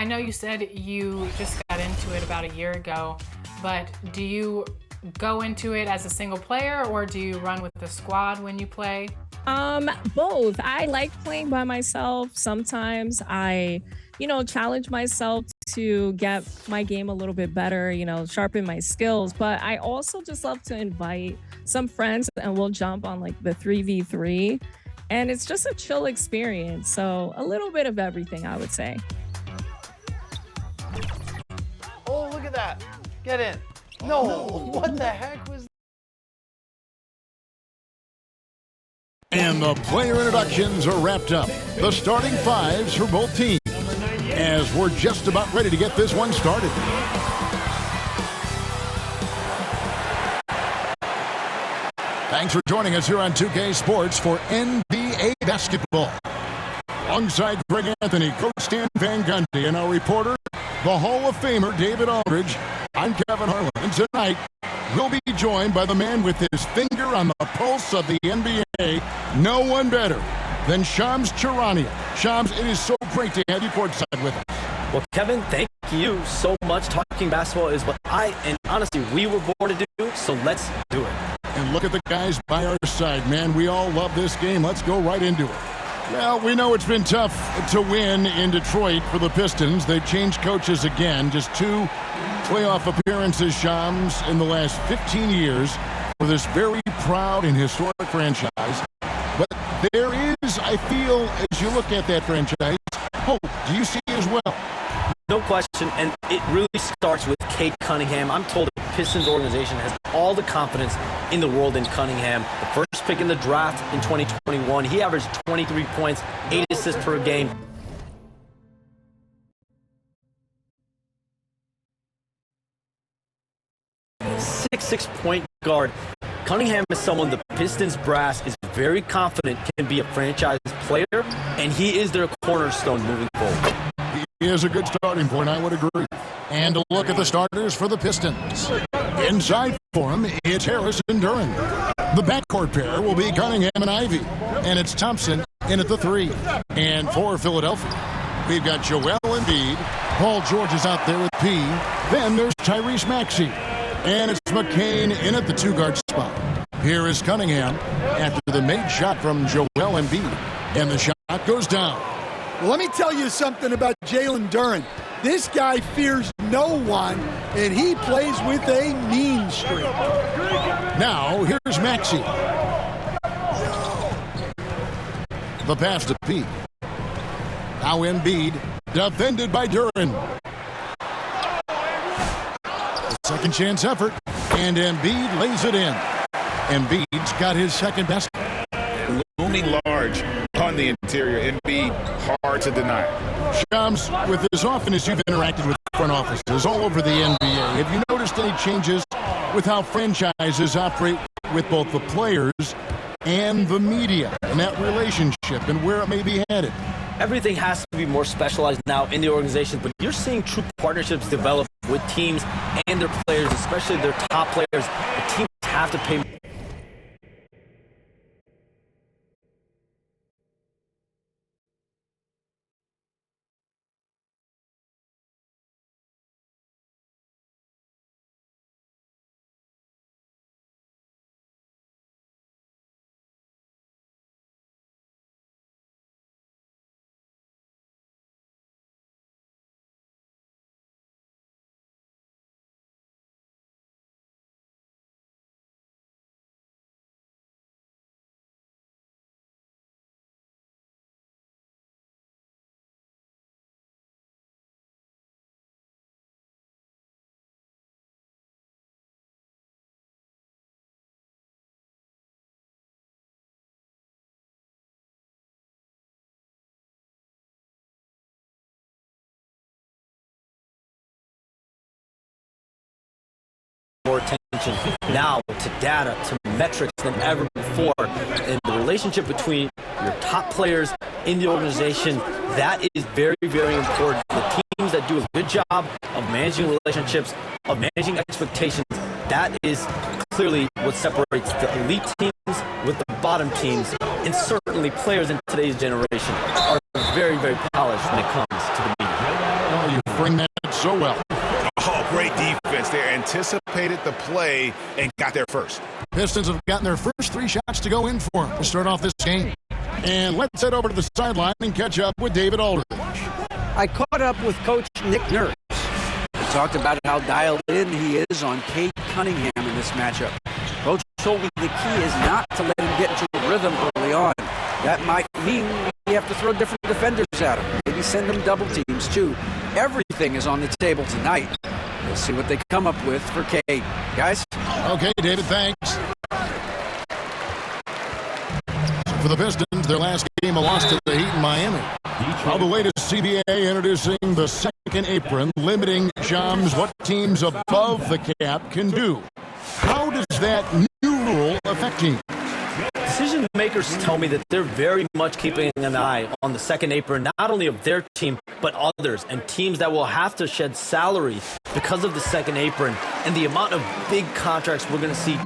I know you said you just got into it about a year ago, but do you go into it as a single player or do you run with the squad when you play? Both. I like playing by myself. Sometimes I, challenge myself to get my game a little bit better, sharpen my skills. But I also just love to invite some friends and we'll jump on like the 3v3. And it's just a chill experience. So a little bit of everything, I would say. Oh, look at that. Get in. No, what the heck was that? And the player introductions are wrapped up. The starting fives for both teams as we're just about ready to get this one started. Thanks for joining us here on 2K Sports for NBA basketball. Alongside Greg Anthony, Coach Stan Van Gundy, and our reporter, the Hall of Famer David Aldridge, I'm Kevin Harlan. And tonight, we'll be joined by the man with his finger on the pulse of the NBA, no one better than Shams Charania. Shams, it is so great to have you courtside with us. Well, Kevin, thank you so much. Talking basketball is what honestly, we were born to do, so let's do it. And look at the guys by our side, man. We all love this game. Let's go right into it. Well, we know it's been tough to win in Detroit for the Pistons. They've changed coaches again. Just 2 playoff appearances, Shams, in the last 15 years for this very proud and historic franchise. But there is, I feel, as you look at that franchise, hope. Do you see it as well? No question, and it really starts with Cade Cunningham. I'm told the Pistons organization has all the confidence in the world in Cunningham. The first pick in the draft in 2021, he averaged 23 points, 8 assists per game. Six point guard. Cunningham is someone the Pistons brass is very confident can be a franchise player, and he is their cornerstone moving forward. He is a good starting point, I would agree. And a look at the starters for the Pistons. Inside for him, it's Harris and Duren. The backcourt pair will be Cunningham and Ivey. And it's Thompson in at the 3. And for Philadelphia, we've got Joel Embiid. Paul George is out there with P. Then there's Tyrese Maxey. And it's McCain in at the 2-guard spot. Here is Cunningham after the made shot from Joel Embiid. And the shot goes down. Well, let me tell you something about Jalen Duren. This guy fears no one, and he plays with a mean streak. Now, here's Maxey. The pass to P. Now Embiid, defended by Duren. Second chance effort, and Embiid lays it in. Embiid's got his second basket. Looming large on the interior. Embiid, hard to deny. Shams, with as often as you've interacted with front offices all over the NBA, have you noticed any changes with how franchises operate with both the players and the media and that relationship and where it may be headed? Everything has to be more specialized now in the organization, but you're seeing true partnerships develop with teams and their players, especially their top players. The teams have to pay. More attention now to data, to metrics than ever before. And the relationship between your top players in the organization, that is very, very important. The teams that do a good job of managing relationships, of managing expectations, that is clearly what separates the elite teams with the bottom teams. And certainly players in today's generation are very, very polished when it comes to the media. Well, you anticipated the play and got there first. Pistons have gotten their first 3 shots to go in for them to start off this game. And let's head over to the sideline and catch up with David Aldridge. I caught up with Coach Nick Nurse. We talked about how dialed in he is on Cade Cunningham in this matchup. Coach told me the key is not to let him get into a rhythm early on. That might mean you have to throw different defenders at him. Maybe send them double teams too. Everything is on the table tonight. We'll see what they come up with for Cade. Guys? Okay, David, thanks. For the Pistons, their last game a loss to the Heat in Miami. All the way to CBA introducing the second apron, limiting Shams what teams above the cap can do. How does that new rule affect teams? Decision makers tell me that they're very much keeping an eye on the second apron, not only of their team, but others, and teams that will have to shed salary because of the second apron and the amount of big contracts we're going to see.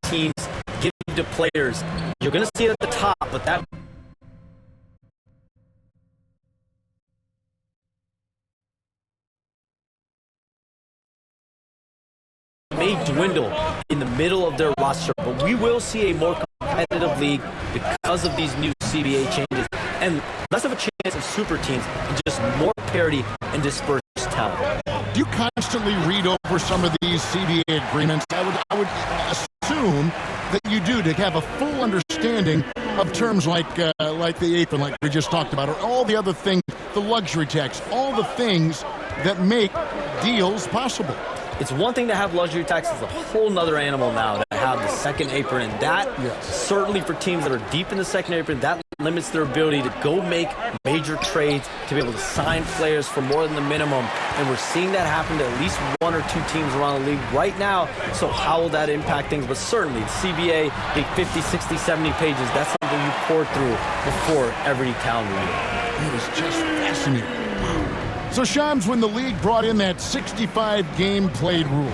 Teams give to players. You're going to see it at the top, but that may dwindle in the middle of their roster, but we will see a more competitive league because of these new CBA changes and less of a chance of super teams and just more parity and dispersed talent. Do you constantly read over some of these CBA agreements? I would assume that you do, to have a full understanding of terms like the apron, like we just talked about, or all the other things, the luxury tax, all the things that make deals possible. It's one thing to have luxury tax, it's a whole nother animal now to have the second apron, and that certainly for teams that are deep in the second apron, that limits their ability to go make major trades, to be able to sign players for more than the minimum, and we're seeing that happen to at least 1 or 2 teams around the league right now. So how will that impact things? But certainly the CBA, big 50, 60, 70 pages, that's something you pour through before every calendar year. It is just fascinating. So Shams, when the league brought in that 65-game played rule,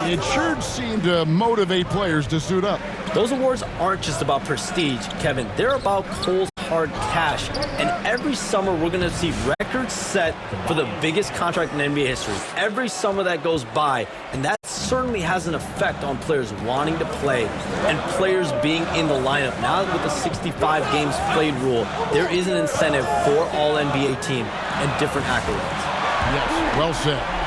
it sure seemed to motivate players to suit up. Those awards aren't just about prestige, Kevin. They're about cold, hard cash. And every summer, we're going to see records set for the biggest contract in NBA history. Every summer that goes by, and that certainly has an effect on players wanting to play and players being in the lineup. Now with the 65 games played rule, there is an incentive for all NBA team and different accolades. Yes, well said.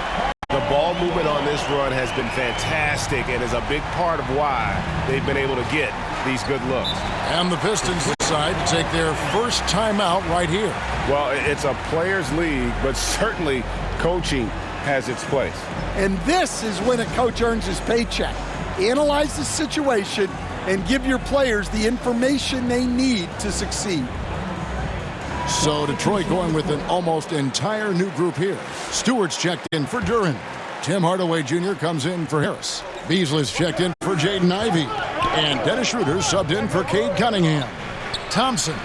The ball movement on this run has been fantastic and is a big part of why they've been able to get these good looks. And the Pistons decide to take their first timeout right here. Well, it's a players' league, but certainly coaching has its place. And this is when a coach earns his paycheck. Analyze the situation and give your players the information they need to succeed. So Detroit going with an almost entire new group here. Stewart's checked in for Duren. Tim Hardaway Jr. comes in for Harris. Beasley's checked in for Jaden Ivey. And Dennis Schroeder subbed in for Cade Cunningham. Thompson.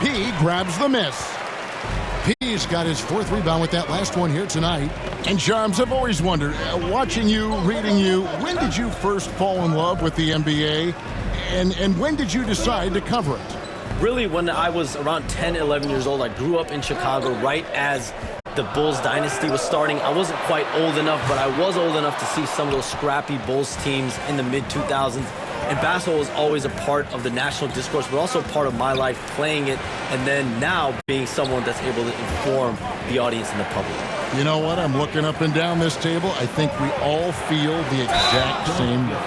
P grabs the miss. P's got his 4th rebound with that last one here tonight. And Shams, I've always wondered, watching you, reading you, when did you first fall in love with the NBA? And when did you decide to cover it? Really, when I was around 10, 11 years old, I grew up in Chicago right as the Bulls dynasty was starting. I wasn't quite old enough, but I was old enough to see some of those scrappy Bulls teams in the mid-2000s. And basketball was always a part of the national discourse, but also part of my life playing it, and then now being someone that's able to inform the audience and the public. You know what? I'm looking up and down this table. I think we all feel the exact same way.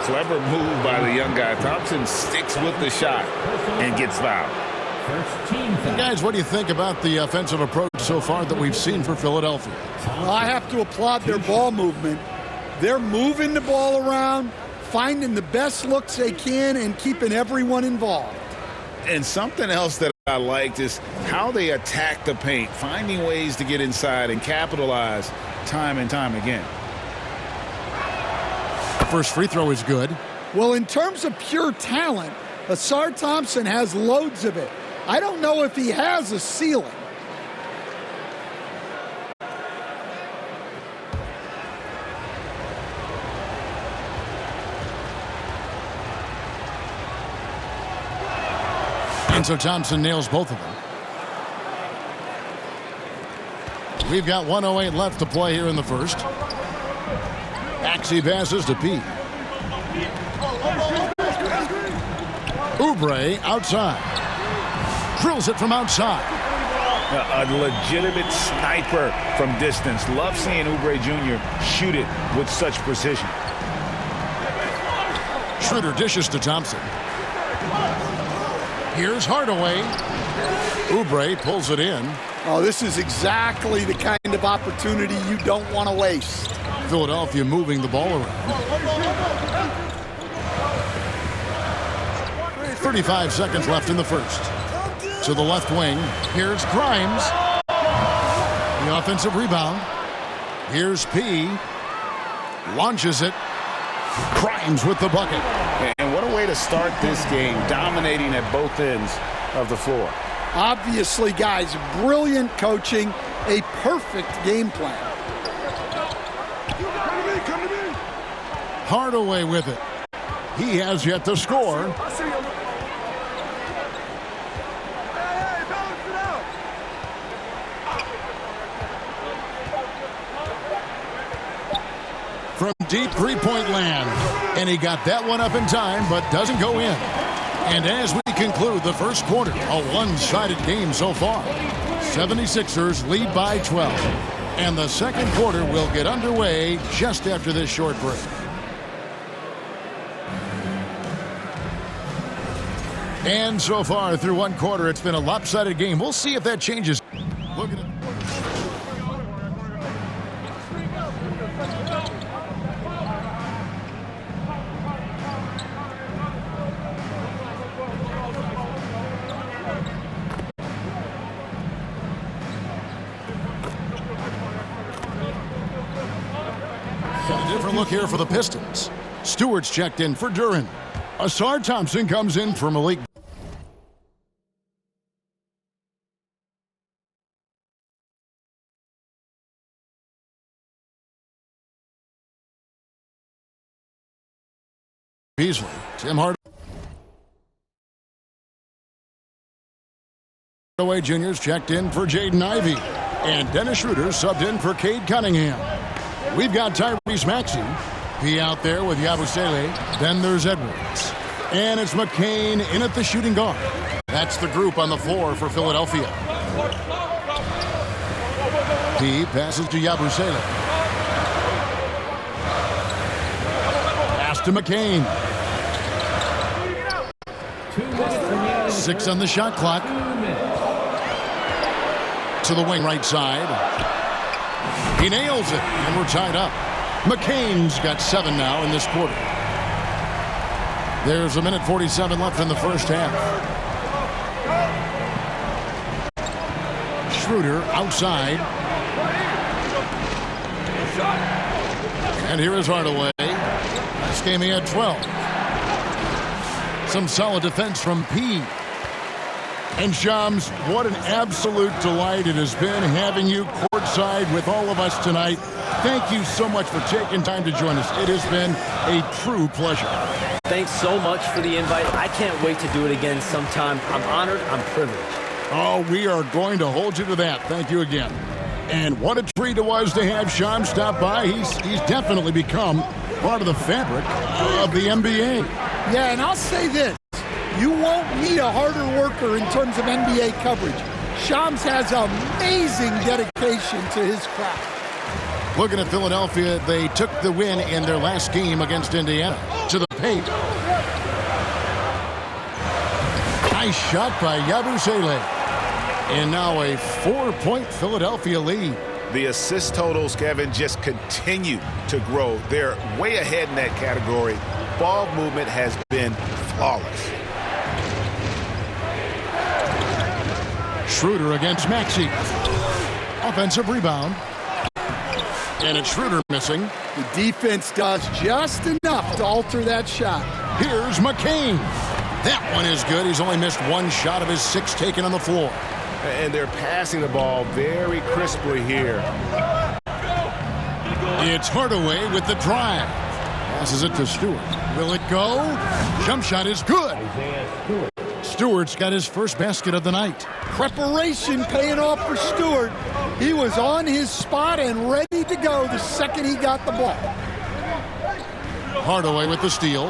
Clever move by the young guy. Thompson sticks with the shot and gets fouled. Guys, what do you think about the offensive approach so far that we've seen for Philadelphia? Well, I have to applaud their ball movement. They're moving the ball around, finding the best looks they can, and keeping everyone involved. And something else that I liked is how they attack the paint, finding ways to get inside and capitalize time and time again. First free throw is good. Well, in terms of pure talent, Ausar Thompson has loads of it. I don't know if he has a ceiling. And so Thompson nails both of them. We've got 1:08 left to play here in the first. Maxey passes to P. Oubre outside. Drills it from outside. A legitimate sniper from distance. Love seeing Oubre Jr. shoot it with such precision. Schroeder dishes to Thompson. Here's Hardaway. Oubre pulls it in. Oh, this is exactly the kind of opportunity you don't want to waste. Philadelphia moving the ball around. 35 seconds left in the first. To the left wing. Here's Grimes. The offensive rebound. Here's P. Launches it. Grimes with the bucket. And what a way to start this game, dominating at both ends of the floor. Obviously, guys, brilliant coaching, a perfect game plan. Hardaway with it. He has yet to score. From deep three-point land. And he got that one up in time, but doesn't go in. And as we conclude the first quarter, a one-sided game so far. 76ers lead by 12. And the second quarter will get underway just after this short break. And so far through one quarter, it's been a lopsided game. We'll see if that changes. Look at it. A different look here for the Pistons. Stewart's checked in for Duren. Ausar Thompson comes in for Malik. Beasley. Tim Hardaway Jr.'s checked in for Jaden Ivey. And Dennis Schroeder subbed in for Cade Cunningham. We've got Tyrese Maxey. He out there with Yabusele. Then there's Edwards. And it's McCain in at the shooting guard. That's the group on the floor for Philadelphia. He passes to Yabusele. Pass to McCain. 6 on the shot clock. To the wing right side. He nails it, and we're tied up. McCain's got 7 now in this quarter. There's 1:47 left in the first half. Schroeder outside. And here is Hardaway. This game he had 12. Some solid defense from P. And Shams, what an absolute delight it has been having you courtside with all of us tonight. Thank you so much for taking time to join us. It has been a true pleasure. Thanks so much for the invite. I can't wait to do it again sometime. I'm honored. I'm privileged. Oh, we are going to hold you to that. Thank you again. And what a treat it was to have Shams stop by. He's definitely become part of the fabric of the NBA. Yeah, and I'll say this. You won't meet a harder worker in terms of NBA coverage. Shams has amazing dedication to his craft. Looking at Philadelphia, they took the win in their last game against Indiana. To the paint. Nice shot by Yabusele. And now a 4-point Philadelphia lead. The assist totals, Kevin, just continue to grow. They're way ahead in that category. Ball movement has been flawless. Schroeder against Maxey. Offensive rebound. And it's Schroeder missing. The defense does just enough to alter that shot. Here's McCain. That one is good. He's only missed one shot of his 6 taken on the floor. And they're passing the ball very crisply here. It's Hardaway with the drive. Passes it to Stewart. Will it go? Jump shot is good. Stewart's got his first basket of the night. Preparation paying off for Stewart. He was on his spot and ready to go the second he got the ball. Hardaway with the steal.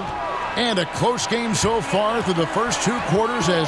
And a close game so far through the first 2 quarters as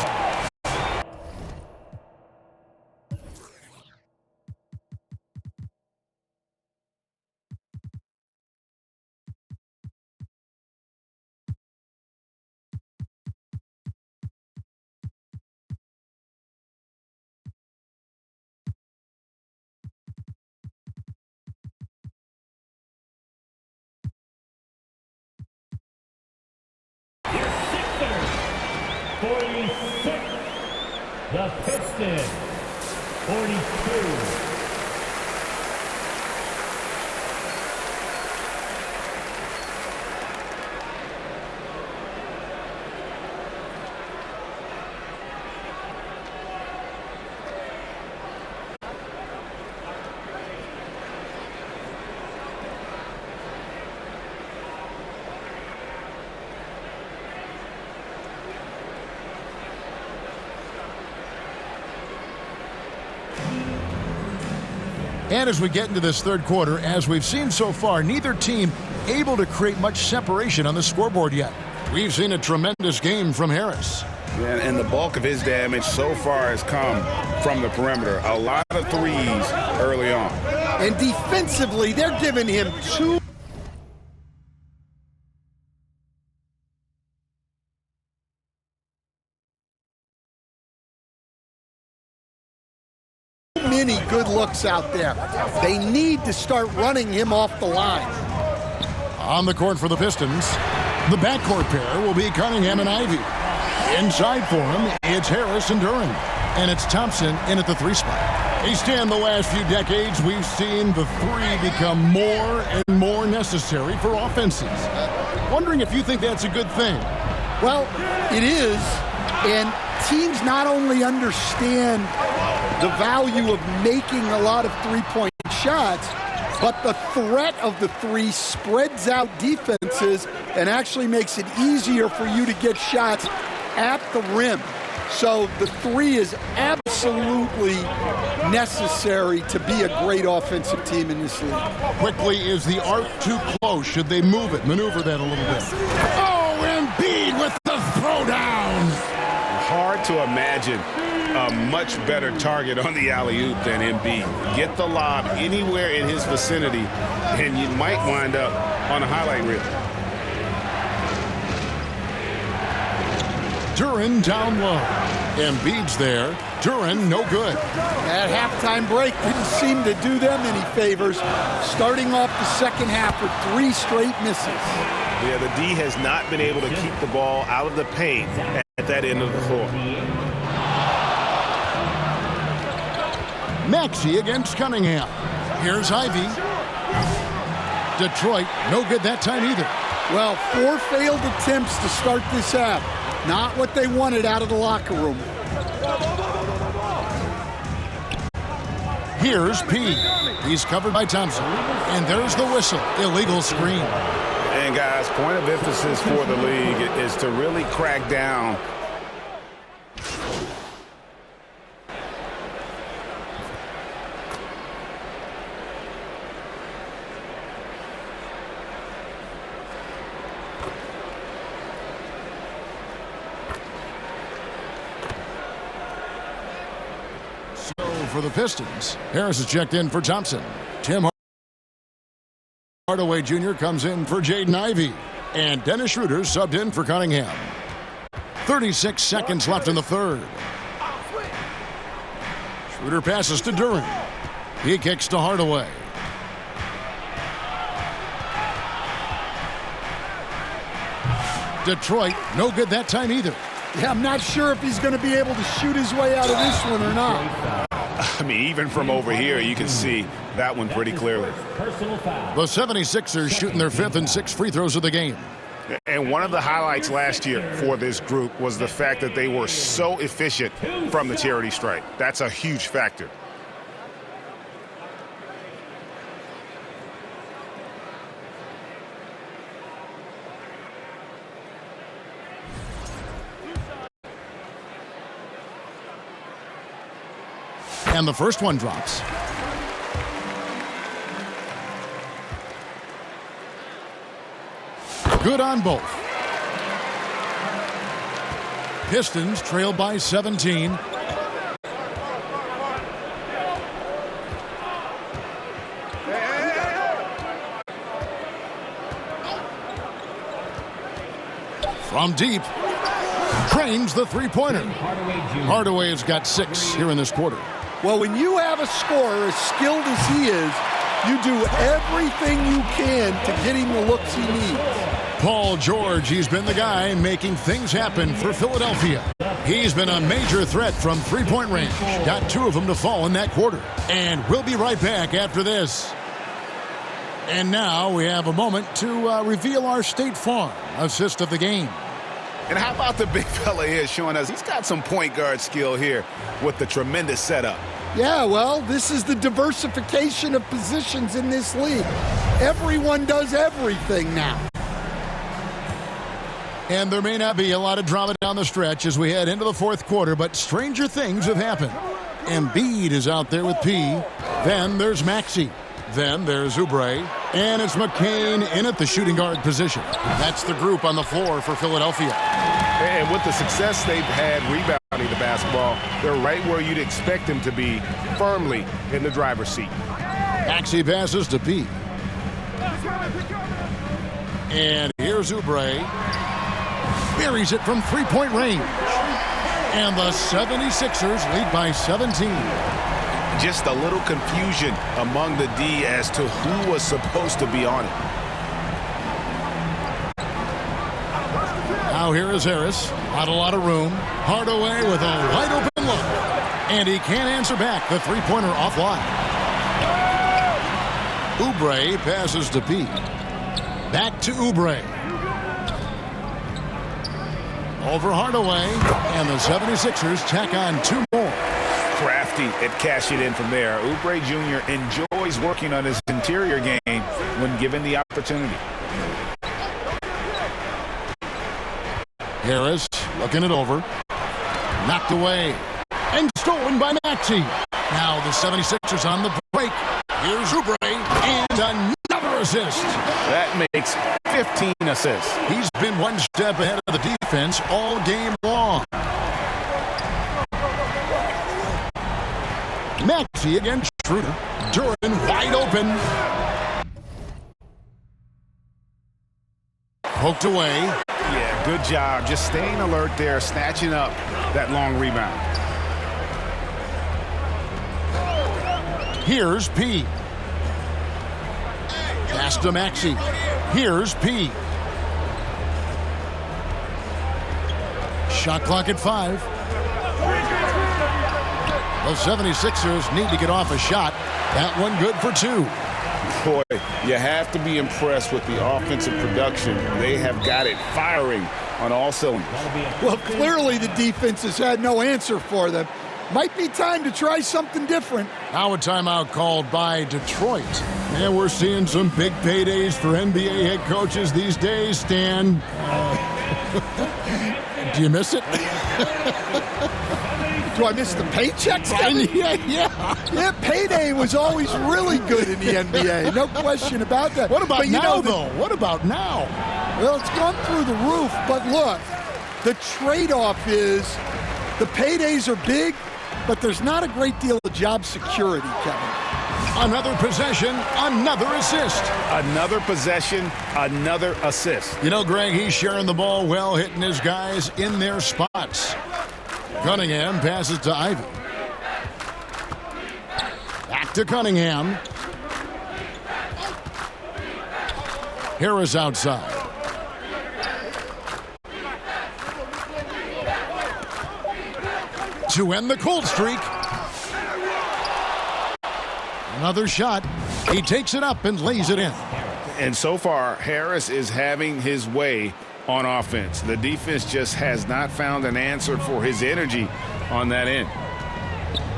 The Pistons, 42. And as we get into this third quarter, as we've seen so far, neither team able to create much separation on the scoreboard yet. We've seen a tremendous game from Harris. And the bulk of his damage so far has come from the perimeter. A lot of threes early on. And defensively, they're giving him too many good looks out there. They need to start running him off the line. On the court for the Pistons, the backcourt pair will be Cunningham and Ivy. Inside for him, it's Harris and Duren. And it's Thompson in at the 3 spot. Each in the last few decades, we've seen the 3 become more and more necessary for offenses. Wondering if you think that's a good thing. Well, it is. And teams not only understand the value of making a lot of three-point shots, but the threat of the 3 spreads out defenses and actually makes it easier for you to get shots at the rim. So the 3 is absolutely necessary to be a great offensive team in this league. Quickly, is the arc too close? Should they move it, maneuver that a little bit? Oh, Embiid with the throwdown. Hard to imagine a much better target on the alley-oop than Embiid. Get the lob anywhere in his vicinity, and you might wind up on a highlight reel. Duren down low. Embiid's there. Duren no good. That halftime break didn't seem to do them any favors, starting off the second half with 3 straight misses. Yeah, the D has not been able to keep the ball out of the paint at that end of the floor. Maxey against Cunningham. Here's Ivy. Detroit, no good that time either. Well, 4 failed attempts to start this half. Not what they wanted out of the locker room. Here's P. He's covered by Thompson. And there's the whistle. Illegal screen. And guys, point of emphasis for the league is to really crack down. for the Pistons. Harris is checked in for Thompson. Tim Hardaway Jr. comes in for Jaden Ivey. And Dennis Schroeder subbed in for Cunningham. 36 seconds left in the third. Schroeder passes to Duren. He kicks to Hardaway. Detroit, no good that time either. Yeah, I'm not sure if he's going to be able to shoot his way out of this one or not. I mean, even from over here, you can see that one pretty clearly. The 76ers shooting their 5th and 6th free throws of the game. And one of the highlights last year for this group was the fact that they were so efficient from the charity stripe. That's a huge factor. And the first one drops. Good on both. Pistons trail by 17. From deep, trains the three-pointer. Hardaway has got 6 here in this quarter. Well, when you have a scorer as skilled as he is, you do everything you can to get him the looks he needs. Paul George, he's been the guy making things happen for Philadelphia. He's been a major threat from three-point range. Got 2 of them to fall in that quarter. And we'll be right back after this. And now we have a moment to reveal our State Farm assist of the game. And how about the big fella here showing us he's got some point guard skill here with the tremendous setup. Yeah, well, this is the diversification of positions in this league. Everyone does everything now. And there may not be a lot of drama down the stretch as we head into the fourth quarter, but stranger things have happened. Embiid is out there with P. Then there's Maxey. Then there's Oubre. And it's McCain in at the shooting guard position. That's the group on the floor for Philadelphia. And with the success they've had rebounding the basketball, they're right where you'd expect them to be, firmly in the driver's seat. Maxey passes to P. And here's Oubre. Buries it from three-point range. And the 76ers lead by 17. Just a little confusion among the D as to who was supposed to be on it. Now here is Harris. Not a lot of room. Hardaway with a wide open look. And he can't answer back. The three-pointer offline. Oubre passes to P. Back to Oubre. Over Hardaway. And the 76ers tack on 2 more. Crafty at cashing in from there. Oubre Jr. enjoys working on his interior game when given the opportunity. Harris looking it over. Knocked away. And stolen by Maxey. Now the 76ers on the break. Here's Oubre. And another assist. That makes 15 assists. He's been one step ahead of the defense all game long. Maxey against Schroeder. Duren wide open. Poked away. Yeah, good job. Just staying alert there, snatching up that long rebound. Here's P. Pass to Maxey. Here's P. Shot clock at 5. The 76ers need to get off a shot. That one good for 2. Boy, you have to be impressed with the offensive production. They have got it firing on all cylinders. Well, clearly the defense has had no answer for them. Might be time to try something different. Now a timeout called by Detroit. And we're seeing some big paydays for NBA head coaches these days, Stan. Do you miss it? Do I miss the paychecks? Yeah. Payday was always really good in the NBA. No question about that. What about now, though? What about now? Well, it's gone through the roof, but look, the trade-off is the paydays are big, but there's not a great deal of job security, Kevin. Another possession, another assist. Another possession, another assist. You know, Greg, he's sharing the ball well, hitting his guys in their spots. Cunningham passes to Ivy. Back to Cunningham. Harris outside. To end the cold streak. Another shot. He takes it up and lays it in. And so far, Harris is having his way on offense. The defense just has not found an answer for his energy on that end.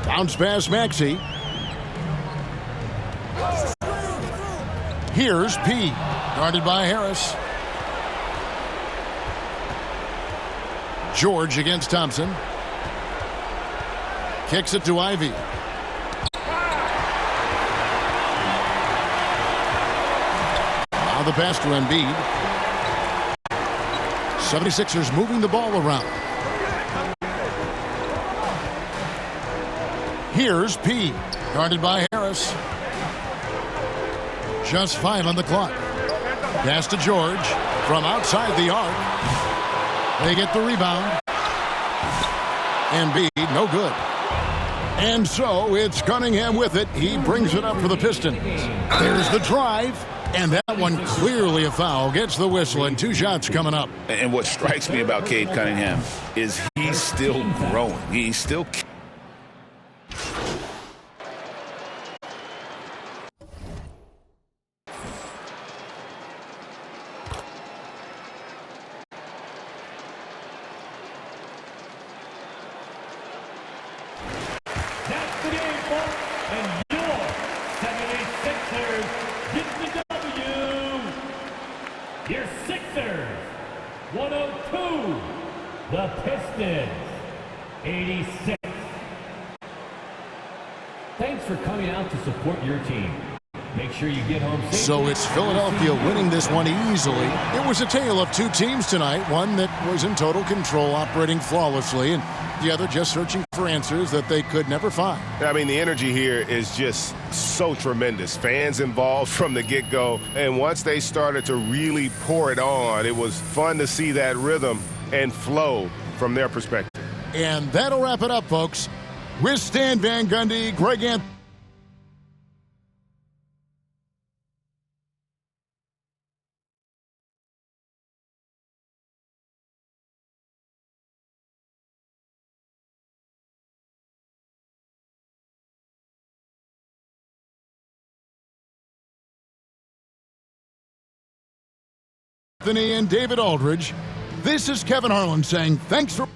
Bounce pass Maxey. Here's P. Guarded by Harris. George against Thompson. Kicks it to Ivy. Now the pass to Embiid. 76ers moving the ball around. Here's P. Guarded by Harris. Just 5 on the clock. Pass to George from outside the arc. They get the rebound. Embiid, no good. And so it's Cunningham with it. He brings it up for the Pistons. There's the drive. And that one clearly a foul. Gets the whistle and 2 shots coming up. And what strikes me about Cade Cunningham is he's still growing. He's still... That's the game, folks. And your 76ers get the W. Your Sixers, 102. The Pistons, 86. Thanks for coming out to support your team. Make sure you get home safe. So it's Philadelphia winning this one easily. It was a tale of 2 teams tonight. One that was in total control, operating flawlessly, and the other just searching for answers that they could never find. I mean, the energy here is just so tremendous. Fans involved from the get-go, and once they started to really pour it on, it was fun to see that rhythm and flow from their perspective. And that'll wrap it up, folks. With Stan Van Gundy, Greg Anthony. And David Aldridge. This is Kevin Harlan saying thanks for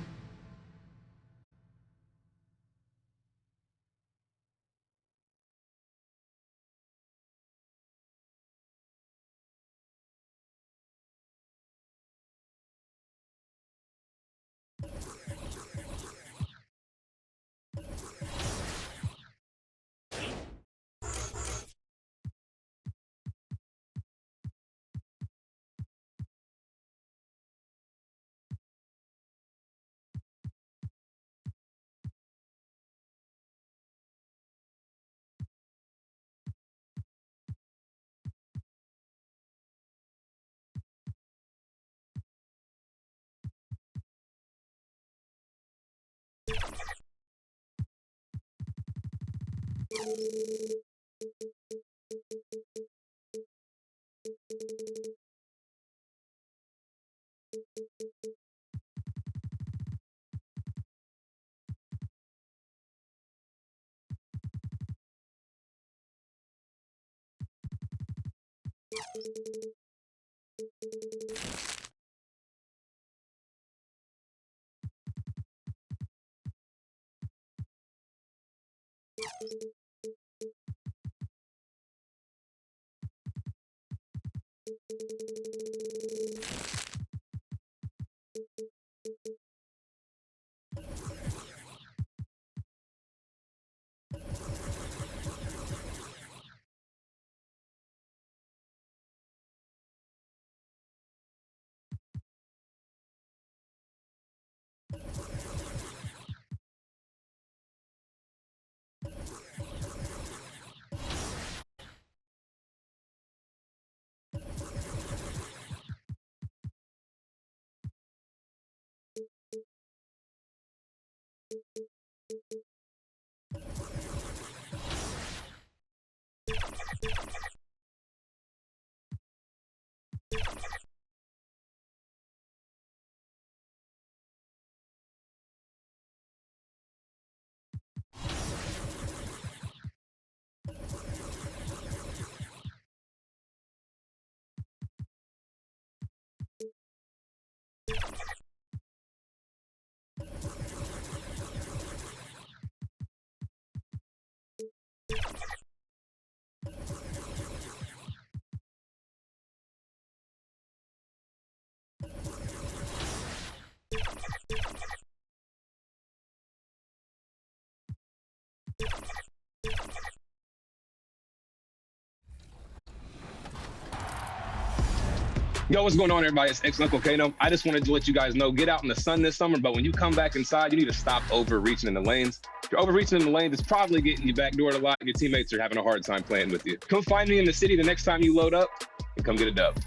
Yo, what's going on, everybody? It's ex-Uncle Kano. I just wanted to let you guys know, get out in the sun this summer, but when you come back inside, you need to stop overreaching in the lanes. If you're overreaching in the lanes, it's probably getting you backdoored a lot. Your teammates are having a hard time playing with you. Come find me in the city the next time you load up and come get a dub.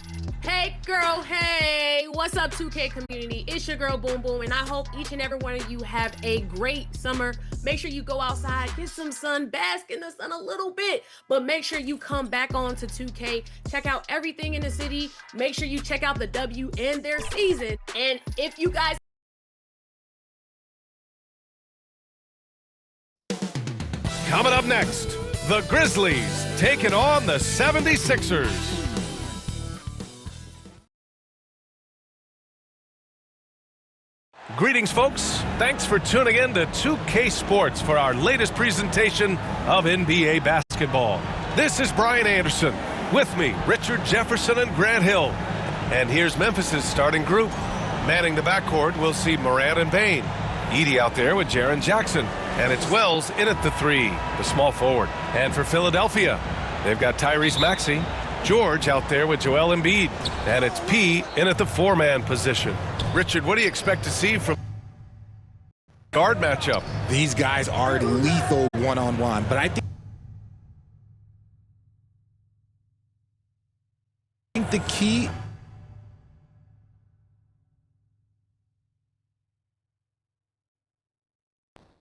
Hey girl, hey, what's up 2K community? It's your girl Boom Boom, and I hope each and every one of you have a great summer. Make sure you go outside, get some sun, bask in the sun a little bit, but make sure you come back on to 2K, check out everything in the city, make sure you check out the W and their season, and if you guys Coming up next, the Grizzlies taking on the 76ers. Greetings, folks. Thanks for tuning in to 2K Sports for our latest presentation of NBA basketball. This is Brian Anderson. With me, Richard Jefferson and Grant Hill. And here's Memphis's starting group. Manning the backcourt, we'll see Morant and Bane. Edey out there with Jaren Jackson. And it's Wells in at the 3, the small forward. And for Philadelphia, they've got Tyrese Maxey. George out there with Joel Embiid. And it's P in at the 4-man position. Richard, what do you expect to see from guard matchup? These guys are lethal one-on-one, but I think the key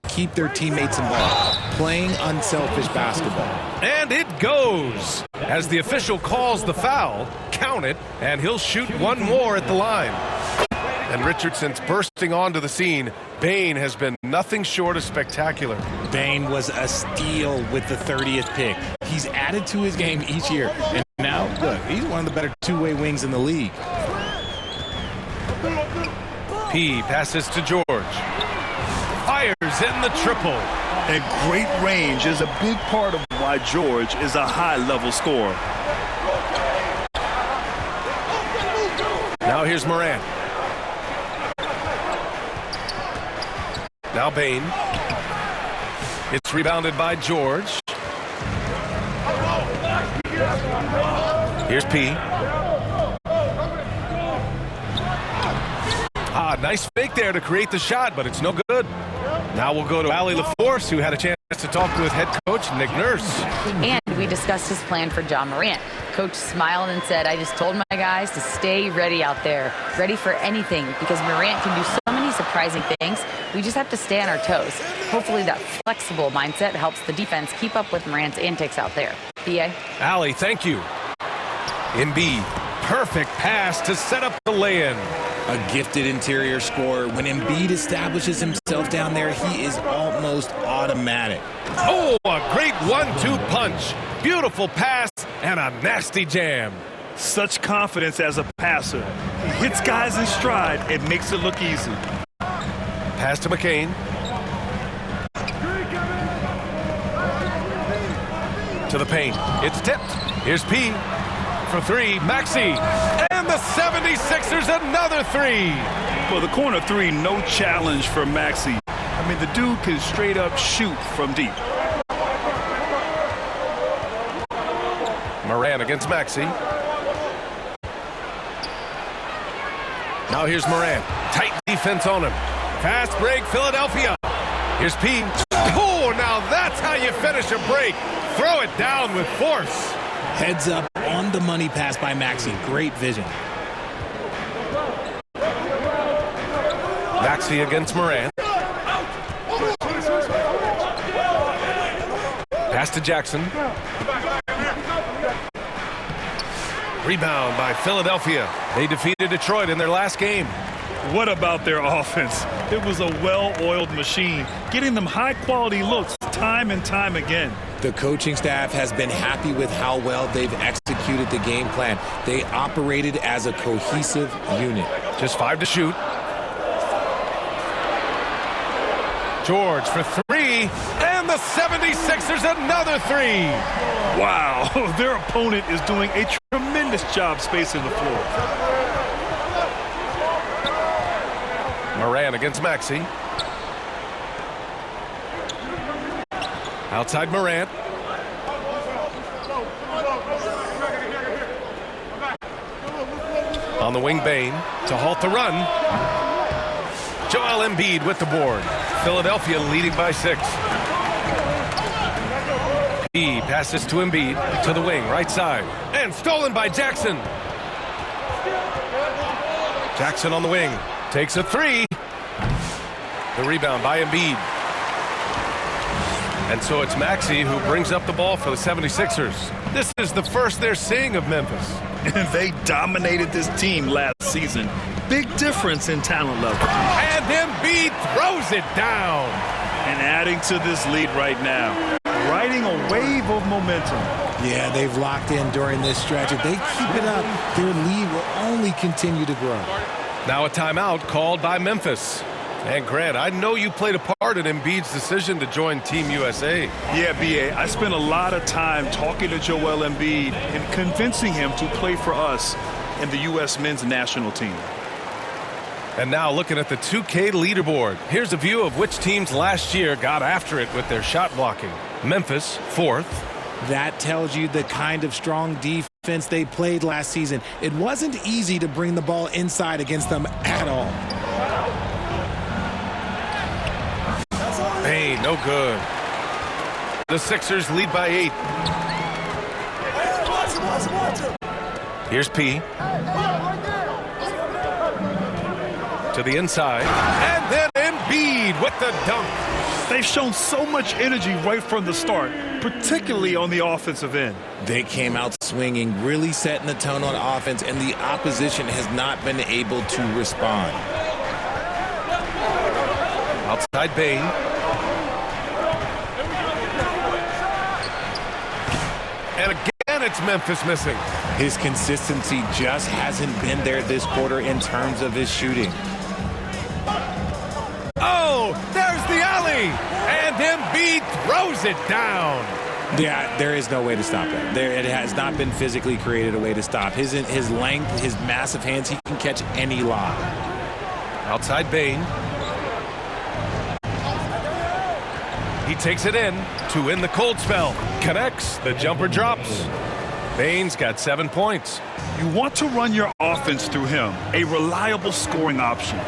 keep their teammates involved, playing unselfish basketball. And it goes as the official calls the foul. Count it, and he'll shoot one more at the line. And Richardson's bursting onto the scene. Bane has been nothing short of spectacular. Bane was a steal with the 30th pick. He's added to his game each year. And now, look, he's one of the better two-way wings in the league. P passes to George. Fires in the triple. And great range is a big part of why George is a high-level scorer. Now here's Morant. Now Bane. It's rebounded by George. Here's P. Nice fake there to create the shot, but it's no good. Now we'll go to Allie LaForce, who had a chance to talk with head coach Nick Nurse. And we discussed his plan for John Morant. Coach smiled and said, I just told my guys to stay ready out there, ready for anything, because Morant can do so many surprising things. We just have to stay on our toes. Hopefully that flexible mindset helps the defense keep up with Morant's antics out there. B.A. Allie, thank you. Embiid, perfect pass to set up the lay-in. A gifted interior scorer. When Embiid establishes himself down there, he is almost automatic. Oh, a great 1-2 punch. Beautiful pass and a nasty jam. Such confidence as a passer. He hits guys in stride and makes it look easy. Pass to McCain. To the paint. It's tipped. Here's P for 3. Maxey. And the 76ers another 3. For the corner 3, no challenge for Maxey. I mean, the dude can straight up shoot from deep. Morant against Maxey. Now here's Morant. Tight defense on him. Fast break, Philadelphia. Here's P. Oh, now that's how you finish a break. Throw it down with force. Heads up on the money pass by Maxey. Great vision. Maxey against Morant. Pass to Jackson. Rebound by Philadelphia. They defeated Detroit in their last game. What about their offense? It was a well-oiled machine, getting them high-quality looks time and time again. The coaching staff has been happy with how well they've executed the game plan. They operated as a cohesive unit. Just 5 to shoot. George for 3, and the 76ers another 3. Wow, their opponent is doing a tremendous job spacing the floor. Morant against Maxey. Outside Morant. On the wing, Bane to halt the run. Joel Embiid with the board. Philadelphia leading by 6. He passes to Embiid to the wing, right side. And stolen by Jackson. Jackson on the wing. Takes a 3. The rebound by Embiid. And so it's Maxey who brings up the ball for the 76ers. This is the first they're seeing of Memphis. And they dominated this team last season. Big difference in talent level. And Embiid throws it down. And adding to this lead right now. Riding a wave of momentum. Yeah, they've locked in during this stretch. If they keep it up, their lead will only continue to grow. Now a timeout called by Memphis. And Grant, I know you played a part in Embiid's decision to join Team USA. Yeah, B.A., I spent a lot of time talking to Joel Embiid and convincing him to play for us in the U.S. men's national team. And now looking at the 2K leaderboard, here's a view of which teams last year got after it with their shot blocking. Memphis, 4th. That tells you the kind of strong defense they played last season. It wasn't easy to bring the ball inside against them at all. Hey, no good. The Sixers lead by 8. Here's P. To the inside. And then Embiid with the dunk. They've shown so much energy right from the start, particularly on the offensive end. They came out swinging, really setting the tone on offense, and the opposition has not been able to respond. Outside Bane. And again, it's Memphis missing. His consistency just hasn't been there this quarter in terms of his shooting. Oh, there's the alley. And Embiid throws it down. Yeah, there is no way to stop that. It has not been physically created a way to stop. His length, his massive hands, he can catch any lob. Outside Bane. He takes it in to win the cold spell. Connects. The jumper drops. Bane's got 7 points. You want to run your offense through him, a reliable scoring option.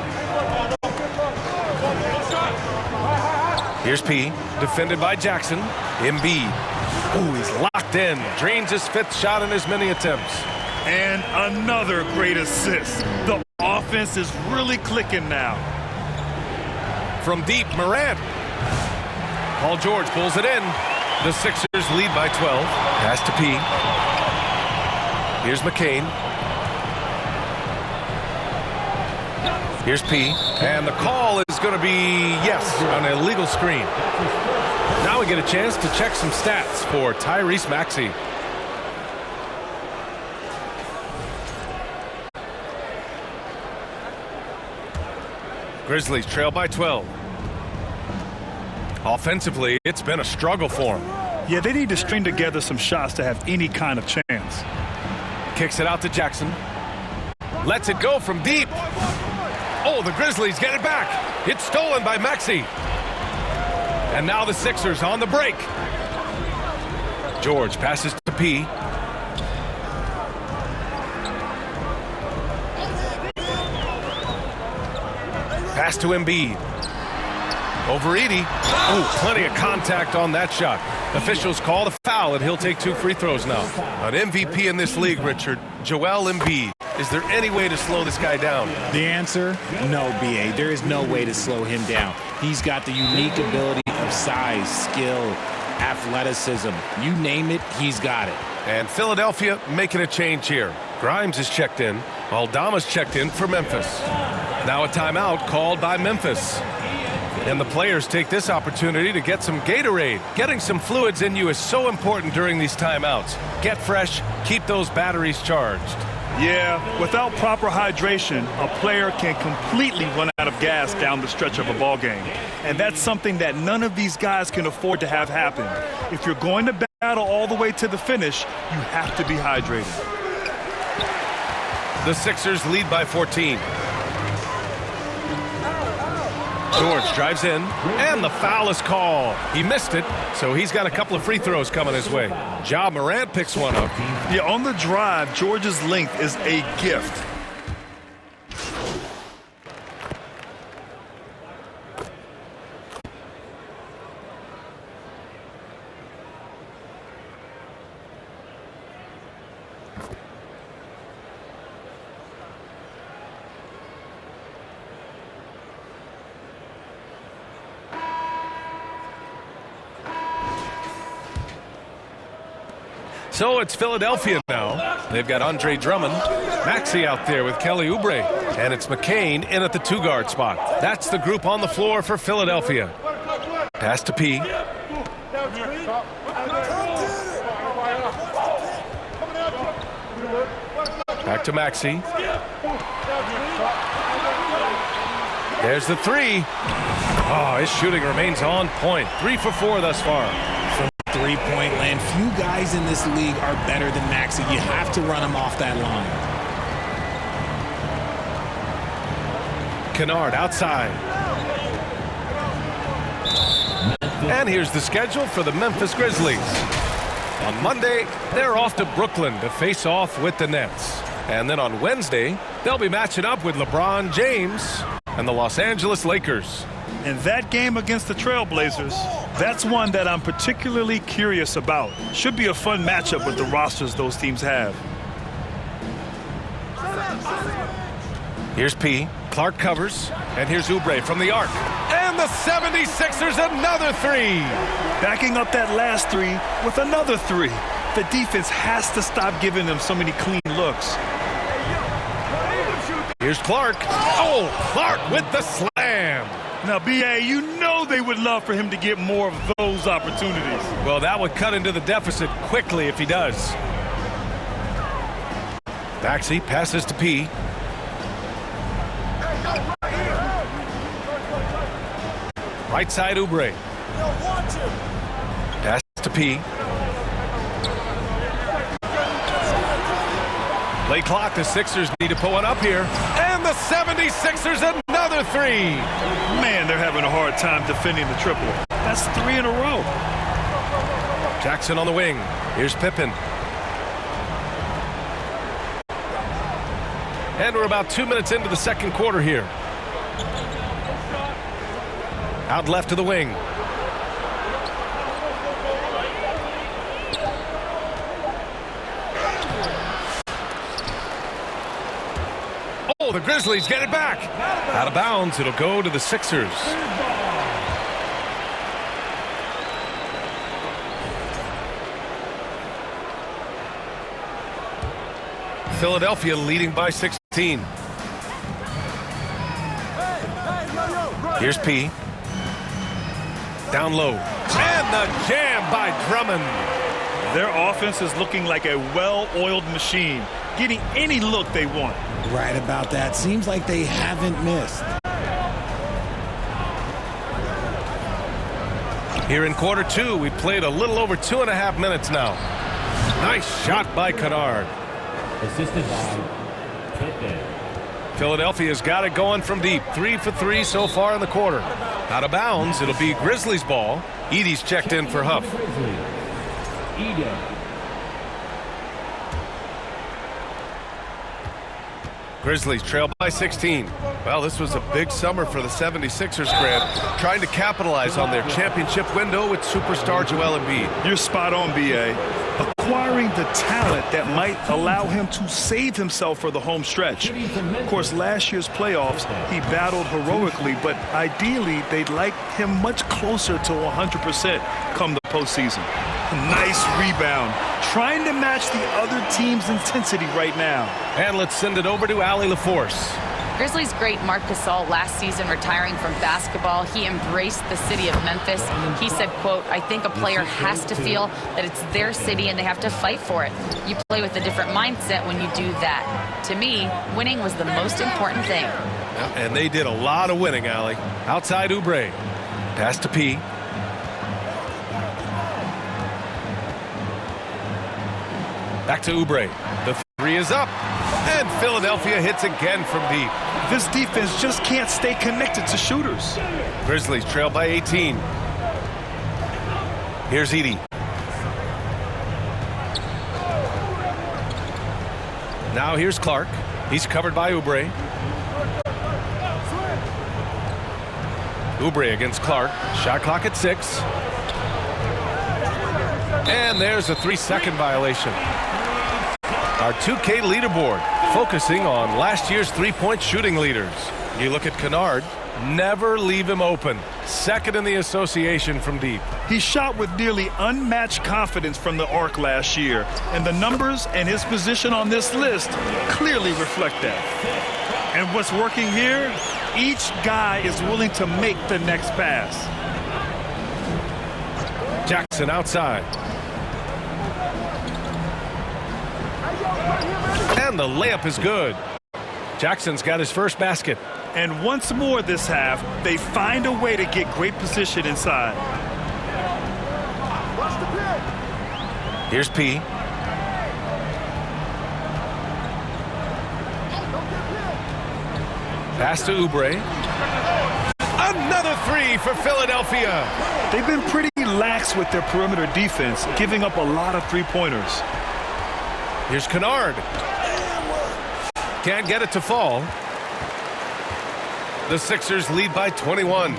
Here's P. Defended by Jackson. Embiid. Ooh, he's locked in. Drains his 5th shot in as many attempts. And another great assist. The offense is really clicking now. From deep, Morant. Paul George pulls it in. The Sixers lead by 12. Pass to P. Here's McCain. Here's P. And the call is going to be, yes, an illegal screen. Now we get a chance to check some stats for Tyrese Maxey. Grizzlies trail by 12. Offensively, it's been a struggle for them. Yeah, they need to string together some shots to have any kind of chance. Kicks it out to Jackson. Lets it go from deep. Oh, the Grizzlies get it back. It's stolen by Maxey. And now the Sixers on the break. George passes to P. Pass to Embiid. Over Edey. Ooh, plenty of contact on that shot. Officials call the foul, and he'll take 2 free throws now. An MVP in this league, Richard, Joel Embiid. Is there any way to slow this guy down? The answer, no, B.A. There is no way to slow him down. He's got the unique ability of size, skill, athleticism. You name it, he's got it. And Philadelphia making a change here. Grimes is checked in. Aldama's checked in for Memphis. Now a timeout called by Memphis. And the players take this opportunity to get some Gatorade. Getting some fluids in you is so important during these timeouts. Get fresh, keep those batteries charged. Yeah, without proper hydration, a player can completely run out of gas down the stretch of a ball game. And that's something that none of these guys can afford to have happen. If you're going to battle all the way to the finish, you have to be hydrated. The Sixers lead by 14. George drives in, and the foul is called. He missed it, so he's got a couple of free throws coming his way. Ja Morant picks one up. Yeah, on the drive, George's length is a gift. So it's Philadelphia now. They've got Andre Drummond, Maxey out there with Kelly Oubre, and it's McCain in at the 2-guard spot. That's the group on the floor for Philadelphia. Pass to P. Back to Maxey. There's the 3. Oh, his shooting remains on point. 3 for 4 thus far. Three-point land. Few guys in this league are better than Maxey. You have to run him off that line. Kennard outside. And here's the schedule for the Memphis Grizzlies. On Monday, they're off to Brooklyn to face off with the Nets. And then on Wednesday, they'll be matching up with LeBron James and the Los Angeles Lakers. And that game against the Trailblazers, that's one that I'm particularly curious about. Should be a fun matchup with the rosters those teams have. Here's P. Clark covers. And here's Oubre from the arc. And the 76ers another 3. Backing up that last 3 with another 3. The defense has to stop giving them so many clean looks. Here's Clark. Oh, Clark with the slam. Now, B.A., you know they would love for him to get more of those opportunities. Well, that would cut into the deficit quickly if he does. Maxey passes to P. Right side Oubre. Pass to P. Late clock, the Sixers need to put one up here. And the 76ers another 3. Man, they're having a hard time defending the triple. That's 3 in a row. Jackson on the wing. Here's Pippen. And we're about 2 minutes into the second quarter here. Out left to the wing. Oh, the Grizzlies get it back. Out of bounds, it'll go to the Sixers. Philadelphia leading by 16. Here's P. Down low. And the jam by Drummond. Their offense is looking like a well-oiled machine, getting any look they want. Right about that. Seems like they haven't missed. Here in quarter 2, we played a little over 2.5 minutes now. Nice shot by Kennard. Assisted by Pippen. Philadelphia's got it going from deep. 3 for 3 so far in the quarter. Out of bounds, it'll be Grizzlies ball. Edey's checked in for Huff. Grizzlies trail by 16. Well, this was a big summer for the 76ers, Grant, trying to capitalize on their championship window with superstar Joel Embiid. You're spot on, B.A. acquiring the talent that might allow him to save himself for the home stretch. Of course, last year's playoffs, he battled heroically, but ideally, they'd like him much closer to 100% come the postseason. Nice rebound, trying to match the other team's intensity right now. And let's send it over to Allie LaForce. Grizzlies great Marc Gasol last season retiring from basketball, he embraced the city of Memphis. He said, quote, "I think a player has to feel that it's their city and they have to fight for it. You play with a different mindset when you do that. To me, winning was the most important thing." And they did a lot of winning, Allie. Outside Oubre. Pass to P. Back to Oubre. The three is up. And Philadelphia hits again from deep. This defense just can't stay connected to shooters. Grizzlies trail by 18. Here's Edey. Now here's Clark. He's covered by Oubre. Oubre against Clark. Shot clock at 6. And there's a 3-second violation. Our 2K leaderboard focusing on last year's three-point shooting leaders. You look at Kennard, never leave him open. Second in the association from deep. He shot with nearly unmatched confidence from the arc last year, and the numbers and his position on this list clearly reflect that. And what's working here? Each guy is willing to make the next pass. Jackson outside. And the layup is good. Jackson's got his first basket. And once more this half, they find a way to get great position inside. Here's P. Pass to Oubre. Another three for Philadelphia. They've been pretty lax with their perimeter defense, giving up a lot of three-pointers. Here's Kennard. Can't get it to fall. The Sixers lead by 21.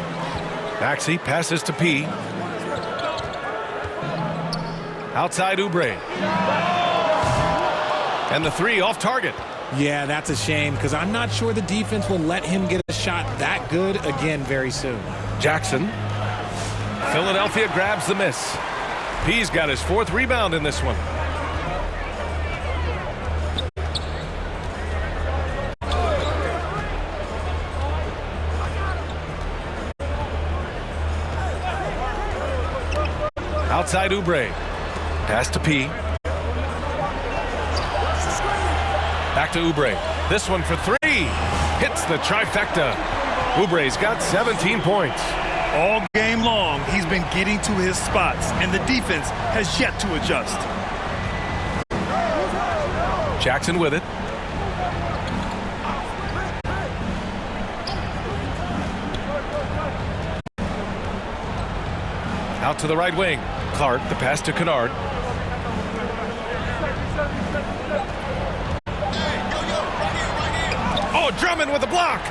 Maxey passes to P. Outside Oubre. And the three off target. Yeah, that's a shame because I'm not sure the defense will let him get a shot that good again very soon. Jackson. Philadelphia grabs the miss. P's got his fourth rebound in this one. Outside Oubre. Pass to P. Back to Oubre. This one for three. Hits the trifecta. Oubre's got 17 points. All game long, he's been getting to his spots, and the defense has yet to adjust. Jackson with it. Out to the right wing. Clark, the pass to Kennard. Oh, Drummond with the block.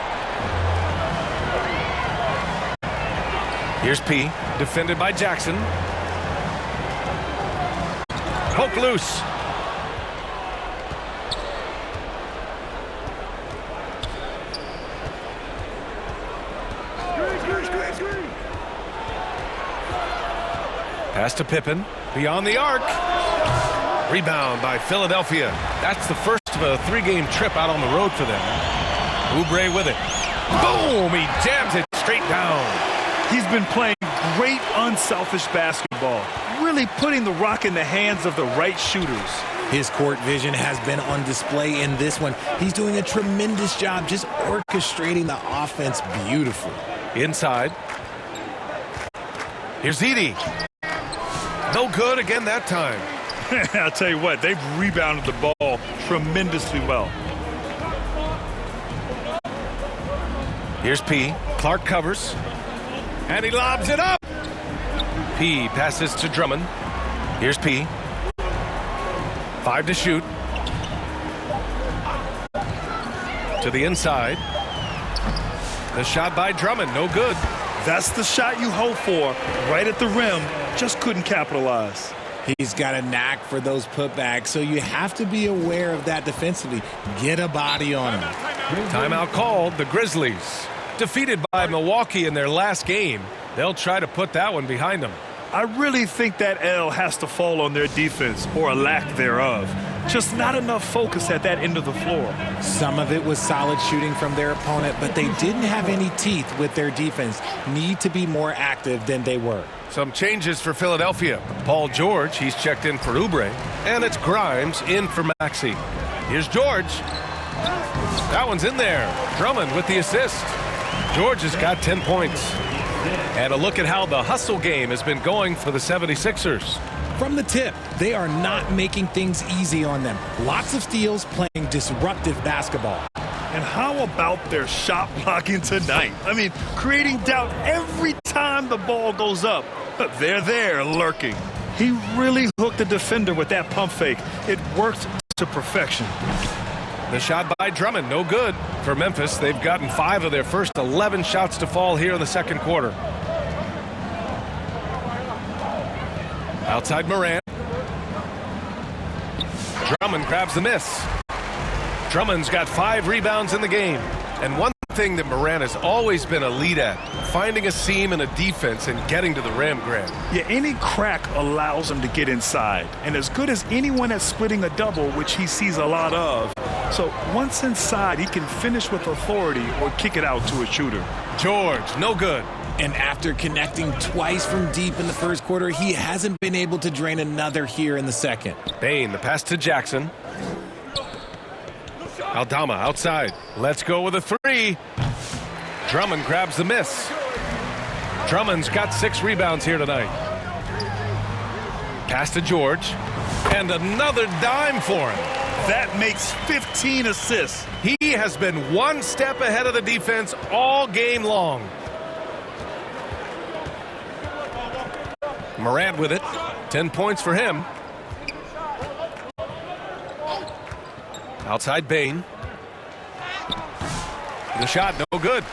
Here's P, defended by Jackson. Poke loose. Pass to Pippen, beyond the arc. Rebound by Philadelphia. That's the first of a three-game trip out on the road for them. Oubre with it. Boom! He jams it straight down. He's been playing great unselfish basketball, really putting the rock in the hands of the right shooters. His court vision has been on display in this one. He's doing a tremendous job just orchestrating the offense beautifully. Inside. Here's Edey. No good again that time. I'll tell you what, they've rebounded the ball tremendously well. Here's P. Clark covers. And he lobs it up. P passes to Drummond. Here's P. 5 to shoot. To the inside. The shot by Drummond, no good. That's the shot you hope for. Right at the rim, just couldn't capitalize. He's got a knack for those putbacks, so you have to be aware of that defensively. Get a body on him. Timeout called. The Grizzlies defeated by Milwaukee in their last game. They'll try to put that one behind them. I really think that L has to fall on their defense, or a lack thereof. Just not enough focus at that end of the floor. Some of it was solid shooting from their opponent, but they didn't have any teeth with their defense. Need to be more active than they were. Some changes for Philadelphia. Paul George, he's checked in for Oubre. And it's Grimes in for Maxey. Here's George. That one's in there. Drummond with the assist. George has got 10 points. And a look at how the hustle game has been going for the 76ers. From the tip, they are not making things easy on them. Lots of steals, playing disruptive basketball. And how about their shot blocking tonight? I mean, creating doubt every time the ball goes up. They're there lurking. He really hooked the defender with that pump fake. It worked to perfection. The shot by Drummond, no good. For Memphis, they've gotten 5 of their first 11 shots to fall here in the second quarter. Outside Morant. Drummond grabs the miss. Drummond's got 5 rebounds in the game. And one thing that Morant has always been a lead at, finding a seam in a defense and getting to the rim, Grant. Yeah, any crack allows him to get inside. And as good as anyone at splitting a double, which he sees a lot of. So once inside, he can finish with authority or kick it out to a shooter. George, no good. And after connecting twice from deep in the first quarter, he hasn't been able to drain another here in the second. Bane, the pass to Jackson. Aldama outside. Let's go with a 3. Drummond grabs the miss. Drummond's got 6 rebounds here tonight. Pass to George. And another dime for him. That makes 15 assists. He has been one step ahead of the defense all game long. Morant with it. 10 points for him. Outside Bane. The shot, no good.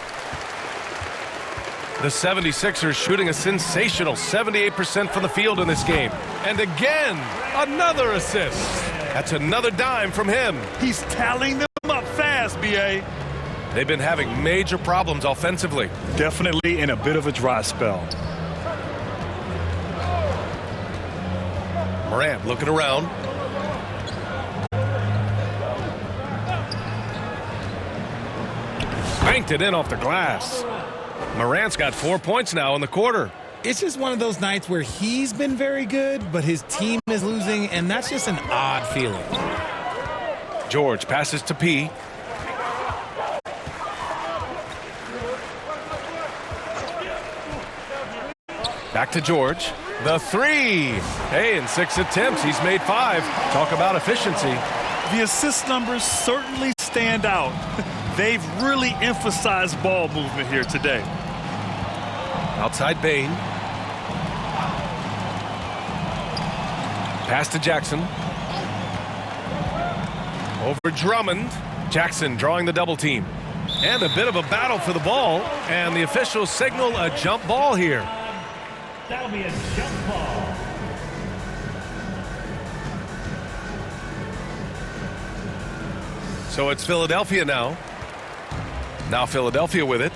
The 76ers shooting a sensational 78% from the field in this game. And again, another assist. That's another dime from him. He's tallying them up fast, B.A. They've been having major problems offensively. Definitely in a bit of a dry spell. Morant looking around. Banked it in off the glass. Morant's got 4 points now in the quarter. It's just one of those nights where he's been very good, but his team is losing, and that's just an odd feeling. George passes to P. Back to George. The 3. Hey, in 6 attempts, he's made 5. Talk about efficiency. The assist numbers certainly stand out. They've really emphasized ball movement here today. Outside Bane. Pass to Jackson. Over Drummond. Jackson drawing the double team. And a bit of a battle for the ball. And the officials signal a jump ball here. That'll be a jump ball. So it's Philadelphia now. Now Philadelphia with it.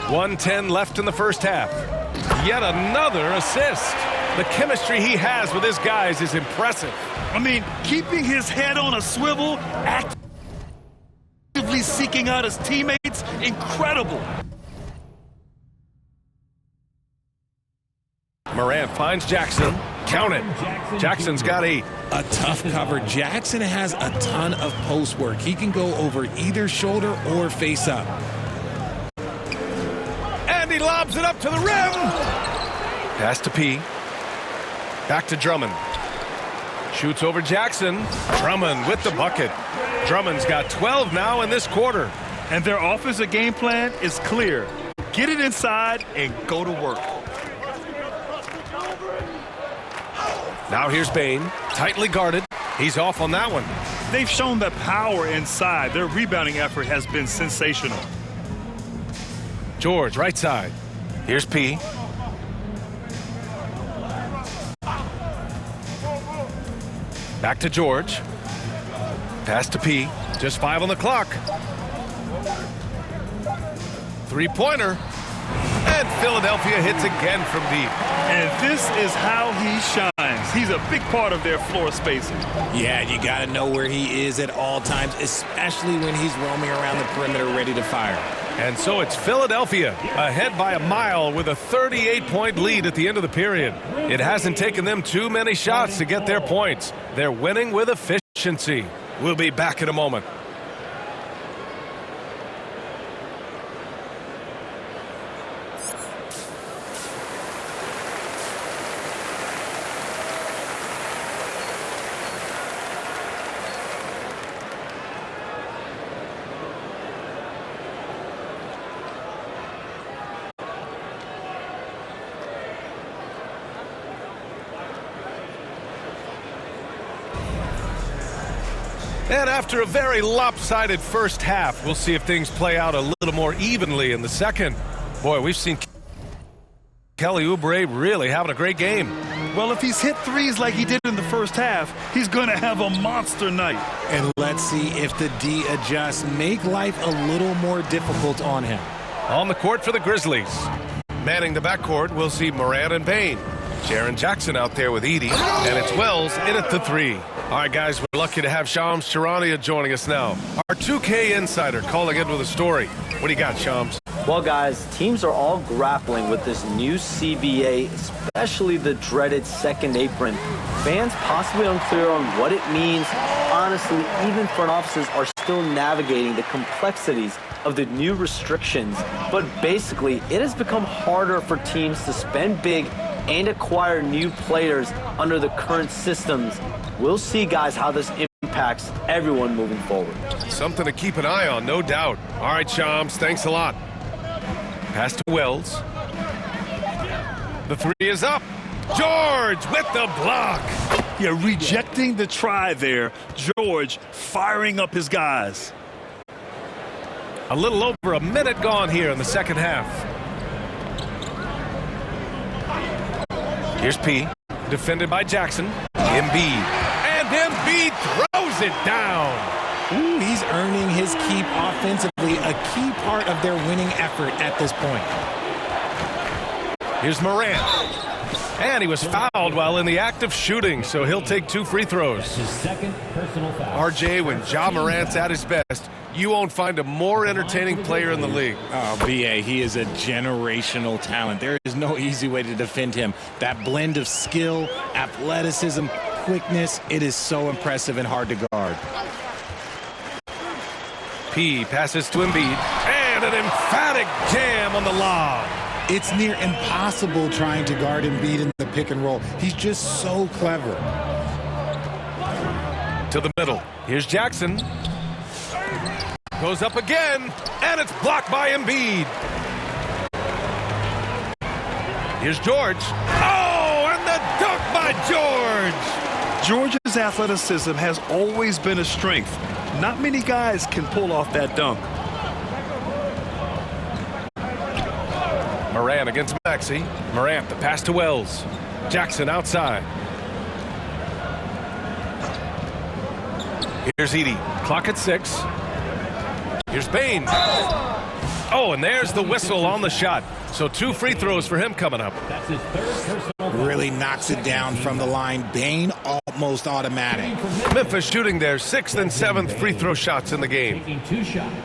1:10 left in the first half. Yet another assist. The chemistry he has with his guys is impressive. I mean, keeping his head on a swivel, actively seeking out his teammates, incredible. Morant finds Jackson. Count it. Jackson's got 8. A tough cover. Jackson has a ton of post work. He can go over either shoulder or face up. And he lobs it up to the rim. Pass to P. Back to Drummond. Shoots over Jackson. Drummond with the bucket. Drummond's got 12 now in this quarter. And their offensive game plan is clear. Get it inside and go to work. Now here's Bane, tightly guarded. He's off on that one. They've shown the power inside. Their rebounding effort has been sensational. George, right side. Here's P. Back to George. Pass to P. Just 5 on the clock. Three-pointer. And Philadelphia hits again from deep. And this is how he shines. He's a big part of their floor spacing. Yeah, you got to know where he is at all times, especially when he's roaming around the perimeter ready to fire. And so it's Philadelphia ahead by a mile with a 38-point lead at the end of the period. It hasn't taken them too many shots to get their points. They're winning with efficiency. We'll be back in a moment. And after a very lopsided first half, we'll see if things play out a little more evenly in the second. Boy, we've seen Kelly Oubre really having a great game. Well, if he's hit threes like he did in the first half, he's going to have a monster night. And let's see if the D adjusts, make life a little more difficult on him. On the court for the Grizzlies. Manning the backcourt, we'll see Morant and Bane. Jaren Jackson out there with Edey, and it's Wells in at the 3. All right, guys, we're lucky to have Shams Charania joining us now. Our 2K insider calling in with a story. What do you got, Shams? Well, guys, teams are all grappling with this new CBA, especially the dreaded second apron. Fans possibly unclear on what it means. Honestly, even front offices are still navigating the complexities of the new restrictions. But basically, it has become harder for teams to spend big and acquire new players under the current systems. We'll see, guys, how this impacts everyone moving forward. Something to keep an eye on, no doubt. All right, Shams, thanks a lot. Pass to Wells. The 3 is up. George with the block. Yeah, rejecting the try there. George firing up his guys. A little over a minute gone here in the second half. Here's P, defended by Jackson. Embiid. And Embiid throws it down. Ooh, he's earning his keep offensively, a key part of their winning effort at this point. Here's Morant. And he was fouled while in the act of shooting, so he'll take 2 free throws. His second personal foul. RJ, when Ja Morant's at his best, you won't find a more entertaining player in the league. Oh, BA, he is a generational talent. There is no easy way to defend him. That blend of skill, athleticism, quickness, it is so impressive and hard to guard. P passes to Embiid, and an emphatic jam on the lob. It's near impossible trying to guard Embiid in the pick and roll. He's just so clever. To the middle. Here's Jackson. Goes up again, and it's blocked by Embiid. Here's George. Oh, and the dunk by George. George's athleticism has always been a strength. Not many guys can pull off that dunk. Morant against Maxey. Morant, the pass to Wells. Jackson outside. Here's Edey. Clock at 6. Here's Bane. Oh, and there's the whistle on the shot. So 2 free throws for him coming up. That's his third personal. Really knocks it down from the line. Bane almost automatic. Memphis shooting their 6th and 7th free throw shots in the game. Taking 2 shots.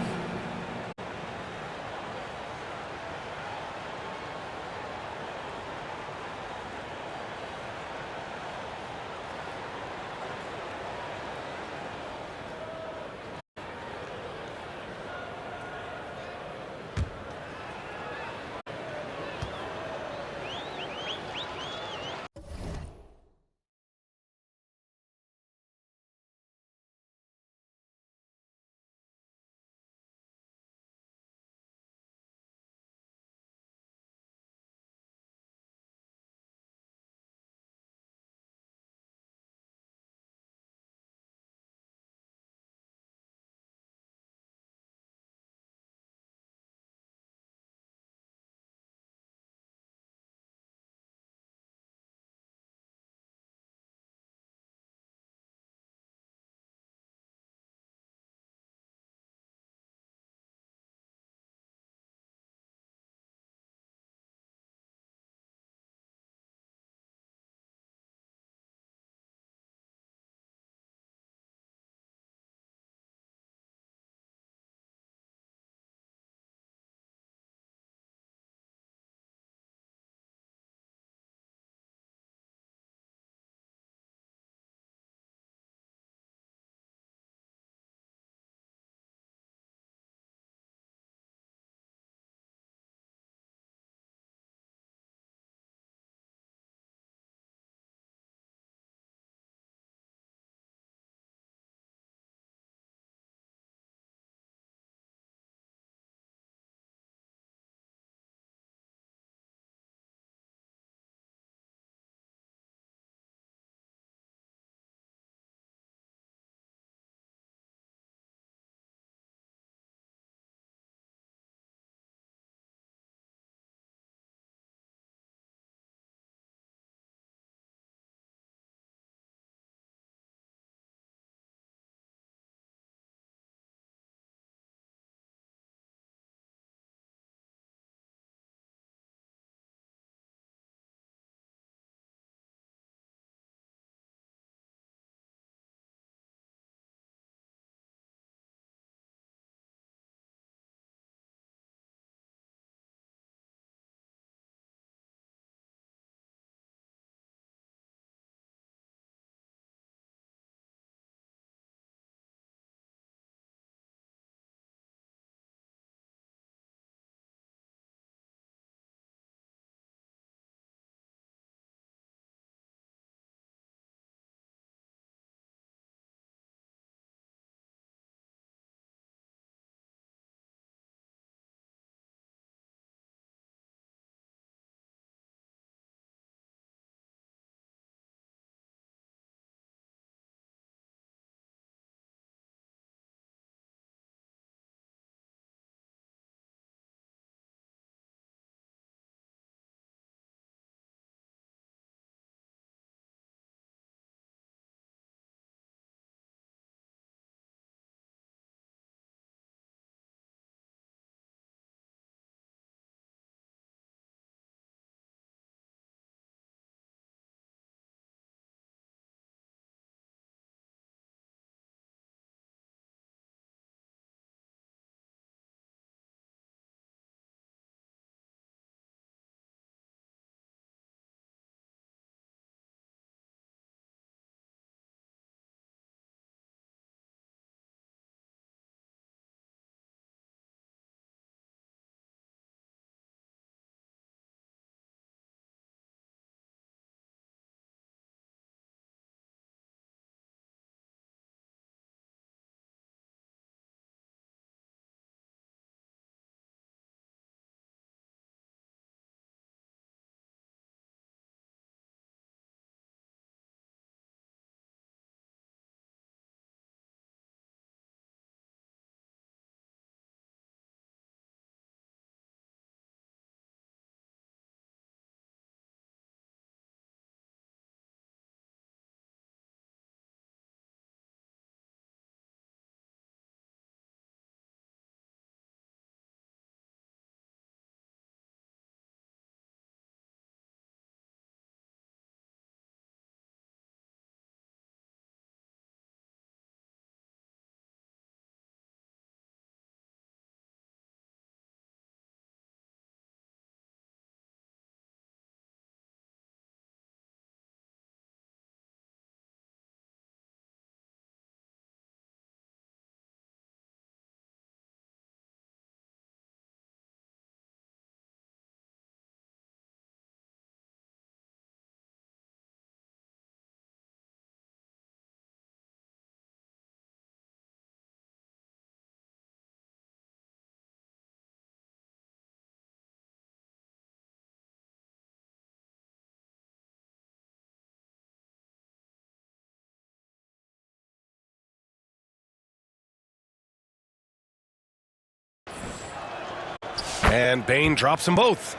And Bane drops them both.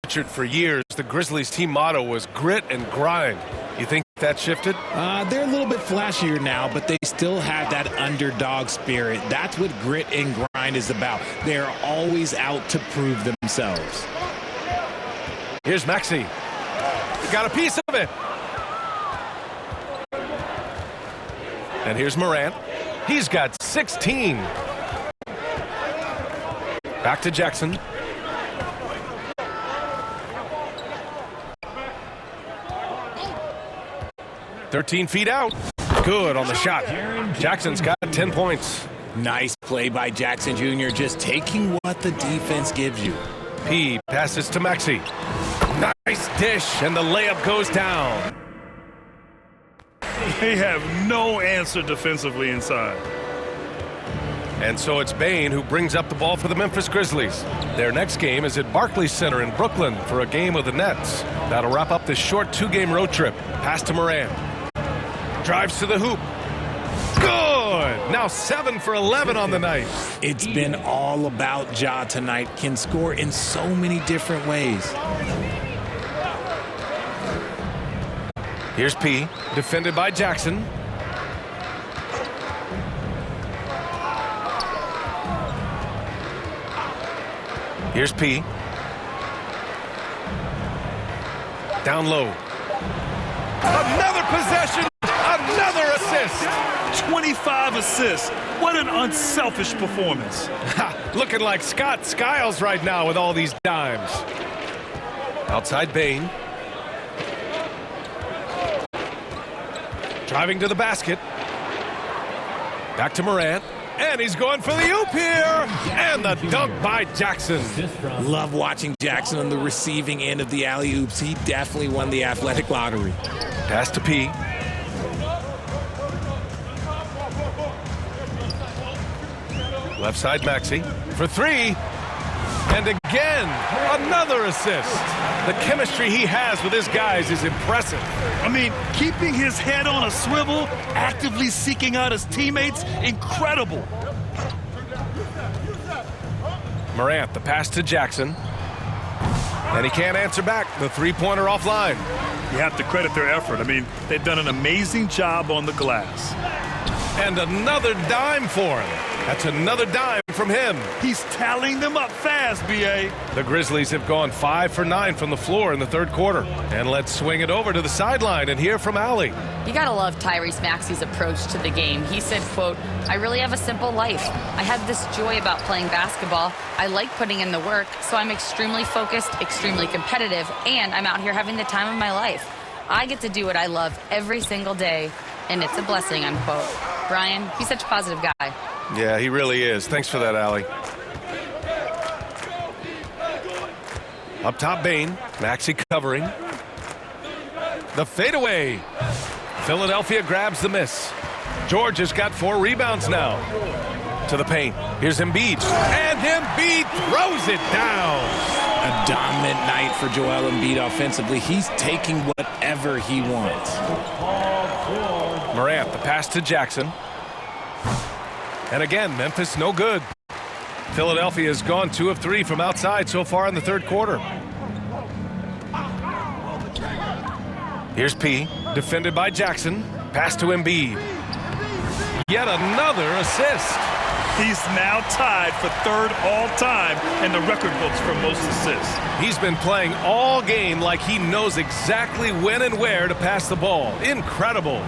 Richard, for years, the Grizzlies team motto was grit and grind. You think that shifted? They're a little bit flashier now, but they still have that underdog spirit. That's what grit and grind is about. They're always out to prove themselves. Here's Maxey. He got a piece of it. And here's Morant. He's got 16. Back to Jackson. "13 feet out." Good on the shot. Jackson's got 10 points. Nice play by Jackson Jr., just taking what the defense gives you. P passes to Maxey. Nice dish, and the layup goes down. They have no answer defensively inside. And so it's Bane who brings up the ball for the Memphis Grizzlies. Their next game is at Barclays Center in Brooklyn for a game of the Nets. That'll wrap up this short 2-game road trip. Pass to Morant. Drives to the hoop. Good! Now 7 for 11 on the night. It's been all about Ja tonight. Can score in so many different ways. Here's P, defended by Jackson. Here's P. Down low. Another possession, another assist. 25 assists. What an unselfish performance. Looking like Scott Skiles right now with all these dimes. Outside Bane. Driving to the basket. Back to Morant. And he's going for the oop here. And the dunk by Jackson. Love watching Jackson on the receiving end of the alley-oops. He definitely won the athletic lottery. Pass to P. Left side Maxey for 3. And again, another assist. The chemistry he has with his guys is impressive. I mean, keeping his head on a swivel, actively seeking out his teammates, incredible. Morant, the pass to Jackson. And he can't answer back. The three-pointer offline. You have to credit their effort. I mean, they've done an amazing job on the glass. And another dime for him. That's another dime from him. He's tallying them up fast, B.A. The Grizzlies have gone 5 for 9 from the floor in the third quarter. And let's swing it over to the sideline and hear from Allie. You gotta love Tyrese Maxey's approach to the game. He said, quote, "I really have a simple life. I have this joy about playing basketball. I like putting in the work, so I'm extremely focused, extremely competitive, and I'm out here having the time of my life. I get to do what I love every single day, and it's a blessing," unquote. Brian, he's such a positive guy. Yeah, he really is. Thanks for that, Allie. Up top, Bane. Maxey covering. The fadeaway. Philadelphia grabs the miss. George has got 4 rebounds now. To the paint. Here's Embiid. And Embiid throws it down. A dominant night for Joel Embiid offensively. He's taking whatever he wants. Morant, the pass to Jackson. And again, Memphis no good. Philadelphia has gone 2 of 3 from outside so far in the third quarter. Here's P, defended by Jackson. Pass to Embiid. Yet another assist. He's now tied for 3rd all-time in the record books for most assists. He's been playing all game like he knows exactly when and where to pass the ball. Incredible.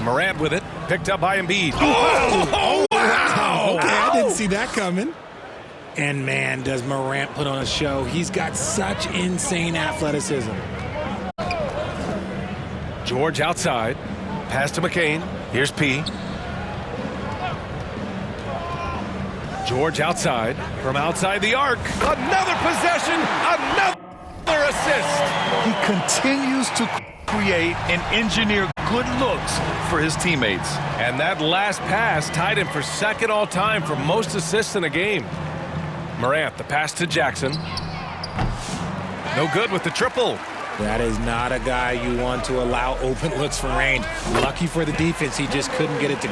Morant with it, picked up by Embiid. Oh, wow! Okay, I didn't see that coming. And man, does Morant put on a show. He's got such insane athleticism. George outside. Pass to McCain. Here's P. George outside. From outside the arc. Another possession. Another assist. He continues to create and engineer good looks for his teammates. And that last pass tied him for 2nd all-time for most assists in a game. Morant, the pass to Jackson. No good with the triple. That is not a guy you want to allow open looks from range. Lucky for the defense, he just couldn't get it to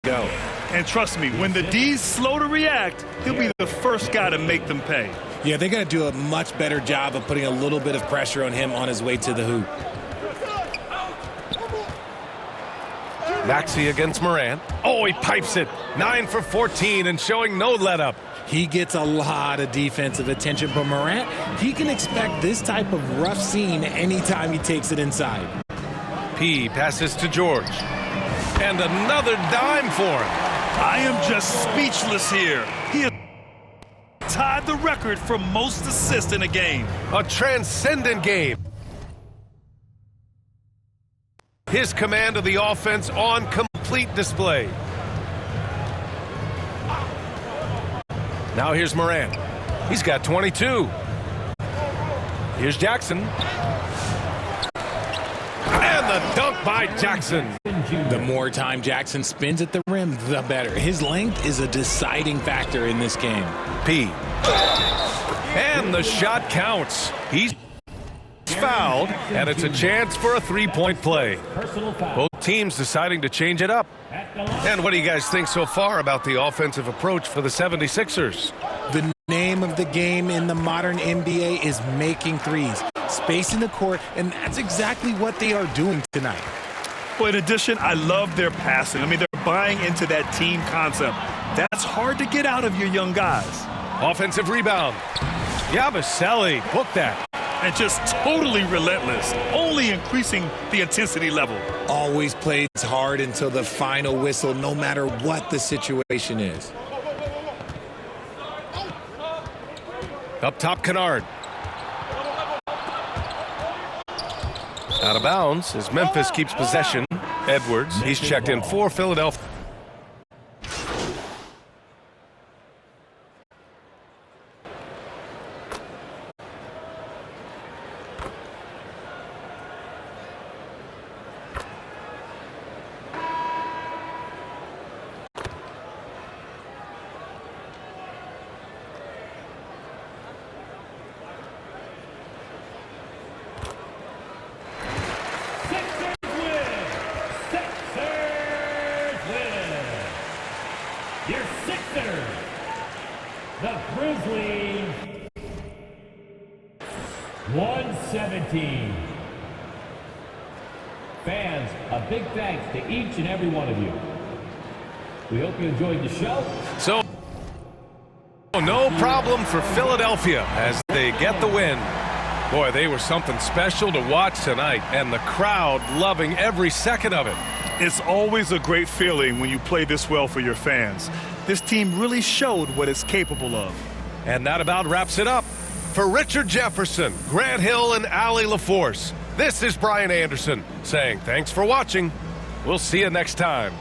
go. And trust me, when the D's slow to react, he'll be the first guy to make them pay. Yeah, they're going to do a much better job of putting a little bit of pressure on him on his way to the hoop. Maxey against Morant. Oh, he pipes it. 9 for 14 and showing no let-up. He gets a lot of defensive attention, but Morant, he can expect this type of rough scene anytime he takes it inside. P passes to George. And another dime for him. I am just speechless here. He has tied the record for most assists in a game. A transcendent game. His command of the offense on complete display. Now here's Morant. He's got 22. Here's Jackson. And the dunk by Jackson. The more time Jackson spins at the rim, the better. His length is a deciding factor in this game. P. And the shot counts. He's fouled, and it's a chance for a three-point play. Both teams deciding to change it up. And what do you guys think so far about the offensive approach for the 76ers? The name of the game in the modern NBA is making threes, spacing the court, and that's exactly what they are doing tonight. Well, in addition, I love their passing. I mean, they're buying into that team concept. That's hard to get out of your young guys. Offensive rebound. Yabusele, book that. And just totally relentless, only increasing the intensity level. Always plays hard until the final whistle, no matter what the situation is. Up top, Kennard. Out of bounds as Memphis keeps possession. Edwards, he's checked in for Philadelphia. Your Sixers, the Grizzlies, 117. Fans, a big thanks to each and every one of you. We hope you enjoyed the show. So, no problem for Philadelphia as they get the win. Boy, they were something special to watch tonight, and the crowd loving every second of it. It's always a great feeling when you play this well for your fans. This team really showed what it's capable of. And that about wraps it up. For Richard Jefferson, Grant Hill, and Allie LaForce, this is Brian Anderson saying thanks for watching. We'll see you next time.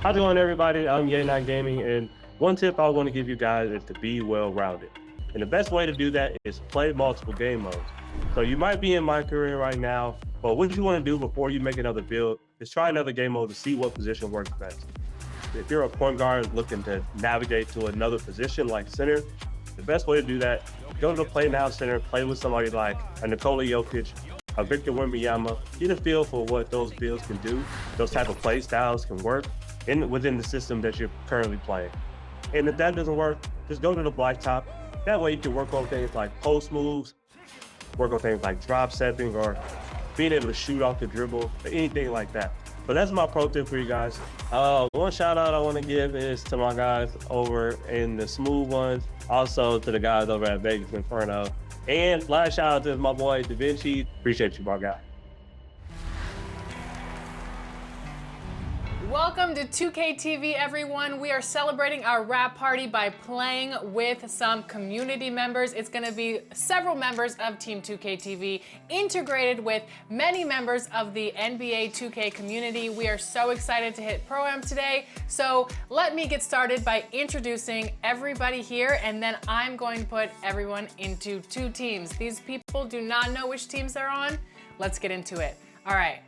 How's it going, everybody? I'm Yay9 Gaming, and one tip I want to give you guys is to be well-rounded. And the best way to do that is play multiple game modes. So you might be in my career right now, but what you want to do before you make another build is try another game mode to see what position works best. If you're a point guard looking to navigate to another position like center, the best way to do that, go to the Play Now Center, play with somebody like a Nikola Jokic, a Victor Wembanyama, get a feel for what those builds can do, those type of play styles can work within the system that you're currently playing. And if that doesn't work, just go to the blacktop. That way you can work on things like post moves, work on things like drop stepping, or being able to shoot off the dribble, or anything like that. But that's my pro tip for you guys. One shout out I want to give is to my guys over in the Smooth Ones, also to the guys over at Vegas Inferno. And last shout out to my boy Da Vinci. Appreciate you, my guy. Welcome to 2K TV, everyone. We are celebrating our wrap party by playing with some community members. It's going to be several members of Team 2K TV integrated with many members of the NBA 2K community. We are so excited to hit Pro-Am today. So let me get started by introducing everybody here, and then I'm going to put everyone into two teams. These people do not know which teams they're on. Let's get into it. All right.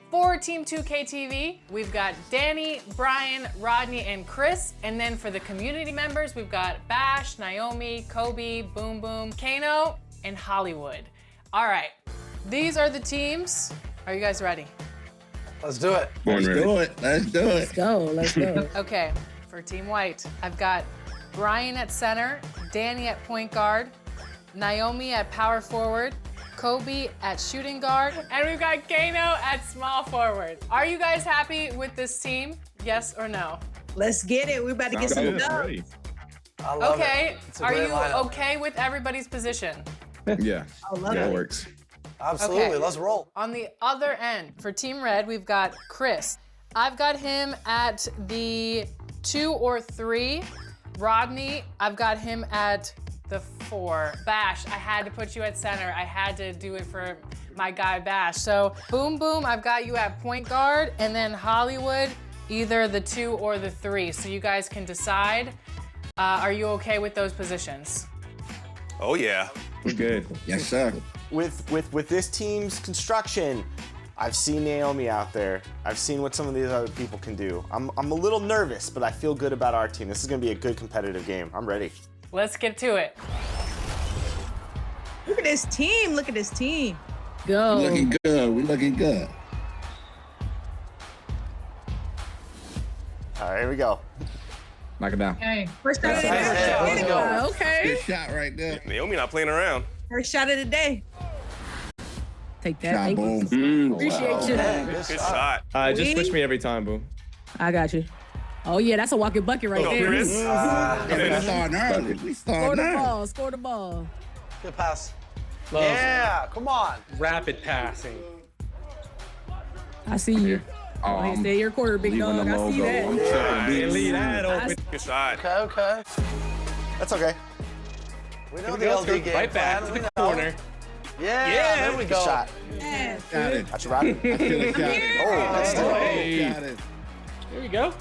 For Team 2K TV, we've got Danny, Brian, Rodney, and Chris. And then for the community members, we've got Bash, Naomi, Kobe, Boom Boom, Kano, and Hollywood. All right, these are the teams. Are you guys ready? Let's do it. Let's do it. Let's do it. Let's go. Let's go. Okay, for Team White, I've got Brian at center, Danny at point guard, Naomi at power forward, Kobe at shooting guard, and we've got Kano at small forward. Are you guys happy with this team? Yes or no? Let's get it. We're about to get some dubs. I love Okay, it. are you okay with everybody's position? Yeah. I love That it. works. Absolutely. Okay. Let's roll. On the other end, for Team Red, we've got Chris. I've got him at the 2 or 3. Rodney, I've got him at the 4. Bash, I had to put you at center. I had to do it for my guy Bash. So Boom Boom, I've got you at point guard, and then Hollywood, either the 2 or the 3. So you guys can decide. Are you okay with those positions? Oh yeah. We're good. Yes, sir. With this team's construction, I've seen Naomi out there. I've seen what some of these other people can do. I'm a little nervous, but I feel good about our team. This is gonna be a good competitive game. I'm ready. Let's get to it. Look at this team. Look at this team. Go. We looking good. We looking good. All right, here we go. Knock it down. Okay. First shot of the Nice hit. Let's day. go. Okay. Good shot right there. Naomi not playing around. First shot of the day. Take that. Shot, Thank you. boom. Appreciate you. Hey, good Good shot. shot. Just push me every time, boom. I got you. Oh yeah, that's a walking bucket right Go, there. Chris. We starting early. We Score starting the early. ball. Score the ball. Good pass. Yeah, come on. Rapid passing. I see you. Like I said, your quarter, big leaving dog. the I see logo. that. I'm tripping, dude. Leave that open. Good shot. Okay. That's okay. We know Here we the go. LD Let's go game right back plan. to We the know. corner. Yeah, there we Good go. shot. Yeah. Got it. That's right. I feel it. Got it. Oh, that's Oh, Hey. Got it. There we go.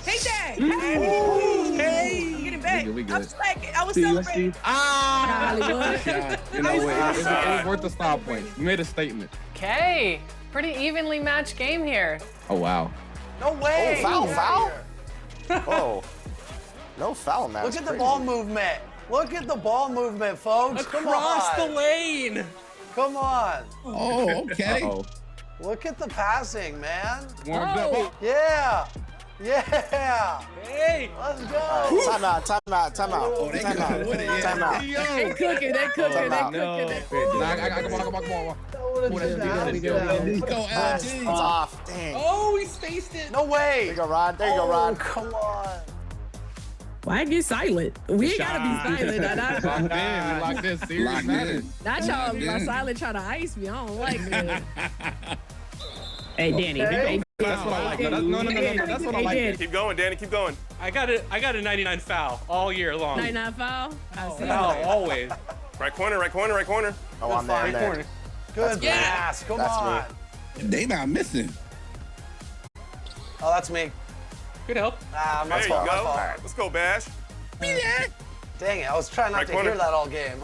Take that. Hey. Hey. Get it back. I was celebrating. Hollywood. You know what? It was worth the style points. You made a statement. Okay, pretty evenly matched game here. Oh, wow. No way. Oh, foul. Oh. No foul, man. Look at the ball movement. Look at the ball movement, folks. Across the lane. Come on. Oh, okay. Uh-oh. Look at the passing, man. Warmed up. Yeah. Yeah. Hey. Let's go. Time out. Oh, they Time out. good with it, yeah. Time out. Yo. They cooking. They cooking. Time They out. cooking. Nah, come on. Let's go, It's LG. off. Dang. Oh, he spaced it. No way. There you go, Rod. There you go, Rod. Come on. Why get silent? We ain't gotta be silent. Locked in. We locked in. Serious matters. Not y'all my silent trying to ice me. I don't like that. Hey, Danny. Hey, That's what I like. No. That's what I like. Keep going, Danny. Keep going. I got a 99 foul all year long. 99 foul. I see. Foul, always. Right corner. Oh, I'm there. I'm there. Good pass. Come on. They not missing. Oh, that's me. Good help. Ah, my There you fault. go. My fault. Let's go, Bash. Dang it. I was trying not Right to corner. hear that all game.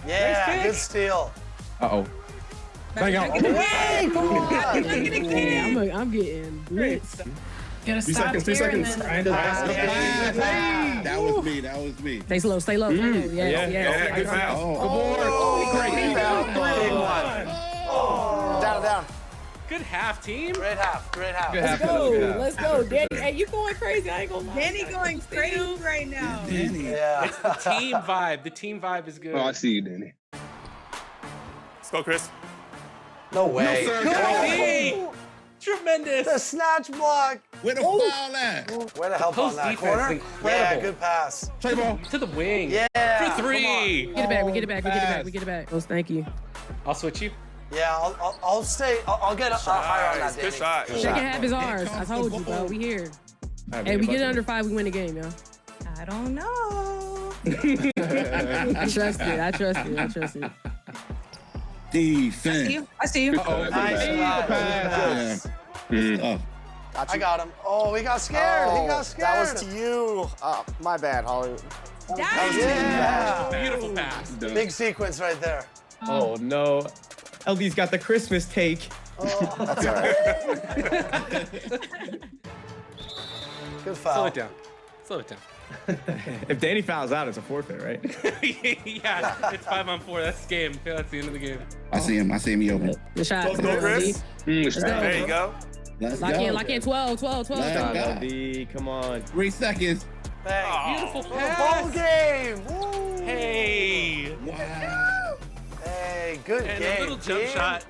Yeah, Nice kick. good steal. Uh-oh. Bang out. Hey, come on. Yeah, I'm getting blitzed. Gonna stop here and then That was me. Stay slow. Stay low. Yes. Yeah, good foul. Great foul. Big one. Down. Good half, team. Great half. Good Let's half. go. Let's go. Danny, hey, you going crazy. I ain't gonna lie. Danny going crazy right now. Danny. Yeah. It's the team vibe. The team vibe is good. Oh, I see you, Danny. Let's go, Chris. No way. Hey, tremendous. The snatch block. Where the foul at? Way to help on Post that defense, corner. incredible. Yeah, good pass. Play ball. To the wing. Yeah. For three. We get it back. We get it back. Oh, thank you. I'll switch you. Yeah, I'll stay. I'll get higher on that, Danny. Good shot. Second half is ours. I told you, bro. We here. Hey, we get it under 5, we win the game, yo. I don't know. I trust it. Defense. I see you. Nice pass. Yeah. I got him. Oh, he got scared. Oh, He got scared. that was to you. My bad, Holly. Yeah. Beautiful pass. Big sequence right there. Oh, no. LD's got the Christmas take. That's all right. Good foul. Slow it down. If Danny fouls out, it's a forfeit, right? Yeah, it's 5-on-4. That's the game. That's the end of the game. I see him. He open. Good shot. Let's go, Chris. Let's go. There you go. Let's Lock go. in. 12. Let's go. LD, come on. 3 seconds. Bang. Beautiful Ball pass. game. Woo. Hey. Wow. Hey, good And game. a little jump team. shot.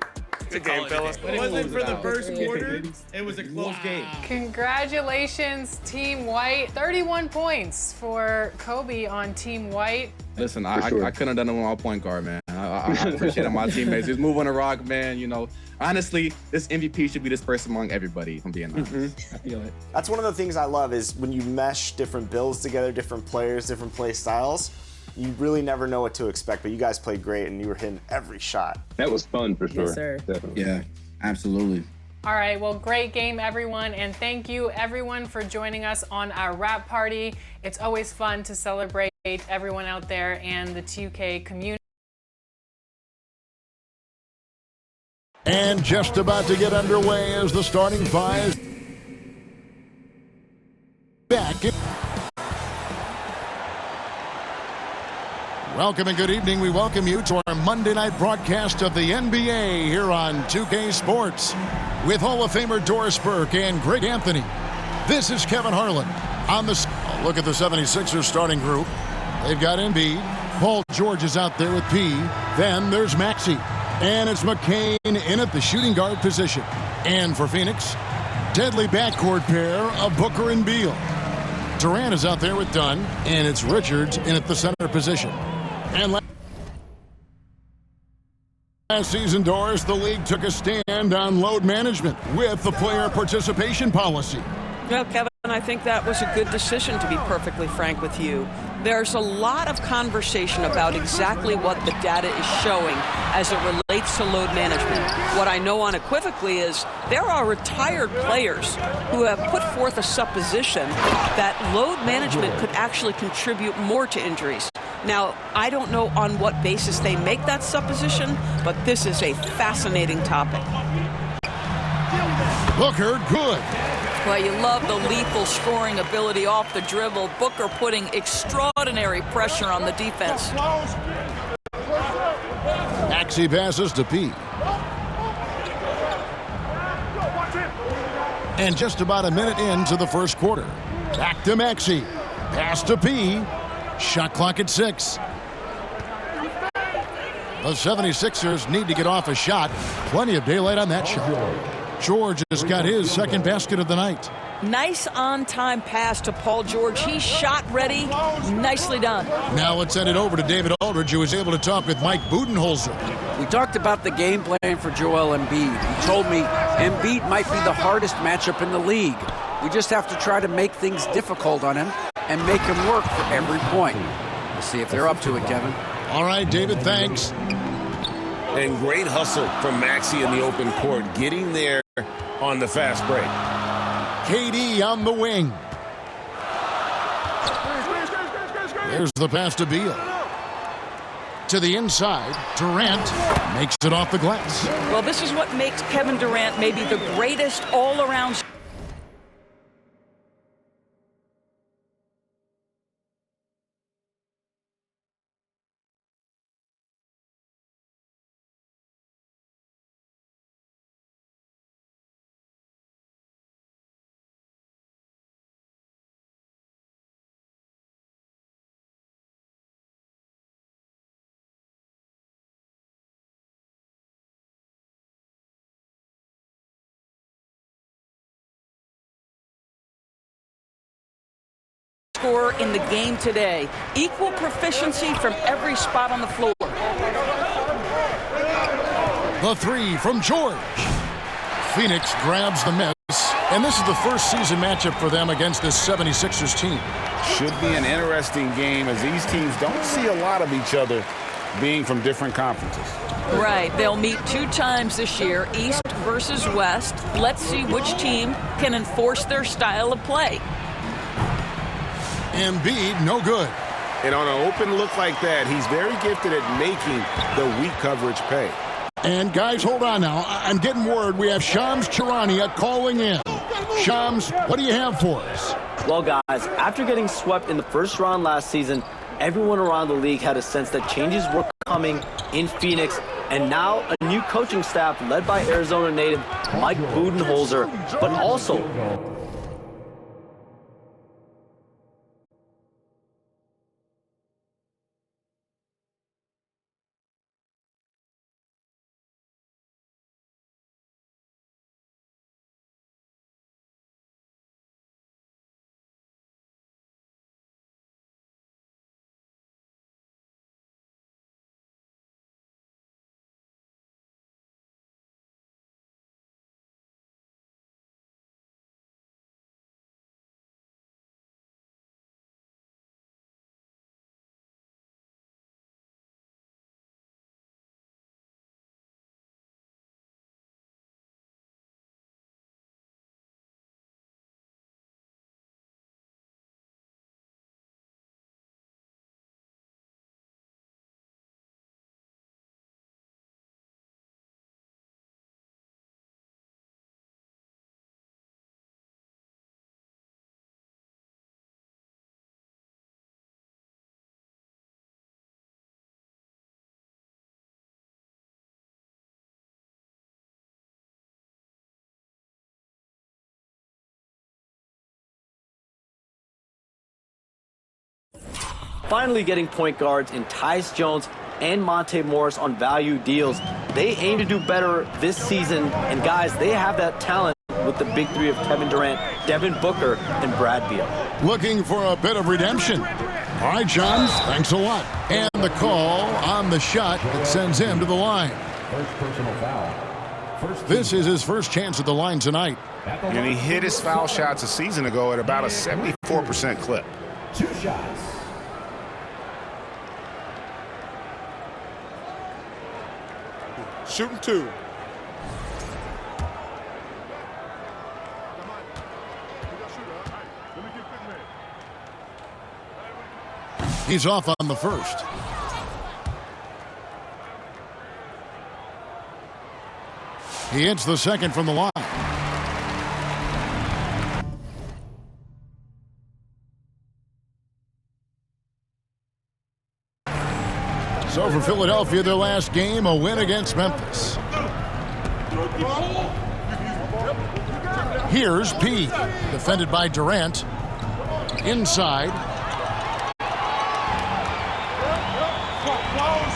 Good game, fellas. It wasn't for the first quarter. It was a close game. Congratulations, Team White. 31 points for Kobe on Team White. Listen, I couldn't have done it with my point guard, man. I appreciate my teammates. He's moving the rock, man. You know, honestly, this MVP should be dispersed among everybody, if I'm being honest. I feel it. That's one of the things I love is when you mesh different builds together, different players, different play styles. You really never know what to expect, but you guys played great and you were hitting every shot. That was fun for sure. Yes, sir. Definitely. Yeah, absolutely. All right, well, great game, everyone, and thank you, everyone, for joining us on our wrap party. It's always fun to celebrate everyone out there and the 2K community. And just about to get underway as the starting 5 back in. Welcome and good evening. We welcome you to our Monday night broadcast of the NBA here on 2K Sports with Hall of Famer Doris Burke and Greg Anthony. This is Kevin Harlan on the look at the 76ers starting group. They've got Embiid. Paul George is out there with P. Then there's Maxey. And it's McCain in at the shooting guard position. And for Phoenix, deadly backcourt pair of Booker and Beal. Durant is out there with Dunn, and it's Richards in at the center position. And last season, Doris, the league took a stand on load management with the player participation policy. Well, Kevin, I think that was a good decision, to be perfectly frank with you. There's a lot of conversation about exactly what the data is showing as it relates relates to load management. What I know unequivocally is there are retired players who have put forth a supposition that load management could actually contribute more to injuries. Now, I don't know on what basis they make that supposition, but this is a fascinating topic. Booker, good. Well, you love the lethal scoring ability off the dribble. Booker putting extraordinary pressure on the defense. Maxey passes to P. And just about a minute into the first quarter. Back to Maxey. Pass to P. Shot clock at 6. The 76ers need to get off a shot. Plenty of daylight on that shot. George has got his second basket of the night. Nice on-time pass to Paul George. He's shot ready. Nicely done. Now let's send it over to David Aldridge, who was able to talk with Mike Budenholzer. We talked about the game plan for Joel Embiid. He told me Embiid might be the hardest matchup in the league. We just have to try to make things difficult on him and make him work for every point. We'll see if they're up to it, Kevin. All right, David, thanks. And great hustle from Maxey in the open court, getting there on the fast break. KD on the wing. There's the pass to Beal. To the inside, Durant makes it off the glass. Well, this is what makes Kevin Durant maybe the greatest all-around. Score in the game today. Equal proficiency from every spot on the floor. The three from George. Phoenix grabs the miss, and this is the first season matchup for them against this 76ers team. Should be an interesting game as these teams don't see a lot of each other being from different conferences. Right. They'll meet 2 times this year, East versus West. Let's see which team can enforce their style of play. Embiid, no good. And on an open look like that, he's very gifted at making the weak coverage pay. And guys, hold on now. I'm getting word we have Shams Charania calling in. Shams, what do you have for us? Well, guys, after getting swept in the first round last season, everyone around the league had a sense that changes were coming in Phoenix. And now a new coaching staff led by Arizona native Mike Budenholzer, but also finally getting point guards in Tyus Jones and Monte Morris on value deals. They aim to do better this season, and guys, they have that talent with the big three of Kevin Durant, Devin Booker, and Brad Beal. Looking for a bit of redemption. All right, John, thanks a lot. And the call on the shot that sends him to the line. First personal foul. This is his first chance at the line tonight. And he hit his foul shots a season ago at about a 74% clip. 2 shots. shooting 2. He's off on the first. He hits the second from the line. So for Philadelphia, their last game, a win against Memphis. Here's P, defended by Durant. Inside.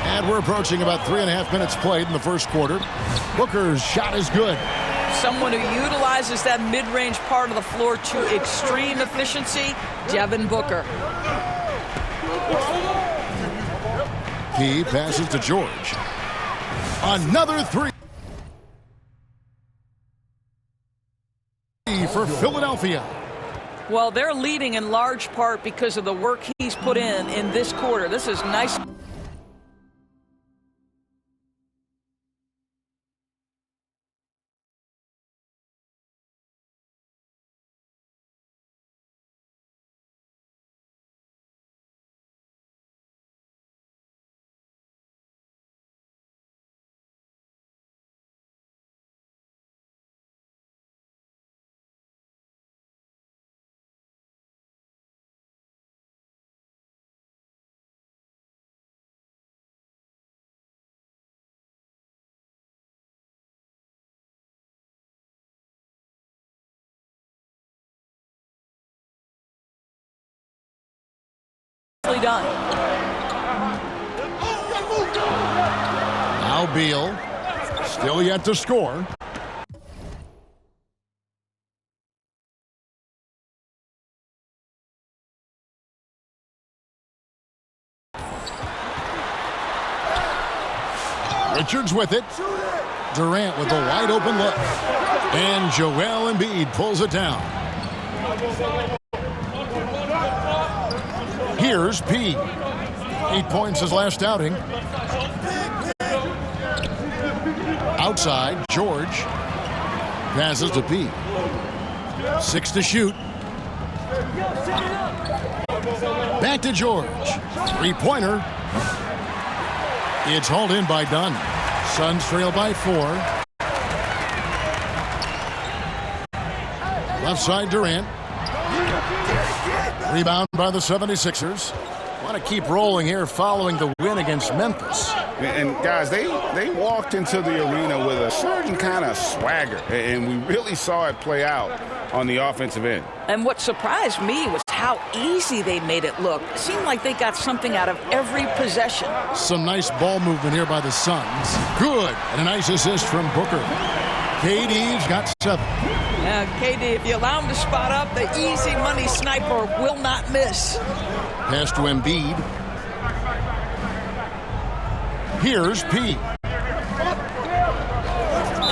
And we're approaching about 3.5 minutes played in the first quarter. Booker's shot is good. Someone who utilizes that mid-range part of the floor to extreme efficiency, Devin Booker. P passes to George. Another 3 for Philadelphia. Well, they're leading in large part because of the work he's put in this quarter. This is nice. Done. Now Beal, still yet to score. Richards with it. Durant with a wide open look. And Joel Embiid pulls it down. Here's P. 8 points his last outing. Outside, George. Passes to P. 6 to shoot. Back to George. 3-pointer. It's hauled in by Dunn. Suns trail by 4. Left side, Durant. Rebound by the 76ers. Want to keep rolling here following the win against Memphis. And guys, they walked into the arena with a certain kind of swagger, and we really saw it play out on the offensive end. And what surprised me was how easy they made it look. It seemed like they got something out of every possession. Some nice ball movement here by the Suns. Good. And a nice assist from Booker. KD's got 7. KD, if you allow him to spot up, the easy money sniper will not miss. Pass to Embiid. Here's P.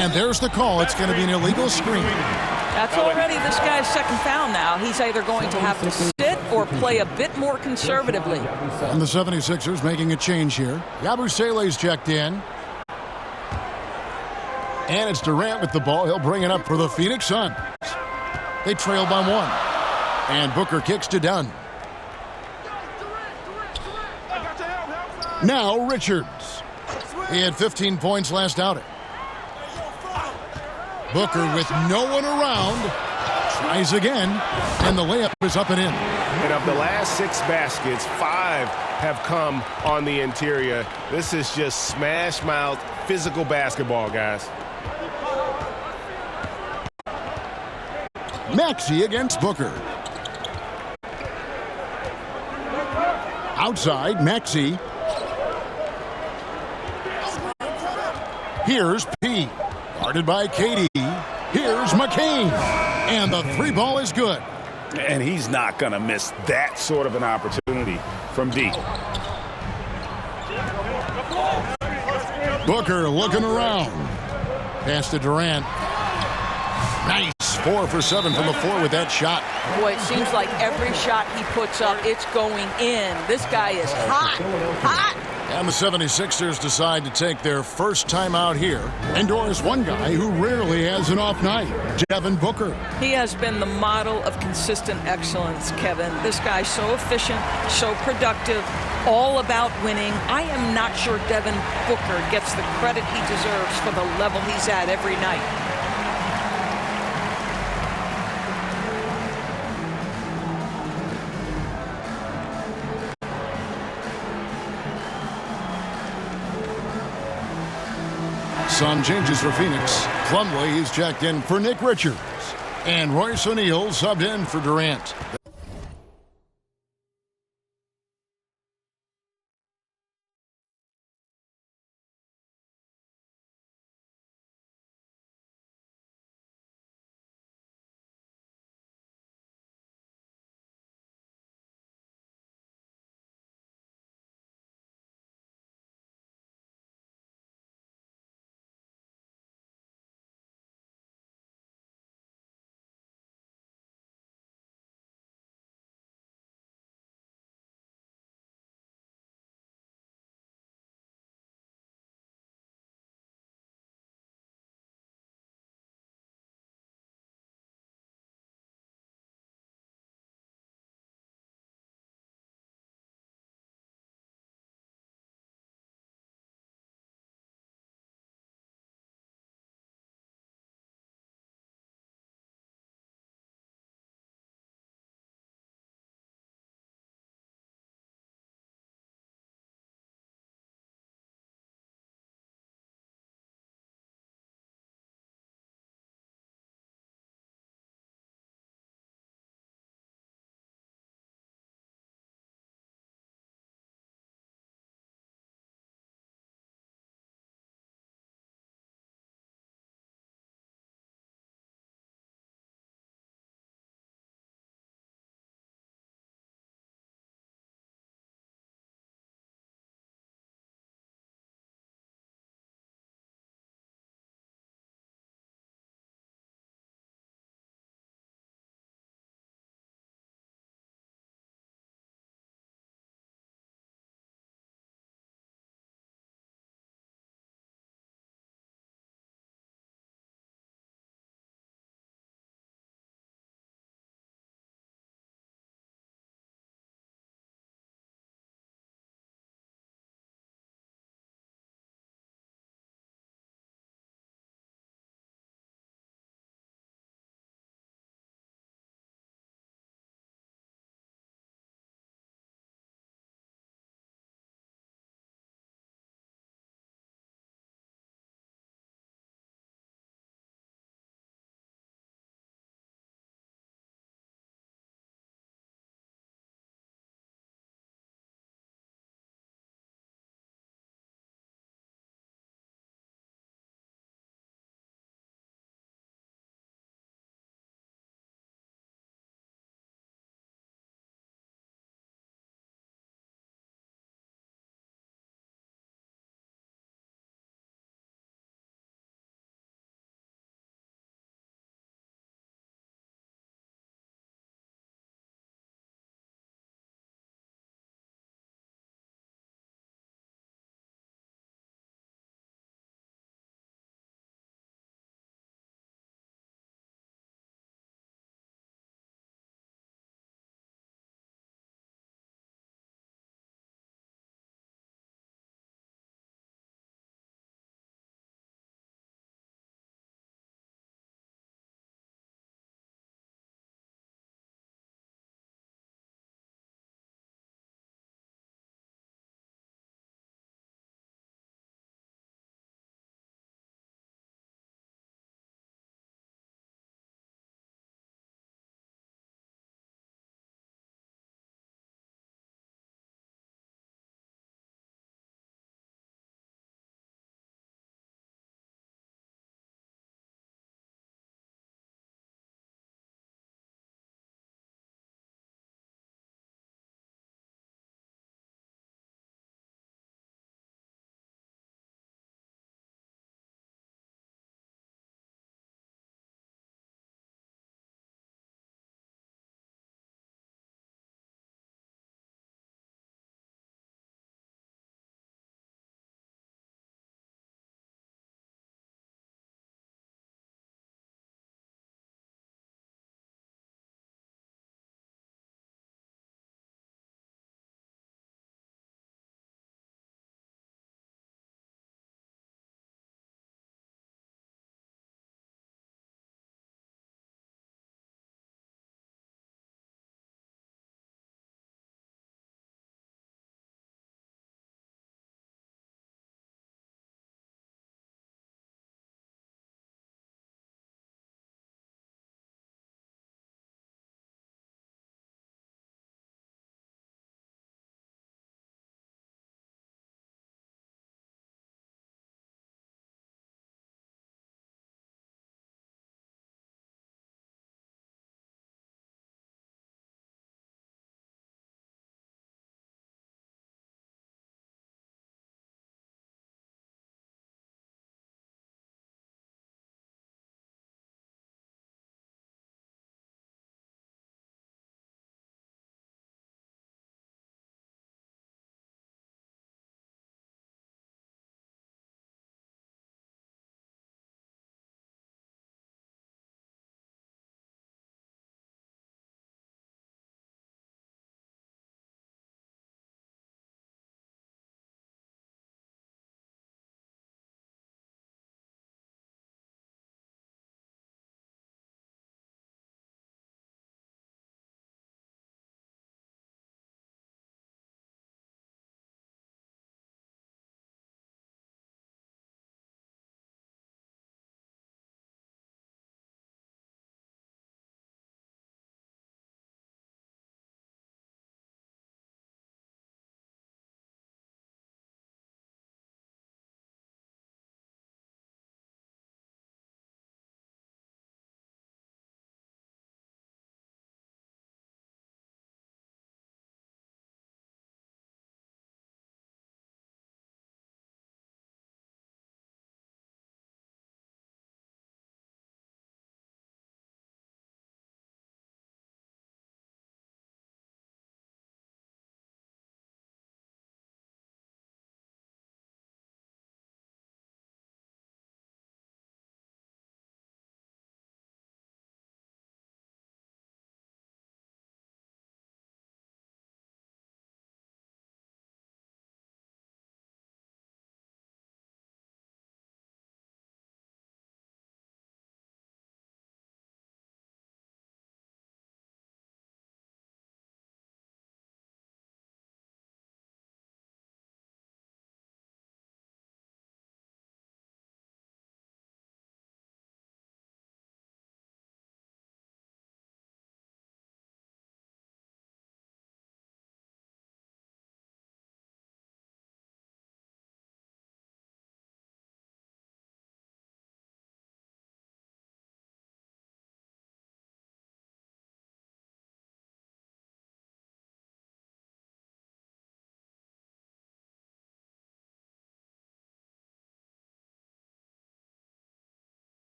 And there's the call. It's going to be an illegal screen. That's already this guy's second foul now. He's either going to have to sit or play a bit more conservatively. And the 76ers making a change here. Yabusele's checked in. And it's Durant with the ball. He'll bring it up for the Phoenix Suns. They trail by 1. And Booker kicks to Dunn. Now Richards. He had 15 points last outing. Booker with no one around. Tries again. And the layup is up and in. And of the last 6 baskets, 5 have come on the interior. This is just smash mouth physical basketball, guys. Maxey against Booker. Outside, Maxey. Here's P. Guarded by KD. Here's McCain. And the 3 ball is good. And he's not going to miss that sort of an opportunity from D. Booker looking around. Pass to Durant. Nice. 4 for 7 from the floor with that shot. Boy, it seems like every shot he puts up, it's going in. This guy is hot. Hot. And the 76ers decide to take their first time out here. Indoors, one guy who rarely has an off night, Devin Booker. He has been the model of consistent excellence, Kevin. This guy's so efficient, so productive, all about winning. I am not sure Devin Booker gets the credit he deserves for the level he's at every night. Some changes for Phoenix. Plumlee is checked in for Nick Richards. And Royce O'Neal subbed in for Durant.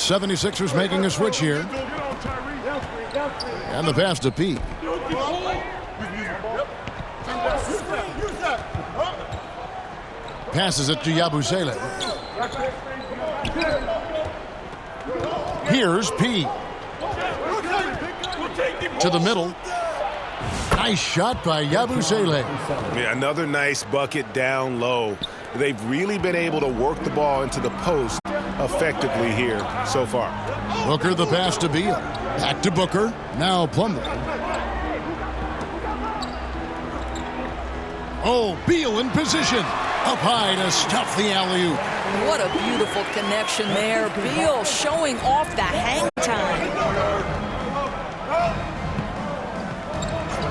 76ers making a switch here. And the pass to Pete. Passes it to Yabusele. Here's Pete. To the middle. Nice shot by Yabusele. Yeah, another nice bucket down low. They've really been able to work the ball into the post effectively here so far. Booker the pass to Beal. Back to Booker. Now Plumlee. Oh, Beal in position. Up high to stuff the alley-oop. What a beautiful connection there. Beal showing off the hang time.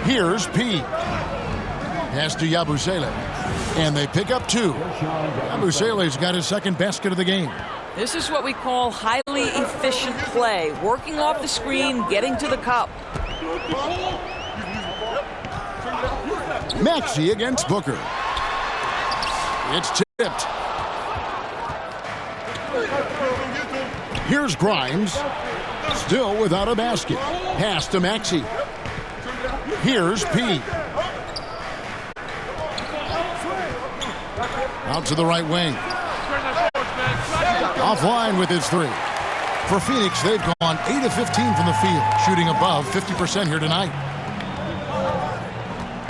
Here's Pete. Pass to Yabusele. And they pick up 2. Yabusele's got his second basket of the game. This is what we call highly efficient play. Working off the screen, getting to the cup. Maxey against Booker. It's tipped. Here's Grimes. Still without a basket. Pass to Maxey. Here's Pete. Out to the right wing. Offline with his 3. For Phoenix, they've gone 8 of 15 from the field, shooting above 50% here tonight.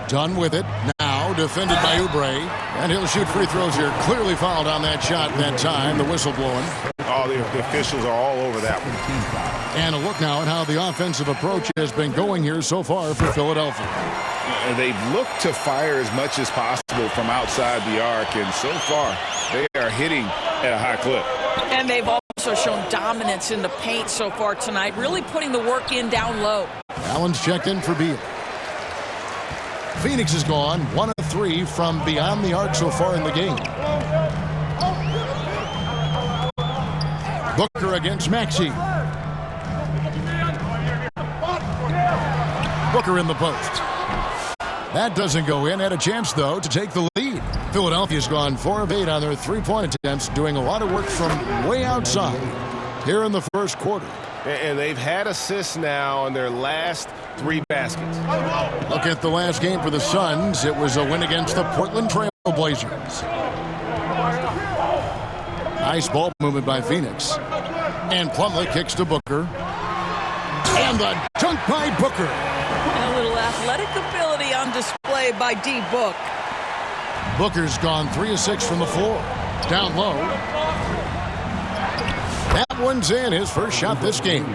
Done with it. Now defended by Oubre. And he'll shoot free throws here. Clearly fouled on that shot that time. The whistle blowing. Oh, the officials are all over that one. And a look now at how the offensive approach has been going here so far for Philadelphia. They've looked to fire as much as possible from outside the arc, and so far they are hitting at a high clip. And they've also shown dominance in the paint so far tonight, really putting the work in down low. Allen's checked in for Beal. Phoenix has gone 1 of 3 from beyond the arc so far in the game. Booker against Maxey. Booker in the post. That doesn't go in. Had a chance, though, to take the lead. Philadelphia's gone 4 of 8 on their three-point attempts, doing a lot of work from way outside here in the first quarter. And they've had assists now on their last 3 baskets. Look at the last game for the Suns. It was a win against the Portland Trail Blazers. Nice ball movement by Phoenix. And Plumlee kicks to Booker. And the dunk by Booker. And a little athletic ability on display by D-Book. Booker's gone 3 of 6 from the floor. Down low. That one's in, his first shot this game.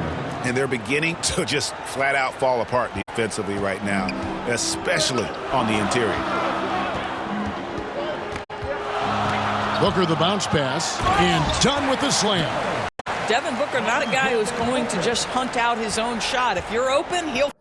And they're beginning to just flat out fall apart defensively right now, especially on the interior. Booker the bounce pass, and done with the slam. Devin Booker, not a guy who's going to just hunt out his own shot. If you're open, he'll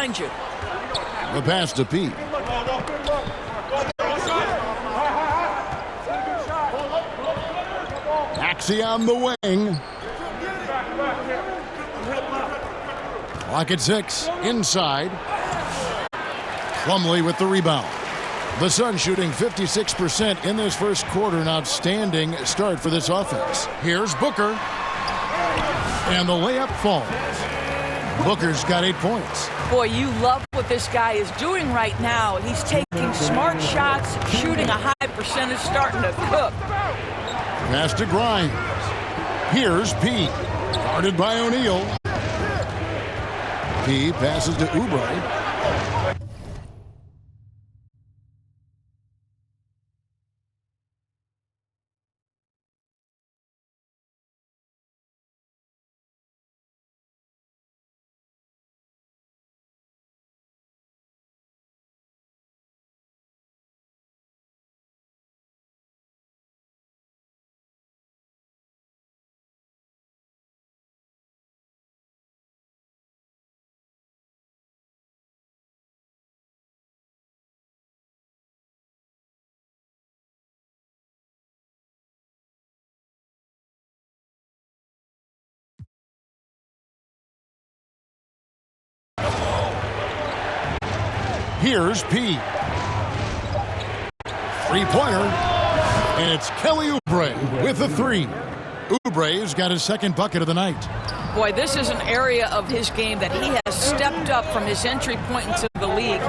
behind you. The pass to Pete. Axie on the wing. Clock at 6. Inside. Plumlee with the rebound. The Suns shooting 56% in this first quarter. An outstanding start for this offense. Here's Booker. And the layup falls. Booker's got 8 points. Boy, you love what this guy is doing right now. He's taking smart shots, shooting a high percentage, starting to cook. Pass to Grimes. Here's P. Guarded by O'Neal. P passes to Oubre. Here's P. Three-pointer. And it's Kelly Oubre with the 3. Oubre's got his second bucket of the night. Boy, this is an area of his game that he has stepped up from his entry point into the league.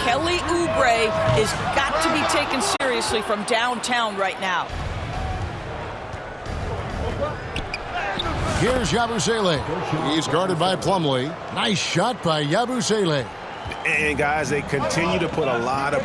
Kelly Oubre has got to be taken seriously from downtown right now. Here's Yabusele. He's guarded by Plumlee. Nice shot by Yabusele. And guys, they continue to put a lot of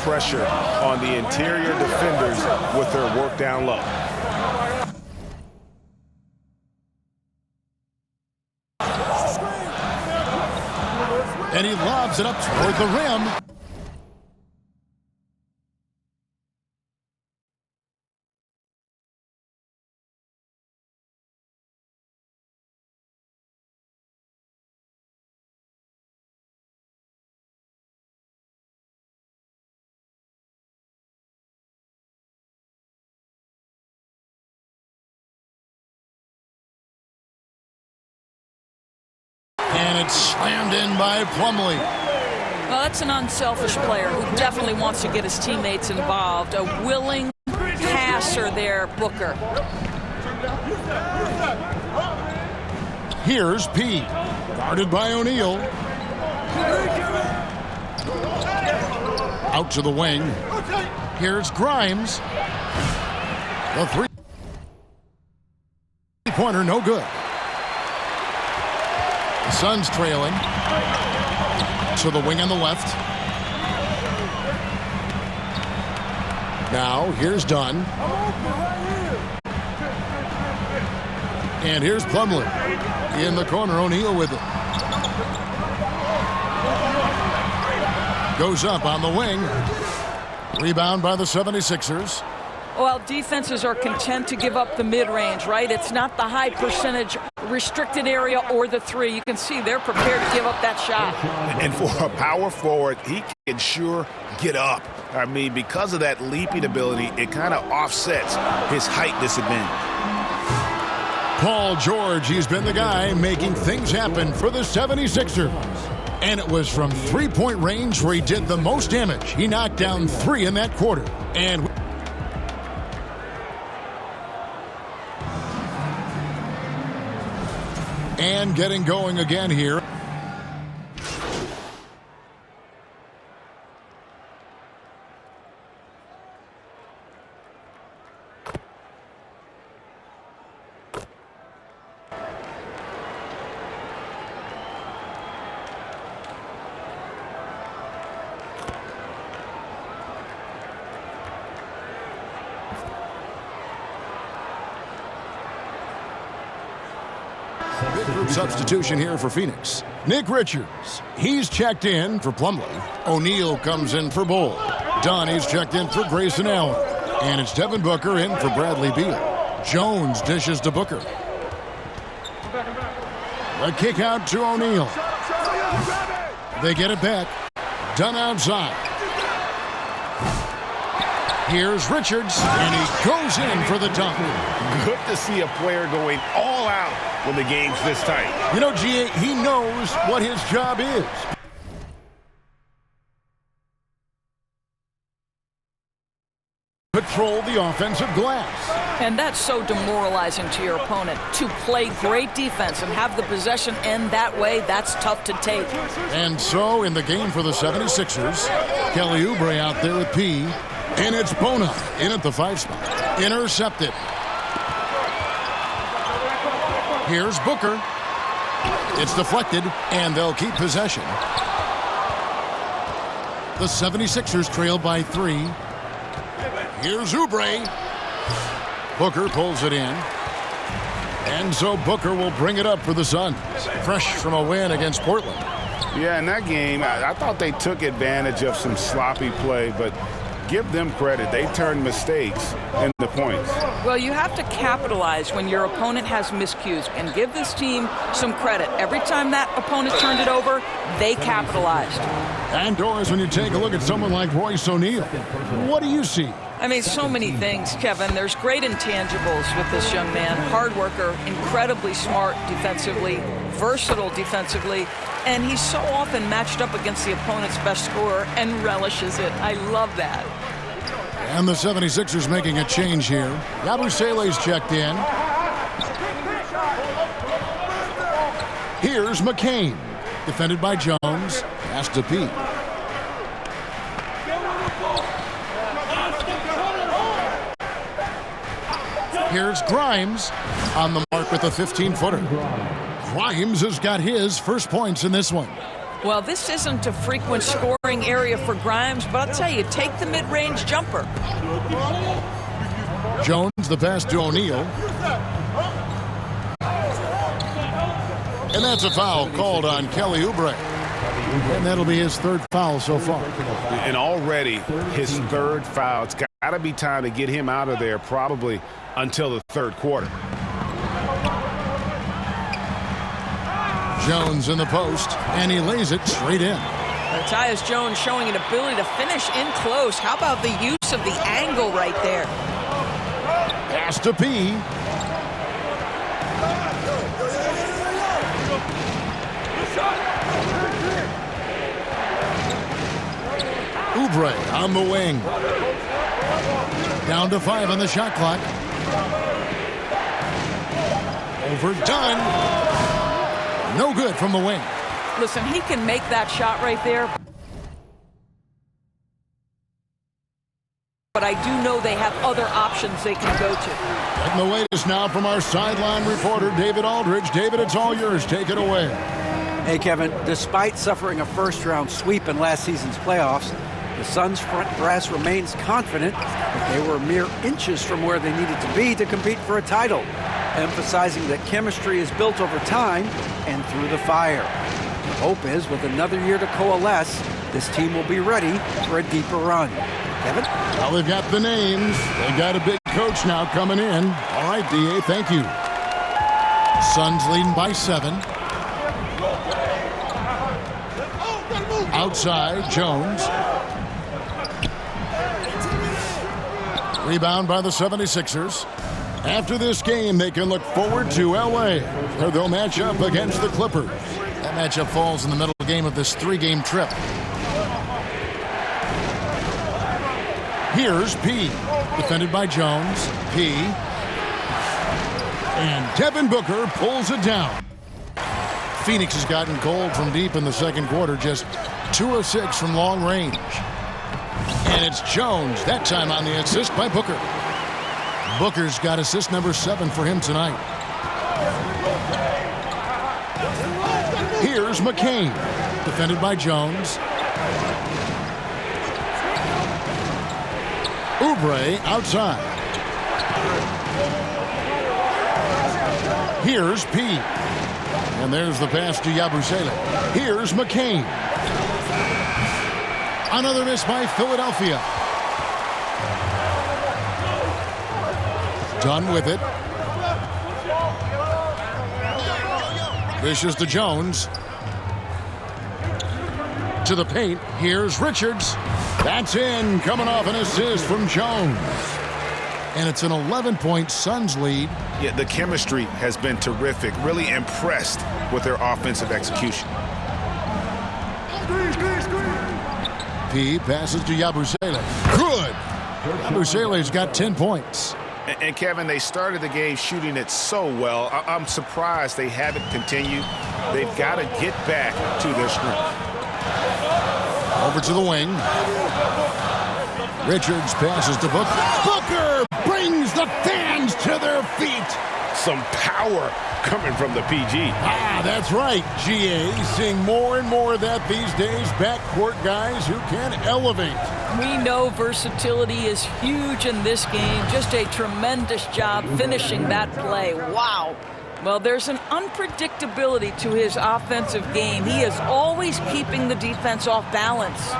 pressure on the interior defenders with their work down low. And he lobs it up toward the rim. And it's slammed in by Plumlee. Well, that's an unselfish player who definitely wants to get his teammates involved. A willing passer there, Booker. Here's P. Guarded by O'Neal. Out to the wing. Here's Grimes. The three-pointer, no good. The Suns trailing. To the wing on the left. Now, here's Dunn. And here's Plumlee. In the corner, O'Neal with it. Goes up on the wing. Rebound by the 76ers. Well, defenses are content to give up the mid-range, right? It's not the high percentage restricted area or the three. You can see they're prepared to give up that shot. And for a power forward, he can sure get up. I mean, because of that leaping ability, it kind of offsets his height disadvantage. Paul George, he's been the guy making things happen for the 76ers. And it was from three-point range where he did the most damage. He knocked down 3 in that quarter. And getting going again here. Substitution here for Phoenix. Nick Richards, he's checked in for Plumlee. O'Neal comes in for Bull. Dunn, he's checked in for Grayson Allen. And it's Devin Booker in for Bradley Beal. Jones dishes to Booker. A kick out to O'Neal. They get it back. Dunn outside. Here's Richards, and he goes in for the dunk. Good to see a player going all out when the game's this tight. You know, G.A., he knows what his job is. Control the offensive glass. And that's so demoralizing to your opponent. To play great defense and have the possession end that way, that's tough to take. And so, in the game for the 76ers, Kelly Oubre out there with P. And it's Bona in at the 5 spot. Intercepted. Here's Booker. It's deflected, and they'll keep possession. The 76ers trail by 3. Here's Oubre. Booker pulls it in. And so Booker will bring it up for the Suns. Fresh from a win against Portland. Yeah, in that game, I thought they took advantage of some sloppy play, but give them credit. They turned mistakes into points. Well, you have to capitalize when your opponent has miscues and give this team some credit. Every time that opponent turned it over, they capitalized. And Doris, when you take a look at someone like Royce O'Neal, what do you see? I mean, so many things, Kevin. There's great intangibles with this young man. Hard worker, incredibly smart defensively, versatile defensively, and he's so often matched up against the opponent's best scorer and relishes it. I love that. And the 76ers making a change here. Yabusele's checked in. Here's McCain. Defended by Jones. Pass to Pete. Here's Grimes on the mark with a 15-footer. Grimes has got his first points in this one. Well, this isn't a frequent scoring area for Grimes, but I'll tell you, take the mid-range jumper. Jones, the pass to O'Neal. And that's a foul called on Kelly Oubre. And that'll be his third foul so far. And already his third foul. It's got to be time to get him out of there probably until the third quarter. Jones in the post, and he lays it straight in. Tyus Jones showing an ability to finish in close. How about the use of the angle right there? Pass to P. Oubre on the wing. Down to 5 on the shot clock. Overdone. No good from the wing. Listen, he can make that shot right there. But I do know they have other options they can go to. Getting the latest now from our sideline reporter, David Aldridge. David, it's all yours. Take it away. Hey, Kevin, despite suffering a first-round sweep in last season's playoffs, the Suns' front brass remains confident that they were mere inches from where they needed to be to compete for a title, emphasizing that chemistry is built over time and through the fire. The hope is, with another year to coalesce, this team will be ready for a deeper run. Kevin? Well, they've got the names. They've got a big coach now coming in. All right, D.A., thank you. Suns leading by 7. Outside, Jones. Rebound by the 76ers. After this game, they can look forward to L.A., where they'll match up against the Clippers. That matchup falls in the middle game of this 3-game trip. Here's P. Defended by Jones. P. And Devin Booker pulls it down. Phoenix has gotten cold from deep in the second quarter, just 2 of 6 from long range. And it's Jones, that time on the assist by Booker. Booker's got assist number 7 for him tonight. Here's McCain, defended by Jones. Oubre outside. Here's P. And there's the pass to Yabusele. Here's McCain. Another miss by Philadelphia. Done with it. Dishes to Jones. To the paint. Here's Richards. That's in, coming off an assist from Jones. And it's an 11-point Suns lead. Yeah, the chemistry has been terrific. Really impressed with their offensive execution. P passes to Yabusele. Good. Yabusele's got 10 points. And Kevin, they started the game shooting it so well. I'm surprised they haven't continued. They've got to get back to their strength. Over to the wing. Richards passes to Booker. Booker brings the fans to their feet. Some power coming from the PG. Ah, that's right, GA. Seeing more and more of that these days. Backcourt guys who can elevate. We know versatility is huge in this game. Just a tremendous job finishing that play. Wow. Well, there's an unpredictability to his offensive game. He is always keeping the defense off balance.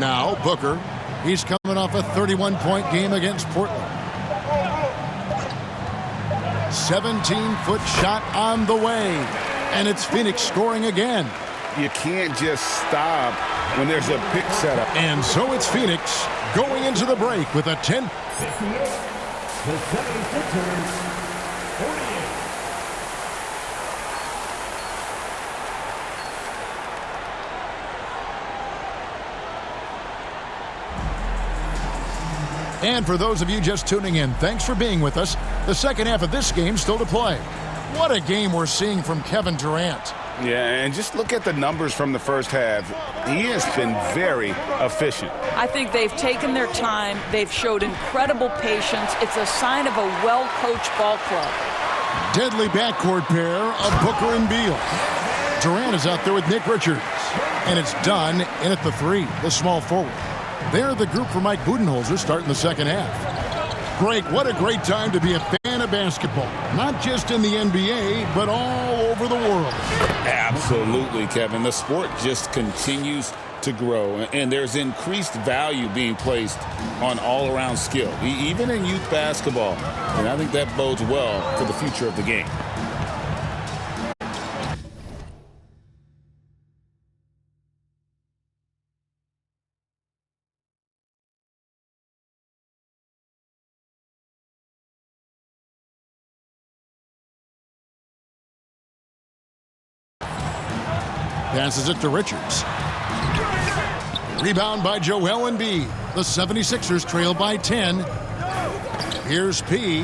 Now, Booker, he's coming off a 31-point game against Portland. 17-foot shot on the way. And it's Phoenix scoring again. you can't just stop when there's a pick setup. And so it's Phoenix going into the break with a 10. The 76ers, 48. And for those of you just tuning in, thanks for being with us. The second half of this game still to play. What a game we're seeing from Kevin Durant. Yeah, and just look at the numbers from the first half. He has been very efficient. I think they've taken their time. They've showed incredible patience. It's a sign of a well-coached ball club. Deadly backcourt pair of Booker and Beal. Durant is out there with Nick Richards. And it's done in at the three, the small forward. They're the group for Mike Budenholzer starting the second half. Greg, what a great time to be a fan of basketball. Not just in the NBA, but all over the world. Absolutely, Kevin. The sport just continues to grow, and there's increased value being placed on all-around skill, even in youth basketball. And I think that bodes well for the future of the game. Passes it to Richards. Rebound by Joel Embiid. The 76ers trail by 10. Here's P.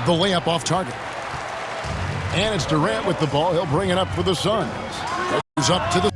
The layup off target. And it's Durant with the ball. He'll bring it up for the Suns. Goes up to the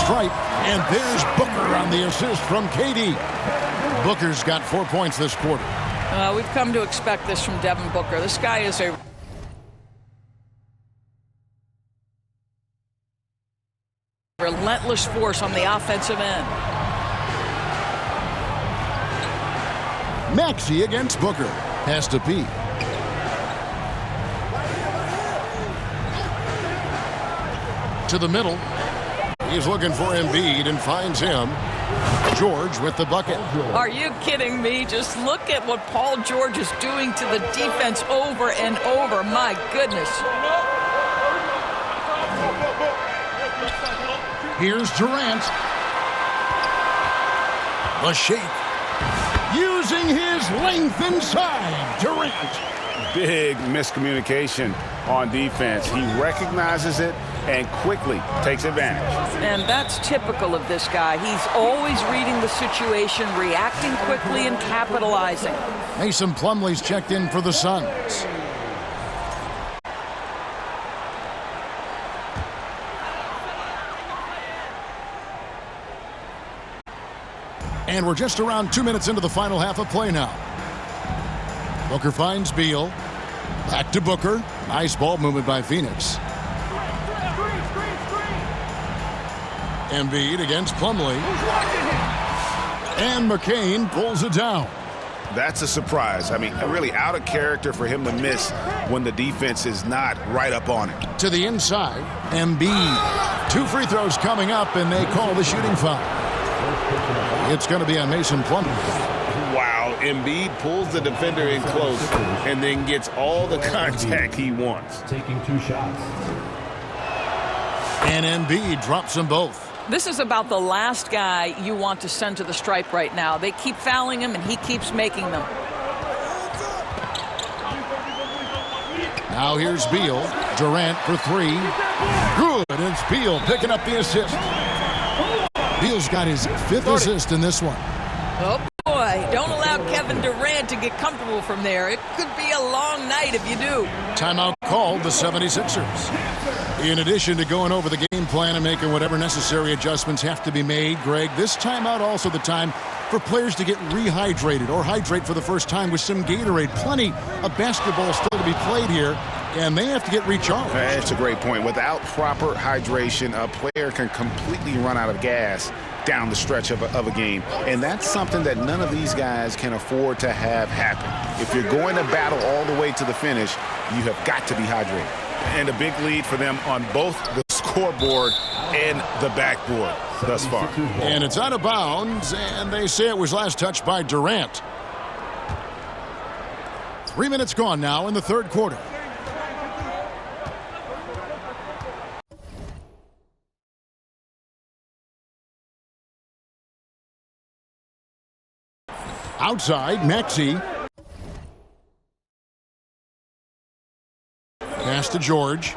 stripe. And there's Booker on the assist from KD. Booker's got 4 points this quarter. We've come to expect this from Devin Booker. This guy is a relentless force on the offensive end. Maxey against Booker. Pass to P. To the middle. He's looking for Embiid and finds him. George with the bucket. Are you kidding me? Just look at what Paul George is doing to the defense over and over. My goodness. Here's Durant. The shake. Using his length inside. Durant. Big miscommunication on defense. He recognizes it and quickly takes advantage. And that's typical of this guy. He's always reading the situation, reacting quickly, and capitalizing. Mason Plumlee's checked in for the Suns. And we're just around 2 minutes into the final half of play now. Booker finds Beal. Back to Booker. Nice ball movement by Phoenix. Embiid against Plumlee. And McCain pulls it down. That's a surprise. I mean, really out of character for him to miss when the defense is not right up on it. To the inside, Embiid. 2 free throws coming up, and they call the shooting foul. It's going to be on Mason Plumlee. Wow, Embiid pulls the defender in close and then gets all the contact he wants. Taking 2 shots. And Embiid drops them both. This is about the last guy you want to send to the stripe right now. They keep fouling him, and he keeps making them. Now here's Beal. Durant for 3. Good, and it's Beal picking up the assist. Beal's got his 5th assist in this one. Oh, boy. Don't allow Kevin Durant to get comfortable from there. It could be a long night if you do. Timeout called the 76ers. In addition to going over the game plan and making whatever necessary adjustments have to be made, Greg, this timeout also the time for players to get rehydrated or hydrate for the first time with some Gatorade. Plenty of basketball still to be played here, and they have to get recharged. That's a great point. Without proper hydration, a player can completely run out of gas down the stretch of a game. And that's something that none of these guys can afford to have happen. If you're going to battle all the way to the finish, you have got to be hydrated. And a big lead for them on both the scoreboard and the backboard thus far. And it's out of bounds, and they say it was last touched by Durant. 3 minutes gone now in the third quarter. Outside, Maxey. Pass to George.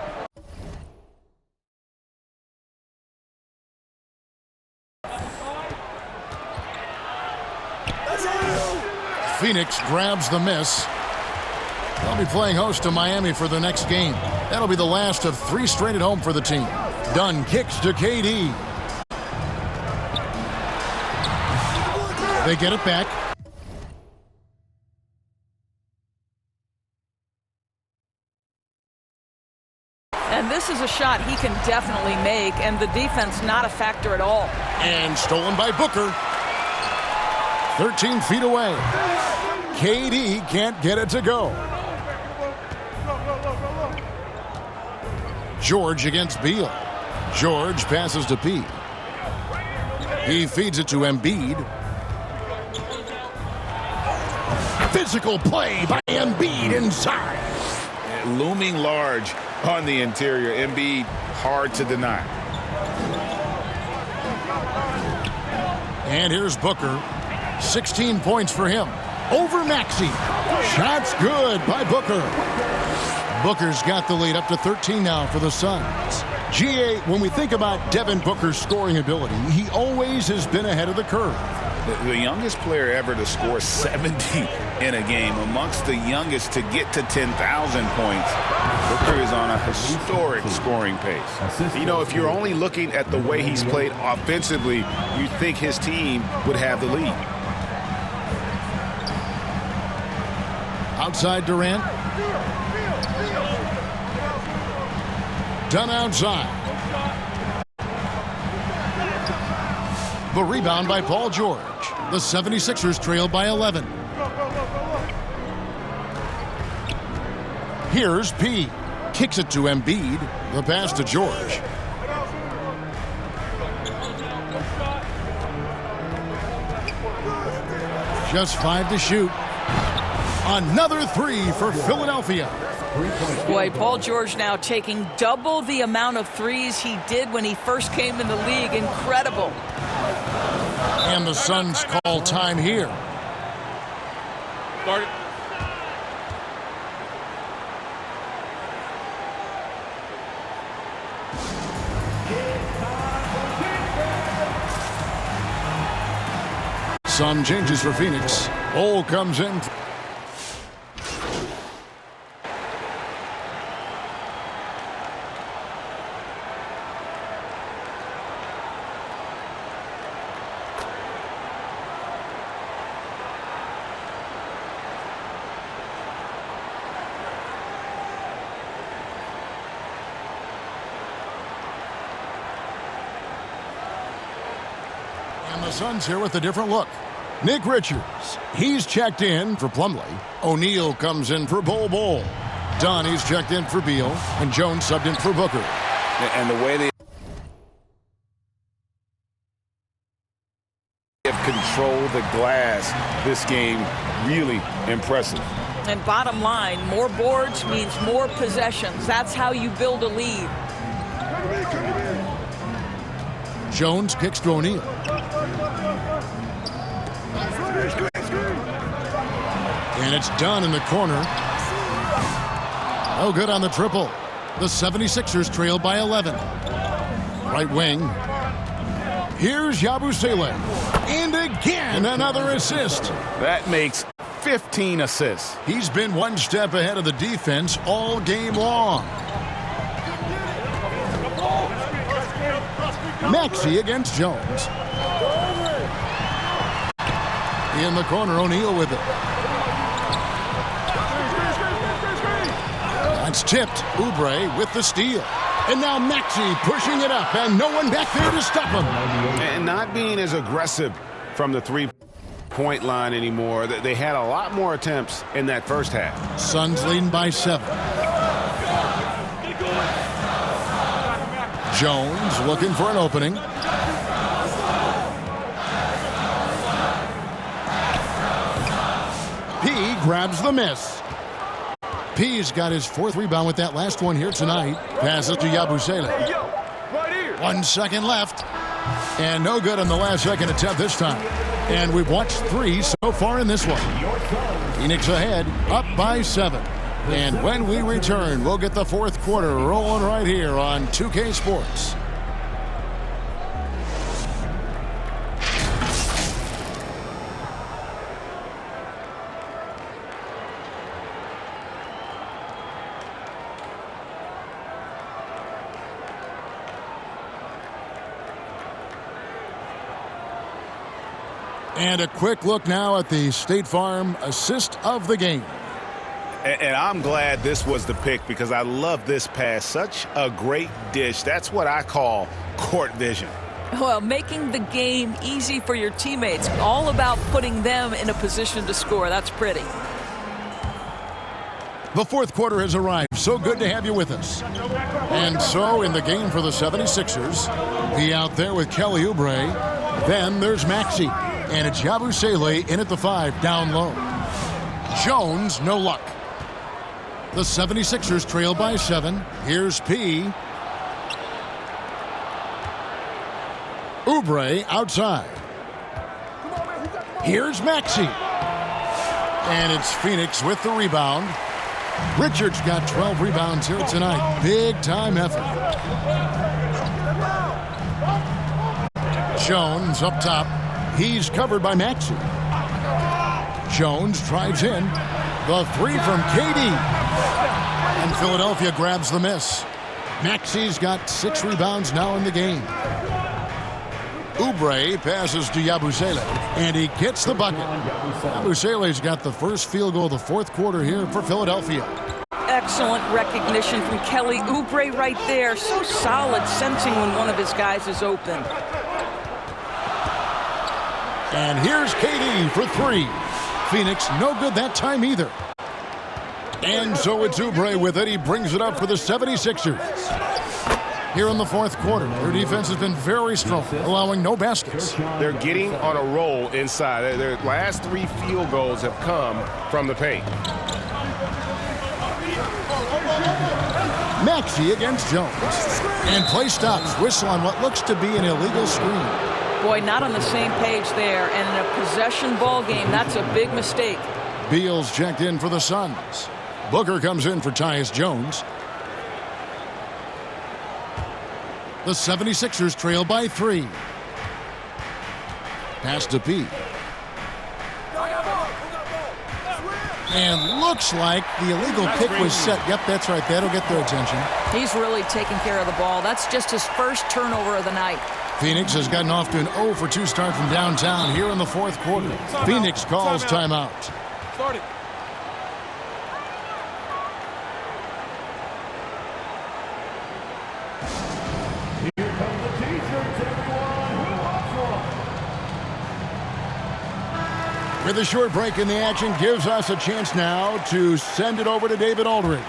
Phoenix grabs the miss. They'll be playing host to Miami for the next game. That'll be the last of 3 straight at home for the team. Dunn kicks to KD. They get it back. And this is a shot he can definitely make, and the defense not a factor at all. And stolen by Booker. 13 feet away. KD can't get it to go. George against Beal. George passes to P. He feeds it to Embiid. Physical play by Embiid inside. Looming large on the interior. Embiid, hard to deny. And here's Booker. 16 points for him. Over Maxey. Shots good by Booker. Booker's got the lead up to 13 now for the Suns. GA, when we think about Devin Booker's scoring ability, he always has been ahead of the curve. The youngest player ever to score 70 in a game, amongst the youngest to get to 10,000 points. Booker is on a historic scoring pace. You know, if you're only looking at the way he's played offensively, you think his team would have the lead. Outside Durant. Done outside. The rebound by Paul George. The 76ers trail by 11. Here's P. Kicks it to Embiid. The pass to George. Just 5 to shoot. Another 3 for Philadelphia. Boy, Paul George now taking double the amount of threes he did when he first came in the league. Incredible. And the Suns call time here. Start it. Some changes for Phoenix. Ole comes in. And the Suns here with a different look. Nick Richards, he's checked in for Plumlee. O'Neal comes in for Bol. Dunn, he's checked in for Beal. And Jones subbed in for Booker. And the way they have controlled the glass this game, really impressive. And bottom line, more boards means more possessions. That's how you build a lead. Jones kicks to O'Neal. And it's done in the corner. Oh, good on the triple. The 76ers trail by 11. Right wing. Here's Yabusele. And again, another assist. That makes 15 assists. He's been one step ahead of the defense all game long. Maxey against Jones. In the corner, O'Neal with it. That's tipped. Oubre with the steal. And now Maxey pushing it up, and no one back there to stop him. And not being as aggressive from the three-point line anymore. They had a lot more attempts in that first half. Suns leading by 7. Jones looking for an opening. P grabs the miss. P's got his 4th rebound with that last one here tonight. Passes to Yabusele. 1 second left. And no good on the last second attempt this time. And we've watched 3 so far in this one. Phoenix ahead, up by 7. And when we return, we'll get the 4th quarter rolling right here on 2K Sports. And a quick look now at the State Farm assist of the game. And I'm glad this was the pick because I love this pass. Such a great dish. That's what I call court vision. Well, making the game easy for your teammates. All about putting them in a position to score. That's pretty. The 4th quarter has arrived. So good to have you with us. And so in the game for the 76ers, be out there with Kelly Oubre. Then there's Maxey. And it's Yabusele in at the 5, down low. Jones, no luck. The 76ers trail by 7. Here's P. Oubre outside. Here's Maxey. And it's Phoenix with the rebound. Richards got 12 rebounds here tonight. Big time effort. Jones up top. He's covered by Maxey. Jones drives in. The three from KD. And Philadelphia grabs the miss. Maxey's got 6 rebounds now in the game. Oubre passes to Yabusele, and he gets the bucket. Yabusele's got the first field goal of the fourth quarter here for Philadelphia. Excellent recognition from Kelly Oubre right there. So solid, sensing when one of his guys is open. And here's KD for 3. Phoenix no good that time either. And so it's Oubre with it. He brings it up for the 76ers. Here in the fourth quarter, their defense has been very strong, allowing no baskets. They're getting on a roll inside. Their last 3 field goals have come from the paint. Maxey against Jones. And play stops. Whistle on what looks to be an illegal screen. Boy, not on the same page there. And in a possession ball game, that's a big mistake. Beal's checked in for the Suns. Booker comes in for Tyus Jones. The 76ers trail by 3. Pass to P. And looks like the illegal pick was set. Yep, that's right. That'll get their attention. He's really taking care of the ball. That's just his first turnover of the night. Phoenix has gotten off to an 0 for 2 start from downtown here in the fourth quarter. Phoenix calls timeout. Starting. With a short break in the action, gives us a chance now to send it over to David Aldridge.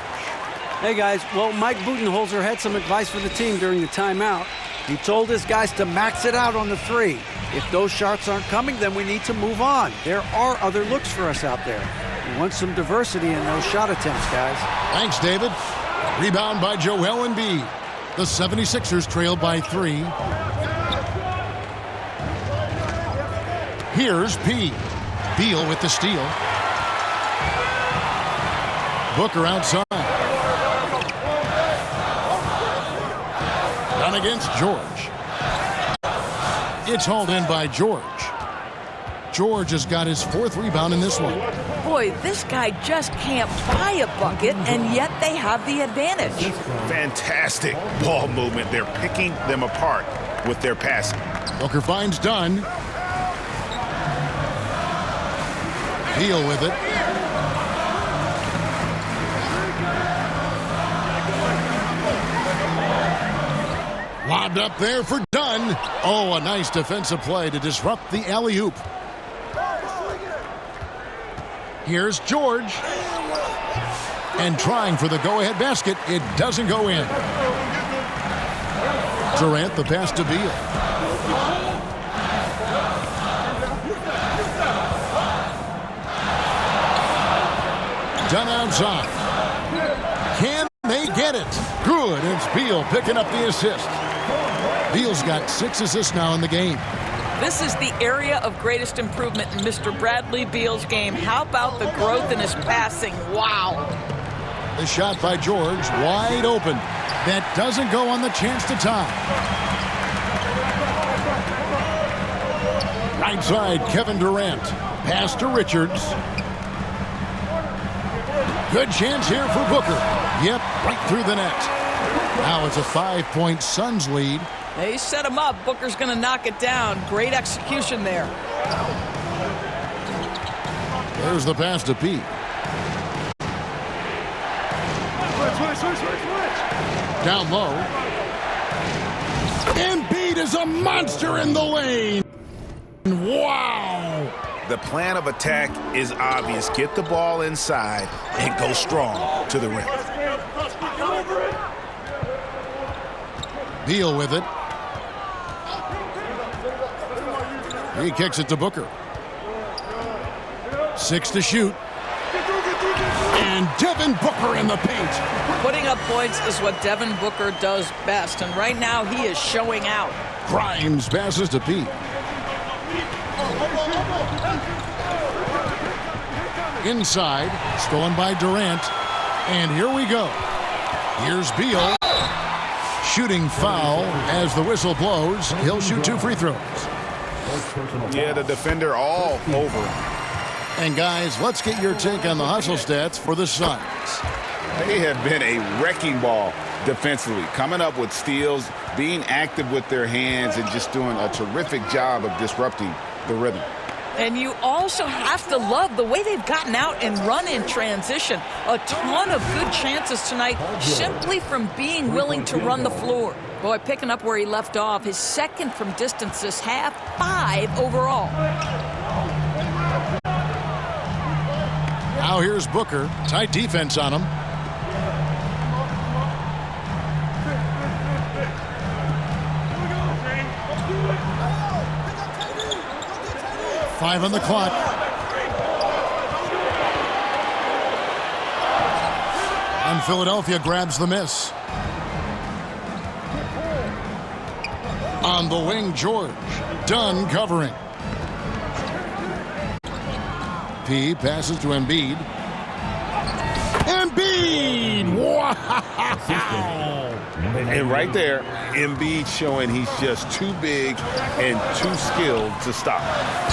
Hey, guys. Well, Mike Budenholzer had some advice for the team during the timeout. He told his guys to max it out on the 3. If those shots aren't coming, then we need to move on. There are other looks for us out there. We want some diversity in those shot attempts, guys. Thanks, David. Rebound by Joel Embiid. The 76ers trail by 3. Here's P. Beal with the steal. Booker outside. Done against George. It's hauled in by George. George has got his 4th rebound in this one. Boy, this guy just can't buy a bucket, and yet they have the advantage. Fantastic ball movement. They're picking them apart with their passing. Booker finds Dunn. Beal with it. Lobbed up there for Dunn. Oh, a nice defensive play to disrupt the alley-oop. Here's George. And trying for the go-ahead basket. It doesn't go in. Durant the pass to Beal. Dunn outside. Can they get it? Good. It's Beal picking up the assist. Beal's got 6 assists now in the game. This is the area of greatest improvement in Mr. Bradley Beal's game. How about the growth in his passing? Wow. The shot by George, wide open. That doesn't go on the chance to tie. Right side, Kevin Durant. Pass to Richards. Good chance here for Booker. Yep, right through the net. Now it's a 5-point Suns lead. They set him up. Booker's going to knock it down. Great execution there. There's the pass to P. Down low. Embiid is a monster in the lane. Wow. The plan of attack is obvious. Get the ball inside and go strong to the rim. Beal with it. He kicks it to Booker. 6 to shoot. And Devin Booker in the paint. Putting up points is what Devin Booker does best, and right now he is showing out. Grimes passes to P. Inside, stolen by Durant. And here we go. Here's Beal. Shooting foul as the whistle blows. He'll shoot 2 free throws. Yeah, the defender all over. And guys, let's get your take on the hustle stats for the Suns. They have been a wrecking ball defensively, coming up with steals, being active with their hands, and just doing a terrific job of disrupting the rhythm. And you also have to love the way they've gotten out and run in transition. A ton of good chances tonight simply from being willing to run the floor. Boy, picking up where he left off, his second from distance this half, 5 overall. Now here's Booker. Tight defense on him. Five on the clock. And Philadelphia grabs the miss. On the wing, George. Dunn covering. P passes to Embiid. Embiid! Wow! And right there, Embiid showing he's just too big and too skilled to stop.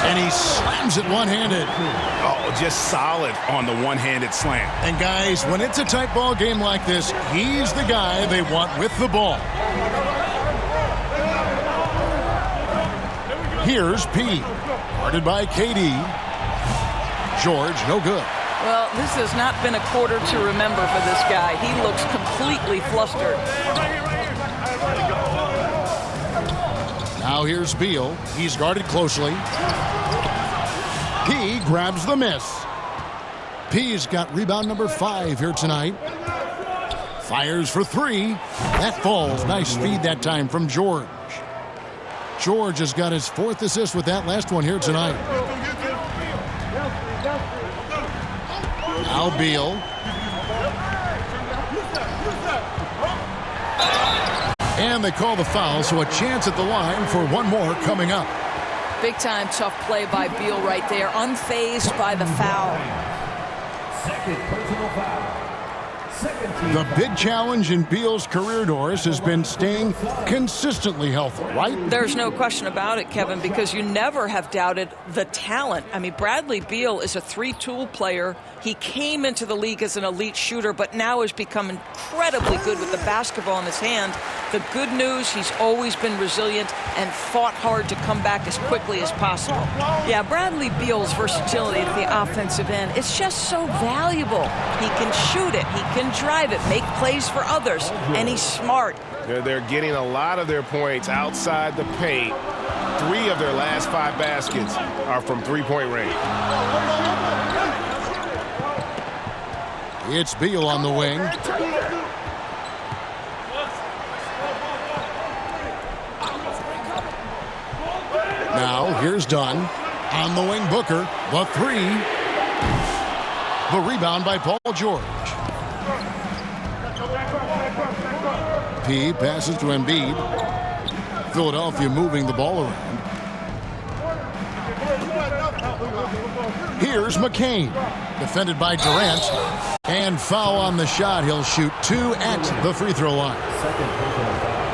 And he slams it one-handed. Oh, just solid on the one-handed slam. And guys, when it's a tight ball game like this, he's the guy they want with the ball. Here's P. Guarded by KD. George, no good. Well, this has not been a quarter to remember for this guy. He looks completely flustered. Now here's Beal. He's guarded closely. He grabs the miss. P's got rebound number 5 here tonight. Fires for 3. That falls. Nice feed that time from George. George has got his 4th assist with that last one here tonight. Now Beal. And they call the foul, so a chance at the line for one more coming up. Big time tough play by Beal right there, unfazed by the foul. Second personal foul. The big challenge in Beal's career, Doris, has been staying consistently healthy, right? There's no question about it, Kevin, because you never have doubted the talent. I mean, Bradley Beal is a 3-tool player. He came into the league as an elite shooter, but now has become incredibly good with the basketball in his hand. The good news, he's always been resilient and fought hard to come back as quickly as possible. Yeah, Bradley Beal's versatility at the offensive end, it's just so valuable. He can shoot it, he can drive it, make plays for others, and he's smart. They're getting a lot of their points outside the paint. 3 of their last 5 baskets are from three-point range. It's Beal on the wing. Now here's Dunn. On the wing, Booker. The 3. The rebound by Paul George. P passes to Embiid. Philadelphia moving the ball around. Here's McCain. Defended by Durant. And foul on the shot. He'll shoot 2 at the free throw line. Second personal foul.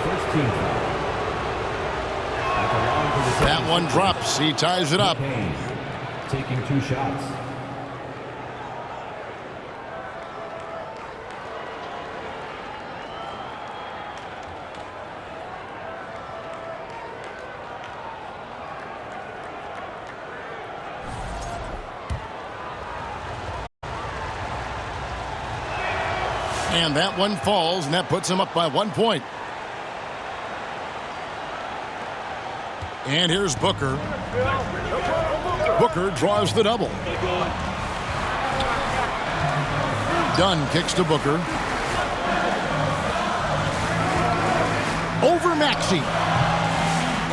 First team foul. That one drops. He ties it up. Taking 2 shots. And that one falls, and that puts him up by 1 point. And here's Booker. Booker draws the double. Dunn kicks to Booker. Over Maxey.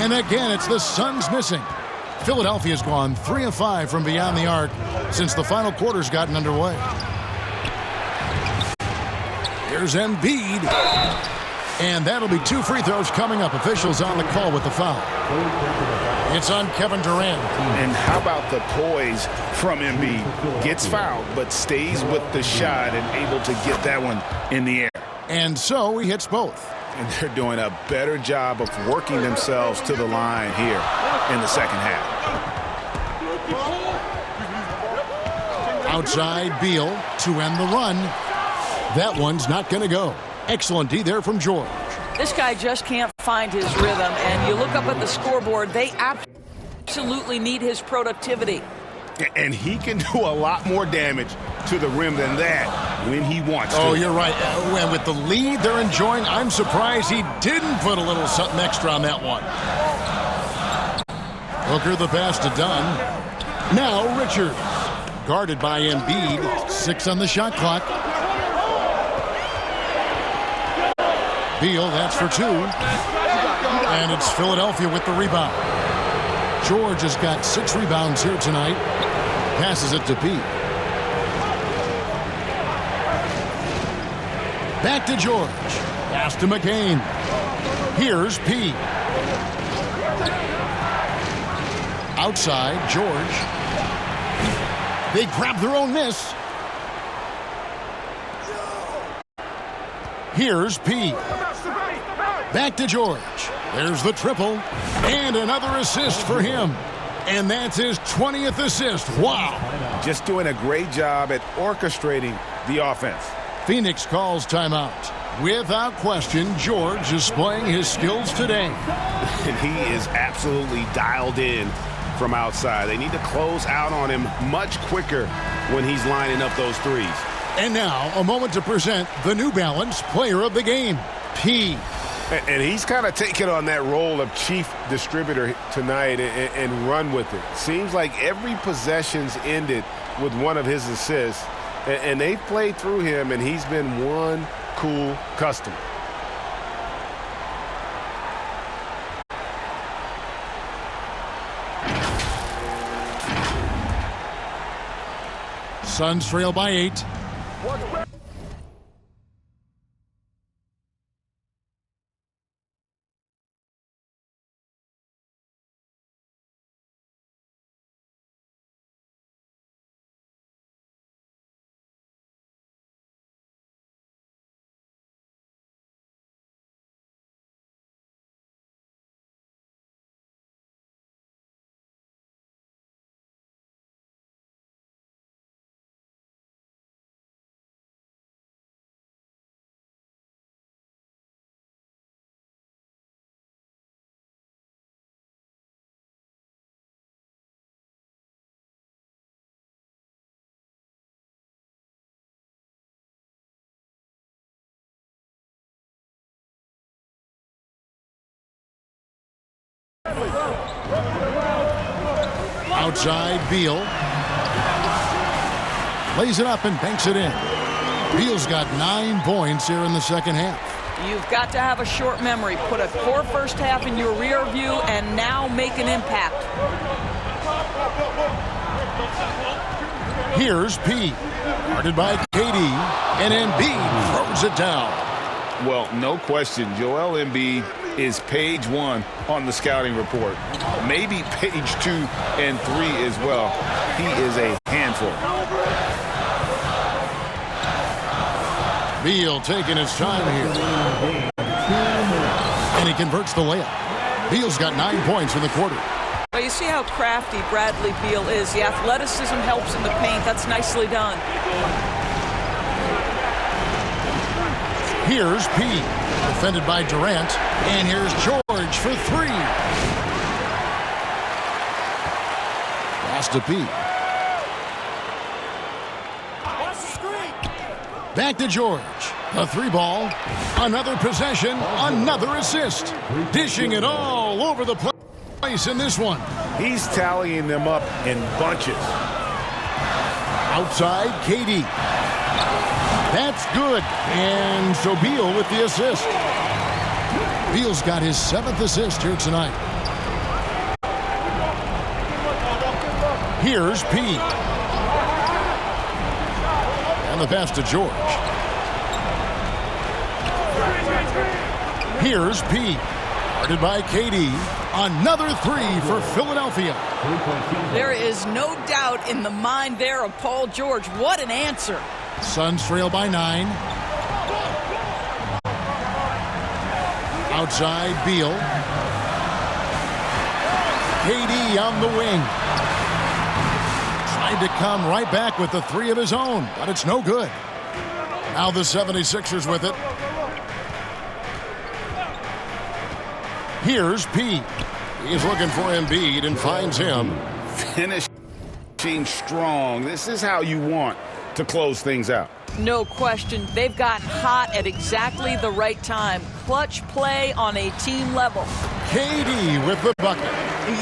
And again, it's the Suns missing. Philadelphia's gone 3 of 5 from beyond the arc since the final quarter's gotten underway. Here's Embiid. And that'll be 2 free throws coming up. Officials on the call with the foul. It's on Kevin Durant. And how about the poise from Embiid? Gets fouled, but stays with the shot and able to get that one in the air. And so he hits both. And they're doing a better job of working themselves to the line here in the second half. Outside Beal to end the run. That one's not going to go. Excellent D there from George. This guy just can't find his rhythm, and you look up at the scoreboard, they absolutely need his productivity. And he can do a lot more damage to the rim than that when he wants to. Oh, you're right. And with the lead they're enjoying, I'm surprised he didn't put a little something extra on that one. Hooker the pass to Dunn. Now Richards. Guarded by Embiid. 6 on the shot clock. Beal, that's for 2. And it's Philadelphia with the rebound. George has got 6 rebounds here tonight. Passes it to P. Back to George. Pass to McCain. Here's P. Outside, George. They grab their own miss. Here's P. Back to George. There's the triple. And another assist for him. And that's his 20th assist. Wow. Just doing a great job at orchestrating the offense. Phoenix calls timeout. Without question, George is displaying his skills today. And he is absolutely dialed in from outside. They need to close out on him much quicker when he's lining up those threes. And now, a moment to present the New Balance Player of the Game, P. And he's kind of taken on that role of chief distributor tonight and run with it. Seems like every possession's ended with one of his assists. And they've played through him, and he's been one cool customer. Suns trail by 8. Outside, Beal. Lays it up and banks it in. Beal's got 9 points here in the second half. You've got to have a short memory. Put a poor first half in your rear view and now make an impact. Here's P. Guarded by KD. And Embiid throws it down. Well, no question, Joel Embiid is page 1 on the scouting report. Maybe page 2 and 3 as well. He is a handful. Beal taking his time here. And he converts the layup. Beal's got 9 points in the quarter. Well, you see how crafty Bradley Beal is. The athleticism helps in the paint. That's nicely done. Here's P. Defended by Durant. And here's George for 3. Pass to P. Back to George. A 3-ball. Another possession. Another assist. Dishing it all over the place in this one. He's tallying them up in bunches. Outside, KD. That's good. And so Beal with the assist. Beal's got his 7th assist here tonight. Here's P. And the pass to George. Here's P. Guarded by KD. Another 3 for Philadelphia. There is no doubt in the mind there of Paul George. What an answer. Suns trail by 9. Outside Beal. KD on the wing. Tried to come right back with the three of his own, but it's no good. Now the 76ers with it. Here's P. He's looking for Embiid and finds him. Finishing strong. This is how you want to close things out. No question. They've gotten hot at exactly the right time. Clutch play on a team level. KD with the bucket.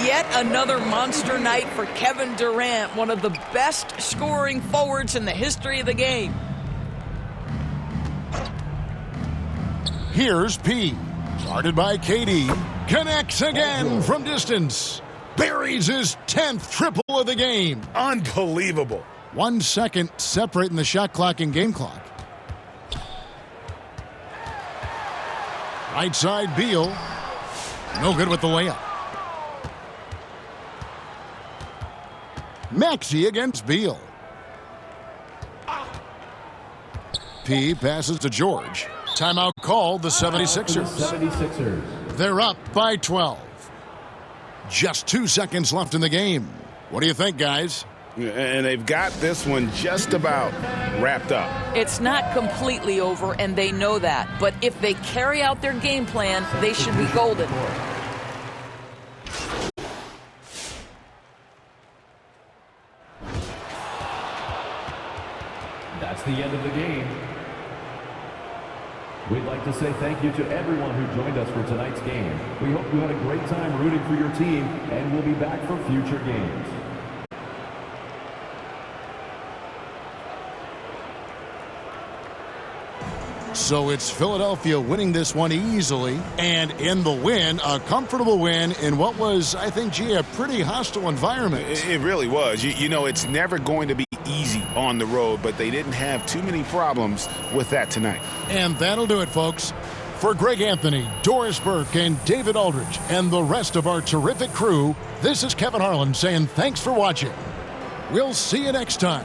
Yet another monster night for Kevin Durant, one of the best scoring forwards in the history of the game. Here's P. Guarded by KD. Connects again from distance. Buries his 10th triple of the game. Unbelievable. 1 second separating the shot clock and game clock. Right side Beal. No good with the layup. Maxey against Beal. P passes to George. Timeout called the 76ers. They're up by 12. Just 2 seconds left in the game. What do you think, guys? And they've got this one just about wrapped up. It's not completely over, and they know that. But if they carry out their game plan, they should be golden. That's the end of the game. We'd like to say thank you to everyone who joined us for tonight's game. We hope you had a great time rooting for your team, and we'll be back for future games. So it's Philadelphia winning this one easily, and in the win, a comfortable win in what was, I think, G, a pretty hostile environment. It really was. You know, it's never going to be easy on the road, but they didn't have too many problems with that tonight. And that'll do it, folks. For Greg Anthony, Doris Burke, and David Aldridge, and the rest of our terrific crew, this is Kevin Harlan saying thanks for watching. We'll see you next time.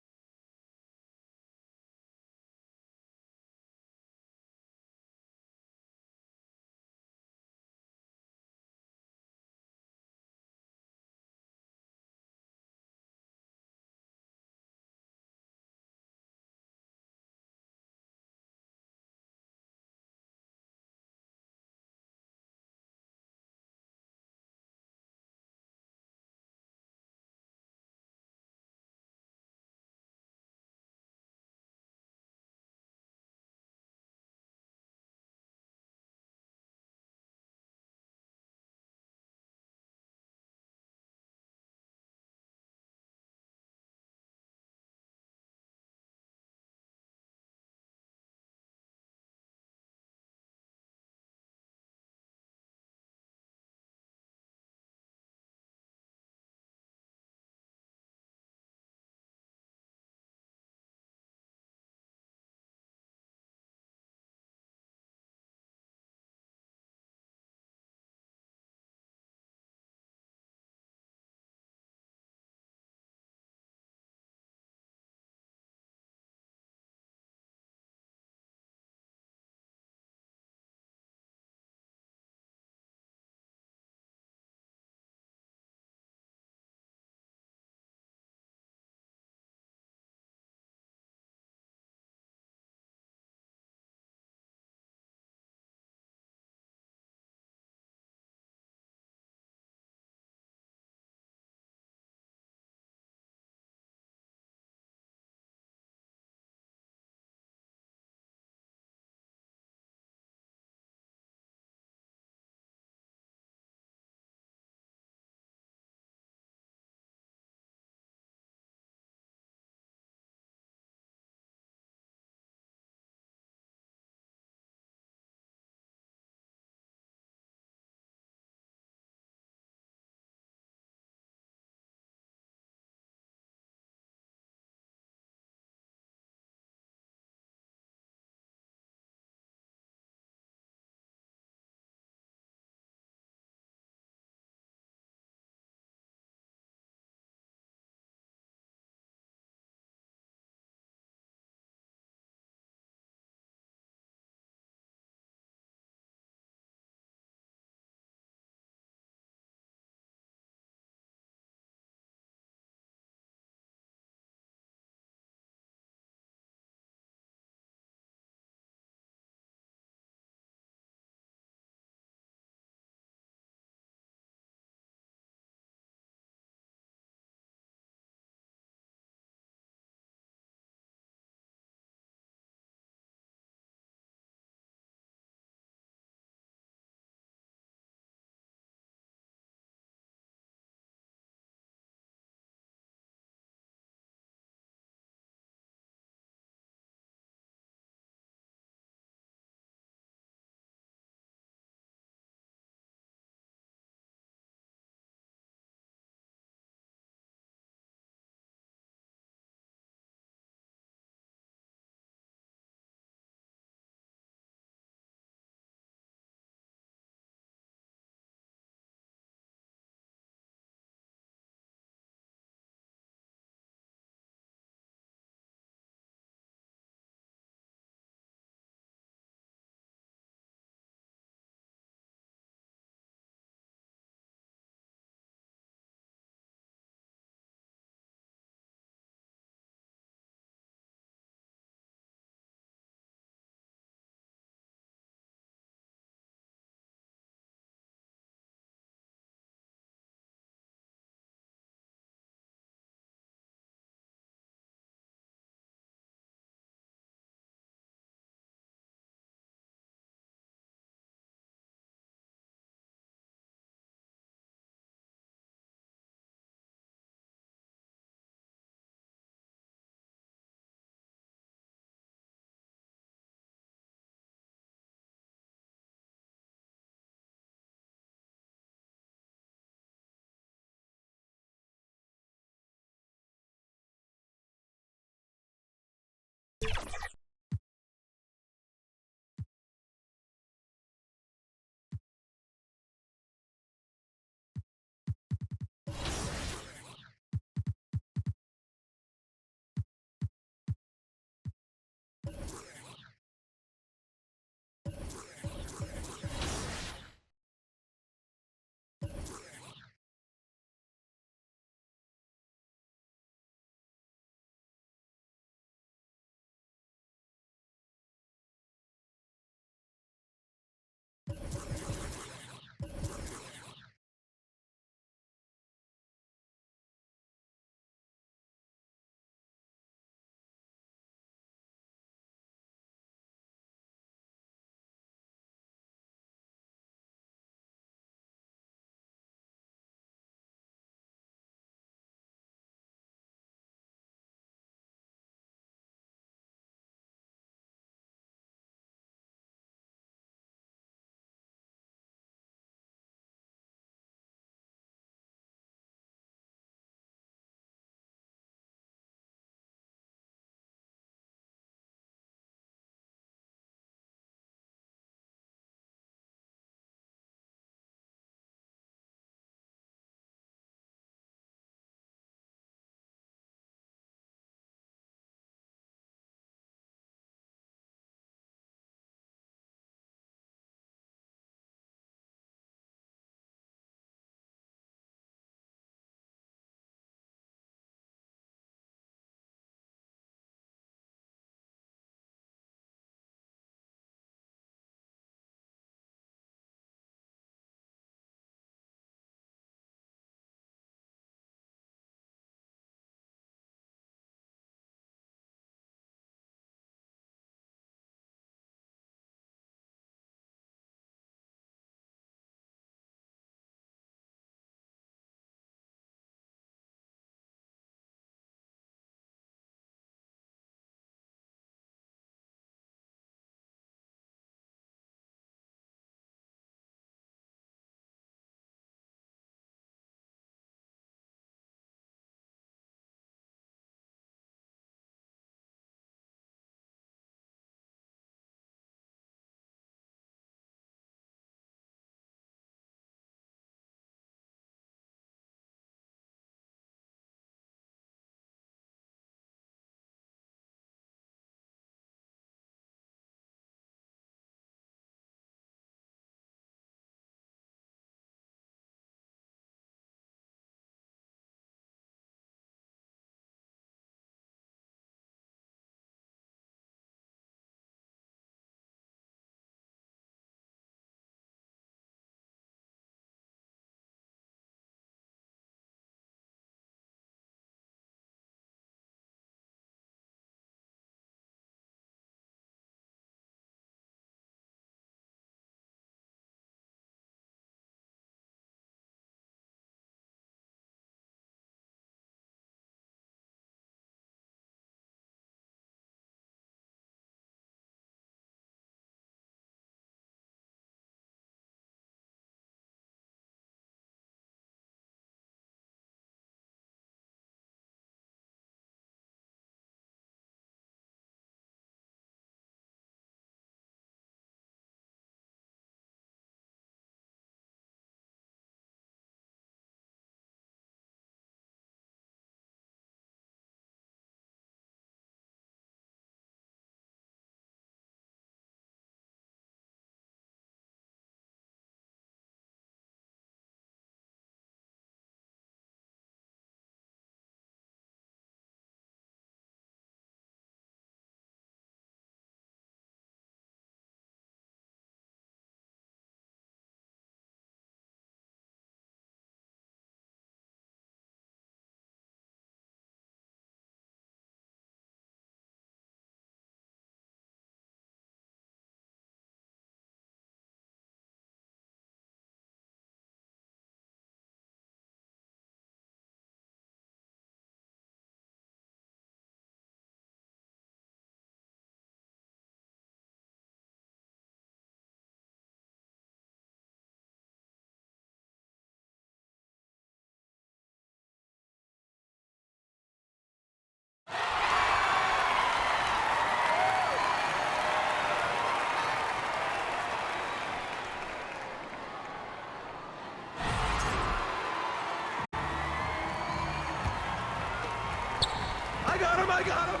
got him, I got him.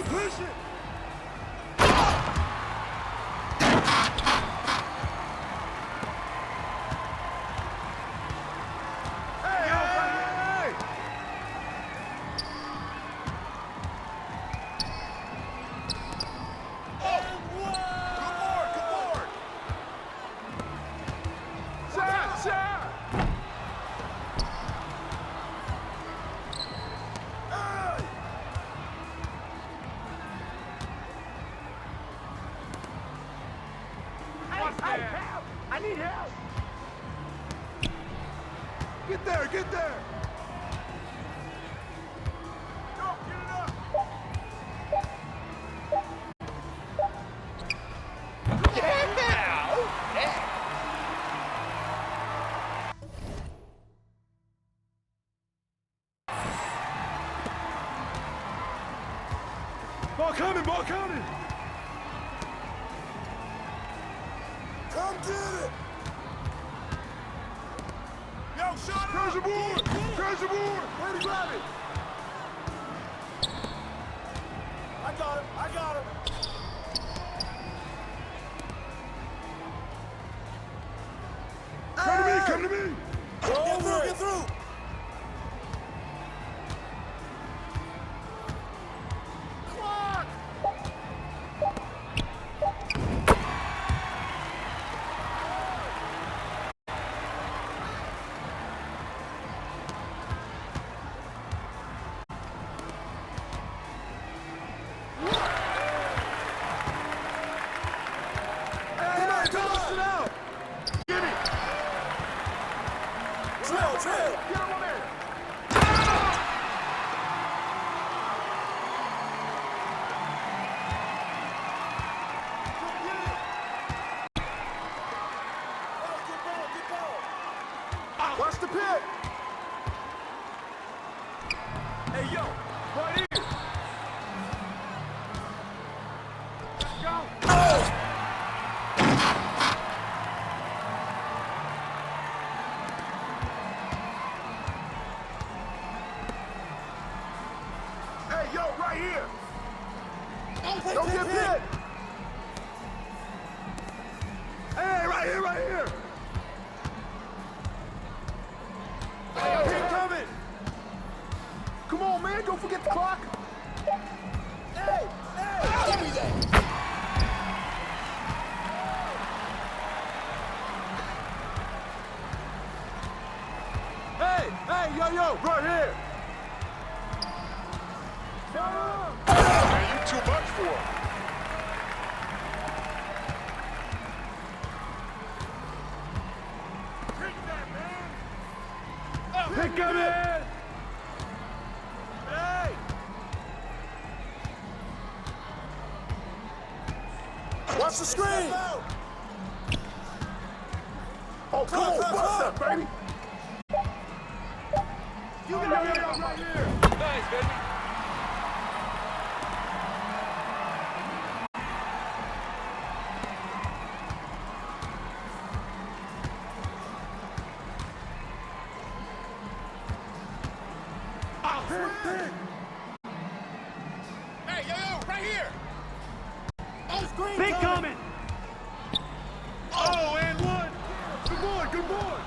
Push it! I need help! Get there, get there! Go, get it up! Yeah! Oh, yeah! Ball coming, ball coming! Come get it! Yo, shot it! Treasure board! Treasure board! Where to grab it? I got him! I got him! Come to me! Come to me! Get through! Get through! Watch the pit! Hey, yo, right here! right here. Don't get hit. Hey, right here, right here. Hit coming. Come on, man. Don't forget the clock. Hey, give me that. Hey, yo, right here. Man, you too much for him. Pick him in! Hey! Watch the screen! Oh, come on, bust that, baby! You got it right here! Nice, baby! Hey, yo, right here! Big coming! Oh, and one! Good boy, good boy!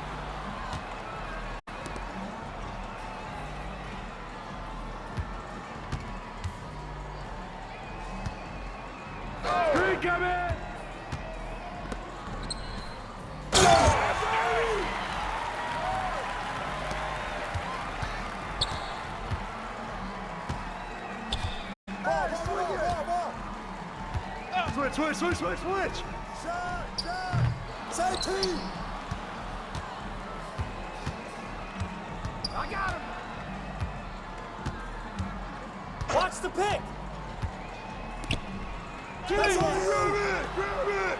Big coming! Switch! Shot! Same team! I got him! Watch the pick! Grab it!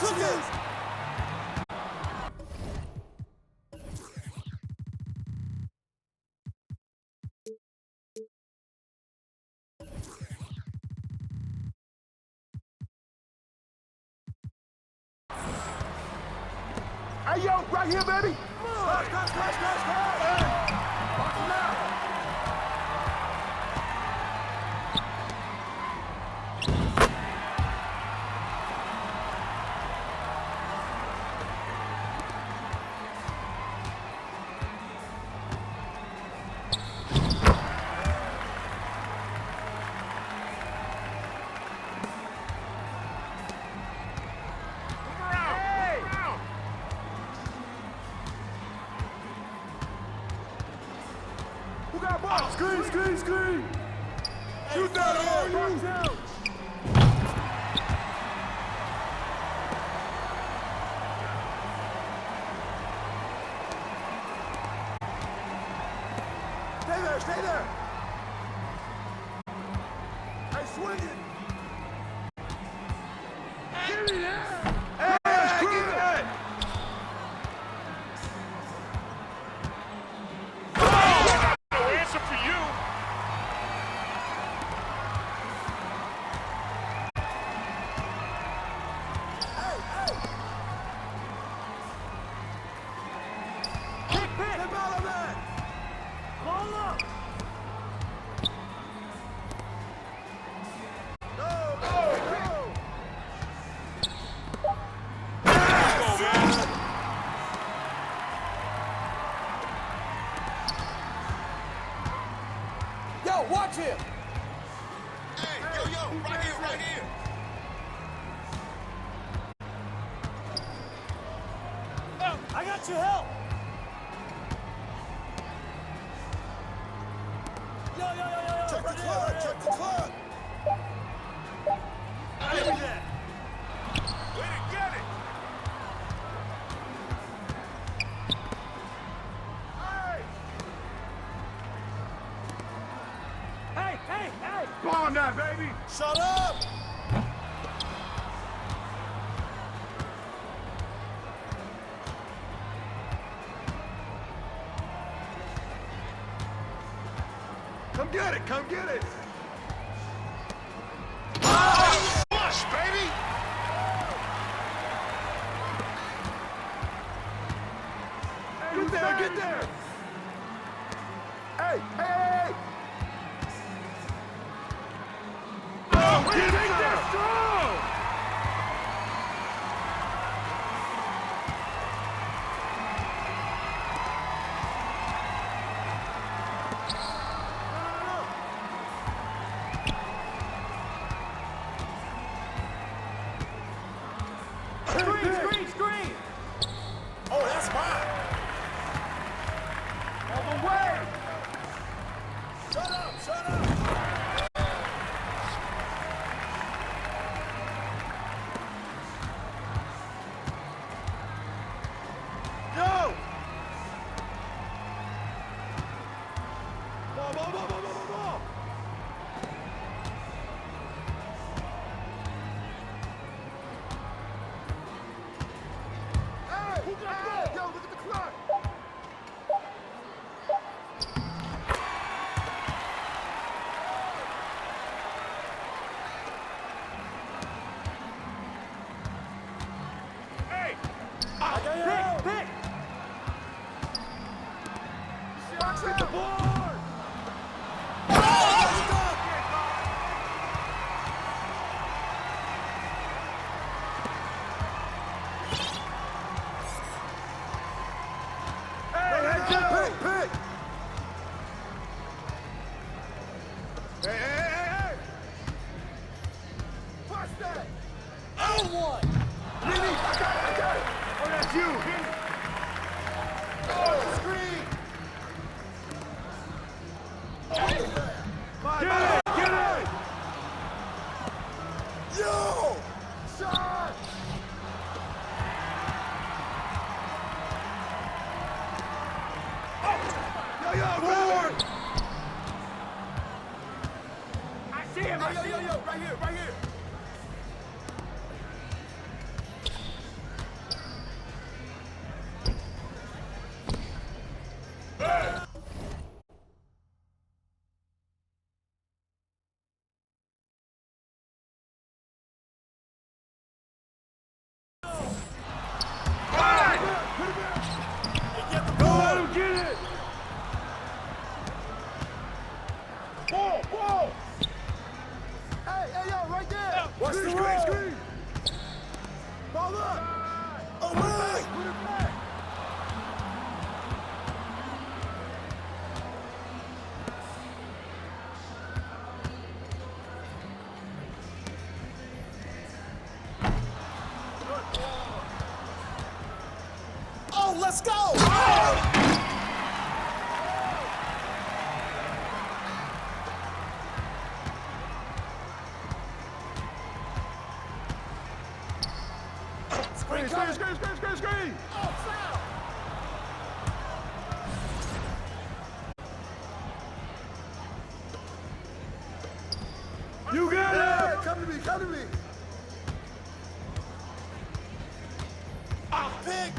it. Hey, yo, right here, baby. Hey. Watch him out. Who got ball? Screen, screen, screen. Shoot that on you. Stay there, stay there. Hey, swing it. Give me that. Hey, give me that. No answer for you. Hey, hey. Pick, pick. Get ball on that. Ball up. Go, go, go. Yo, watch him. Hey, yo, right here, right here. I got you, help. Yo. Check the clock, check the clock. Give me that. Way to get it. Hey. Ball on that, baby. Shut up. Come get it, come get it. Oh, flush, baby. Get there, get there. Hey. Oh, make that strong. Screen. Oh, that's mine. On the way. Shut up. Yo. Ball. Hey, who got ball? Yo, look at the clock. Hey, pick. Box hit the board. Pick. Hey. Watch that. Oh, one. Mini, I got it. Oh, that's you. Oh, screen. Get it. Yo. Shot. Yo, board! I see him! Yo, right here! You got it! Come to me, come to me! Ah, pick!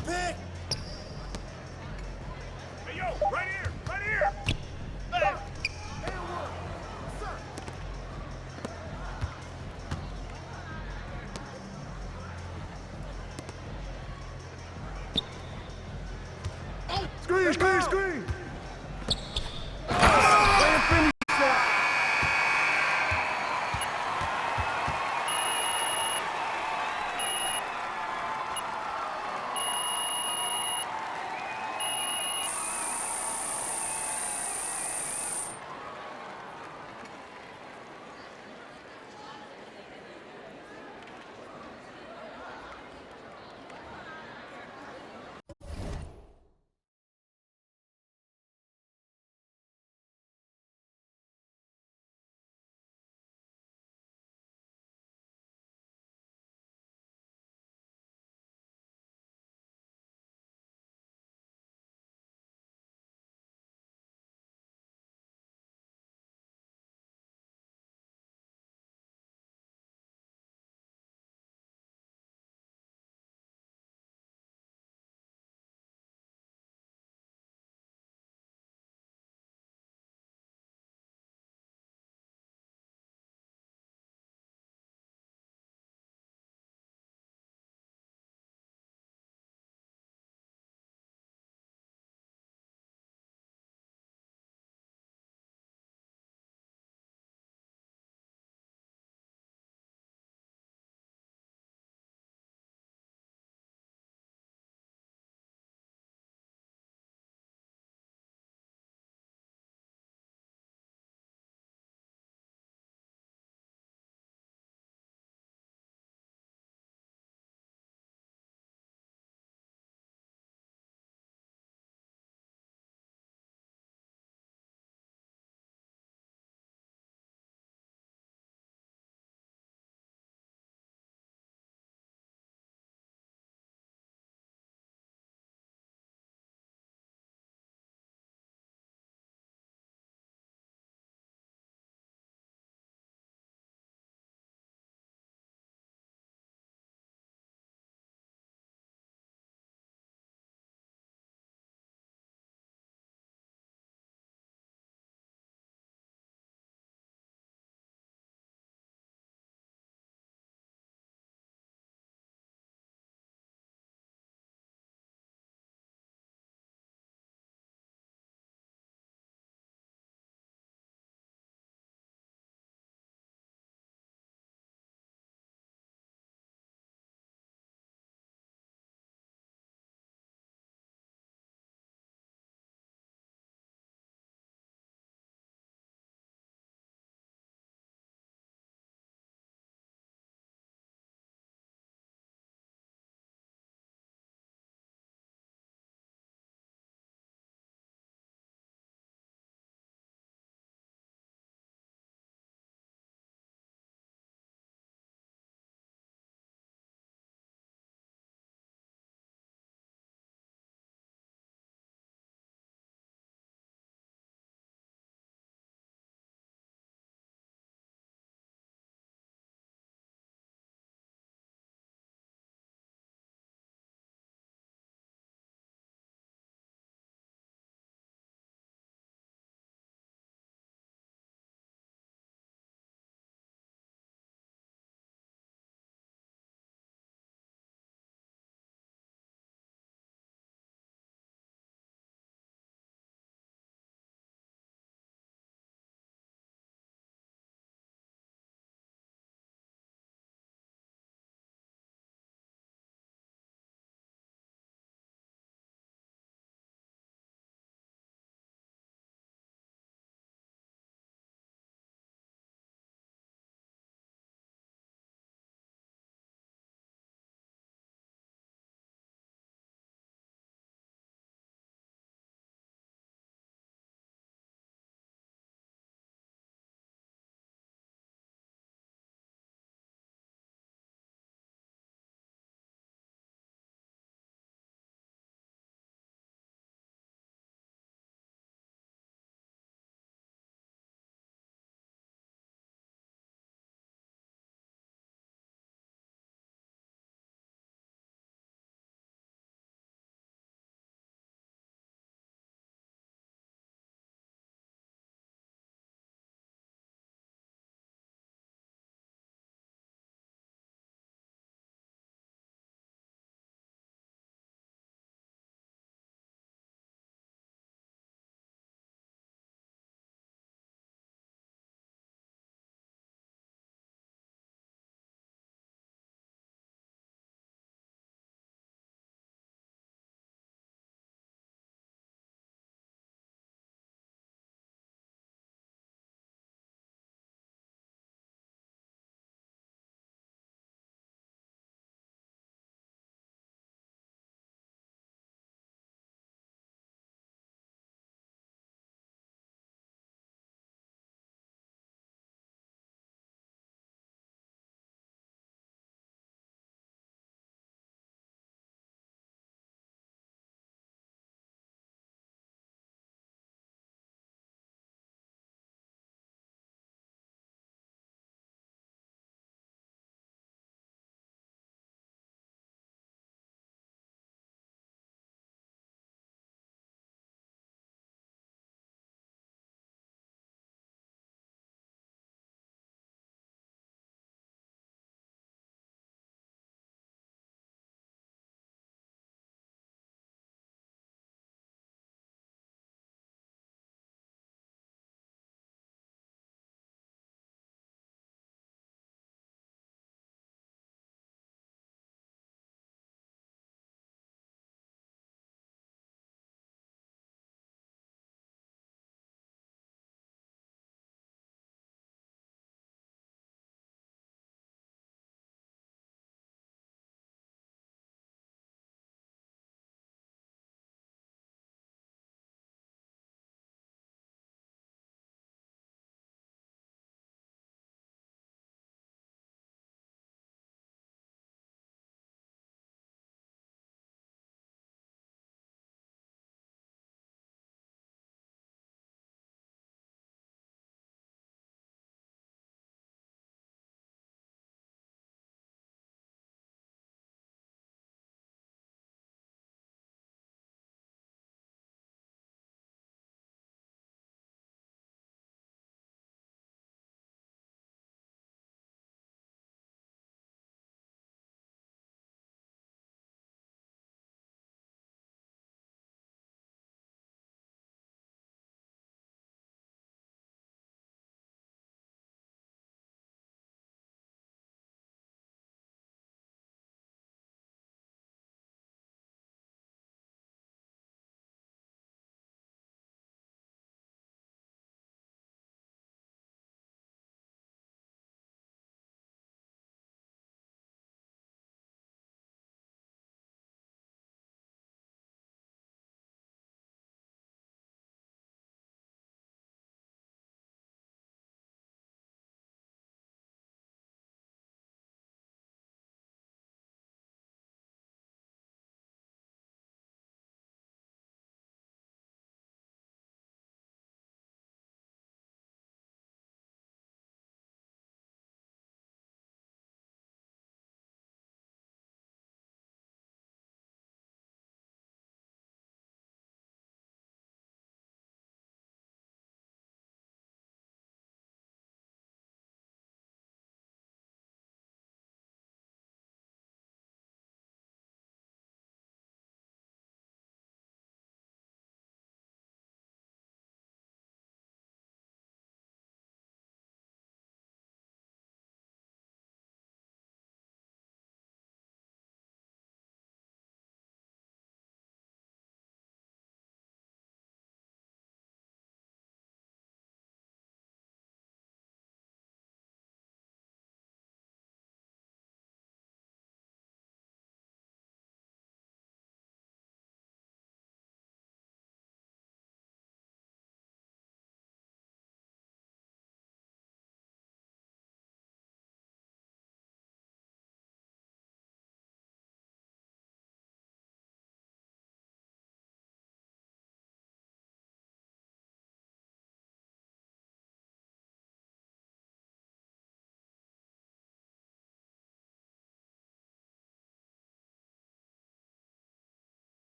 Hey, yo, right here! Hey. Screen! Way to finish that!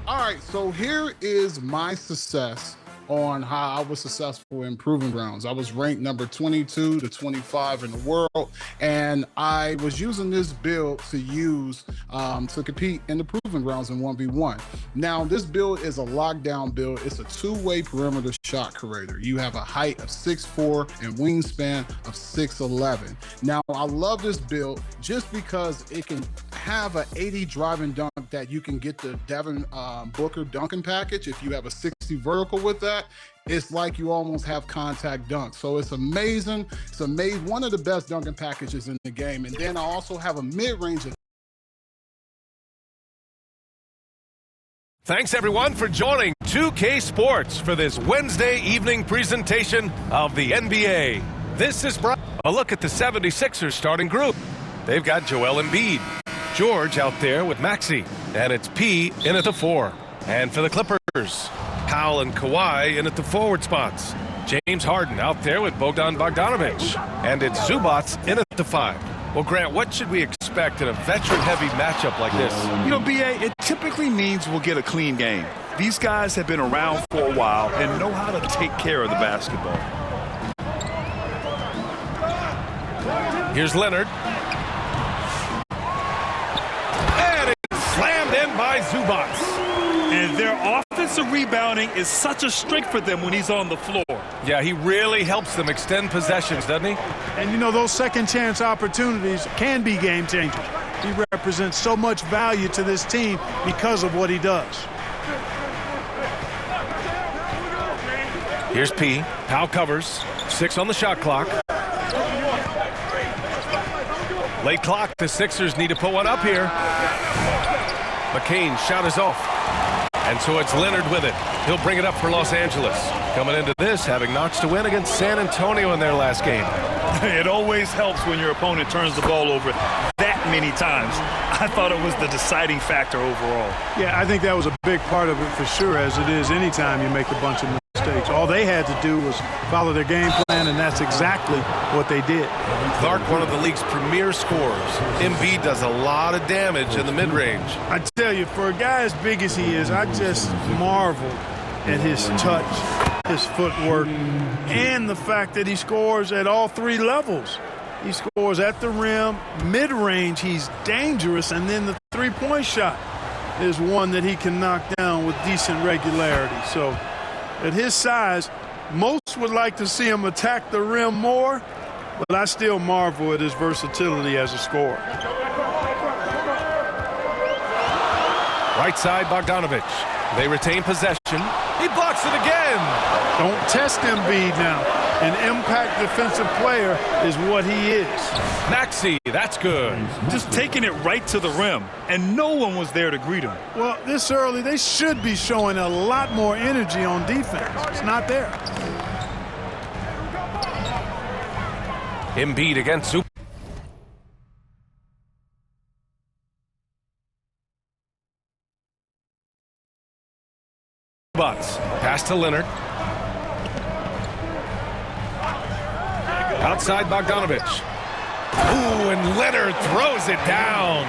All right, so here is my success on how I was successful in Proving Grounds. I was ranked number 22 to 25 in the world, and I was using this build to use to compete in the Proving Grounds in 1v1. Now, this build is a lockdown build. It's a two-way perimeter shot creator. You have a height of 6'4" and wingspan of 6'11". Now, I love this build just because it can have an 80 drive and dunk that you can get the Devin Booker dunking package. If you have a 60 vertical with that, it's like you almost have contact dunk. So it's amazing. It's amazing. One of the best dunking packages in the game. And then I also have a mid-range. Thanks, everyone, for joining 2K Sports for this Wednesday evening presentation of the NBA. This is Brian. A look at the 76ers starting group. They've got Joel Embiid, George out there with Maxey, and it's P in at the 4. And for the Clippers, Powell and Kawhi in at the forward spots. James Harden out there with Bogdan Bogdanovic, and it's Zubac in at the 5. Well, Grant, what should we expect in a veteran-heavy matchup like this? You know, BA, it typically means we'll get a clean game. These guys have been around for a while and know how to take care of the basketball. Here's Leonard. And it's slammed in by Zubac. And their offensive rebounding is such a strength for them when he's on the floor. Yeah, he really helps them extend possessions, doesn't he? And, you know, those second-chance opportunities can be game changers. He represents so much value to this team because of what he does. Here's P. Powell covers. 6 on the shot clock. Late clock. The Sixers need to put one up here. McCain's shot is off. And so it's Leonard with it. He'll bring it up for Los Angeles. Coming into this, having notched a win against San Antonio in their last game. It always helps when your opponent turns the ball over that many times. I thought it was the deciding factor overall. Yeah, I think that was a big part of it for sure, as it is anytime you make a bunch of mistakes. All they had to do was follow their game plan, and that's exactly what they did. Clark, one of the league's premier scorers. Embiid does a lot of damage in the mid-range. I tell you, for a guy as big as he is, I just marvel at his touch, his footwork, and the fact that he scores at all three levels. He scores at the rim, mid-range, he's dangerous, and then the three-point shot is one that he can knock down with decent regularity. So at his size, most would like to see him attack the rim more, but I still marvel at his versatility as a scorer. Right side, Bogdanovic. They retain possession. He blocks it again. Don't test Embiid now. An impact defensive player is what he is. Maxey, that's good. Just taking it right to the rim, and no one was there to greet him. Well, this early, they should be showing a lot more energy on defense. It's not there. Embiid against Zubac. Pass to Leonard. Outside Bogdanovic. Ooh, and Leonard throws it down.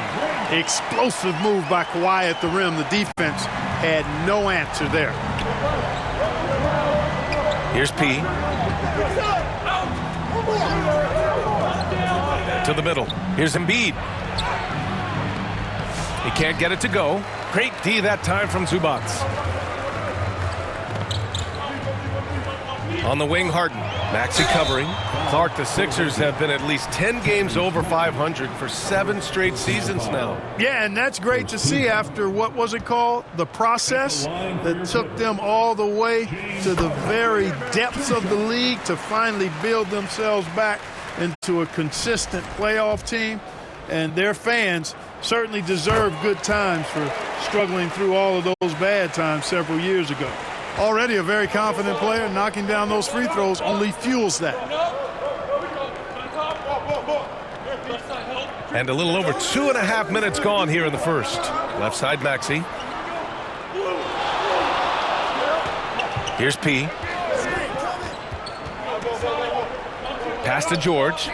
Explosive move by Kawhi at the rim. The defense had no answer there. Here's P. To the middle. Here's Embiid. He can't get it to go. Great D that time from Zubac. On the wing, Harden. Maxey covering. Clark, the Sixers have been at least 10 games over 500 for 7 straight seasons now. Yeah, and that's great to see after, what was it called? The process that took them all the way to the very depths of the league to finally build themselves back into a consistent playoff team. And their fans certainly deserve good times for struggling through all of those bad times several years ago. Already a very confident player, knocking down those free throws only fuels that. And a little over 2.5 minutes gone here in the first. Left side, Maxey. Here's P. Pass to George.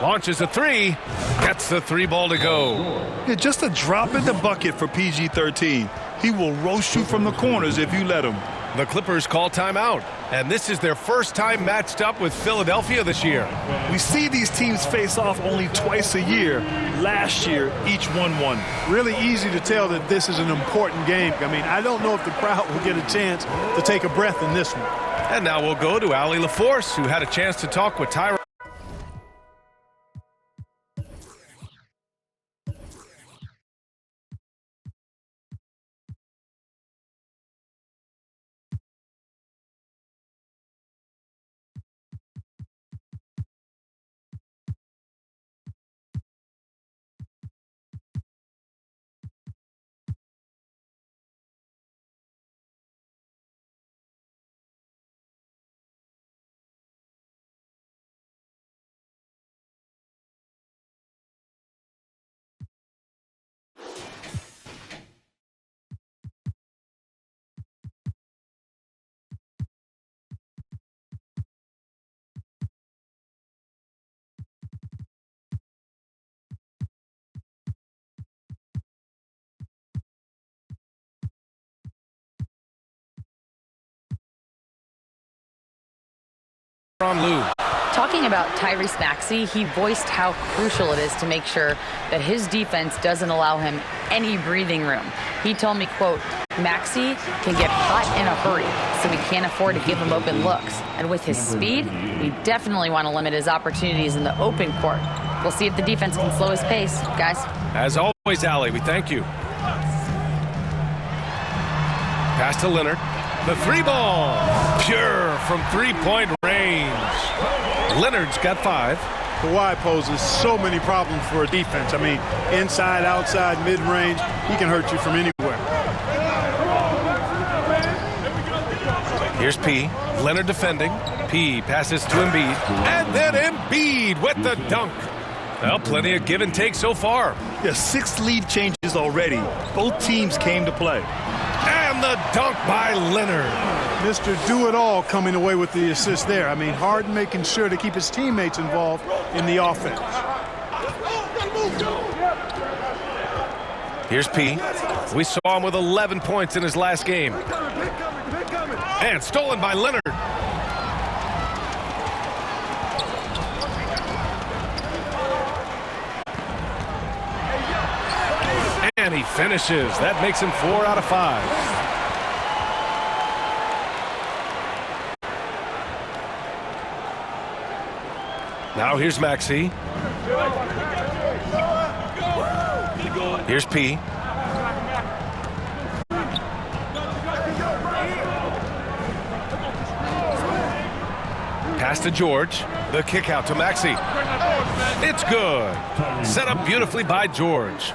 Launches a 3. Gets gets the 3 ball to go. Yeah, just a drop in the bucket for PG-13. He will roast you from the corners if you let him. The Clippers call timeout, and this is their first time matched up with Philadelphia this year. We see these teams face off only twice a year. Last year, each won one. Really easy to tell that this is an important game. I mean, I don't know if the crowd will get a chance to take a breath in this one. And now we'll go to Allie LaForce, who had a chance to talk with Tyron. Talking about Tyrese Maxey, he voiced how crucial it is to make sure that his defense doesn't allow him any breathing room. He told me, quote, Maxey can get hot in a hurry, so we can't afford to give him open looks. And with his speed, we definitely want to limit his opportunities in the open court. We'll see if the defense can slow his pace, guys. As always, Allie, we thank you. Pass to Leonard. The 3 ball, pure from 3-point range. Leonard's got 5. Kawhi poses so many problems for a defense. I mean, inside, outside, mid-range, he can hurt you from anywhere. Here's P. Leonard defending. P passes to Embiid. And then Embiid with the dunk. Well, plenty of give and take so far. Yeah, 6 lead changes already. Both teams came to play. And the dunk by Leonard. Mr. Do-It-All coming away with the assist there. I mean, Harden making sure to keep his teammates involved in the offense. Here's P. We saw him with 11 points in his last game. And stolen by Leonard. And he finishes. That makes him 4 out of 5. Now here's Maxey. Here's P. Pass to George. The kick out to Maxey. It's good. Set up beautifully by George.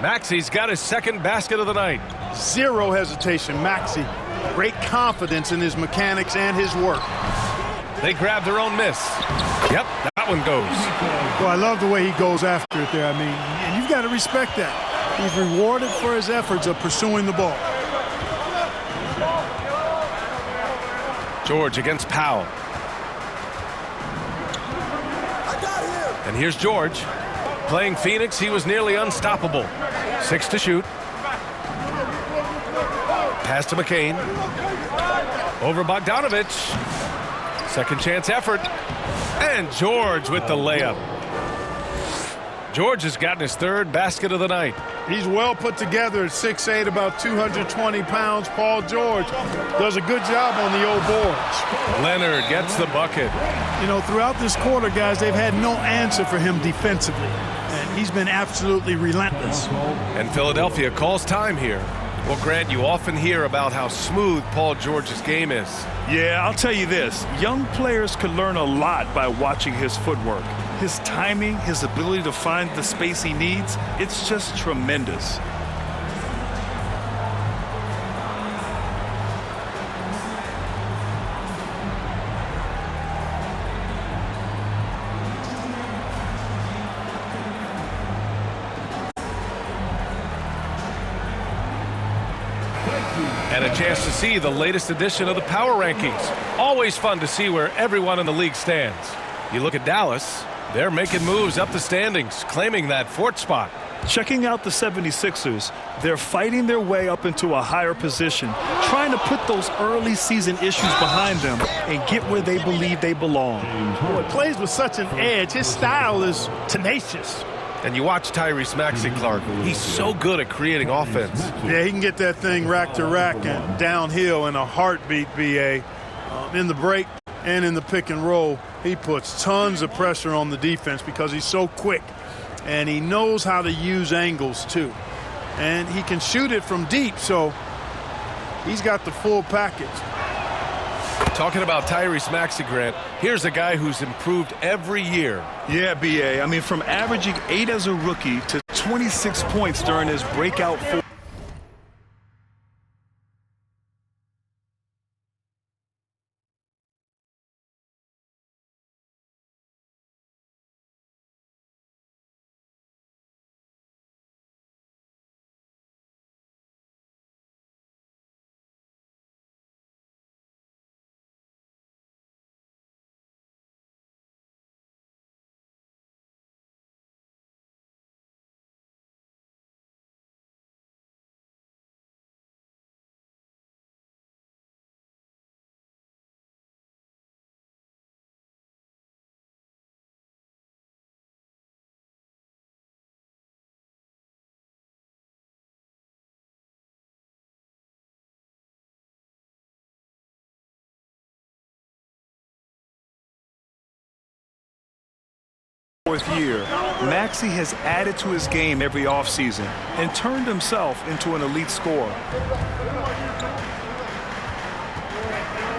Maxey's got his second basket of the night. Zero hesitation, Maxey. Great confidence in his mechanics and his work. They grab their own miss. Yep, that one goes. Well, I love the way he goes after it there. I mean, and you've got to respect that. He's rewarded for his efforts of pursuing the ball. George against Powell. And here's George. Playing Phoenix, he was nearly unstoppable. 6 to shoot. Pass to McCain. Over Bogdanovich. Second chance effort. And George with the layup. George has gotten his third basket of the night. He's well put together at 6'8", about 220 pounds. Paul George does a good job on the old boards. Leonard gets the bucket. You know, throughout this quarter, guys, they've had no answer for him defensively. And he's been absolutely relentless. And Philadelphia calls time here. Well, Grant, you often hear about how smooth Paul George's game is. Yeah, I'll tell you this. Young players could learn a lot by watching his footwork. His timing, his ability to find the space he needs, it's just tremendous. And a chance to see the latest edition of the Power Rankings. Always fun to see where everyone in the league stands. You look at Dallas, They're making moves up the standings, claiming that fourth spot. Checking out the 76ers, they're fighting their way up into a higher position, trying to put those early season issues behind them and get where they believe they belong. Boy, plays with such an edge. His style is tenacious. And you watch Tyrese Maxey, Clark. He's so good at creating offense. Yeah, he can get that thing rack to rack and downhill in a heartbeat, BA. In the break and in the pick and roll, he puts tons of pressure on the defense because he's so quick. And he knows how to use angles, too. And he can shoot it from deep, so he's got the full package. Talking about Tyrese Maxey, Grant, here's a guy who's improved every year. Yeah, BA. I mean, from averaging 8 as a rookie to 26 points during his breakout fourth year, Maxey has added to his game every offseason and turned himself into an elite scorer.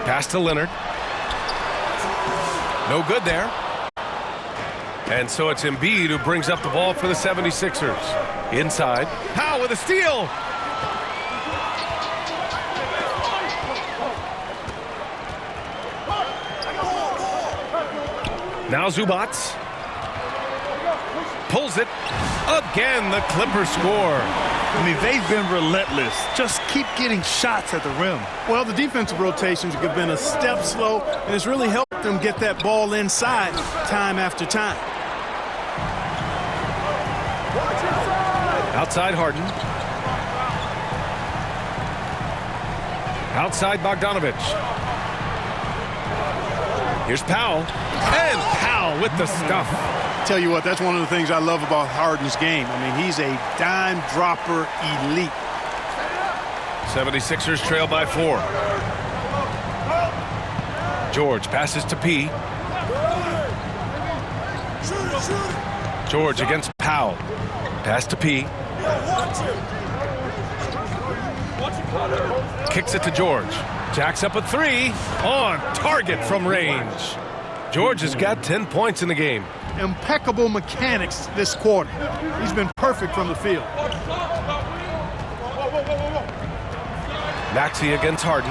Pass to Leonard. No good there. And so it's Embiid who brings up the ball for the 76ers. Inside. Powell with a steal. Now Zubats. Pulls it. Again, the Clippers score. I mean, they've been relentless. Just keep getting shots at the rim. Well, the defensive rotations have been a step slow, and it's really helped them get that ball inside time after time. Outside Harden. Outside Bogdanovich. Here's Powell. And Powell with the stuff. Tell you what, that's one of the things I love about Harden's game. I mean, he's a dime dropper elite. 76ers trail by 4. George passes to P. George against Powell. Pass to P. Kicks it to George. Jacks up a 3. On target from range. George has got 10 points in the game. Impeccable mechanics this quarter. He's been perfect from the field. Maxey against Harden.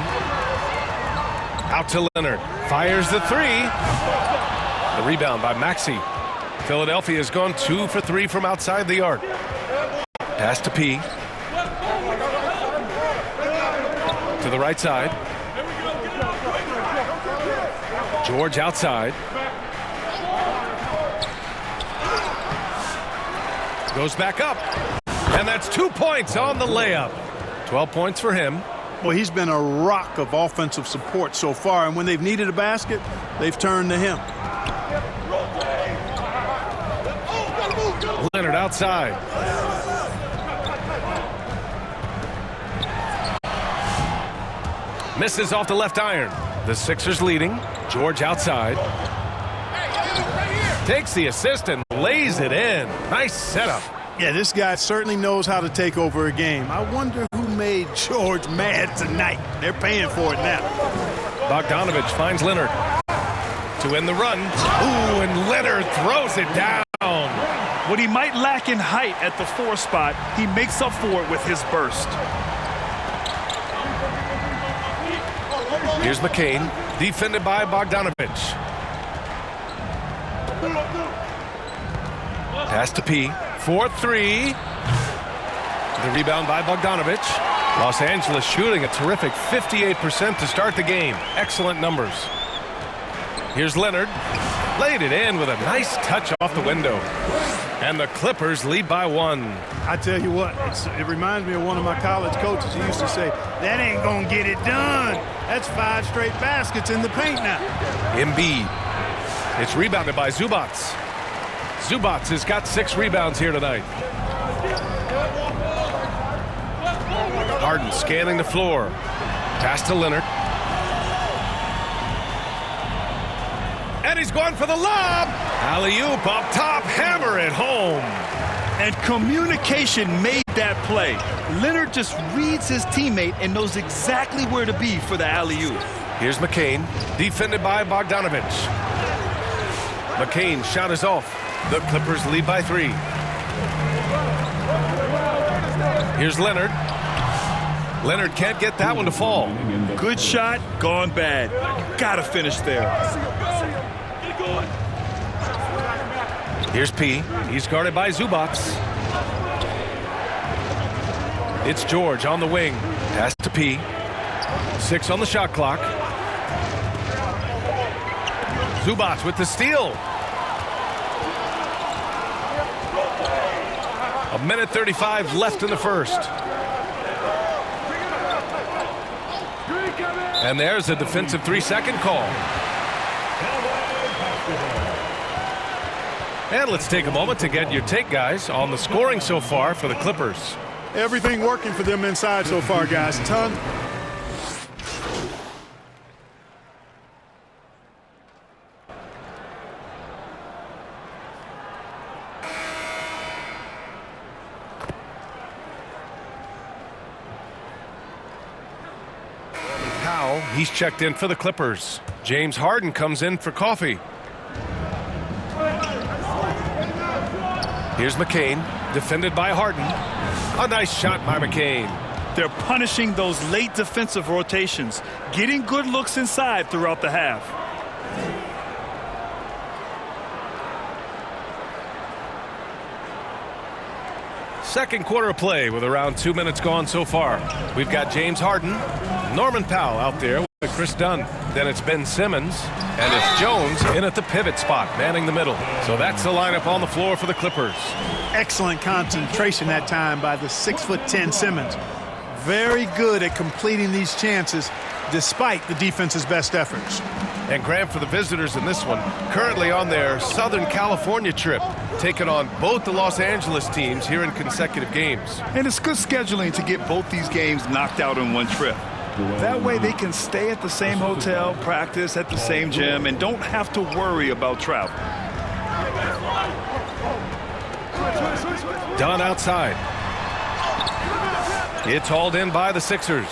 Out to Leonard. Fires the 3. The rebound by Maxey. Philadelphia has gone 2 for 3 from outside the arc. Pass to P. To the right side. George outside. Goes back up. And that's 2 points on the layup. 12 points for him. Well, he's been a rock of offensive support so far, and when they've needed a basket, they've turned to him. Leonard outside. Misses off the left iron. The Sixers leading. George outside. Takes the assist and lays it in. Nice setup. Yeah, this guy certainly knows how to take over a game. I wonder who made George mad tonight. They're paying for it now. Bogdanovich finds Leonard to end the run. Ooh, and Leonard throws it down. What he might lack in height at the 4 spot, he makes up for it with his burst. Here's McCain, defended by Bogdanovich. Pass to P. 4-3. The rebound by Bogdanovich. Los Angeles shooting a terrific 58% to start the game. Excellent numbers. Here's Leonard. Laid it in with a nice touch off the window. And the Clippers lead by 1. I tell you what, it reminds me of one of my college coaches. He used to say, that ain't going to get it done. That's 5 straight baskets in the paint now. Embiid. It's rebounded by Zubac. Zubac has got 6 rebounds here tonight. Harden scanning the floor. Pass to Leonard. And he's going for the lob. Alley-oop up top, hammer it home. And communication made that play. Leonard just reads his teammate and knows exactly where to be for the alley-oop. Here's McCain, defended by Bogdanovich. McCain shot is off. The Clippers lead by 3. Here's Leonard. Leonard can't get that one to fall. Good shot, gone bad. Gotta finish there. Here's P. He's guarded by Zubac. It's George on the wing. Pass to P. 6 on the shot clock. Zubac with the steal. 1:35 left in the first. And there's a defensive 3-second call. And let's take a moment to get your take, guys, on the scoring so far for the Clippers. Everything working for them inside so far, guys. Ton. Powell, he's checked in for the Clippers. James Harden comes in for coffee. Here's McCain, defended by Harden. A nice shot by McCain. They're punishing those late defensive rotations, getting good looks inside throughout the half. Second quarter of play with around 2 minutes gone so far. We've got James Harden, Norman Powell out there with Chris Dunn. Then it's Ben Simmons, and it's Jones in at the pivot spot, manning the middle. So that's the lineup on the floor for the Clippers. Excellent concentration that time by the 6'10" Simmons. Very good at completing these chances despite the defense's best efforts. And Graham, for the visitors in this one, currently on their Southern California trip, taking on both the Los Angeles teams here in consecutive games. And it's good scheduling to get both these games knocked out in one trip. That way they can stay at the same hotel, practice at the same gym, and don't have to worry about travel. Dunn outside. It's hauled in by the Sixers.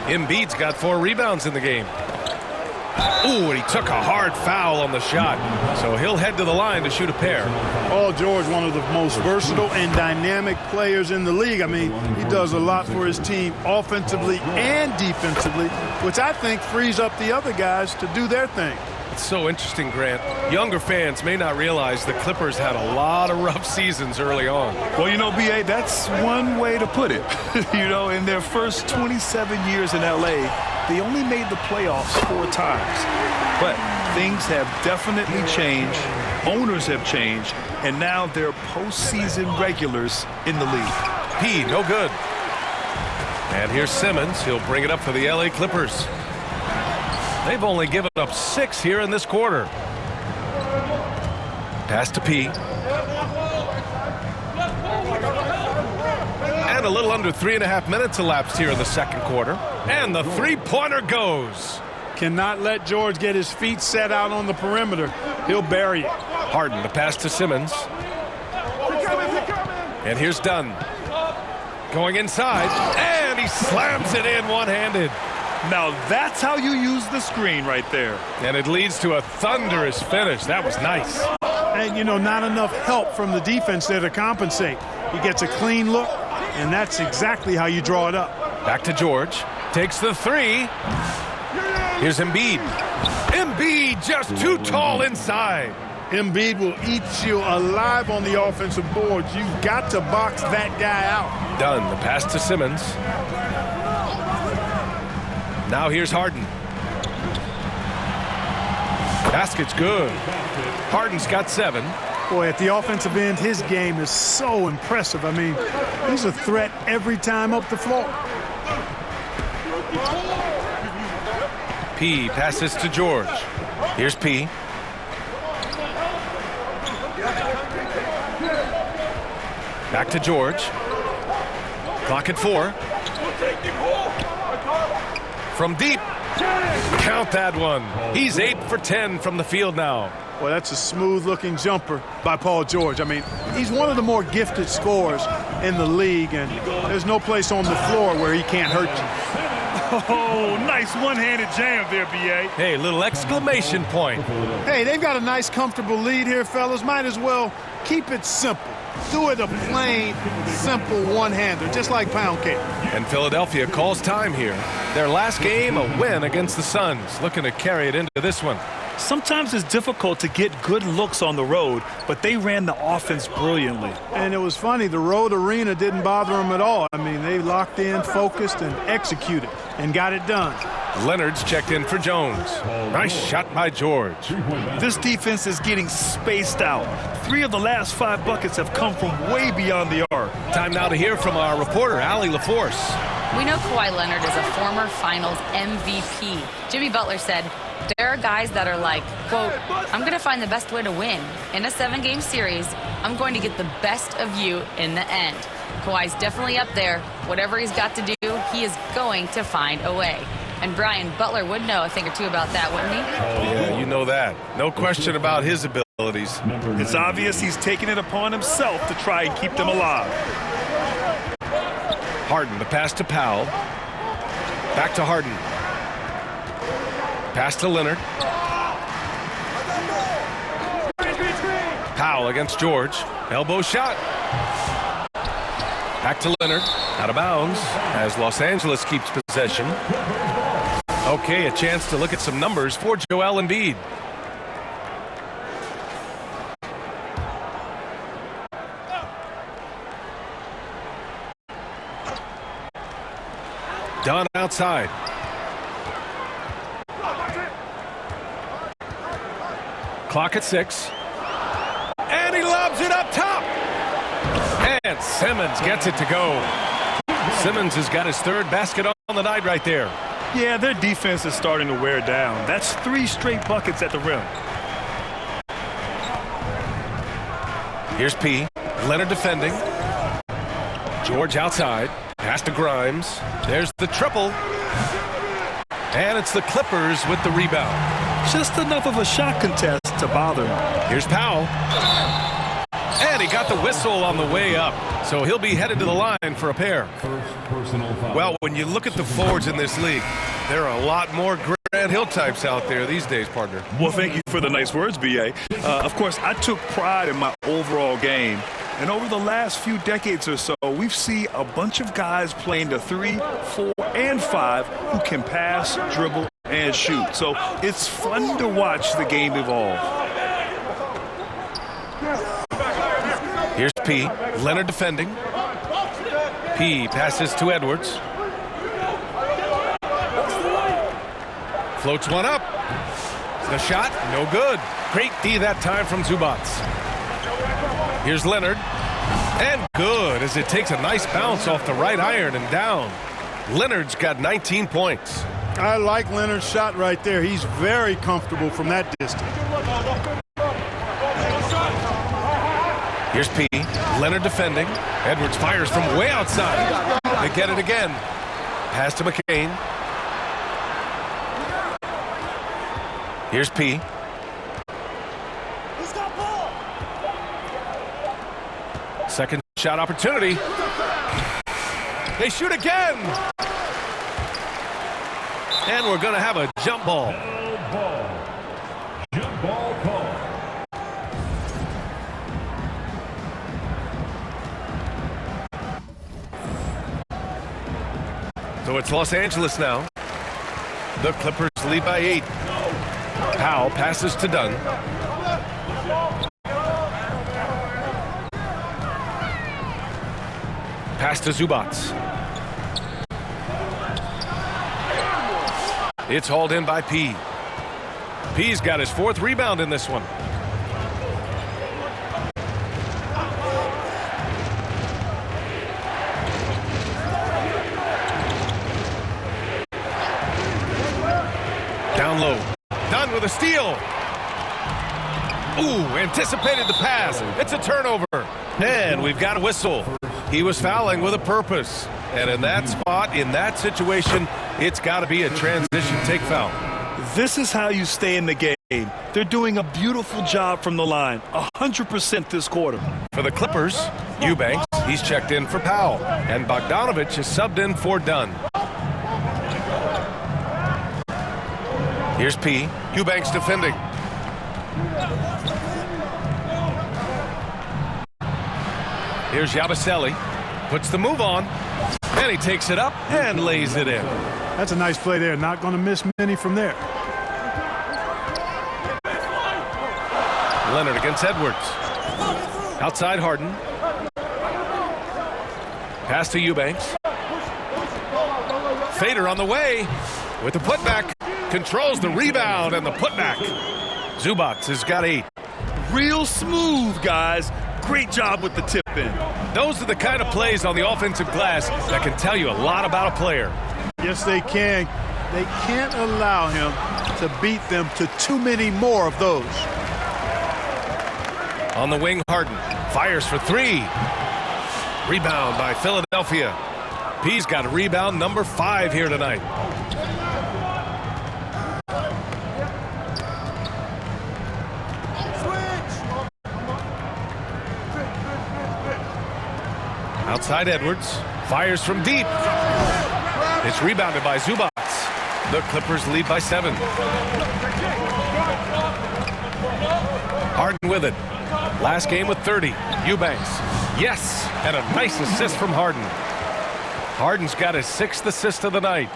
Embiid's got 4 rebounds in the game. Ooh, and he took a hard foul on the shot. So he'll head to the line to shoot a pair. Paul George, one of the most versatile and dynamic players in the league. I mean, he does a lot for his team offensively and defensively, which I think frees up the other guys to do their thing. It's so interesting, Grant. Younger fans may not realize the Clippers had a lot of rough seasons early on. Well, you know, B.A., that's one way to put it. You know, in their first 27 years in L.A., they only made the playoffs 4 times. But things have definitely changed. Owners have changed. And now they're postseason regulars in the league. P, no good. And here's Simmons. He'll bring it up for the L.A. Clippers. They've only given up 6 here in this quarter. Pass to P. And a little under 3.5 minutes elapsed here in the second quarter. And the three-pointer goes. Cannot let George get his feet set out on the perimeter. He'll bury it. Harden, the pass to Simmons. And here's Dunn. Going inside. And he slams it in one-handed. Now that's how you use the screen right there. And it leads to a thunderous finish. That was nice. And, you know, not enough help from the defense there to compensate. He gets a clean look, and that's exactly how you draw it up. Back to George. Takes the 3. Here's Embiid. Embiid just too tall inside. Embiid will eat you alive on the offensive boards. You've got to box that guy out. Dunn, the pass to Simmons. Now here's Harden. Basket's good. Harden's got 7. Boy, at the offensive end, his game is so impressive. I mean, he's a threat every time up the floor. P passes to George. Here's P. Back to George. Clock at 4. From deep. Count that one. He's 8 for 10 from the field now. Well, that's a smooth-looking jumper by Paul George. I mean, he's one of the more gifted scorers in the league, and there's no place on the floor where he can't hurt you. Oh, nice one-handed jam there, B.A. Hey, little exclamation point. Hey, they've got a nice, comfortable lead here, fellas. Might as well keep it simple. Do it a plain, simple one-hander, just like pound cake. And Philadelphia calls time here. Their last game, a win against the Suns, looking to carry it into this one. Sometimes it's difficult to get good looks on the road, but they ran the offense brilliantly. And it was funny, the road arena didn't bother them at all. I mean, they locked in, focused, and executed, and got it done. Leonard's checked in for Jones. Nice shot by George. This defense is getting spaced out. 3 of the last 5 buckets have come from way beyond the arc. Time now to hear from our reporter, Allie LaForce. We know Kawhi Leonard is a former Finals MVP. Jimmy Butler said, there are guys that are like, quote, I'm going to find the best way to win. In a 7-game series, I'm going to get the best of you in the end. Kawhi's definitely up there. Whatever he's got to do, he is going to find a way. And Brian, Butler would know a thing or two about that, wouldn't he? Oh, yeah, you know that. No question about his abilities. It's obvious he's taking it upon himself to try and keep them alive. Harden, the pass to Powell. Back to Harden. Pass to Leonard. Powell against George. Elbow shot. Back to Leonard. Out of bounds as Los Angeles keeps possession. Okay, a chance to look at some numbers for Joel Embiid. Dunn outside. Clock at 6. And he lobs it up top. And Simmons gets it to go. Simmons has got his 3rd basket on the night right there. Yeah, their defense is starting to wear down. That's 3 straight buckets at the rim. Here's P. Leonard defending. George outside. Pass to Grimes. There's the triple. And it's the Clippers with the rebound. Just enough of a shot contest to bother him. Here's Powell. And he got the whistle on the way up. So he'll be headed to the line for a pair. Well, when you look at the forwards in this league, there are a lot more Grant Hill types out there these days, partner. Well, thank you for the nice words, B.A. Of course, I took pride in my overall game. And over the last few decades or so, we've seen a bunch of guys playing the 3, 4, and 5 who can pass, dribble, and shoot. So it's fun to watch the game evolve. Here's P. Leonard defending. P passes to Edwards. Floats one up. The shot, no good. Great D that time from Zubac. Here's Leonard. And good as it takes a nice bounce off the right iron and down. Leonard's got 19 points. I like Leonard's shot right there. He's very comfortable from that distance. Here's P. Leonard defending. Edwards fires from way outside. They get it again. Pass to McCain. Here's P. Second shot opportunity. They shoot again. And we're going to have a jump ball. Jump ball call. So it's Los Angeles now. The Clippers lead by 8. Powell passes to Dunn. Pass to Zubac. It's hauled in by P. P's got his 4th rebound in this one. Down low. Dunn with a steal. Ooh, anticipated the pass. It's a turnover. And we've got a whistle. He was fouling with a purpose. And in that spot, in that situation, it's got to be a transition take foul. This is how you stay in the game. They're doing a beautiful job from the line. 100% this quarter. For the Clippers, Eubanks, he's checked in for Powell. And Bogdanovich is subbed in for Dunn. Here's P. Eubanks defending. Here's Yabusele. Puts the move on. And he takes it up and lays it in. That's a nice play there. Not going to miss many from there. Leonard against Edwards. Outside Harden. Pass to Eubanks. Fader on the way with the putback. Controls the rebound and the putback. Zubac has got 8. Real smooth, guys. Great job with the tip in. Those are the kind of plays on the offensive glass that can tell you a lot about a player. Yes, they can. They can't allow him to beat them to too many more of those. On the wing, Harden fires for 3. Rebound by Philadelphia. P's got a rebound number 5 here tonight. Outside Edwards. Fires from deep. It's rebounded by Zubac. The Clippers lead by 7. Harden with it. Last game with 30. Eubanks. Yes, and a nice assist from Harden. Harden's got his 6th assist of the night.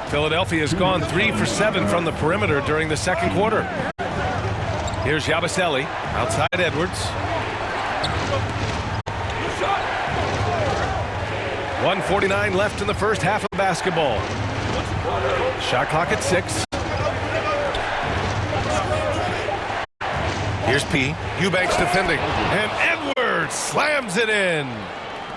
Philadelphia has gone 3 for 7 from the perimeter during the second quarter. Here's Yabusele. Outside Edwards. 1:49 left in the first half of basketball. Shot clock at 6. Here's P. Eubanks defending. And Edwards slams it in.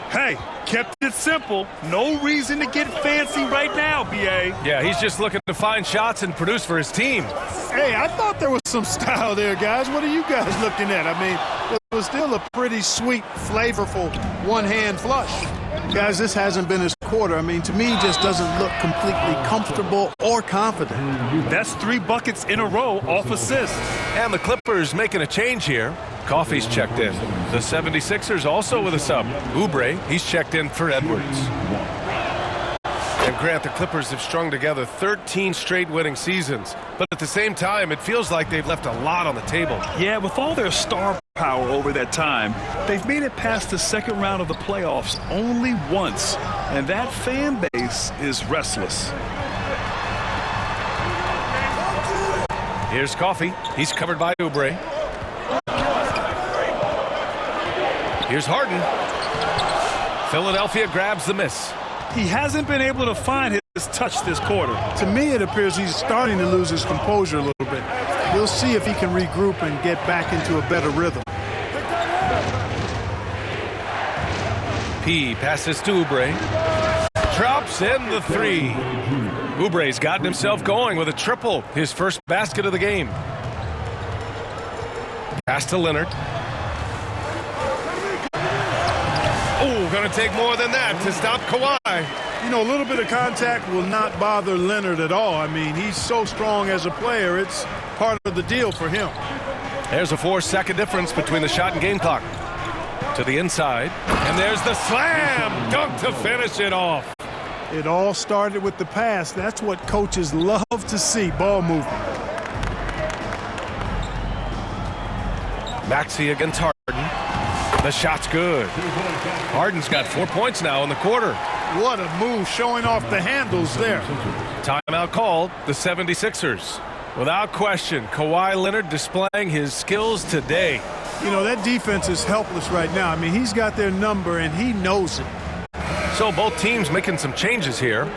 Hey, kept it simple. No reason to get fancy right now, B.A. Yeah, he's just looking to find shots and produce for his team. Hey, I thought there was some style there, guys. What are you guys looking at? I mean, it was still a pretty sweet, flavorful one-hand flush. Guys, this hasn't been his quarter. I mean, to me, he just doesn't look completely comfortable or confident. That's 3 buckets in a row off assists. And the Clippers making a change here. Coffey's checked in. The 76ers also with a sub. Oubre, he's checked in for Edwards. And Grant, the Clippers have strung together 13 straight winning seasons. But at the same time, it feels like they've left a lot on the table. Yeah, with all their star power over that time, they've made it past the second round of the playoffs only once. And that fan base is restless. Here's Coffey. He's covered by Oubre. Here's Harden. Philadelphia grabs the miss. He hasn't been able to find his touch this quarter. To me, it appears he's starting to lose his composure a little bit. We'll see if he can regroup and get back into a better rhythm. P passes to Oubre. Drops in the 3. Oubre's gotten himself going with a triple, his first basket of the game. Pass to Leonard. Oh, going to take more than that to stop Kawhi. You know, a little bit of contact will not bother Leonard at all. I mean, he's so strong as a player. It's part of the deal for him. There's a 4-second difference between the shot and game clock. To the inside. And there's the slam dunk to finish it off. It all started with the pass. That's what coaches love to see, ball movement. Maxey against Harden. The shot's good. Harden's got 4 points now in the quarter. What a move, showing off the handles there. Timeout called, the 76ers. Without question, Kawhi Leonard displaying his skills today. You know, that defense is helpless right now. I mean, he's got their number, and he knows it. So both teams making some changes here.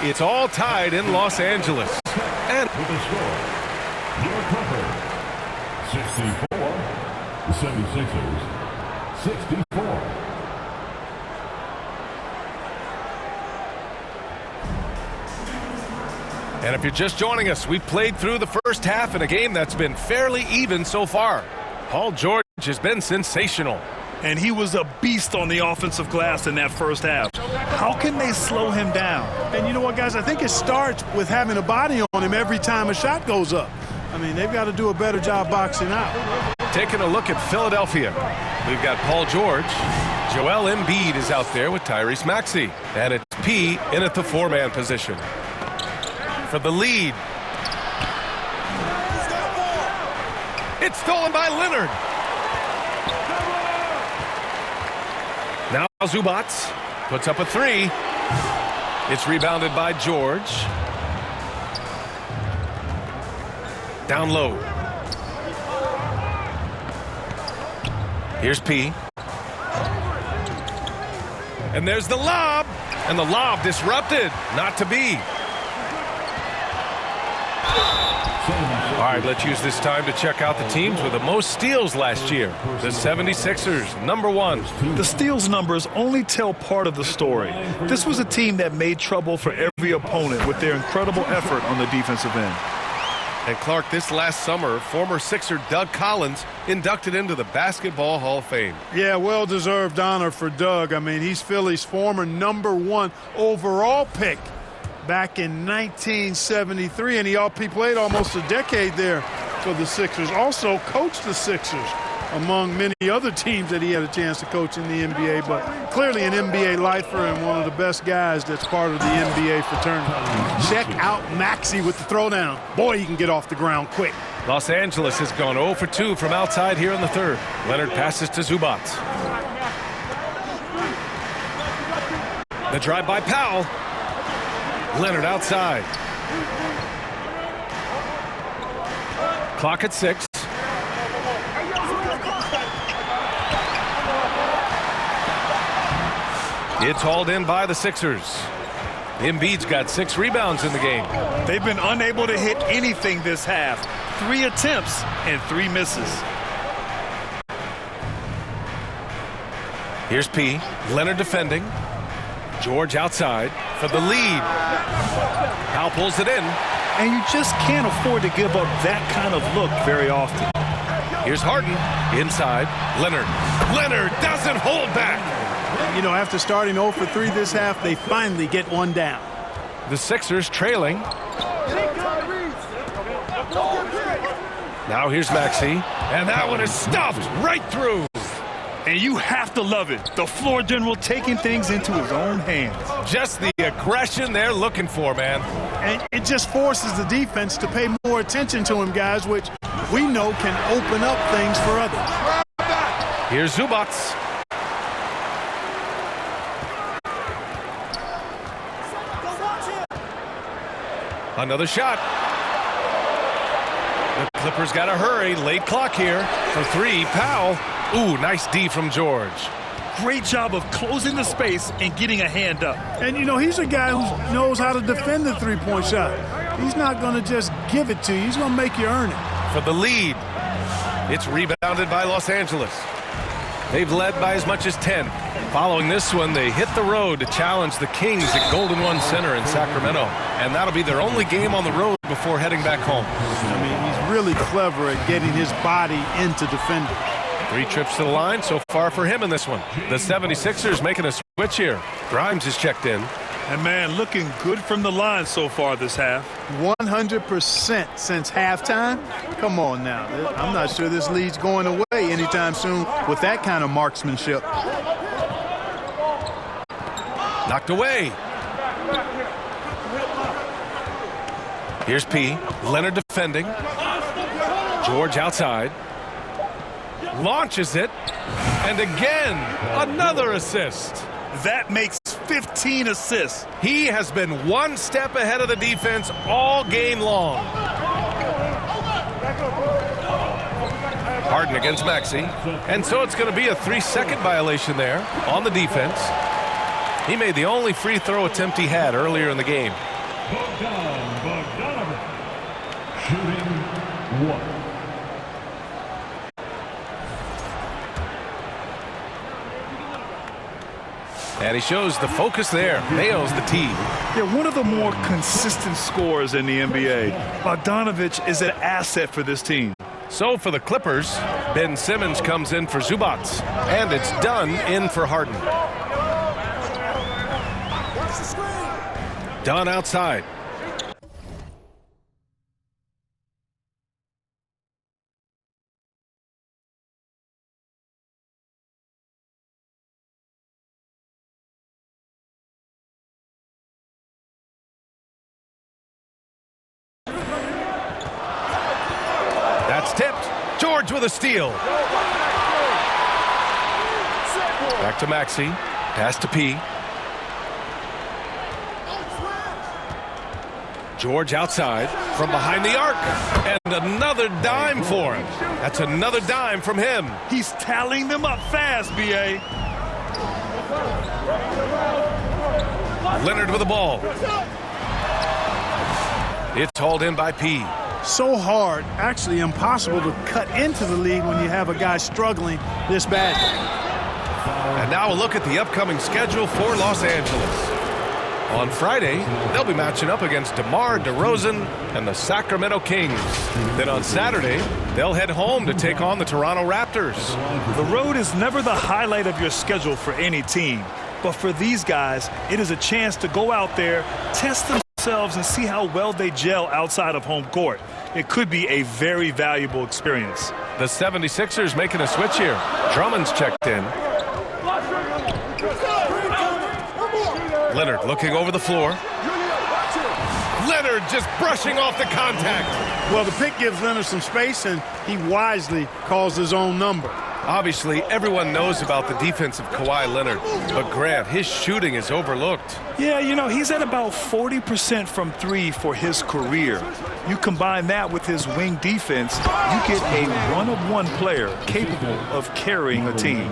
It's all tied in Los Angeles. And with the score, your cover, 64, the 76ers, 64. And if you're just joining us, we've played through the first half in a game that's been fairly even so far. Paul George has been sensational. And he was a beast on the offensive glass in that first half. How can they slow him down? And you know what, guys? I think it starts with having a body on him every time a shot goes up. I mean, they've got to do a better job boxing out. Taking a look at Philadelphia. We've got Paul George. Joel Embiid is out there with Tyrese Maxey. And it's P in at the four-man position. For the lead. It's stolen by Leonard. Now Zubac puts up a three. It's rebounded by George. Down low. Here's P. And there's the lob. And the lob disrupted. Not to be. All right, let's use this time to check out the teams with the most steals last year. The 76ers, #1. The steals numbers only tell part of the story. This was a team that made trouble for every opponent with their incredible effort on the defensive end. And Clark, this last summer, former Sixer Doug Collins inducted into the Basketball Hall of Fame. Yeah, well-deserved honor for Doug. I mean, he's Philly's former #1 overall pick back in 1973, and he played almost a decade there for the Sixers. Also coached the Sixers, among many other teams that he had a chance to coach in the NBA, but clearly an NBA lifer and one of the best guys that's part of the NBA fraternity. Check out Maxey with the throwdown. Boy, he can get off the ground quick. Los Angeles has gone 0 for 2 from outside here in the third. Leonard passes to Zubac. The drive by Powell. Leonard outside. Clock at 6. It's hauled in by the Sixers. Embiid's got 6 rebounds in the game. They've been unable to hit anything this half. 3 attempts and 3 misses. Here's P. Leonard defending. George outside for the lead. Powell pulls it in. And you just can't afford to give up that kind of look very often. Here's Harden inside. Leonard. Leonard doesn't hold back. You know, after starting 0 for 3 this half, they finally get one down. The Sixers trailing. Now here's Maxey. And that one is stuffed right through. And you have to love it. The floor general taking things into his own hands. Just the aggression they're looking for, man. And it just forces the defense to pay more attention to him, guys, which we know can open up things for others. Here's Zubac. Another shot. The Clippers got to hurry. Late clock here. For 3, Powell. Ooh, nice D from George. Great job of closing the space and getting a hand up. And, you know, he's a guy who knows how to defend the three-point shot. He's not going to just give it to you. He's going to make you earn it. For the lead. It's rebounded by Los Angeles. They've led by as much as 10. Following this one, they hit the road to challenge the Kings at Golden One Center in Sacramento. And that'll be their only game on the road before heading back home. I mean, he's really clever at getting his body into defenders. 3 trips to the line so far for him in this one. The 76ers making a switch here. Grimes is checked in. And, man, looking good from the line so far this half. 100% since halftime. Come on now. I'm not sure this lead's going away anytime soon with that kind of marksmanship. Knocked away. Here's P. Leonard defending. George outside. Launches it. And again, another assist. That makes 15 assists. He has been one step ahead of the defense all game long. Harden against Maxey. And so it's going to be a 3-second violation there on the defense. He made the only free throw attempt he had earlier in the game. Bogdanovic, shooting 1. And he shows the focus there. Nails the tee. Yeah, one of the more consistent scorers in the NBA. Bogdanovic is an asset for this team. So for the Clippers, Ben Simmons comes in for Zubac. And it's Dunn in for Harden. Dunn outside. That's tipped. George with a steal. Back to Maxey. Pass to P. George outside from behind the arc. And another dime for him. That's another dime from him. He's tallying them up fast, B.A. Leonard with the ball. It's hauled in by P. So hard, actually impossible to cut into the league when you have a guy struggling this bad. And now a look at the upcoming schedule for Los Angeles. On Friday, they'll be matching up against DeMar DeRozan and the Sacramento Kings. Then on Saturday, they'll head home to take on the Toronto Raptors. The road is never the highlight of your schedule for any team. But for these guys, it is a chance to go out there, test themselves, and see how well they gel outside of home court. It could be a very valuable experience. The 76ers making a switch here. Drummond's checked in. Leonard looking over the floor. Leonard just brushing off the contact. Well, the pick gives Leonard some space, and he wisely calls his own number. Obviously, everyone knows about the defense of Kawhi Leonard, but Grant, his shooting is overlooked. Yeah, you know, he's at about 40% from three for his career. You combine that with his wing defense, you get a one-of-one player capable of carrying a team.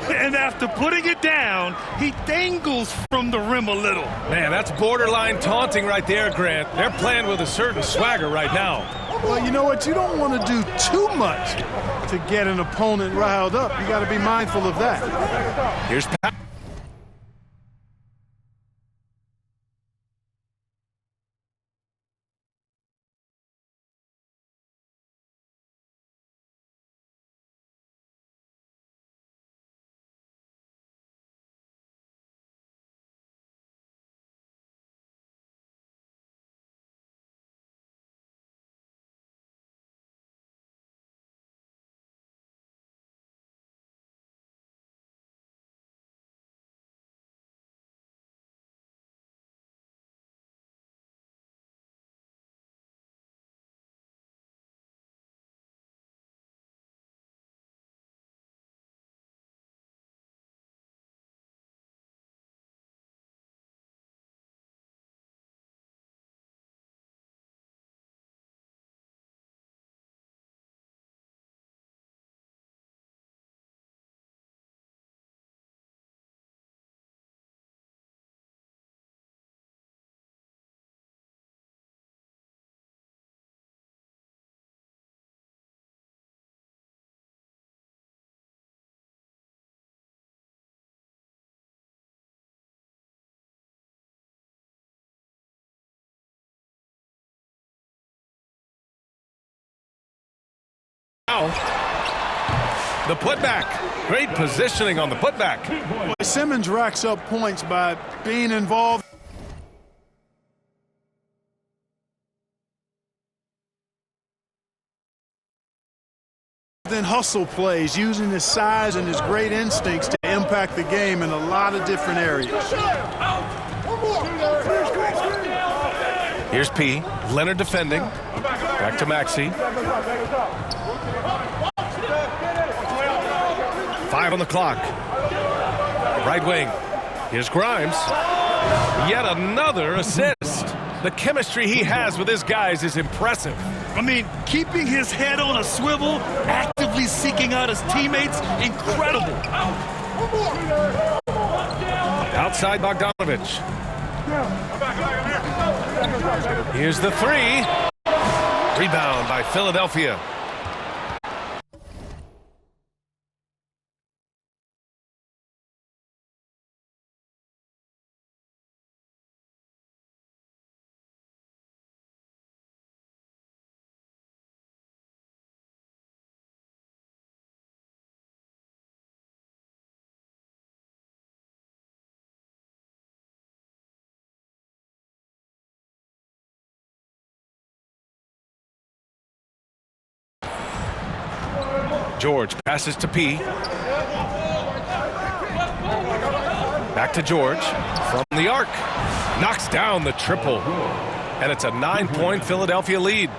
And after putting it down, he dangles from the rim a little. Man, that's borderline taunting right there, Grant. They're playing with a certain swagger right now. Well, you know what? You don't want to do too much to get an opponent riled up. You got to be mindful of that. Here's Pat. The putback. Great positioning on the putback. Simmons racks up points by being involved in hustle plays, using his size and his great instincts to impact the game in a lot of different areas. Here's P. Leonard defending. Back to Maxey. 5 on the clock. Right wing. Here's Grimes. Yet another assist. The chemistry he has with his guys is impressive. I mean, keeping his head on a swivel, actively seeking out his teammates, incredible. Outside Bogdanovich. Here's the three. Rebound by Philadelphia. George passes to P. Back to George from the arc. Knocks down the triple. And it's a 9-point Philadelphia lead.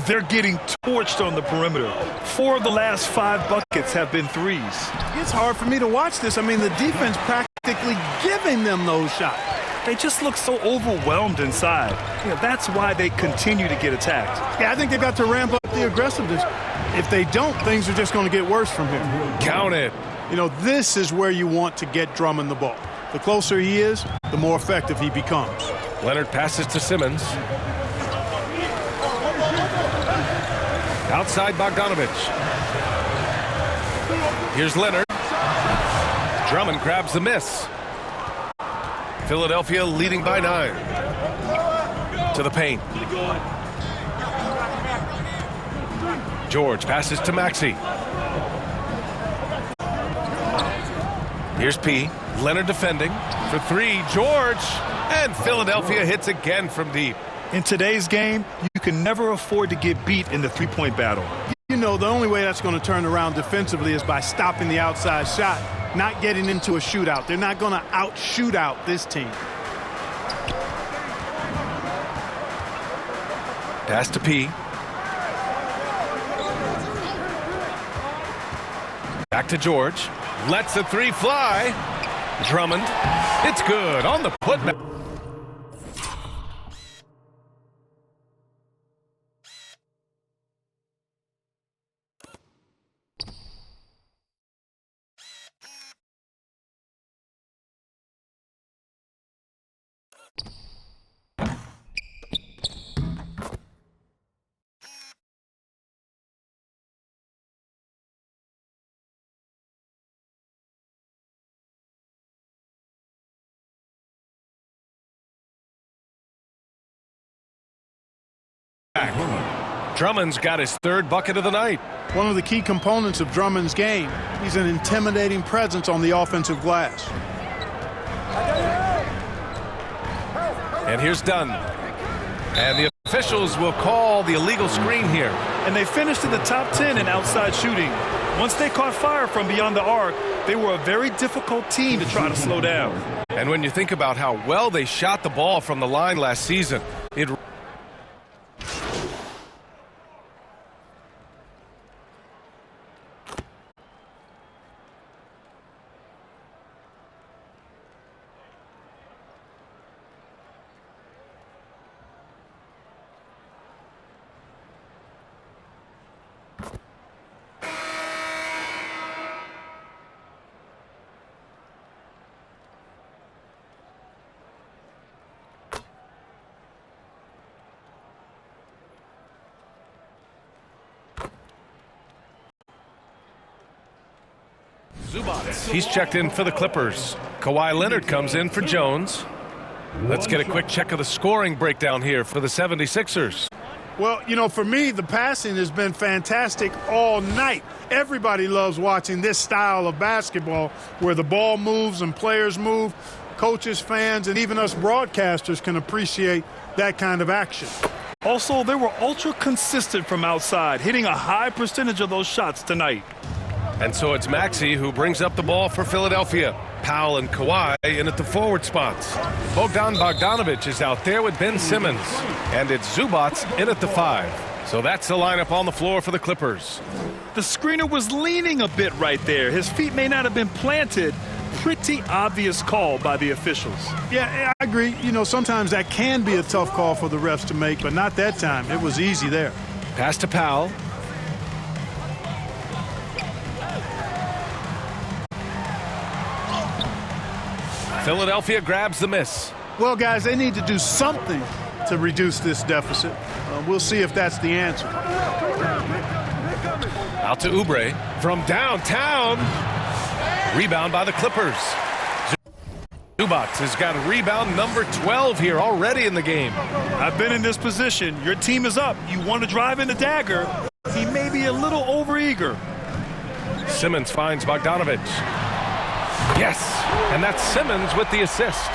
They're getting torched on the perimeter. 4 of the last 5 buckets have been threes. It's hard for me to watch this. I mean, the defense practically giving them those shots. They just look so overwhelmed inside. That's why they continue to get attacked. Yeah, I think they've got to ramp up the aggressiveness. If they don't, things are just going to get worse from here. Count it. You know, this is where you want to get Drummond the ball. The closer he is, the more effective he becomes. Leonard passes to Simmons. Outside Bogdanovich. Here's Leonard. Drummond grabs the miss. Philadelphia leading by 9. To the paint. George passes to Maxey. Here's P. Leonard defending for 3. George. And Philadelphia hits again from deep. In today's game, you can never afford to get beat in the three-point battle. You know, the only way that's going to turn around defensively is by stopping the outside shot, not getting into a shootout. They're not going to out-shoot out this team. Pass to P. Back to George. Lets the 3 fly. Drummond. It's good on the putback. Drummond's got his 3rd bucket of the night. One of the key components of Drummond's game, he's an intimidating presence on the offensive glass. And here's Dunn. And the officials will call the illegal screen here. And they finished in the top 10 in outside shooting. Once they caught fire from beyond the arc, they were a very difficult team to try to slow down. And when you think about how well they shot the ball from the line last season, it He's checked in for the Clippers. Kawhi Leonard comes in for Jones. Let's get a quick check of the scoring breakdown here for the 76ers. Well, you know, for me, the passing has been fantastic all night. Everybody loves watching this style of basketball where the ball moves and players move. Coaches, fans, and even us broadcasters can appreciate that kind of action. Also, they were ultra consistent from outside, hitting a high percentage of those shots tonight. And so it's Maxey who brings up the ball for Philadelphia. Powell and Kawhi in at the forward spots. Bogdan Bogdanovich is out there with Ben Simmons. And it's Zubac in at the 5. So that's the lineup on the floor for the Clippers. The screener was leaning a bit right there. His feet may not have been planted. Pretty obvious call by the officials. Yeah, I agree. You know, sometimes that can be a tough call for the refs to make, but not that time. It was easy there. Pass to Powell. Philadelphia grabs the miss. Well, guys, they need to do something to reduce this deficit. We'll see if that's the answer. Out to Oubre from downtown. Rebound by the Clippers. Zubac has got rebound number 12 here already in the game. I've been in this position. Your team is up. You want to drive in the dagger. He may be a little overeager. Simmons finds Bogdanovic. Yes, and that's Simmons with the assist.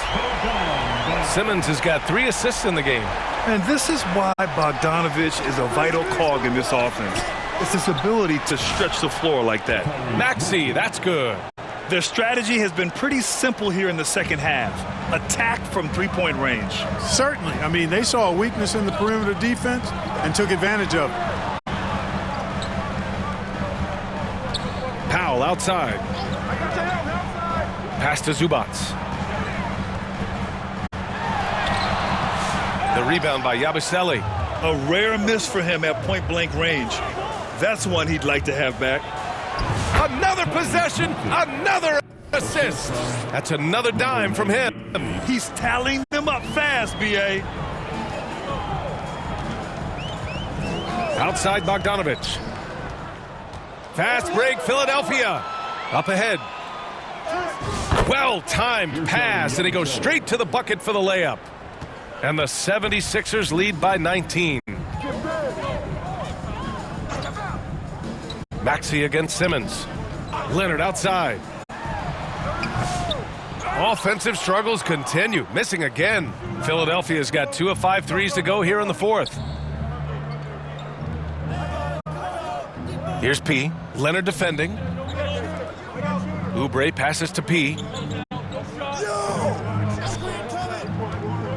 Simmons has got 3 assists in the game. And this is why Bogdanovic is a vital cog in this offense. It's his ability to stretch the floor like that. Maxey, that's good. Their strategy has been pretty simple here in the second half. Attack from three-point range. Certainly. I mean, they saw a weakness in the perimeter defense and took advantage of it. Powell outside. Pass to Zubac. The rebound by Yabusele. A rare miss for him at point-blank range. That's one he'd like to have back. Another possession, another assist. That's another dime from him. He's tallying them up fast, B.A. Outside Bogdanovic. Fast break, Philadelphia. Up ahead. Well-timed pass, and he goes straight to the bucket for the layup. And the 76ers lead by 19. Maxey against Simmons. Leonard outside. Offensive struggles continue. Missing again. Philadelphia's got 2 of 5 threes to go here in the fourth. Here's P. Leonard defending. Oubre passes to P.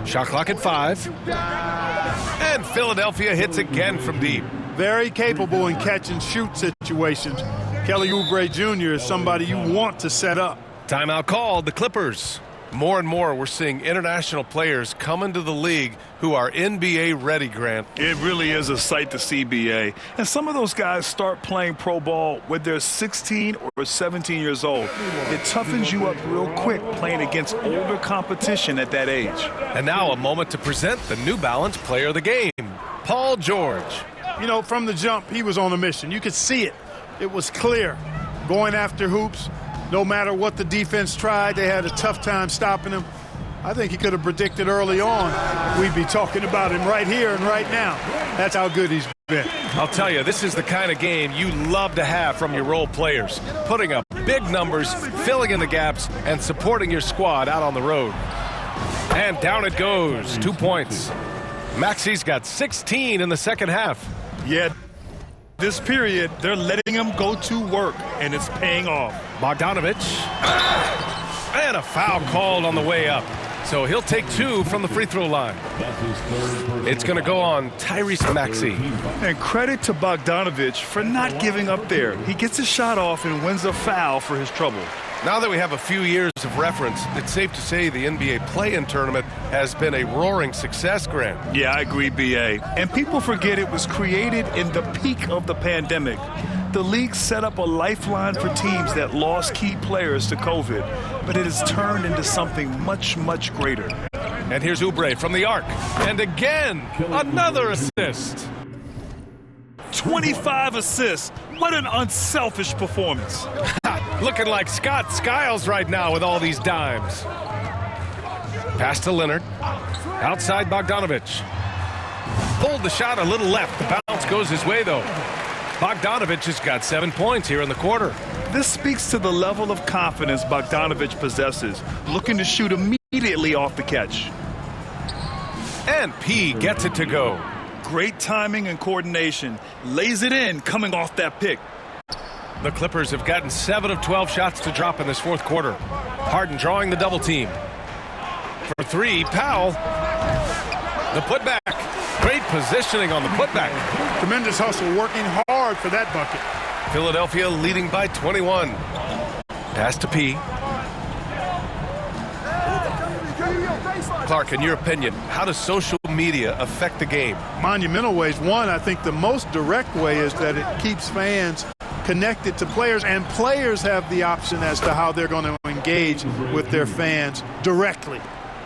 Shot clock at 5. And Philadelphia hits again from deep. Very capable in catch and shoot situations. Kelly Oubre Jr. is somebody you want to set up. Timeout called, the Clippers. More and more we're seeing international players come into the league who are NBA ready, Grant. It really is a sight to see, B.A. And some of those guys start playing pro ball when they're 16 or 17 years old. It toughens you up real quick playing against older competition at that age. And now a moment to present the New Balance Player of the Game, Paul George. You know, from the jump, he was on a mission. You could see it. It was clear. Going after hoops, no matter what the defense tried, they had a tough time stopping him. I think he could have predicted early on we'd be talking about him right here and right now. That's how good he's been. I'll tell you, this is the kind of game you love to have from your role players. Putting up big numbers, filling in the gaps, and supporting your squad out on the road. And down it goes. 2 points. Maxey's got 16 in the second half. Yeah, this period, they're letting him go to work, and it's paying off. Bogdanovic. And a foul called on the way up. So he'll take 2 from the free throw line. It's going to go on Tyrese Maxey. And credit to Bogdanovic for not giving up there. He gets his shot off and wins a foul for his trouble. Now that we have a few years of reference, it's safe to say the NBA play-in tournament has been a roaring success, Grant. Yeah, I agree, B.A. And people forget it was created in the peak of the pandemic. The league set up a lifeline for teams that lost key players to COVID, but it has turned into something much, much greater. And here's Oubre from the arc. And again, another assist. 25 assists. What an unselfish performance. Looking like Scott Skiles right now with all these dimes. Pass to Leonard. Outside Bogdanovic. Pulled the shot a little left. The bounce goes his way, though. Bogdanovic has got 7 points here in the quarter. This speaks to the level of confidence Bogdanovic possesses, looking to shoot immediately off the catch. And P gets it to go. Great timing and coordination. Lays it in coming off that pick. The Clippers have gotten 7 of 12 shots to drop in this fourth quarter. Harden drawing the double team. For 3, Powell. The putback. Great positioning on the putback. Tremendous hustle, working hard for that bucket. Philadelphia leading by 21. Pass to P. Clark, in your opinion, how does social media affect the game? Monumental ways. One, I think the most direct way is that it keeps fans connected to players, and players have the option as to how they're going to engage with their fans directly,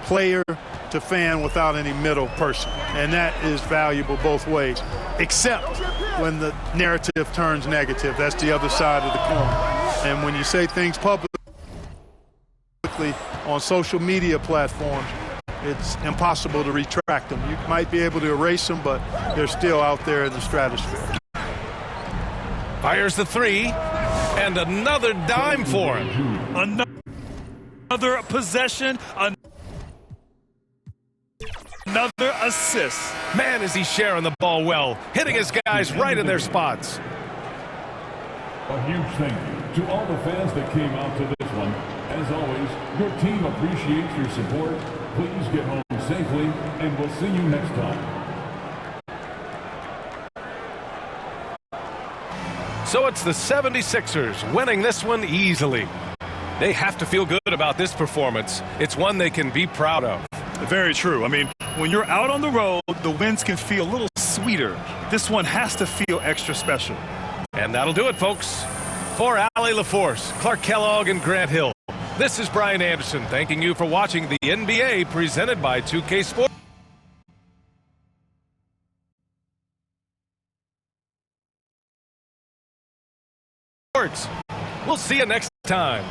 player to fan without any middle person. And that is valuable both ways, except when the narrative turns negative. That's the other side of the coin. And when you say things publicly on social media platforms, it's impossible to retract them. You might be able to erase them, but they're still out there in the stratosphere. Fires the three, and another dime for him. Another possession, another assist. Man, is he sharing the ball well, hitting his guys right in their spots. A huge thank you to all the fans that came out to this one. As always, your team appreciates your support. Please get home safely, and we'll see you next time. So it's the 76ers winning this one easily. They have to feel good about this performance. It's one they can be proud of. Very true. I mean, when you're out on the road, the wins can feel a little sweeter. This one has to feel extra special. And that'll do it, folks. For Allie LaForce, Clark Kellogg, and Grant Hill, this is Brian Anderson thanking you for watching the NBA presented by 2K Sports. We'll see you next time.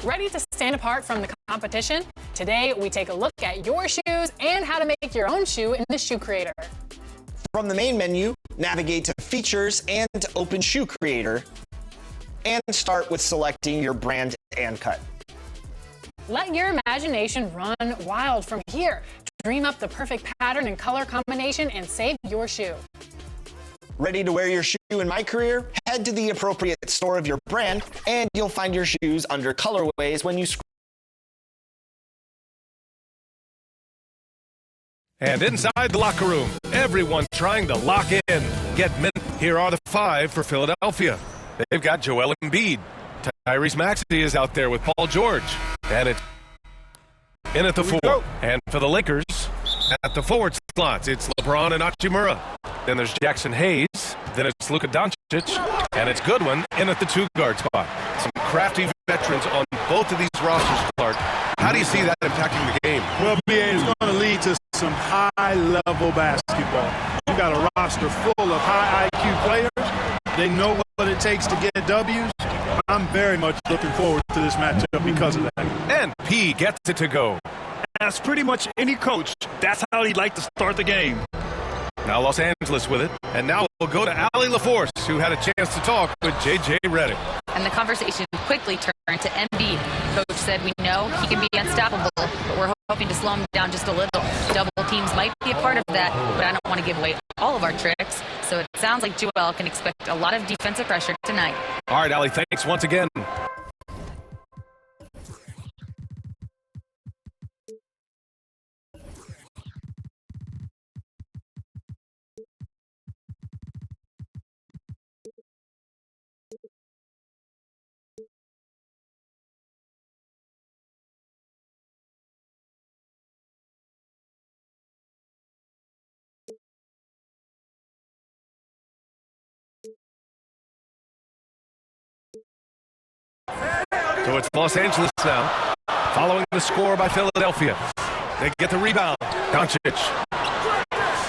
Ready to stand apart from the competition? Today, we take a look at your shoes and how to make your own shoe in the Shoe Creator. From the main menu, navigate to Features and open Shoe Creator, and start with selecting your brand and cut. Let your imagination run wild from here. Dream up the perfect pattern and color combination and save your shoe. Ready to wear your shoe in My Career? Head to the appropriate store of your brand, and you'll find your shoes under colorways when you scroll. And inside the locker room, everyone trying to lock in. Get mint. Here are the 5 for Philadelphia. They've got Joel Embiid. Tyrese Maxey is out there with Paul George. And it's in at the 4. And for the Lakers, at the forward slots, it's LeBron and Hachimura. Then there's Jackson Hayes. Then it's Luka Doncic, and it's Goodwin in at the 2-guard spot. Some crafty veterans on both of these rosters, Clark. How do you see that impacting the game? Well, BA, it's going to lead to some high-level basketball. You got a roster full of high IQ players. They know what it takes to get W's. I'm very much looking forward to this matchup because of that. And P gets it to go. As pretty much any coach, that's how he'd like to start the game. Now Los Angeles with it. And now we'll go to Allie LaForce, who had a chance to talk with J.J. Redick. And the conversation quickly turned to Embiid. Coach said we know he can be unstoppable, but we're hoping to slow him down just a little. Double teams might be a part of that, but I don't want to give away all of our tricks. So it sounds like Joel can expect a lot of defensive pressure tonight. All right, Allie, thanks once again. So it's Los Angeles now, following the score by Philadelphia. They get the rebound. Doncic.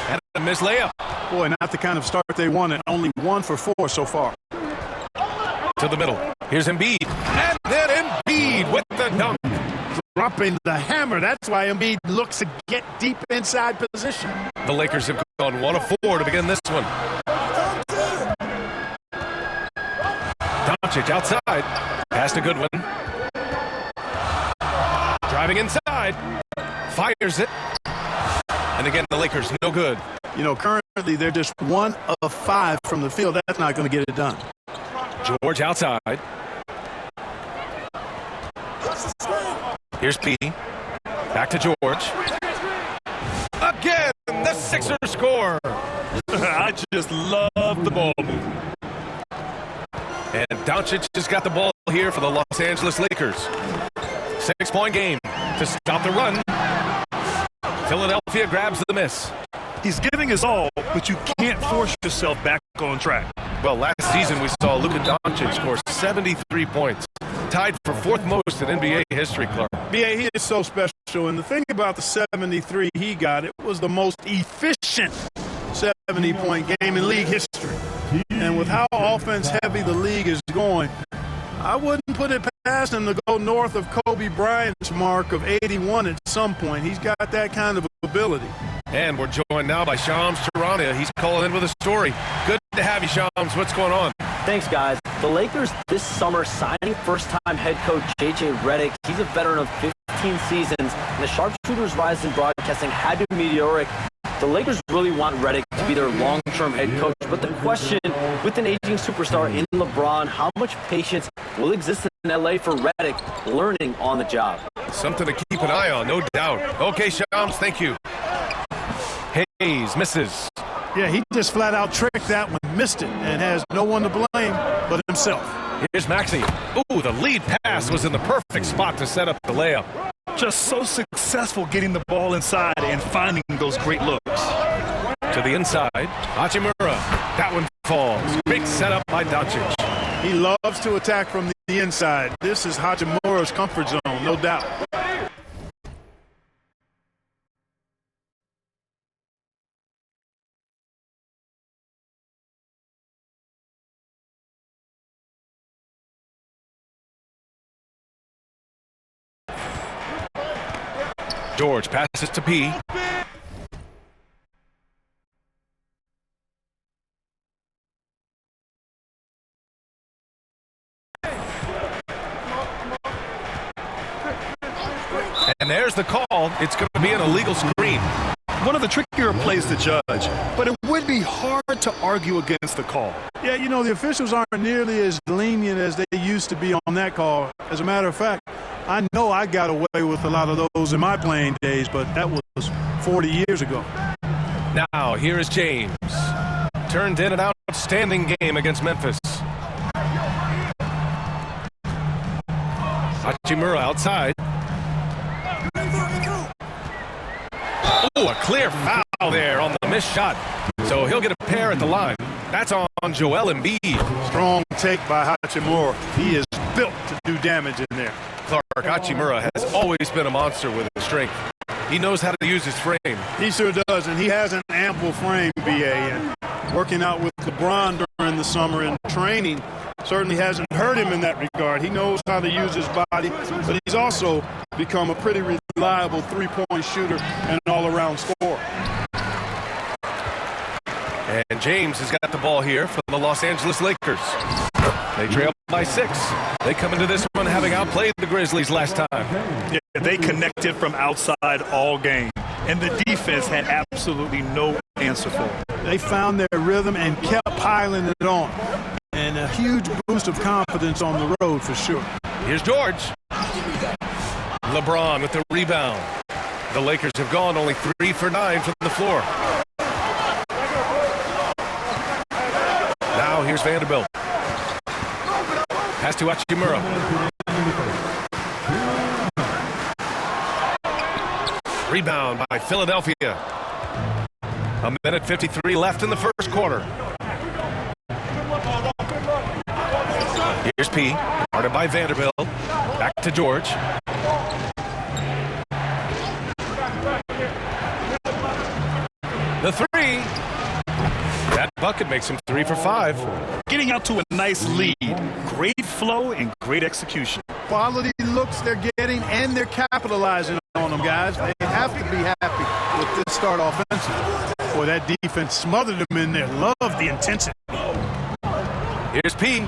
And a missed layup. Boy, not the kind of start they wanted. Only 1 for 4 so far. To the middle. Here's Embiid. And then Embiid with the dunk. Dropping the hammer. That's why Embiid looks to get deep inside position. The Lakers have gone 1 of 4 to begin this one. Doncic outside. Pass to Goodwin. Driving inside. Fires it. And again, the Lakers, no good. You know, currently they're just 1 of 5 from the field. That's not going to get it done. George outside. Here's P. Back to George. Again, the Sixers score. I just love the ball movement. And Doncic just got the ball here for the Los Angeles Lakers. 6-point game to stop the run. Philadelphia grabs the miss. He's giving his all, but you can't force yourself back on track. Well, last season we saw Luka Doncic score 73 points. Tied for 4th most in NBA history, Clark. BA, he is so special. And the thing about the 73 he got, it was the most efficient 70-point game in league history. And with how offense-heavy the league is going, I wouldn't put it past him to go north of Kobe Bryant's mark of 81 at some point. He's got that kind of ability. And we're joined now by Shams Charania. He's calling in with a story. Good to have you, Shams. What's going on? Thanks, guys. The Lakers this summer signing first-time head coach J.J. Redick. He's a veteran of 15 seasons, and the sharpshooter's rise in broadcasting had been meteoric. The Lakers really want Redick to be their long-term head coach, but the question, with an aging superstar in LeBron, how much patience will exist in L.A. for Redick learning on the job? Something to keep an eye on, no doubt. Okay, Shams, thank you. Hayes misses. Yeah, he just flat-out tricked that one, missed it, and has no one to blame but himself. Here's Maxey. Ooh, the lead pass was in the perfect spot to set up the layup. Just so successful getting the ball inside and finding those great looks. To the inside, Hachimura. That one falls. Big setup by Doncic. He loves to attack from the inside. This is Hachimura's comfort zone, no doubt. George passes to P. And there's the call. It's going to be an illegal screen. One of the trickier plays to judge, but it would be hard to argue against the call. Yeah, you know, the officials aren't nearly as lenient as they used to be on that call. As a matter of fact, I know I got away with a lot of those in my playing days, but that was 40 years ago. Now, here is James. Turned in an outstanding game against Memphis. Hachimura outside. Oh, a clear foul there on the missed shot. So he'll get a pair at the line. That's on Joel Embiid. Strong take by Hachimura. He is built to do damage in there. Clark Hachimura has always been a monster with his strength. He knows how to use his frame. He sure does, and he has an ample frame, BA. And working out with LeBron during the summer and training certainly hasn't hurt him in that regard. He knows how to use his body, but he's also become a pretty reliable three-point shooter and an all-around scorer. And James has got the ball here for the Los Angeles Lakers. They trail by 6. They come into this one having outplayed the Grizzlies last time. Yeah, they connected from outside all game, and the defense had absolutely no answer for it. They found their rhythm and kept piling it on. And a huge boost of confidence on the road for sure. Here's George. LeBron with the rebound. The Lakers have gone only 3 for 9 from the floor. Now here's Vanderbilt. Pass to Hachimura. Rebound by Philadelphia. 1:53 left in the first quarter. Here's P. Guarded by Vanderbilt. Back to George. The 3. That bucket makes him 3 for 5. Getting out to a nice lead. Great flow and great execution. Quality looks they're getting, and they're capitalizing on them, guys. They have to be happy with this start offensively. Boy, that defense smothered them in there. Love the intensity. Here's P.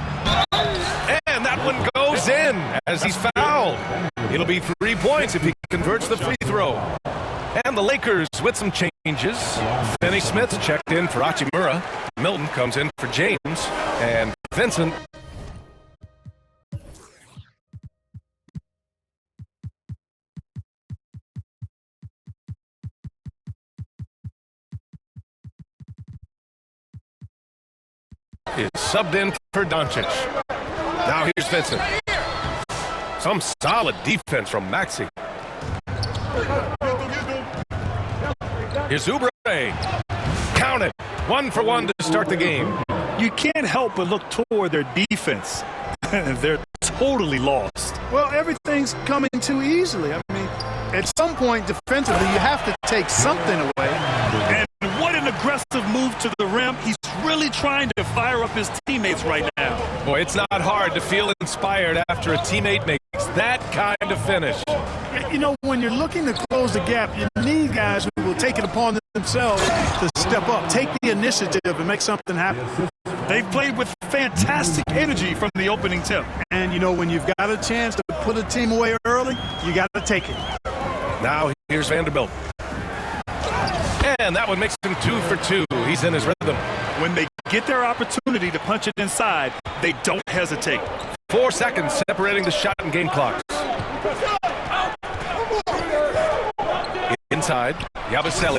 And that one goes in as he's fouled. It'll be 3 points if he converts the free throw. And the Lakers with some changes. Finney Smith checked in for Hachimura. Milton comes in for James. And Vincent. Is subbed in for Doncic. Now here's Vincent. Some solid defense from Maxey. Here's Oubre. Count it. 1 for 1 to start the game. You can't help but look toward their defense. They're totally lost. Well, everything's coming too easily. I mean, at some point defensively, you have to take something away. And what an aggressive move to the rim. He's really trying to fire up his teammates right now. Boy, it's not hard to feel inspired after a teammate makes that kind of finish. You know, when you're looking to close the gap, you need guys who will take it upon themselves to step up, take the initiative, and make something happen. They've played with fantastic energy from the opening tip. And, you know, when you've got a chance to put a team away early, you got to take it. Now here's Vanderbilt. And that one makes him 2 for 2. He's in his rhythm. When they get their opportunity to punch it inside, they don't hesitate. 4 seconds separating the shot and game clocks. Inside, Yabusele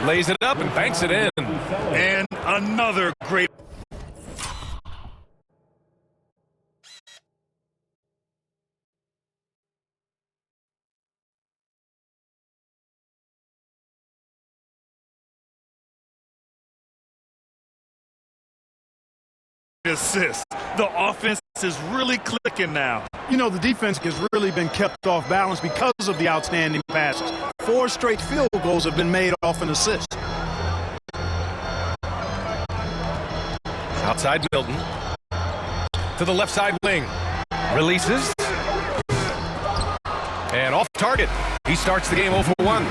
lays it up and banks it in. And another great. Assist. The offense is really clicking now. You know, the defense has really been kept off balance because of the outstanding passes. 4 straight field goals have been made off an assist. Outside Milton. To the left side wing. Releases. And off target. He starts the game 0 for 1.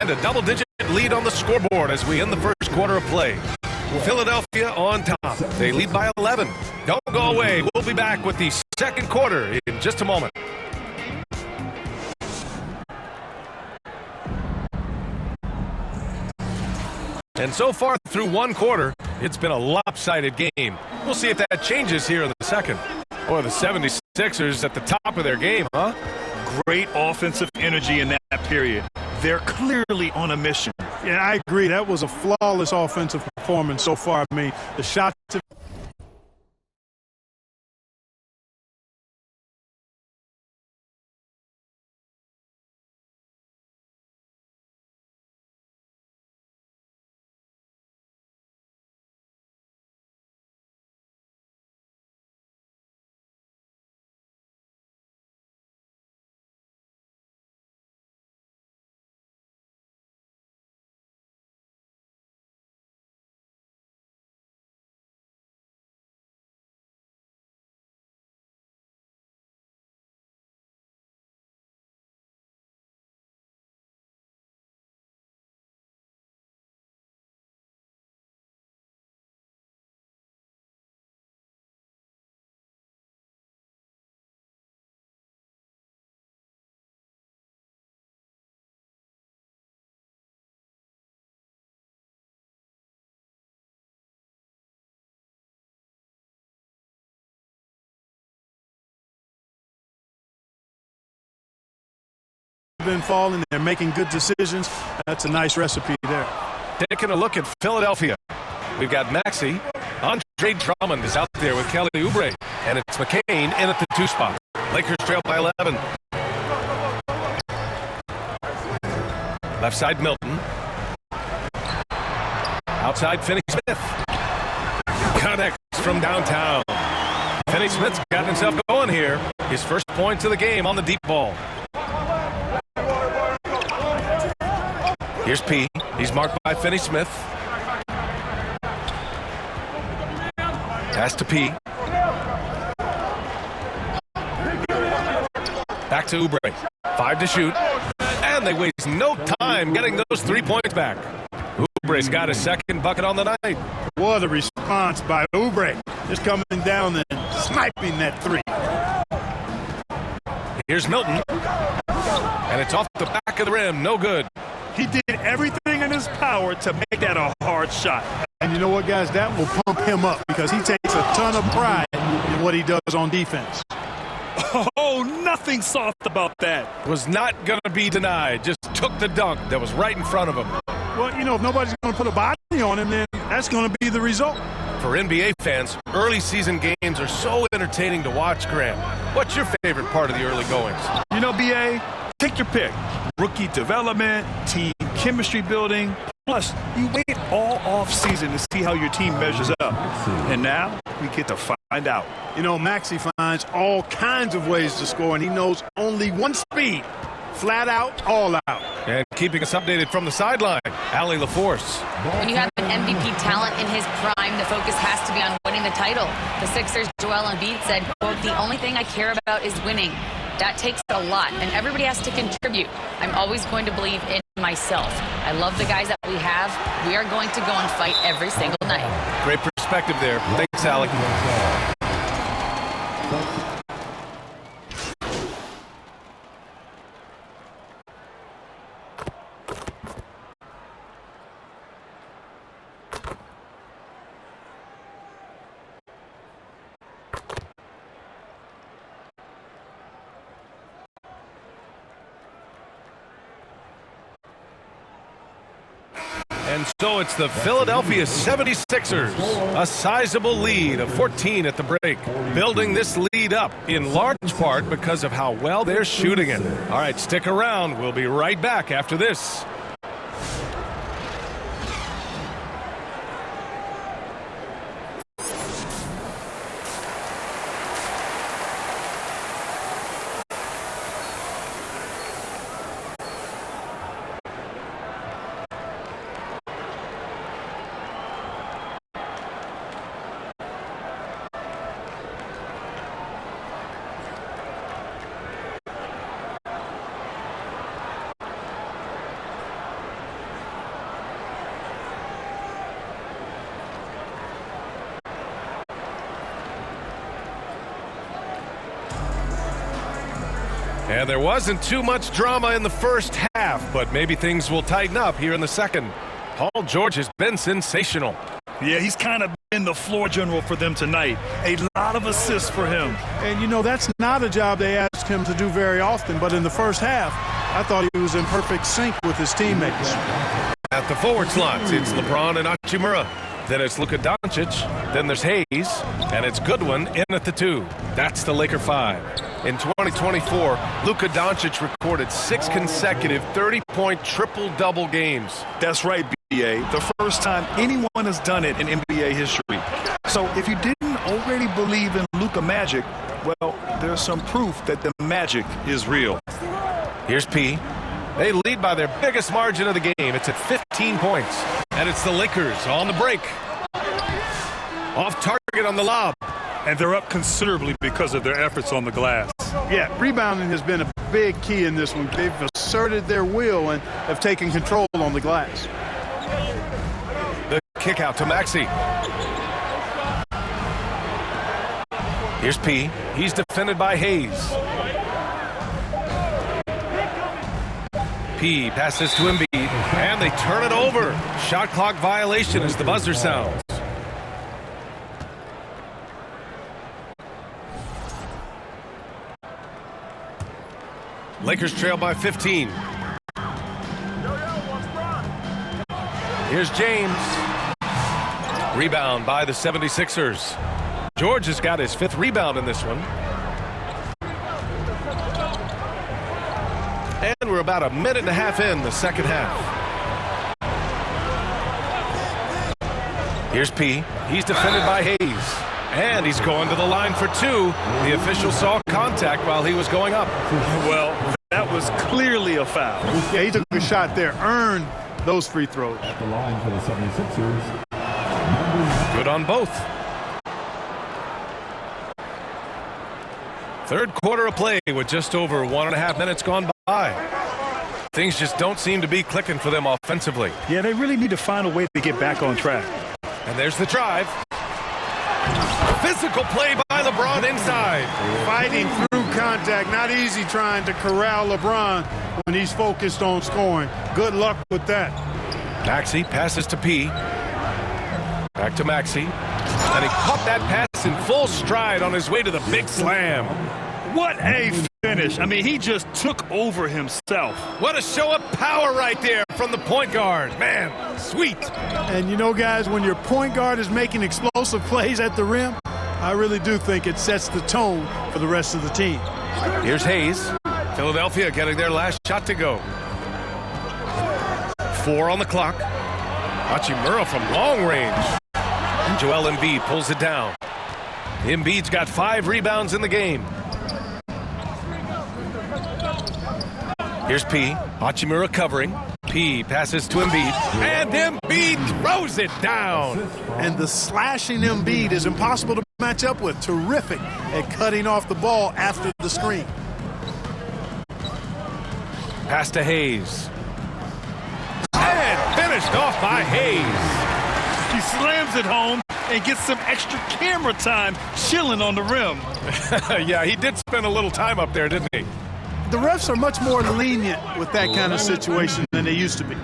And a double-digit lead on the scoreboard as we end the first quarter of play. Philadelphia on top. They lead by 11. Don't go away. We'll be back with the second quarter in just a moment. And so far through one quarter, it's been a lopsided game. We'll see if that changes here in the second. Boy, the 76ers at the top of their game, huh? Great offensive energy in that period. They're clearly on a mission. Yeah, I agree. That was a flawless offensive performance so far. I mean, the shots been falling. They're making good decisions. That's a nice recipe there. Taking a look at Philadelphia. We've got Maxey. Andre Drummond is out there with Kelly Oubre. And it's McCain in at the 2 spot. Lakers trail by 11. Left side, Milton. Outside, Finney-Smith. Connects from downtown. Finney-Smith's got himself going here. His first points of the game on the deep ball. Here's P. He's marked by Finney-Smith. Pass to P. Back to Oubre. 5 to shoot. And they waste no time getting those 3 points back. Oubre's got his second bucket on the night. What a response by Oubre. Just coming down and sniping that 3. Here's Milton. And it's off the back of the rim. No good. He did everything in his power to make that a hard shot. And you know what, guys? That will pump him up because he takes a ton of pride in what he does on defense. Oh, nothing soft about that. Was not going to be denied. Just took the dunk that was right in front of him. Well, you know, if nobody's going to put a body on him, then that's going to be the result. For NBA fans, early season games are so entertaining to watch, Grant. What's your favorite part of the early goings? You know, BA, take your pick. Rookie development, team chemistry building. Plus, you wait all off season to see how your team measures up. And now we get to find out. You know, Maxey finds all kinds of ways to score, and he knows only one speed. Flat out, all out. And keeping us updated from the sideline, Allie LaForce. When you have an MVP talent in his prime, the focus has to be on winning the title. The Sixers' Joel Embiid said, quote, "The only thing I care about is winning." That takes a lot, and everybody has to contribute. I'm always going to believe in myself. I love the guys that we have. We are going to go and fight every single night. Great perspective there. Thanks, Alec. And so it's the Philadelphia 76ers, a sizable lead of 14 at the break, building this lead up in large part because of how well they're shooting it. All right, stick around. We'll be right back after this. And there wasn't too much drama in the first half, but maybe things will tighten up here in the second. Paul George has been sensational. Yeah, he's kind of been the floor general for them tonight. A lot of assists for him. And, you know, that's not a job they ask him to do very often, but in the first half, I thought he was in perfect sync with his teammates. At the forward slots, it's LeBron and Hachimura. Then it's Luka Doncic. Then there's Hayes. And it's Goodwin in at the 2. That's the Laker 5. In 2024, Luka Doncic recorded 6 consecutive 30-point triple-double games. That's right, BA. The first time anyone has done it in NBA history. So if you didn't already believe in Luka Magic, well, there's some proof that the magic is real. Here's P. They lead by their biggest margin of the game. It's at 15 points. And it's the Lakers on the break. Off target on the lob. And they're up considerably because of their efforts on the glass. Yeah, rebounding has been a big key in this one. They've asserted their will and have taken control on the glass. The kick out to Maxey. Here's P. He's defended by Hayes. P passes to Embiid, and they turn it over. Shot clock violation as the buzzer sounds. Lakers trail by 15. Here's James. Rebound by the 76ers. George has got his 5th rebound in this one. And we're about a minute and a half in the second half. Here's P. He's defended by Hayes. And he's going to the line for 2. The official saw contact while he was going up. Well, that was clearly a foul. Yeah, he took a shot there, earned those free throws. At the line for the 76ers. Good on both. Third quarter of play with just over 1.5 minutes gone by. Things just don't seem to be clicking for them offensively. Yeah, they really need to find a way to get back on track. And there's the drive. Physical play by LeBron inside. Fighting through contact. Not easy trying to corral LeBron when he's focused on scoring. Good luck with that. Maxey passes to P. Back to Maxey. And he caught that pass in full stride on his way to the big slam. What a finish. I mean, he just took over himself. What a show of power right there from the point guard. Man, sweet. And you know, guys, when your point guard is making explosive plays at the rim, I really do think it sets the tone for the rest of the team. Here's Hayes. Philadelphia getting their last shot to go. 4 on the clock. Hachimura from long range. And Joel Embiid pulls it down. Embiid's got 5 rebounds in the game. Here's P. Hachimura covering. P passes to Embiid. And Embiid throws it down. And the slashing Embiid is impossible to match up with. Terrific at cutting off the ball after the screen. Pass to Hayes. And finished off by Hayes. He slams it home and gets some extra camera time chilling on the rim. Yeah, he did spend a little time up there, didn't he? The refs are much more lenient with that kind of situation than they used to be.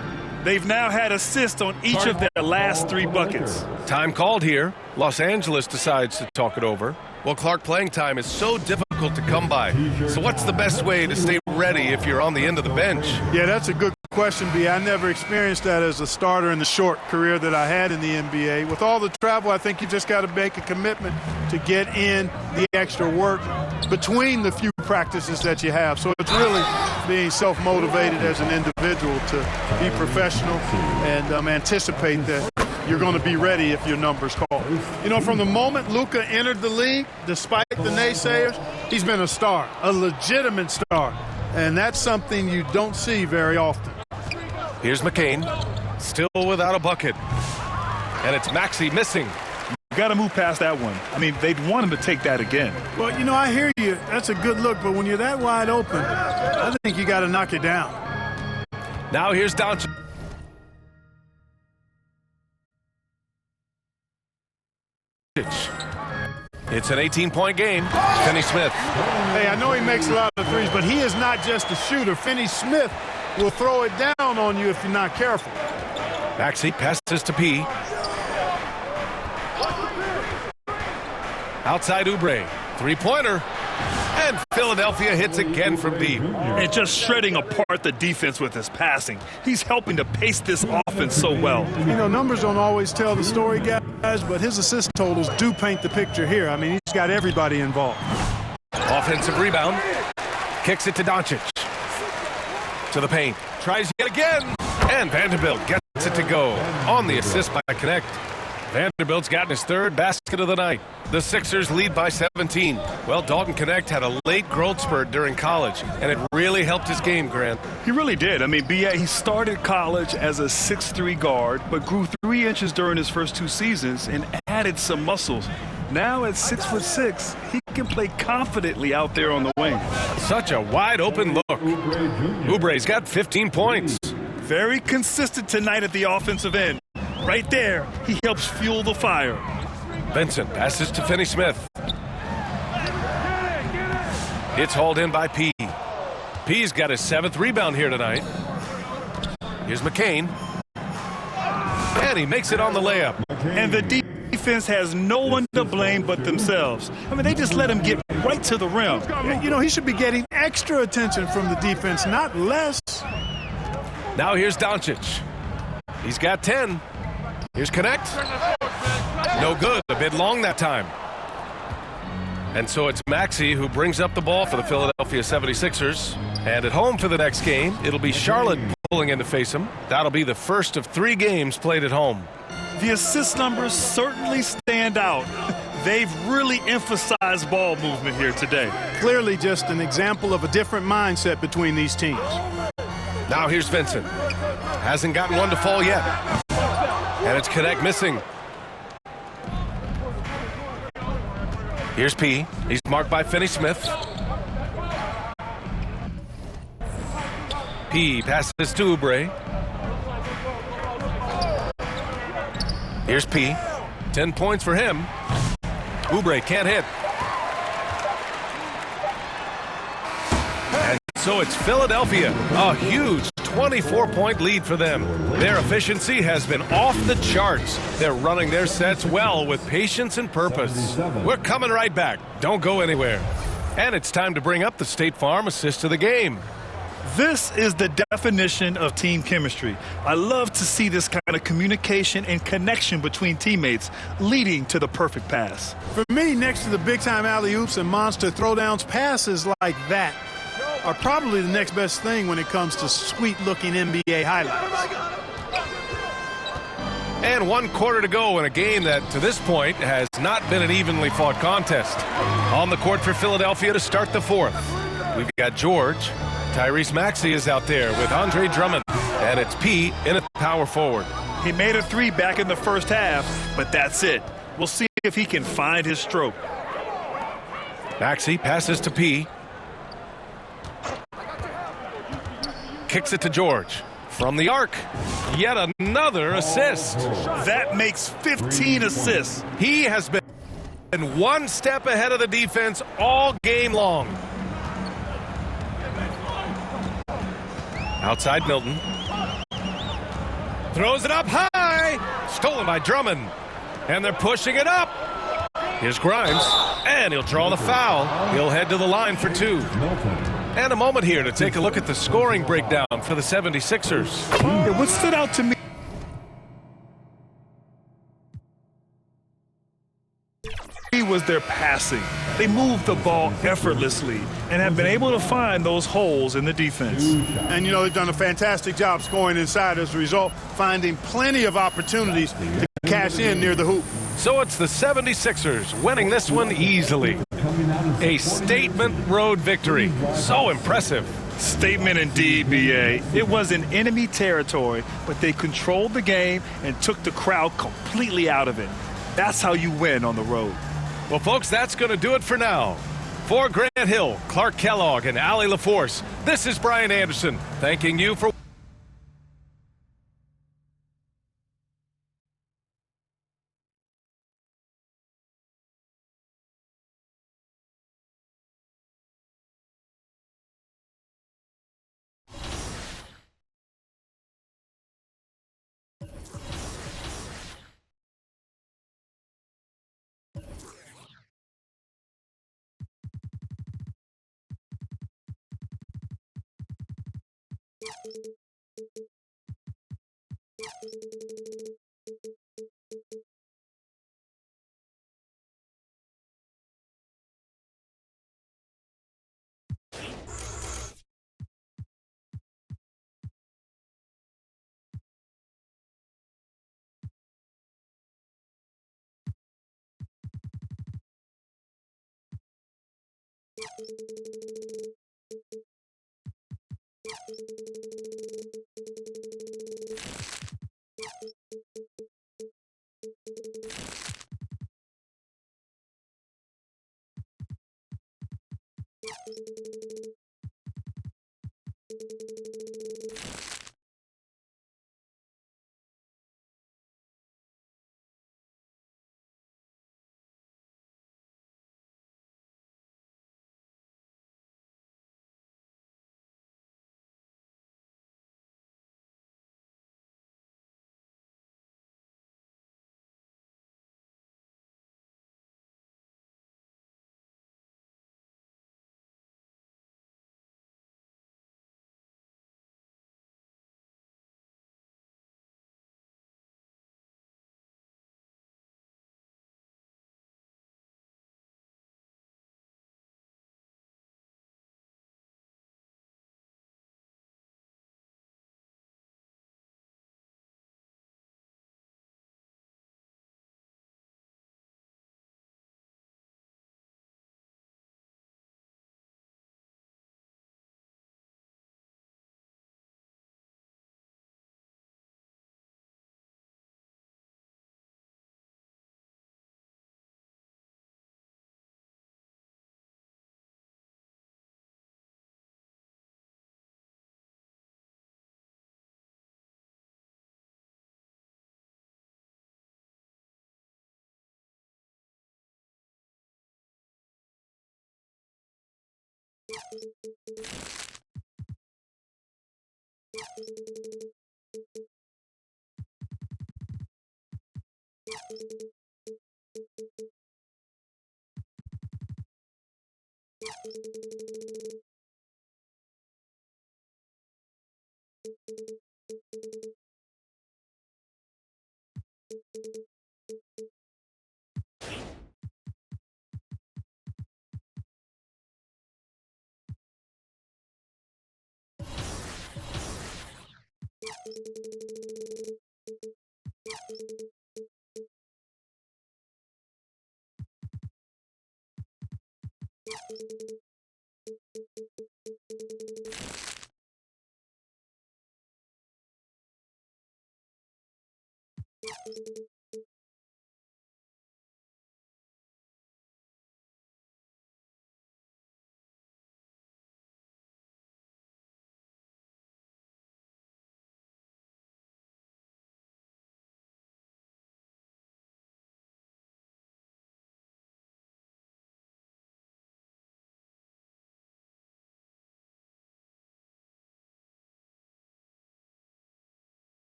They've now had assists on each of their last 3 buckets. Time called here. Los Angeles decides to talk it over. Well, Clark, playing time is so difficult to come by. So what's the best way to stay ready if you're on the end of the bench? Yeah, that's a good question, B. I never experienced that as a starter in the short career that I had in the NBA. With all the travel, I think you just got to make a commitment to get in the extra work between the few practices that you have. So it's really being self-motivated as an individual to be professional and anticipate that you're going to be ready if your number's called. You know, from the moment Luka entered the league, despite the naysayers, he's been a star, a legitimate star. And that's something you don't see very often. Here's McCain, still without a bucket. And it's Maxey missing. You got to move past that one. I mean, they'd want him to take that again. Well, you know, I hear you. That's a good look. But when you're that wide open, I think you got to knock it down. Now here's Doncic. It's an 18-point game. Finney Smith. Hey, I know he makes a lot of threes, but he is not just a shooter. Finney Smith will throw it down on you if you're not careful. Maxey passes to P. Outside Oubre. 3-pointer. And Philadelphia hits again from deep. And just shredding apart the defense with his passing. He's helping to pace this offense so well. You know, numbers don't always tell the story, guys, but his assist totals do paint the picture here. I mean, he's got everybody involved. Offensive rebound. Kicks it to Doncic. To the paint. Tries yet again. And Vanderbilt gets it to go. On the assist by Connect. Vanderbilt's gotten his 3rd basket of the night. The Sixers lead by 17. Well, Dalton Connect had a late growth spurt during college, and it really helped his game, Grant. He really did. I mean, he started college as a 6'3" guard, but grew 3 inches during his first 2 seasons and added some muscles. Now at 6'6", he can play confidently out there on the wing. Such a wide open look. Oubre's got 15 points. Very consistent tonight at the offensive end. Right there, he helps fuel the fire. Vincent passes to Finney Smith. It's hauled in by P. P's got his 7th rebound here tonight. Here's McCain. And he makes it on the layup. And the defense defense has no one to blame but themselves. I mean, they just let him get right to the rim. You know, he should be getting extra attention from the defense, not less. Now here's Doncic. He's got 10. Here's Connect. No good. A bit long that time. And so it's Maxey who brings up the ball for the Philadelphia 76ers. And at home for the next game, it'll be Charlotte pulling in to face him. That'll be the first of 3 games played at home. The assist numbers certainly stand out. They've really emphasized ball movement here today. Clearly just an example of a different mindset between these teams. Now here's Vincent. Hasn't gotten one to fall yet. And it's Connect missing. Here's P. He's marked by Finney-Smith. P passes to Oubre. Here's P. 10 points for him. Oubre can't hit. And so it's Philadelphia. A huge 24-point lead for them. Their efficiency has been off the charts. They're running their sets well with patience and purpose. We're coming right back. Don't go anywhere. And it's time to bring up the State Farm assist of the game. This is the definition of team chemistry. I love to see this kind of communication and connection between teammates leading to the perfect pass. For me, next to the big-time alley-oops and monster throwdowns, passes like that are probably the next best thing when it comes to sweet-looking NBA highlights. And 1 quarter to go in a game that, to this point, has not been an evenly fought contest. On the court for Philadelphia to start the 4th. We've got George. Tyrese Maxey is out there with Andre Drummond. And it's P in at power forward. He made a 3 back in the first half, but that's it. We'll see if he can find his stroke. Maxey passes to P. Kicks it to George. From the arc, yet another assist. That makes 15 assists. He has been 1 step ahead of the defense all game long. Outside Milton. Throws it up high. Stolen by Drummond. And they're pushing it up. Here's Grimes. And he'll draw the foul. He'll head to the line for 2. And a moment here to take a look at the scoring breakdown for the 76ers. What stood out to me was their passing. They moved the ball effortlessly and have been able to find those holes in the defense. And, you know, they've done a fantastic job scoring inside as a result, finding plenty of opportunities to cash in near the hoop. So it's the 76ers winning this one easily. A statement road victory. So impressive. Statement indeed, B.A. It was in enemy territory, but they controlled the game and took the crowd completely out of it. That's how you win on the road. Well, folks, that's going to do it for now. For Grant Hill, Clark Kellogg, and Allie LaForce, this is Brian Anderson, thanking you for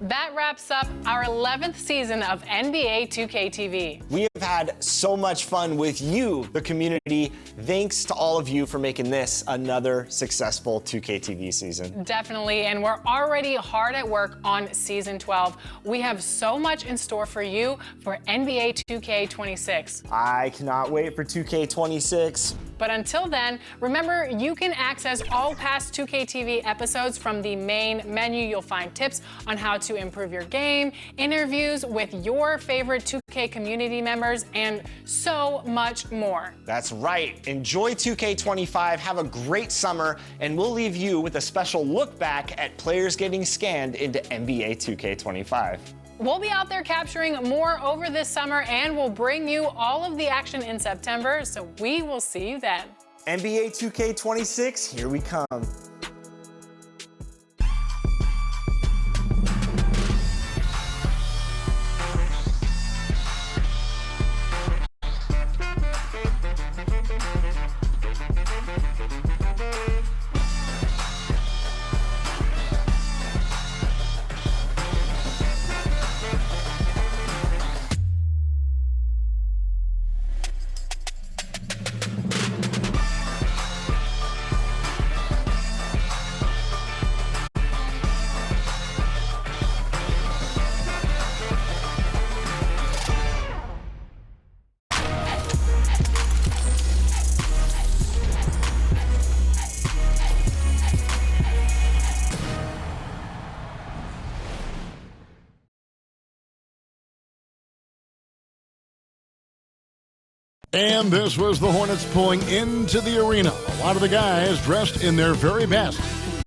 That wraps up our 11th season of NBA 2K TV. We have had so much fun with you, the community. Thanks to all of you for making this another successful 2K TV season. Definitely, and we're already hard at work on season 12. We have so much in store for you for NBA 2K26. I cannot wait for 2K26. But until then, remember you can access all past 2K TV episodes from the main menu. You'll find tips on how to improve your game, interviews with your favorite 2K community members, and so much more. That's right. Enjoy 2K25, have a great summer, and we'll leave you with a special look back at players getting scanned into NBA 2K25. We'll be out there capturing more over this summer, and we'll bring you all of the action in September, so we will see you then. NBA 2K26, here we come. And this was the Hornets pulling into the arena. A lot of the guys dressed in their very best.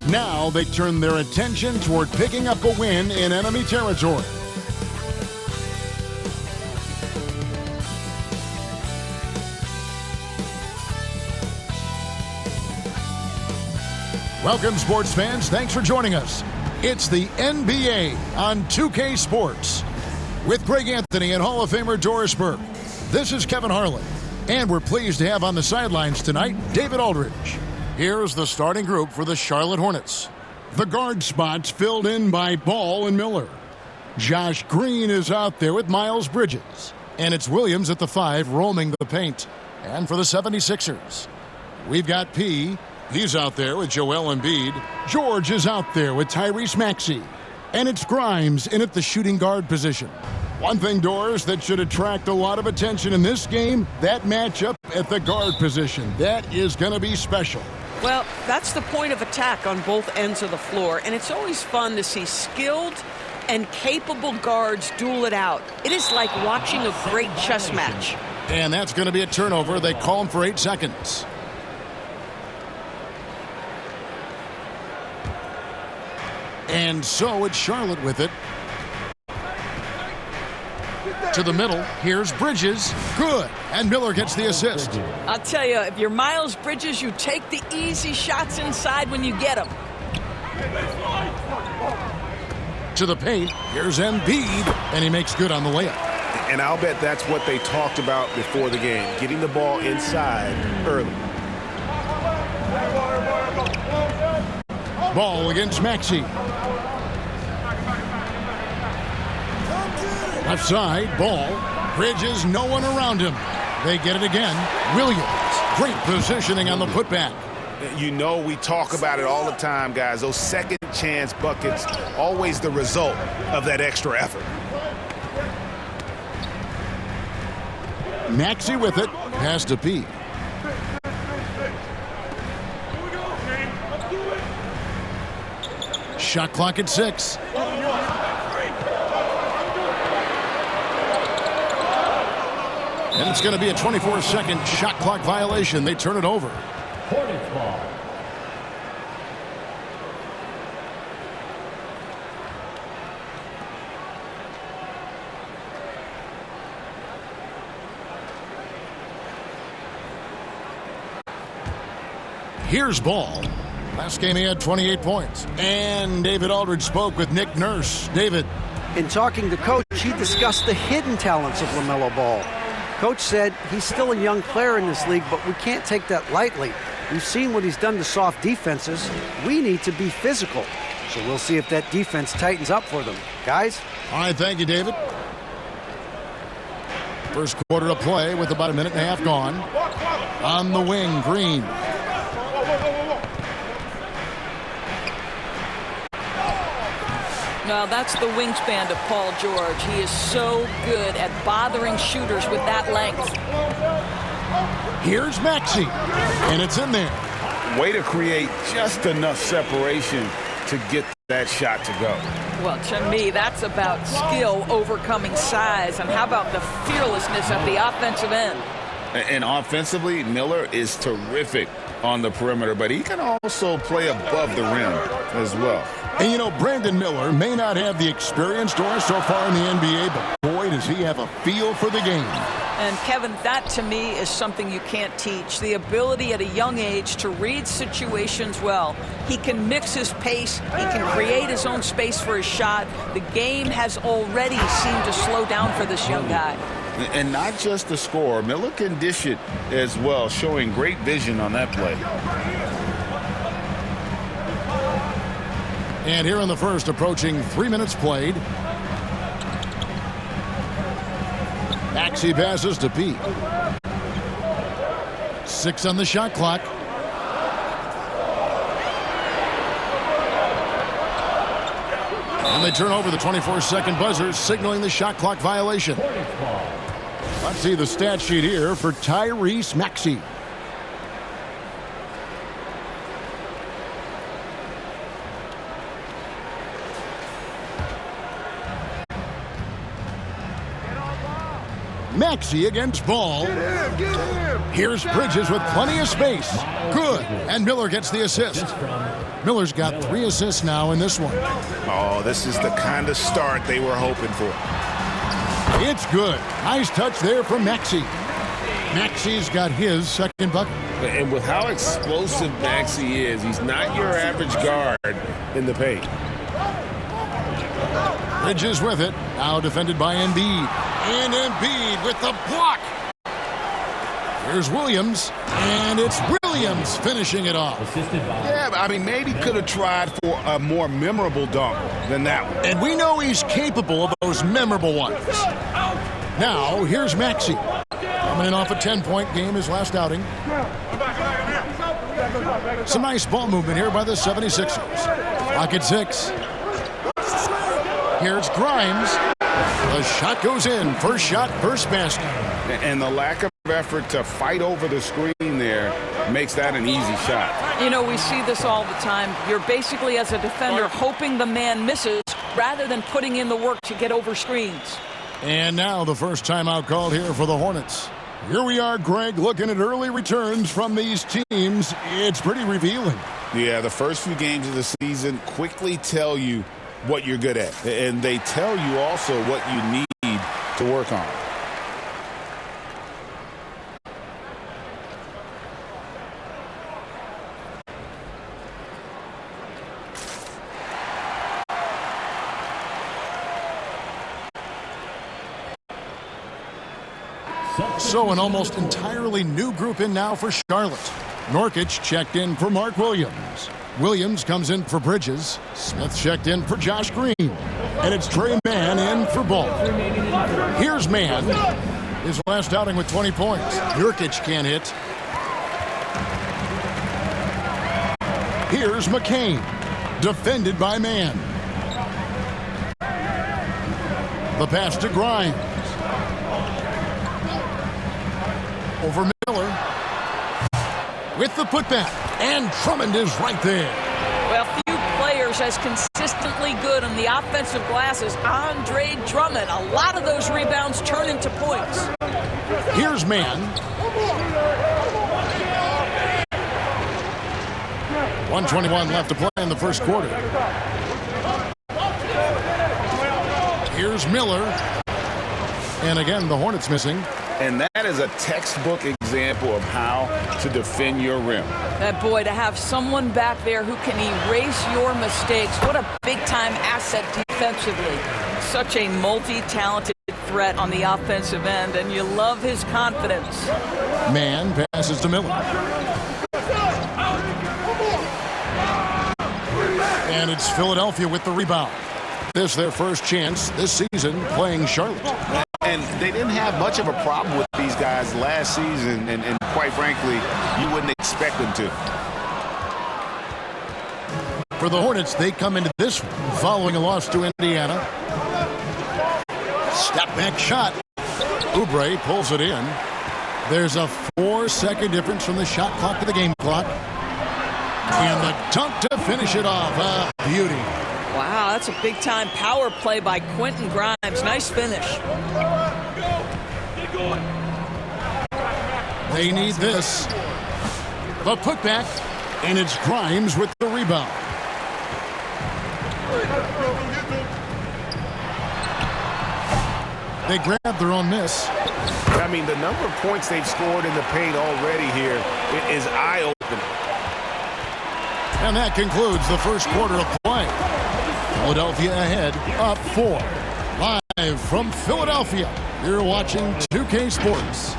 Now they turn their attention toward picking up a win in enemy territory. Welcome, sports fans. Thanks for joining us. It's the NBA on 2K Sports. With Greg Anthony and Hall of Famer Doris Burke. This is Kevin Harlan, and we're pleased to have on the sidelines tonight David Aldridge. Here's the starting group for the Charlotte Hornets. The guard spots filled in by Ball and Miller. Josh Green is out there with Miles Bridges, and it's Williams at the 5 roaming the paint. And for the 76ers, we've got P. He's out there with Joel Embiid. George is out there with Tyrese Maxey. And it's Grimes in at the shooting guard position. One thing, Doris, that should attract a lot of attention in this game, that matchup at the guard position. That is going to be special. Well, that's the point of attack on both ends of the floor, and it's always fun to see skilled and capable guards duel it out. It is like watching a great chess match. And that's going to be a turnover. They call him for 8 seconds. And so it's Charlotte with it. To the middle, here's Bridges. Good. And Miller gets the assist. I'll tell you, if you're Miles Bridges, you take the easy shots inside when you get them. To the paint, here's Embiid, and he makes good on the layup. And I'll bet that's what they talked about before the game, getting the ball inside early. Ball against Maxey. Left side, Ball. Bridges, no one around him. They get it again. Williams, great positioning on the putback. You know, we talk about it all the time, guys. Those second chance buckets, always the result of that extra effort. Maxey with it. Pass to P. Shot clock at 6. And it's going to be a 24-second shot clock violation. They turn it over. Hornets ball. Here's Ball. Last game he had 28 points. And David Aldridge spoke with Nick Nurse. David. In talking to Coach, he discussed the hidden talents of LaMelo Ball. Coach said he's still a young player in this league, but we can't take that lightly. We've seen what he's done to soft defenses. We need to be physical. So we'll see if that defense tightens up for them. Guys? All right, thank you, David. First quarter of play with about a minute and a half gone. On the wing, Green. Now that's the wingspan of Paul George. He is so good at bothering shooters with that length. Here's Maxey, and it's in there. Way to create just enough separation to get that shot to go. Well, to me, that's about skill overcoming size. And how about the fearlessness at the offensive end? And offensively, Miller is terrific on the perimeter, but he can also play above the rim as well. And, you know, Brandon Miller may not have the experience Doris so far in the NBA, but boy, does he have a feel for the game. And, Kevin, that to me is something you can't teach. The ability at a young age to read situations well. He can mix his pace. He can create his own space for his shot. The game has already seemed to slow down for this young guy. And not just the score. Miller can dish it as well, showing great vision on that play. And here in the first, approaching 3 minutes played. Maxey passes to Pete. 6 on the shot clock. And they turn over the 24-second buzzer, signaling the shot clock violation. Let's see the stat sheet here for Tyrese Maxey. Maxey against Ball. Here's Bridges with plenty of space. Good. And Miller gets the assist. Miller's got 3 assists now in this one. Oh, this is the kind of start they were hoping for. It's good. Nice touch there from Maxey. Maxey's got his second bucket. And with how explosive Maxey is, he's not your average guard in the paint. Bridges with it. Now defended by Embiid. And Embiid with the block. Here's Williams. And it's Williams finishing it off. Yeah, but I mean, maybe could have tried for a more memorable dunk than that one. And we know he's capable of those memorable ones. Now, here's Maxey. Coming in off a 10-point game his last outing. Some nice ball movement here by the 76ers. Clock at 6. Here's Grimes. The shot goes in. First shot, first basket. And the lack of effort to fight over the screen there makes that an easy shot. You know, we see this all the time. You're basically, as a defender, hoping the man misses rather than putting in the work to get over screens. And now the first timeout called here for the Hornets. Here we are, Greg, looking at early returns from these teams. It's pretty revealing. Yeah, the first few games of the season quickly tell you what you're good at. And they tell you also what you need to work on. So an almost entirely new group in now for Charlotte. Nurkic checked in for Mark Williams. Williams comes in for Bridges. Smith checked in for Josh Green. And it's Trey Mann in for Ball. Here's Mann. His last outing with 20 points. Nurkic can't hit. Here's McCain. Defended by Mann. The pass to Grimes. Over Miller. With the putback. And Drummond is right there. Well, few players as consistently good on the offensive glass as Andre Drummond. A lot of those rebounds turn into points. Here's Mann. 1:21 left to play in the first quarter. Here's Miller. And again, the Hornets missing. And that is a textbook example of how to defend your rim. That boy, to have someone back there who can erase your mistakes, what a big-time asset defensively. Such a multi-talented threat on the offensive end, and you love his confidence. Man passes to Miller. And it's Philadelphia with the rebound. This is their first chance this season playing Charlotte. And they didn't have much of a problem with these guys last season, and quite frankly, you wouldn't expect them to. For the Hornets, they come into this one following a loss to Indiana. Step back shot. Oubre pulls it in. There's a 4-second difference from the shot clock to the game clock. And the dunk to finish it off. Beauty. Wow, that's a big-time power play by Quentin Grimes. Nice finish. They need this. The putback, and it's Grimes with the rebound. They grab their own miss. I mean, the number of points they've scored in the paint already here is eye-opening. And that concludes the first quarter of play. Philadelphia ahead, up 4. Live from Philadelphia, you're watching 2K Sports.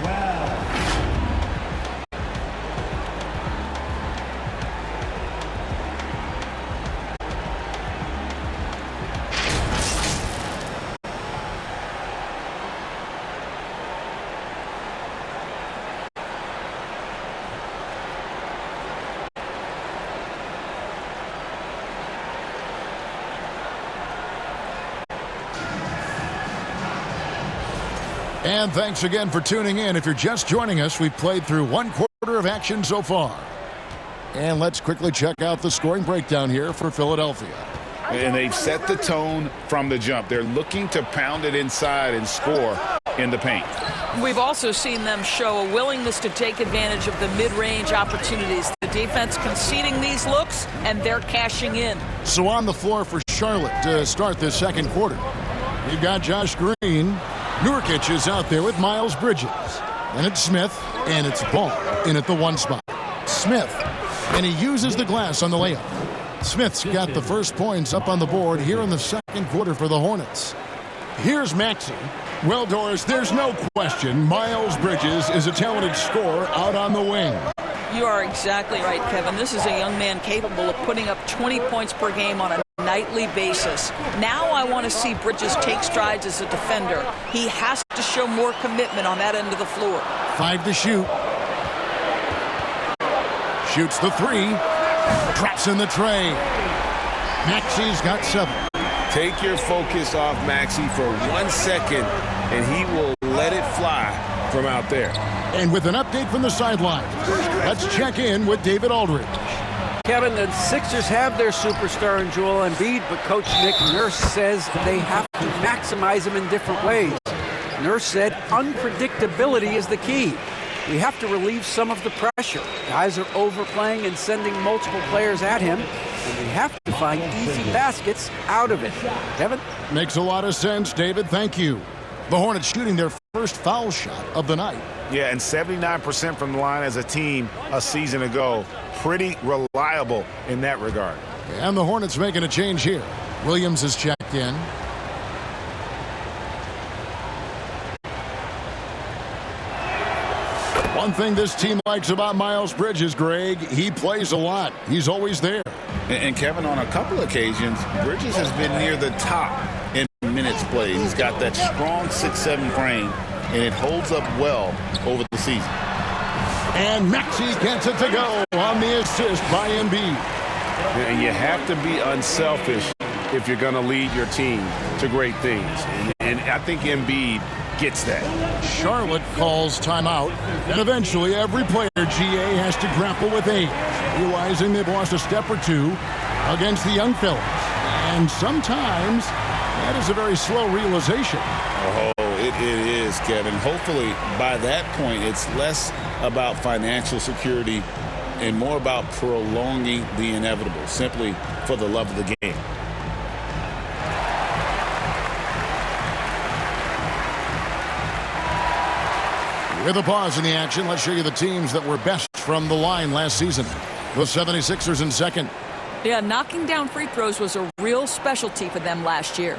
And thanks again for tuning in. If you're just joining us, we've played through 1 quarter of action so far. And let's quickly check out the scoring breakdown here for Philadelphia. And they've set the tone from the jump. They're looking to pound it inside and score in the paint. We've also seen them show a willingness to take advantage of the mid-range opportunities. The defense conceding these looks, and they're cashing in. So on the floor for Charlotte to start this second quarter, you've got Josh Green. Nurkic is out there with Miles Bridges. Then it's Smith, and it's Ball in at the 1 spot. Smith, and he uses the glass on the layup. Smith's got the first points up on the board here in the second quarter for the Hornets. Here's Maxey. Well, Doris, there's no question Miles Bridges is a talented scorer out on the wing. You are exactly right, Kevin. This is a young man capable of putting up 20 points per game on a nightly basis. Now I want to see Bridges take strides as a defender. He has to show more commitment on that end of the floor. 5 to shoot. Shoots the 3. Drops in the tray. Maxey's got 7. Take your focus off Maxey for 1 second, and he will let it fly from out there. And with an update from the sidelines, let's check in with David Aldridge. Kevin, the Sixers have their superstar in Joel Embiid, but Coach Nick Nurse says they have to maximize him in different ways. Nurse said unpredictability is the key. We have to relieve some of the pressure. Guys are overplaying and sending multiple players at him, and we have to find easy baskets out of it. Kevin? Makes a lot of sense, David. Thank you. The Hornets shooting their first foul shot of the night. Yeah, and 79% from the line as a team a season ago. Pretty reliable in that regard. And the Hornets making a change here. Williams is checked in. One thing this team likes about Miles Bridges, Greg, he plays a lot. He's always there. And Kevin, on a couple occasions, Bridges has been near the top in minutes played. He's got that strong 6'7" frame, and it holds up well over the season. And Maxey gets it to go on the assist by Embiid. And you have to be unselfish if you're going to lead your team to great things. And I think Embiid gets that. Charlotte calls timeout, and eventually every player, GA, has to grapple with age, realizing they've lost a step or two against the young fellas. And sometimes that is a very slow realization. Oh, it is, Kevin. Hopefully, by that point, it's less about financial security and more about prolonging the inevitable, simply for the love of the game. With a pause in the action, let's show you the teams that were best from the line last season. The 76ers in second. Yeah, knocking down free throws was a real specialty for them last year.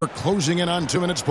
We're closing in on 2 minutes.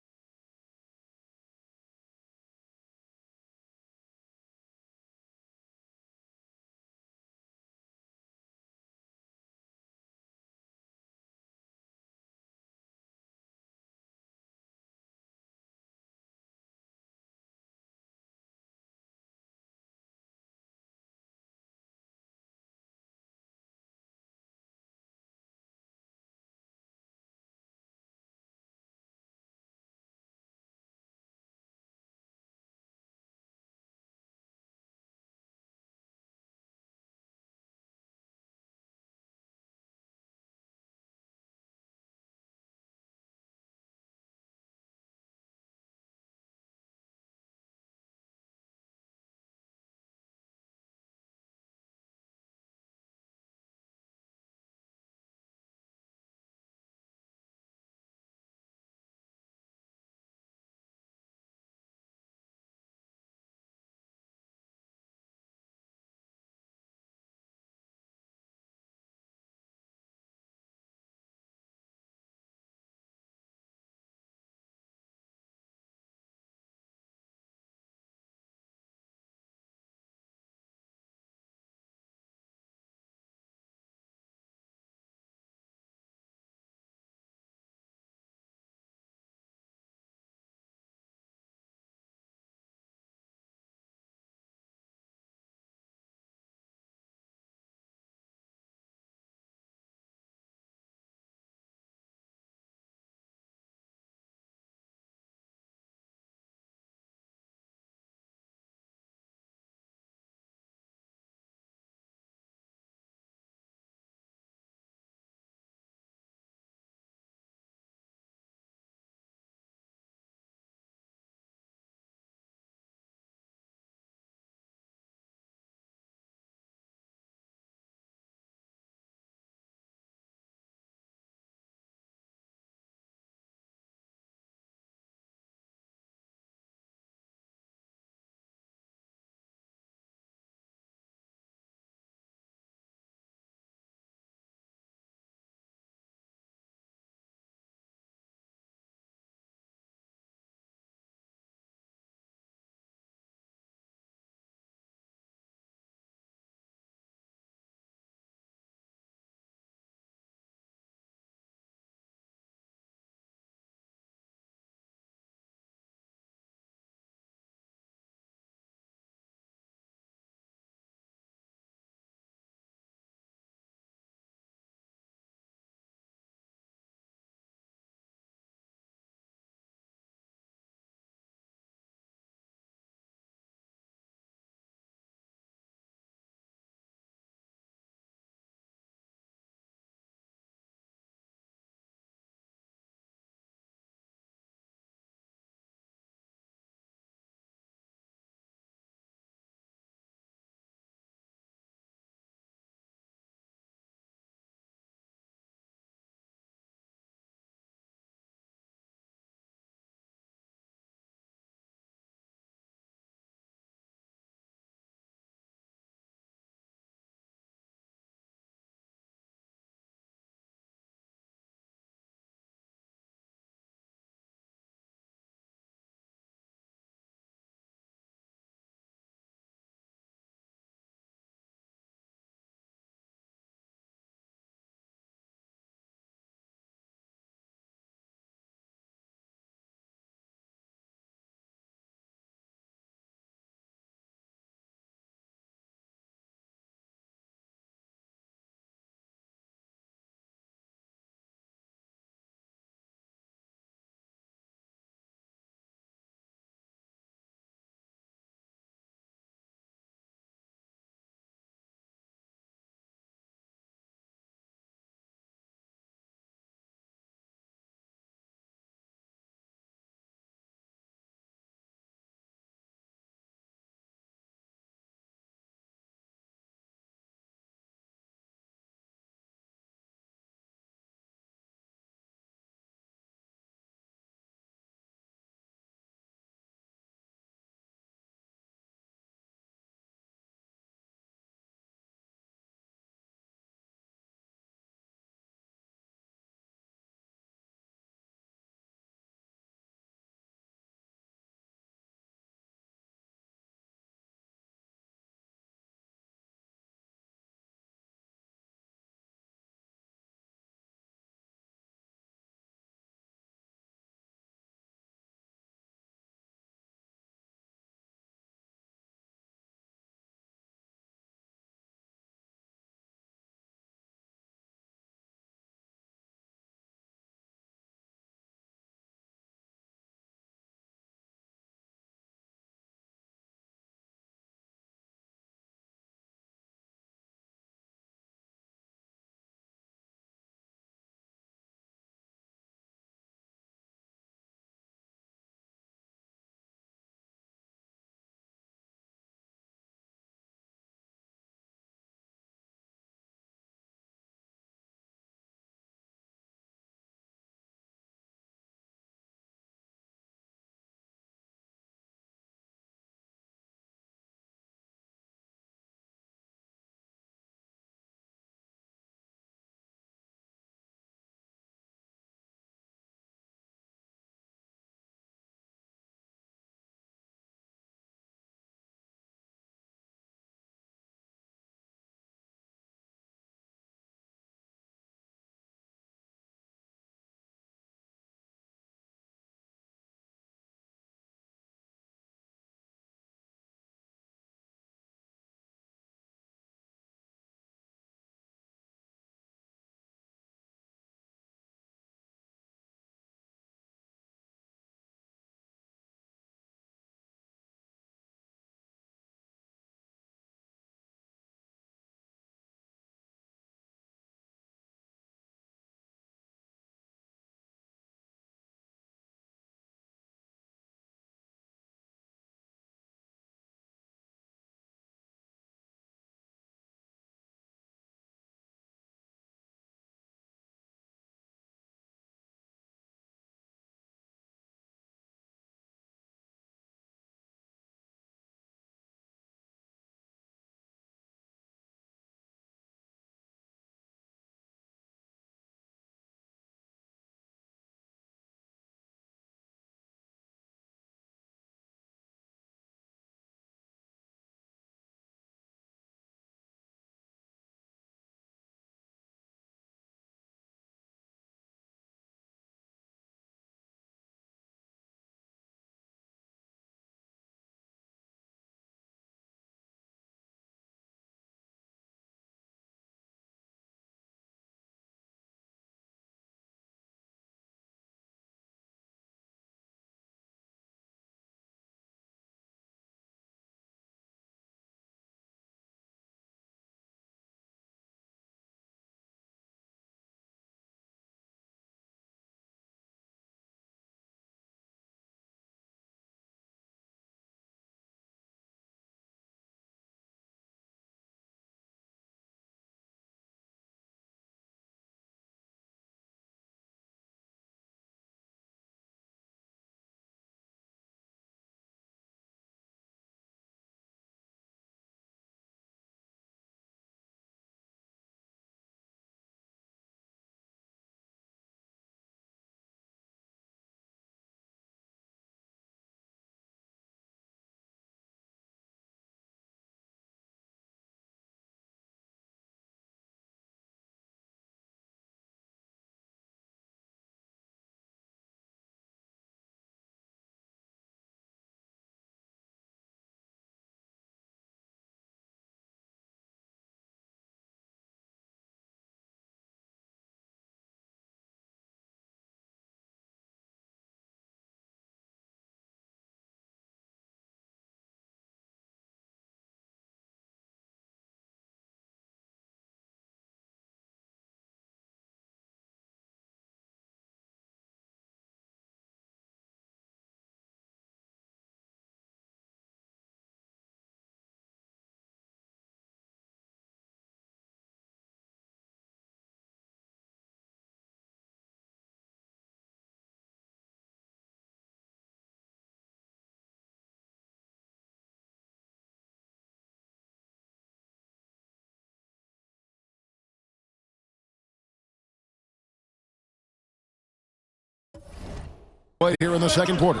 underway here in the second quarter.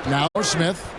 Now Smith.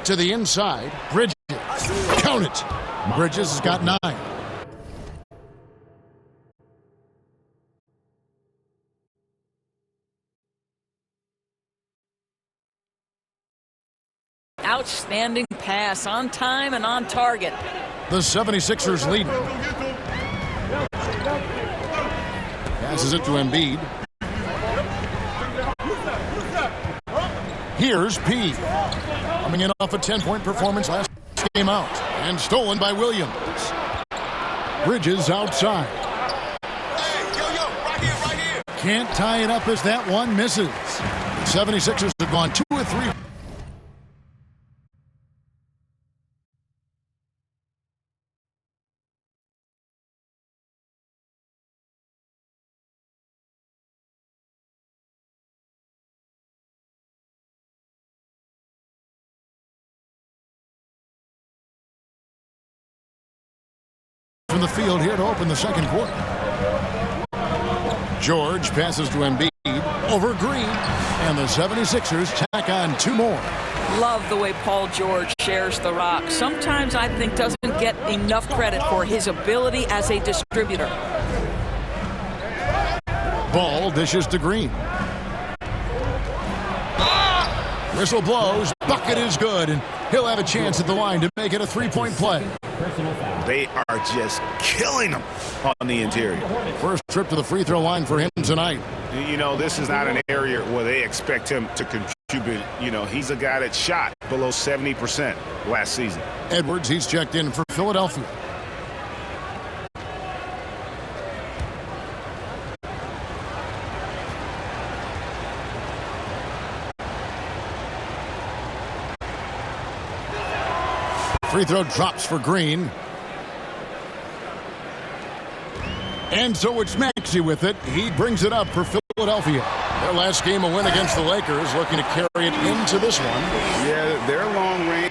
To the inside, Bridges. Count it. Bridges has got 9. Outstanding pass, on time and on target. The 76ers lead. Passes it to Embiid. Here's P. Coming in off a 10-point performance last game out. And stolen by Williams. Bridges outside. Right here. Can't tie it up as that one misses. The 76ers have gone 2 of 3. From the field here to open the second quarter. George passes to Embiid over Green, and the 76ers tack on 2 more. Love the way Paul George shares the rock. Sometimes I think doesn't get enough credit for his ability as a distributor. Ball dishes to Green. Whistle blows, bucket is good, and he'll have a chance at the line to make it a 3-point play. They are just killing them on the interior. First trip to the free throw line for him tonight. You know, this is not an area where they expect him to contribute. You know, he's a guy that shot below 70% last season. Edwards, he's checked in for Philadelphia. Free throw drops for Green. And so it's Maxey with it. He brings it up for Philadelphia. Their last game, a win against the Lakers, looking to carry it into this one. Yeah, their long range.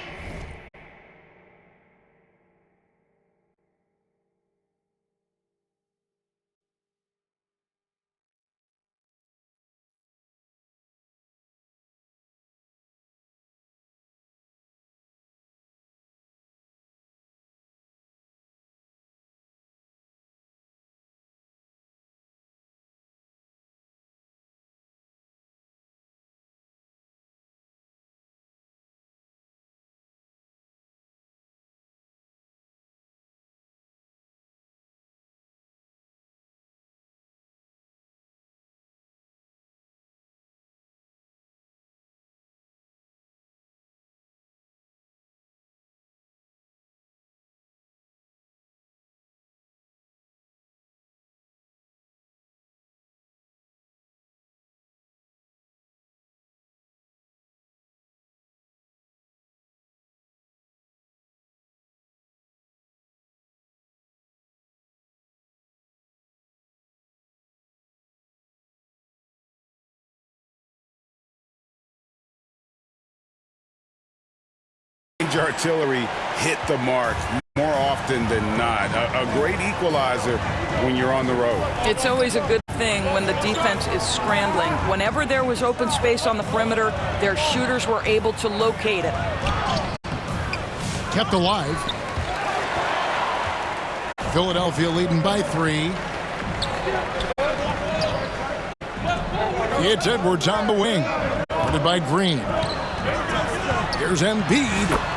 Artillery hit the mark more often than not. A great equalizer when you're on the road. It's always a good thing when the defense is scrambling. Whenever there was open space on the perimeter, their shooters were able to locate it. Kept alive. Philadelphia leading by 3. It's Edwards on the wing. Guarded by Green. Here's Embiid.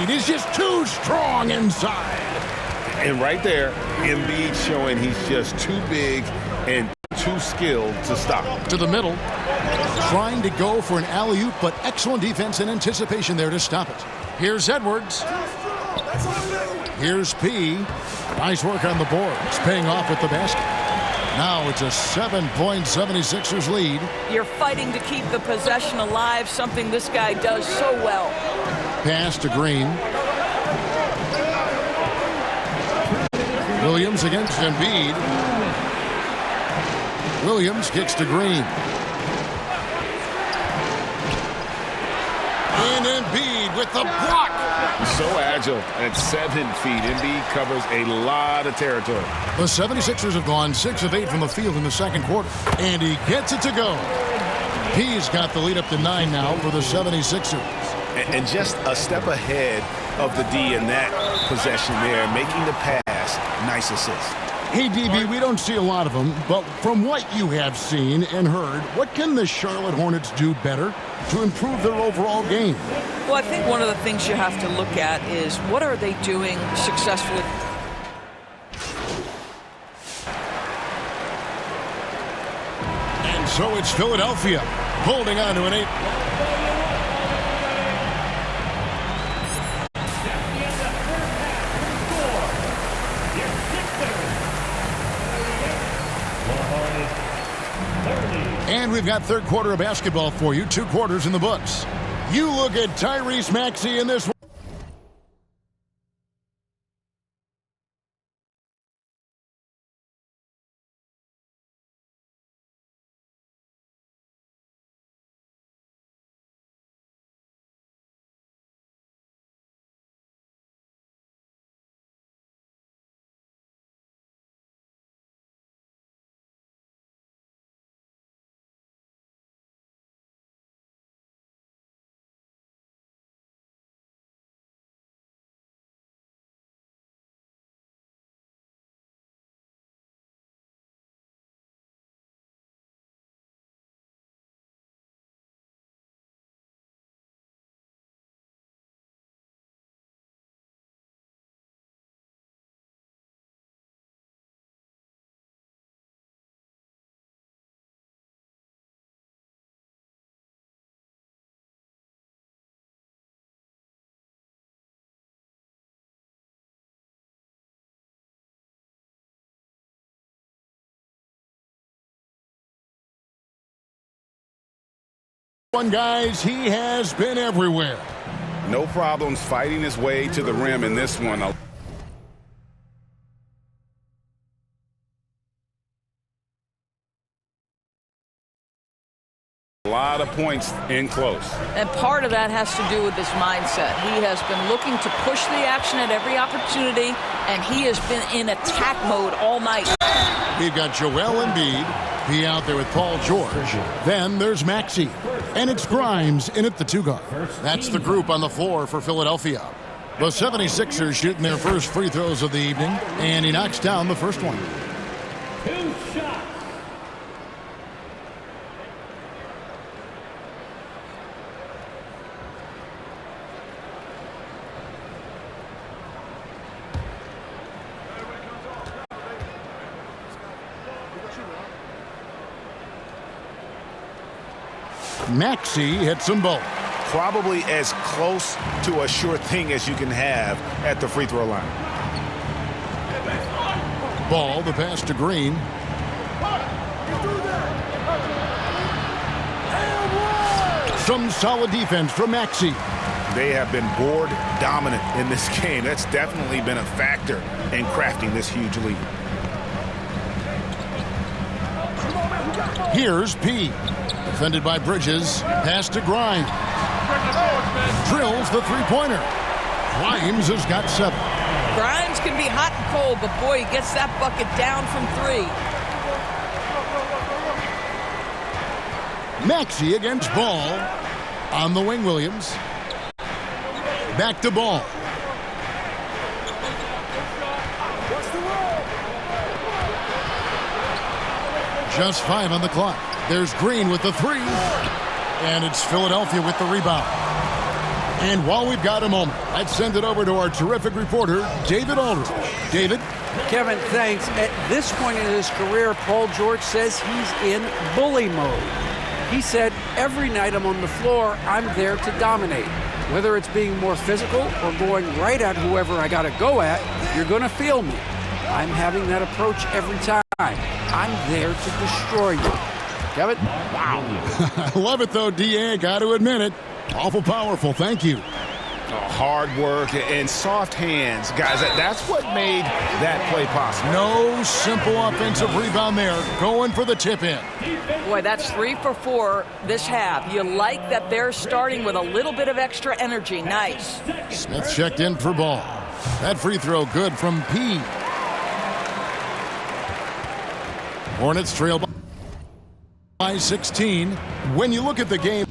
Embiid is just too strong inside. And right there, Embiid showing he's just too big and too skilled to stop. To the middle, trying to go for an alley-oop, but excellent defense and anticipation there to stop it. Here's Edwards. Here's P. Nice work on the boards, paying off with the basket. Now it's a 7-point 76ers lead. You're fighting to keep the possession alive, something this guy does so well. Pass to Green. Williams against Embiid. Williams kicks to Green. And Embiid with the block. So agile at 7 feet. Embiid covers a lot of territory. The 76ers have gone 6 of 8 from the field in the second quarter. And he gets it to go. He's got the lead up to 9 now for the 76ers. And just a step ahead of the D in that possession there, making the pass. Nice assist. Hey, DB, we don't see a lot of them, but from what you have seen and heard, what can the Charlotte Hornets do better to improve their overall game? Well, I think one of the things you have to look at is what are they doing successfully? And so it's Philadelphia holding on to an 8. And we've got third quarter of basketball for you. 2 quarters in the books. You look at Tyrese Maxey in this one. Guys, he has been everywhere. No problems fighting his way to the rim in this one. A lot of points in close. And part of that has to do with his mindset. He has been looking to push the action at every opportunity, and he has been in attack mode all night. We've got Joel Embiid. He out there with Paul George. Then there's Maxey. And it's Grimes in at the 2 guard. That's the group on the floor for Philadelphia. The 76ers shooting their first free throws of the evening, and he knocks down the first one. 2 shots. Maxey hits them both. Probably as close to a sure thing as you can have at the free throw line. Ball, the pass to Green. Some solid defense from Maxey. They have been board dominant in this game. That's definitely been a factor in crafting this huge lead. Here's P. Defended by Bridges. Pass to Grimes. Drills the three-pointer. Grimes has got 7. Grimes can be hot and cold, but boy, he gets that bucket down from 3. Maxey against Ball. On the wing, Williams. Back to Ball. Just 5 on the clock. There's Green with the 3. And it's Philadelphia with the rebound. And while we've got a moment, let's send it over to our terrific reporter, David Aldridge. David? Kevin, thanks. At this point in his career, Paul George says he's in bully mode. He said, every night I'm on the floor, I'm there to dominate. Whether it's being more physical or going right at whoever I got to go at, you're going to feel me. I'm having that approach every time. I'm there to destroy you. Kevin? Wow. I love it, though, D.A. Got to admit it. Awful powerful. Thank you. Hard work and soft hands. Guys, that's what made that play possible. No simple offensive rebound there. Going for the tip in. Boy, that's 3 for 4 this half. You like that they're starting with a little bit of extra energy. Nice. Smith checked in for ball. That free throw good from P. Hornets trail by 16. When you look at the game,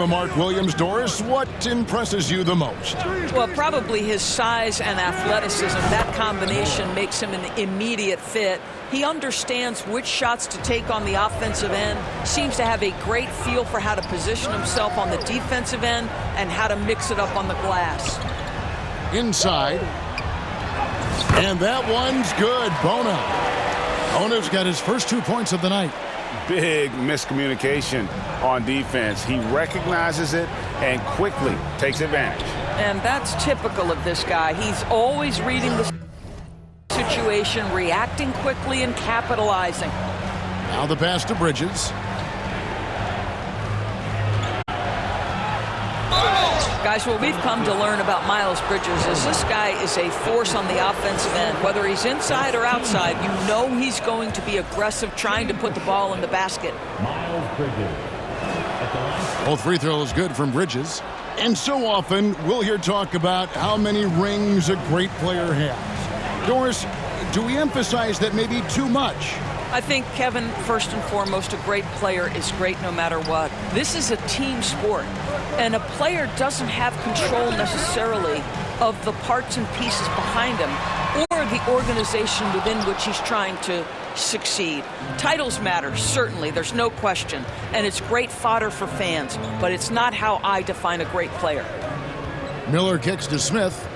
Mark Williams, Doris, what impresses you the most? Well, probably his size and athleticism. That combination makes him an immediate fit. He understands which shots to take on the offensive end, seems to have a great feel for how to position himself on the defensive end and how to mix it up on the glass. Inside. And that one's good. Bona. Bona's got his first 2 points of the night. Big miscommunication on defense. He recognizes it and quickly takes advantage. And that's typical of this guy. He's always reading the situation, reacting quickly, and capitalizing. Now the pass to Bridges. Guys, what we've come to learn about Miles Bridges is this guy is a force on the offensive end. Whether he's inside or outside, you know he's going to be aggressive, trying to put the ball in the basket. Miles Bridges. Both free throws good from Bridges. And so often, we'll hear talk about how many rings a great player has. Doris, do we emphasize that maybe too much? I think, Kevin, first and foremost, a great player is great no matter what. This is a team sport, and a player doesn't have control necessarily of the parts and pieces behind him or the organization within which he's trying to succeed. Titles matter, certainly, there's no question, and it's great fodder for fans, but it's not how I define a great player. Miller kicks to Smith.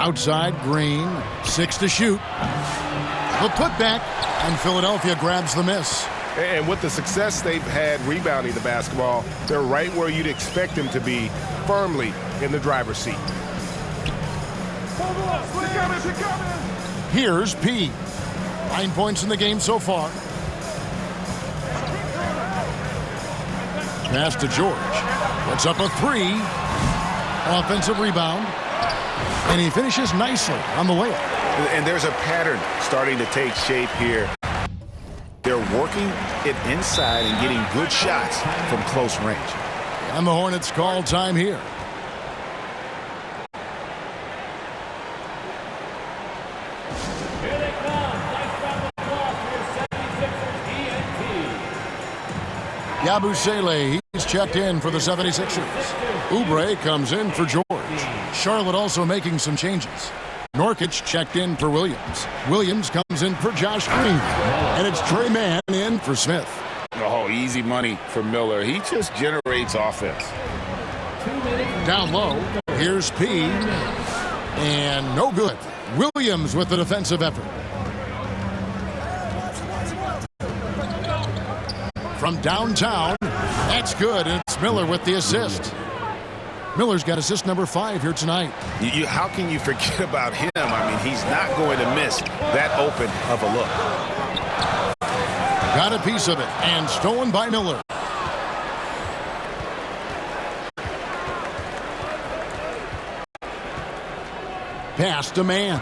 Outside, Green, 6 to shoot. The putback, and Philadelphia grabs the miss. And with the success they've had rebounding the basketball, they're right where you'd expect them to be, firmly in the driver's seat. Here's P. 9 points in the game so far. Pass to George. Puts up a 3. Offensive rebound. And he finishes nicely on the layup. And there's a pattern starting to take shape here. They're working it inside and getting good shots from close range. And the Hornets call time here. Yabusele, he's checked in for the 76ers. Oubre comes in for George. Charlotte also making some changes. Nurkic checked in for Williams. Williams comes in for Josh Green. And it's Trey Mann in for Smith. Oh, easy money for Miller. He just generates offense. Down low, here's P. And no good. Williams with the defensive effort. From downtown, that's good, and it's Miller with the assist. Miller's got assist number 5 here tonight. How can you forget about him? I mean, he's not going to miss that open of a look. Got a piece of it, and stolen by Miller. Pass to Mann.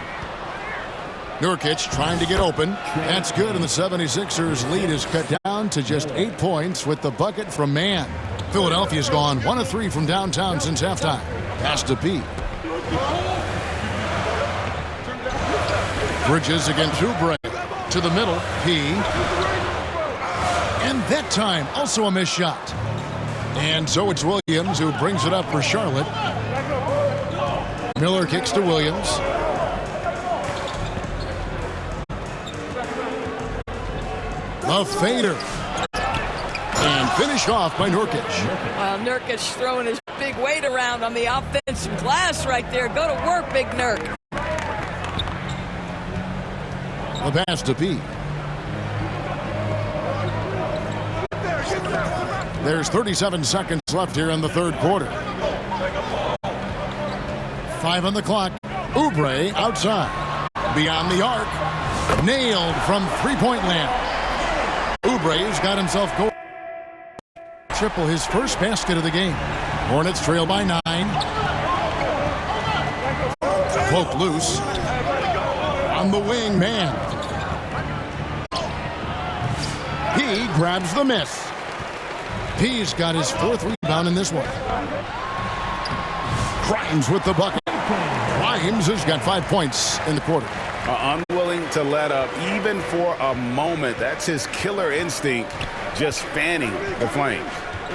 Nurkic trying to get open. That's good, and the 76ers lead is cut down to just 8 points with the bucket from Mann. Philadelphia's gone 1 of 3 from downtown since halftime. Pass to P. Bridges against Oubre. To the middle, P. And that time, also a missed shot. And so it's Williams who brings it up for Charlotte. Miller kicks to Williams. The fader. And finished off by Nurkic. Well, Nurkic throwing his big weight around on the offensive glass right there. Go to work, Big Nurk. The pass to P. There's 37 seconds left here in the third quarter. 5 on the clock. Oubre outside. Beyond the arc. Nailed from three-point land. Oubre's got himself going. Triple, his first basket of the game. Hornets trail by 9. Poke loose. On the wing, man. He grabs the miss. P's got his 4th rebound in this one. Grimes with the bucket. Grimes has got 5 points in the quarter. Unwilling to let up even for a moment. That's his killer instinct, just fanning the flames.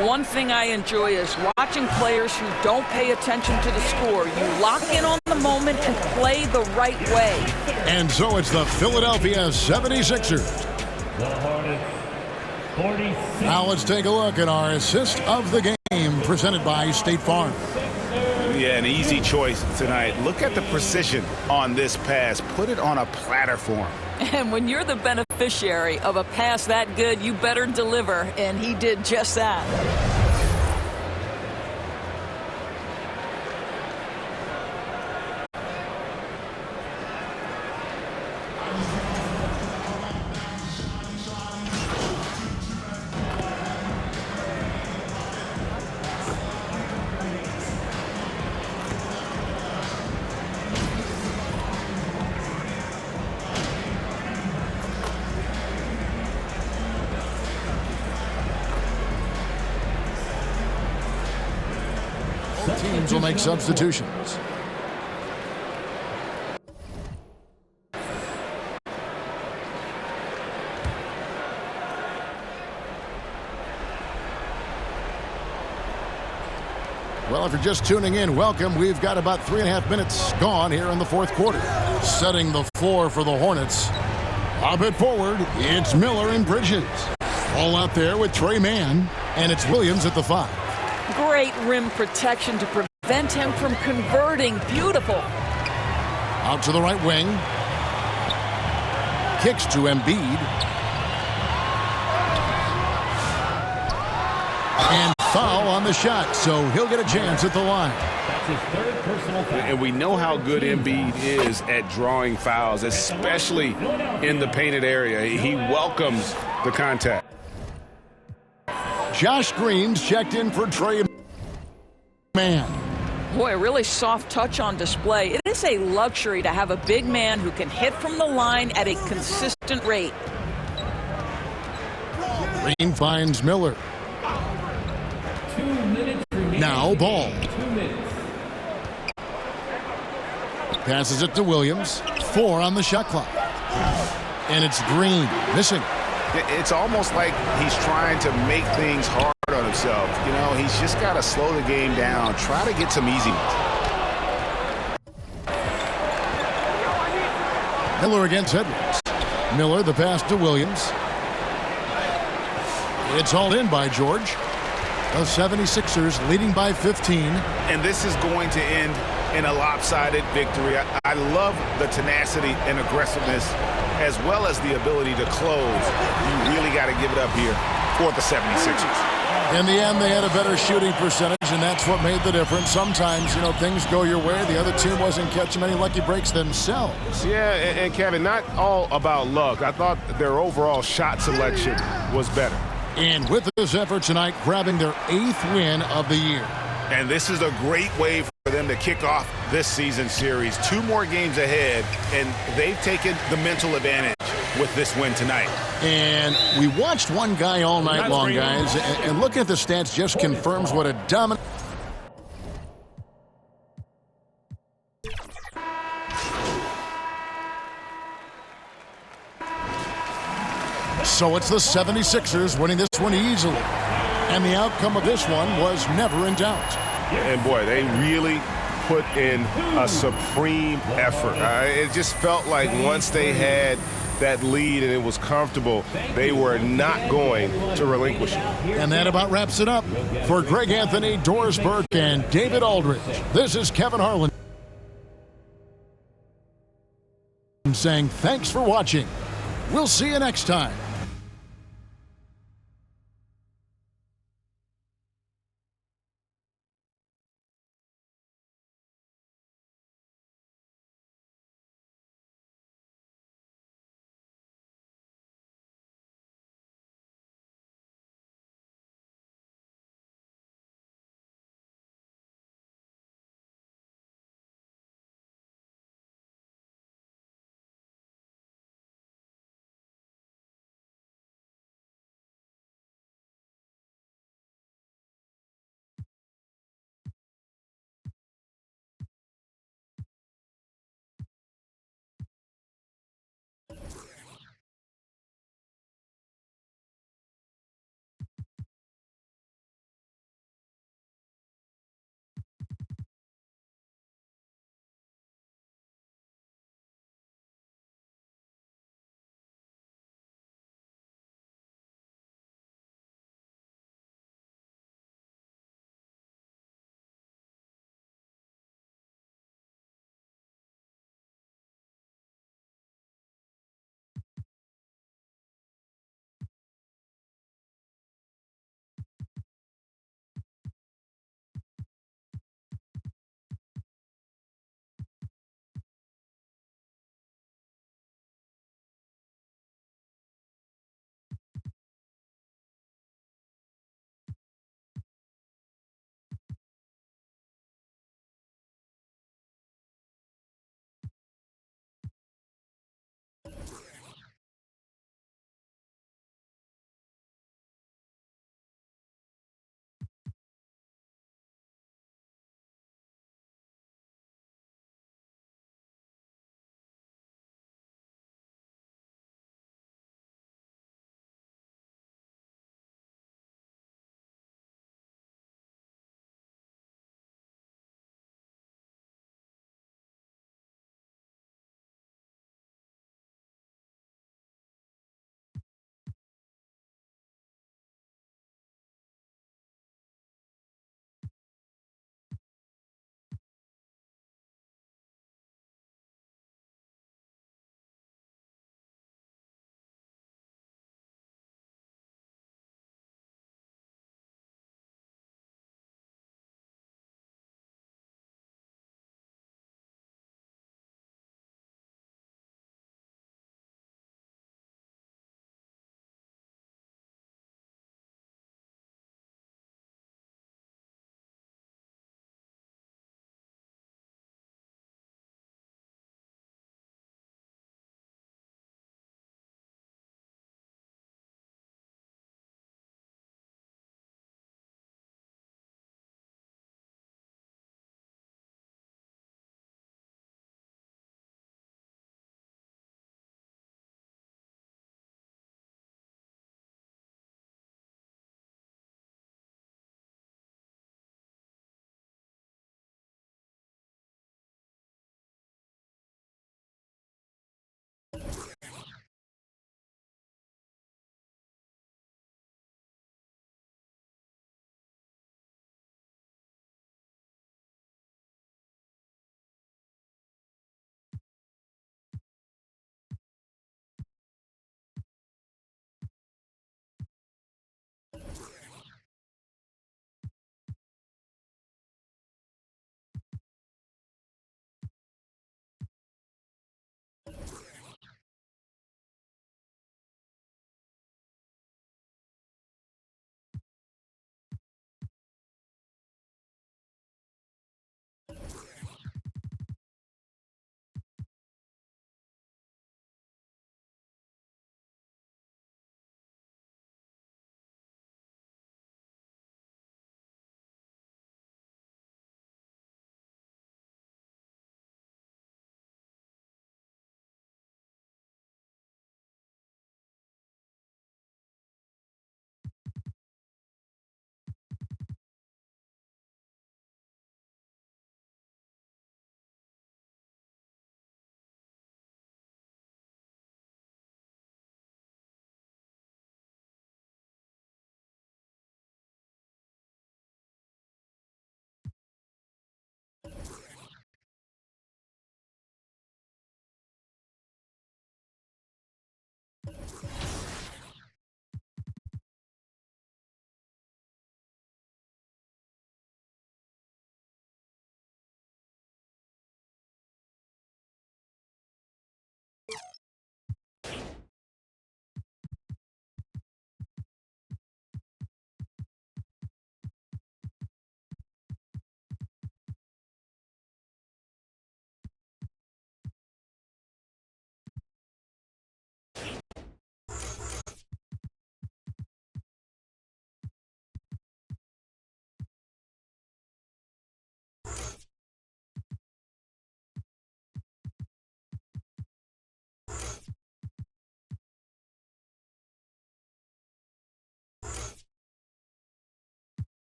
One thing I enjoy is watching players who don't pay attention to the score. You lock in on the moment and play the right way. And so it's the Philadelphia 76ers. The Hornets, 46. Now let's take a look at our assist of the game presented by State Farm. Yeah, an easy choice tonight. Look at the precision on this pass. Put it on a platter form. And when you're the beneficiary of a pass that good, you better deliver, and he did just that. Teams will make substitutions. Well, if you're just tuning in, welcome. We've got about 3.5 minutes gone here in the fourth quarter. Setting the floor for the Hornets. Up it forward, it's Miller and Bridges. All out there with Trey Mann, and it's Williams at the 5. Great rim protection to prevent him from converting. Beautiful. Out to the right wing. Kicks to Embiid. And foul on the shot, so he'll get a chance at the line. That's his 3rd personal foul. And we know how good Embiid is at drawing fouls, especially in the painted area. He welcomes the contact. Josh Green's checked in for Trey Mann. Boy, a really soft touch on display. It is a luxury to have a big man who can hit from the line at a consistent rate. Green finds Miller. 2 minutes remaining. Now Ball. 2 minutes. Passes it to Williams. 4 on the shot clock. And it's Green missing. It's almost like he's trying to make things hard on himself. You know, he's just got to slow the game down, try to get some easy ones. Miller against Edwards. Miller, the pass to Williams. It's hauled in by George. The 76ers leading by 15. And this is going to end in a lopsided victory. I love the tenacity and aggressiveness as well as the ability to close. You really got to give it up here for the 76ers. In the end, they had a better shooting percentage, and that's what made the difference. Sometimes, you know, things go your way. The other team wasn't catching many lucky breaks themselves. Yeah, and Kevin, not all about luck. I thought their overall shot selection was better. And with this effort tonight, grabbing their 8th win of the year. And this is a great way for them to kick off this season series. 2 more games ahead, and they've taken the mental advantage with this win tonight. And we watched one guy all night long, guys, and looking at the stats just confirms what a dominant... So it's the 76ers winning this one easily. And the outcome of this one was never in doubt. And boy, they really put in a supreme effort. It just felt like once they had that lead and it was comfortable, they were not going to relinquish it. And that about wraps it up. For Greg Anthony, Doris Burke, and David Aldridge, this is Kevin Harlan saying thanks for watching. We'll see you next time.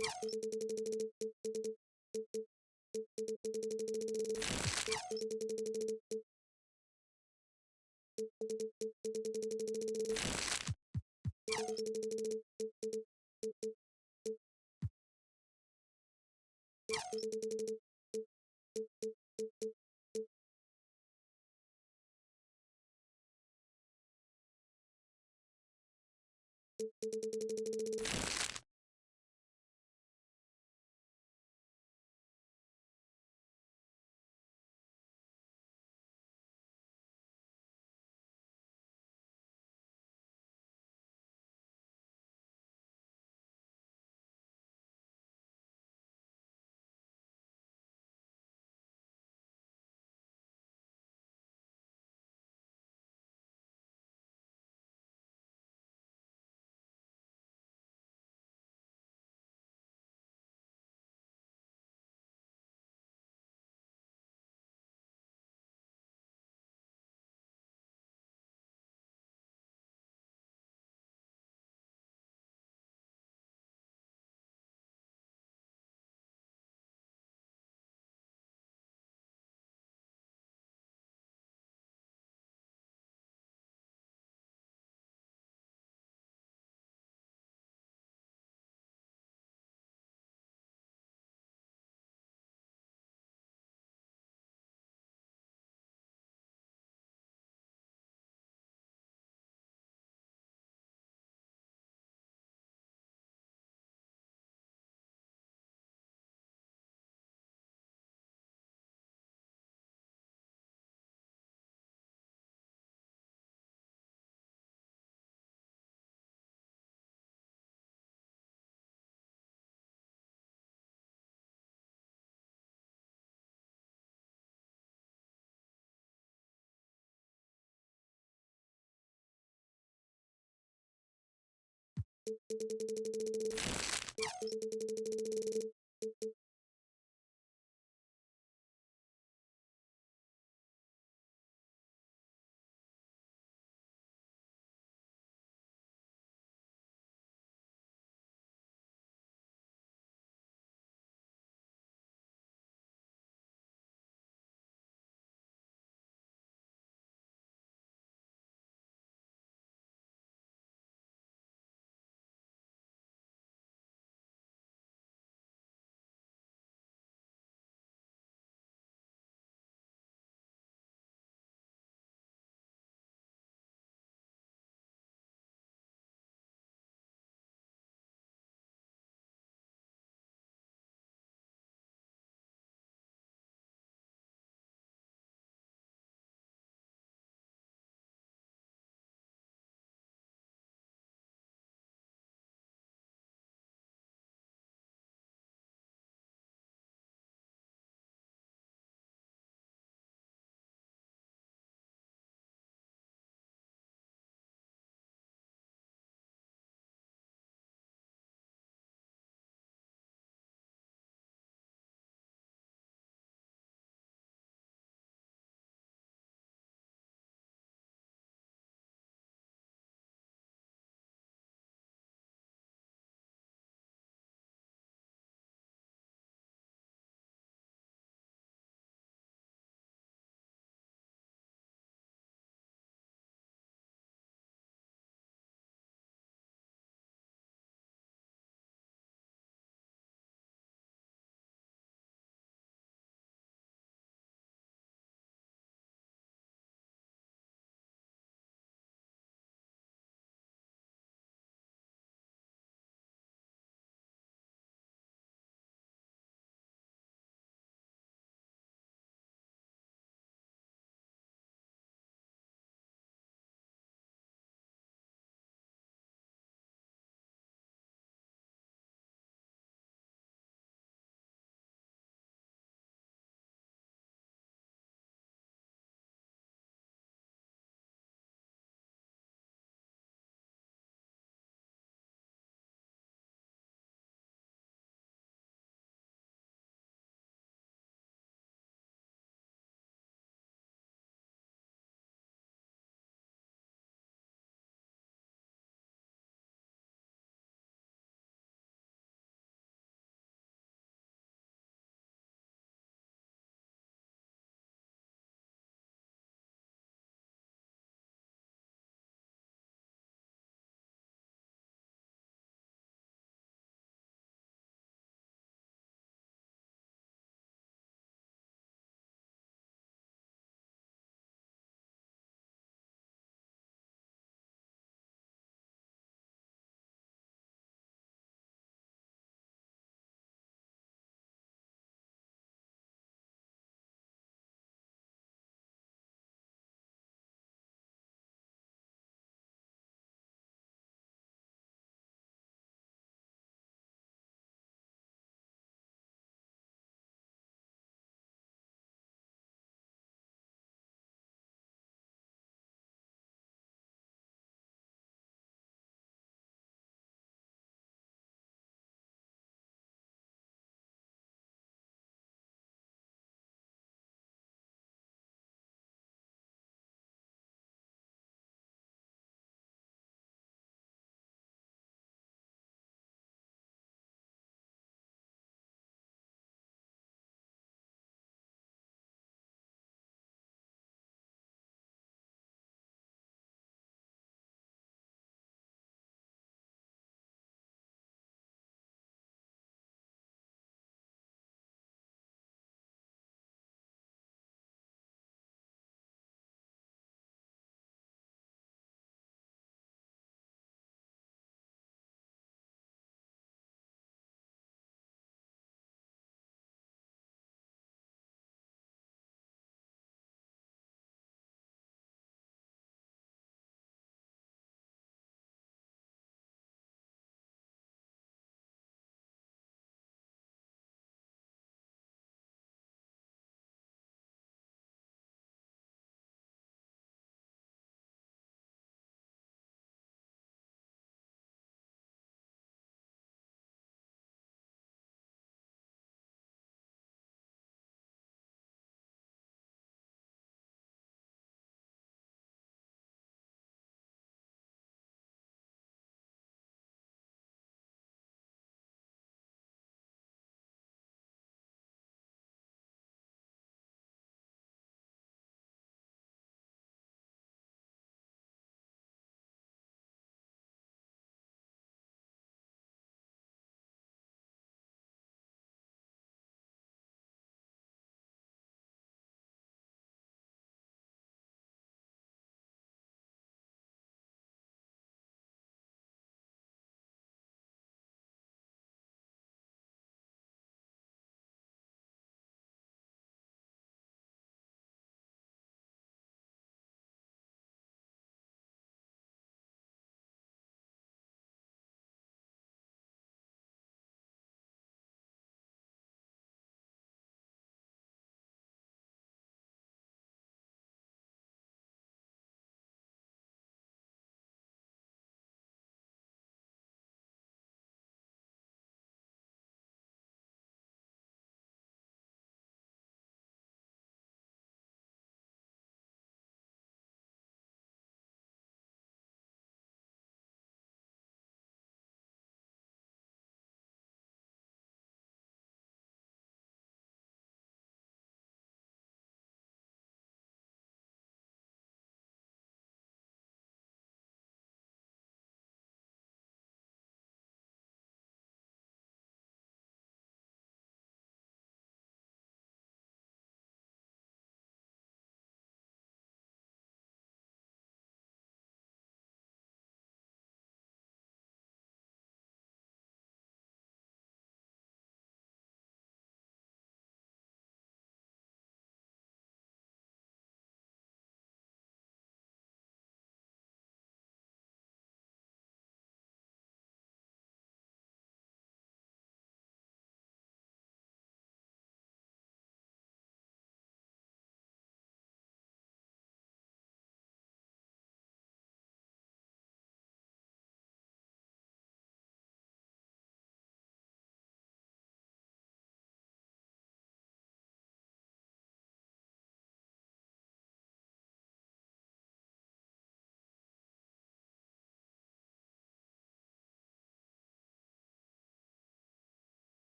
You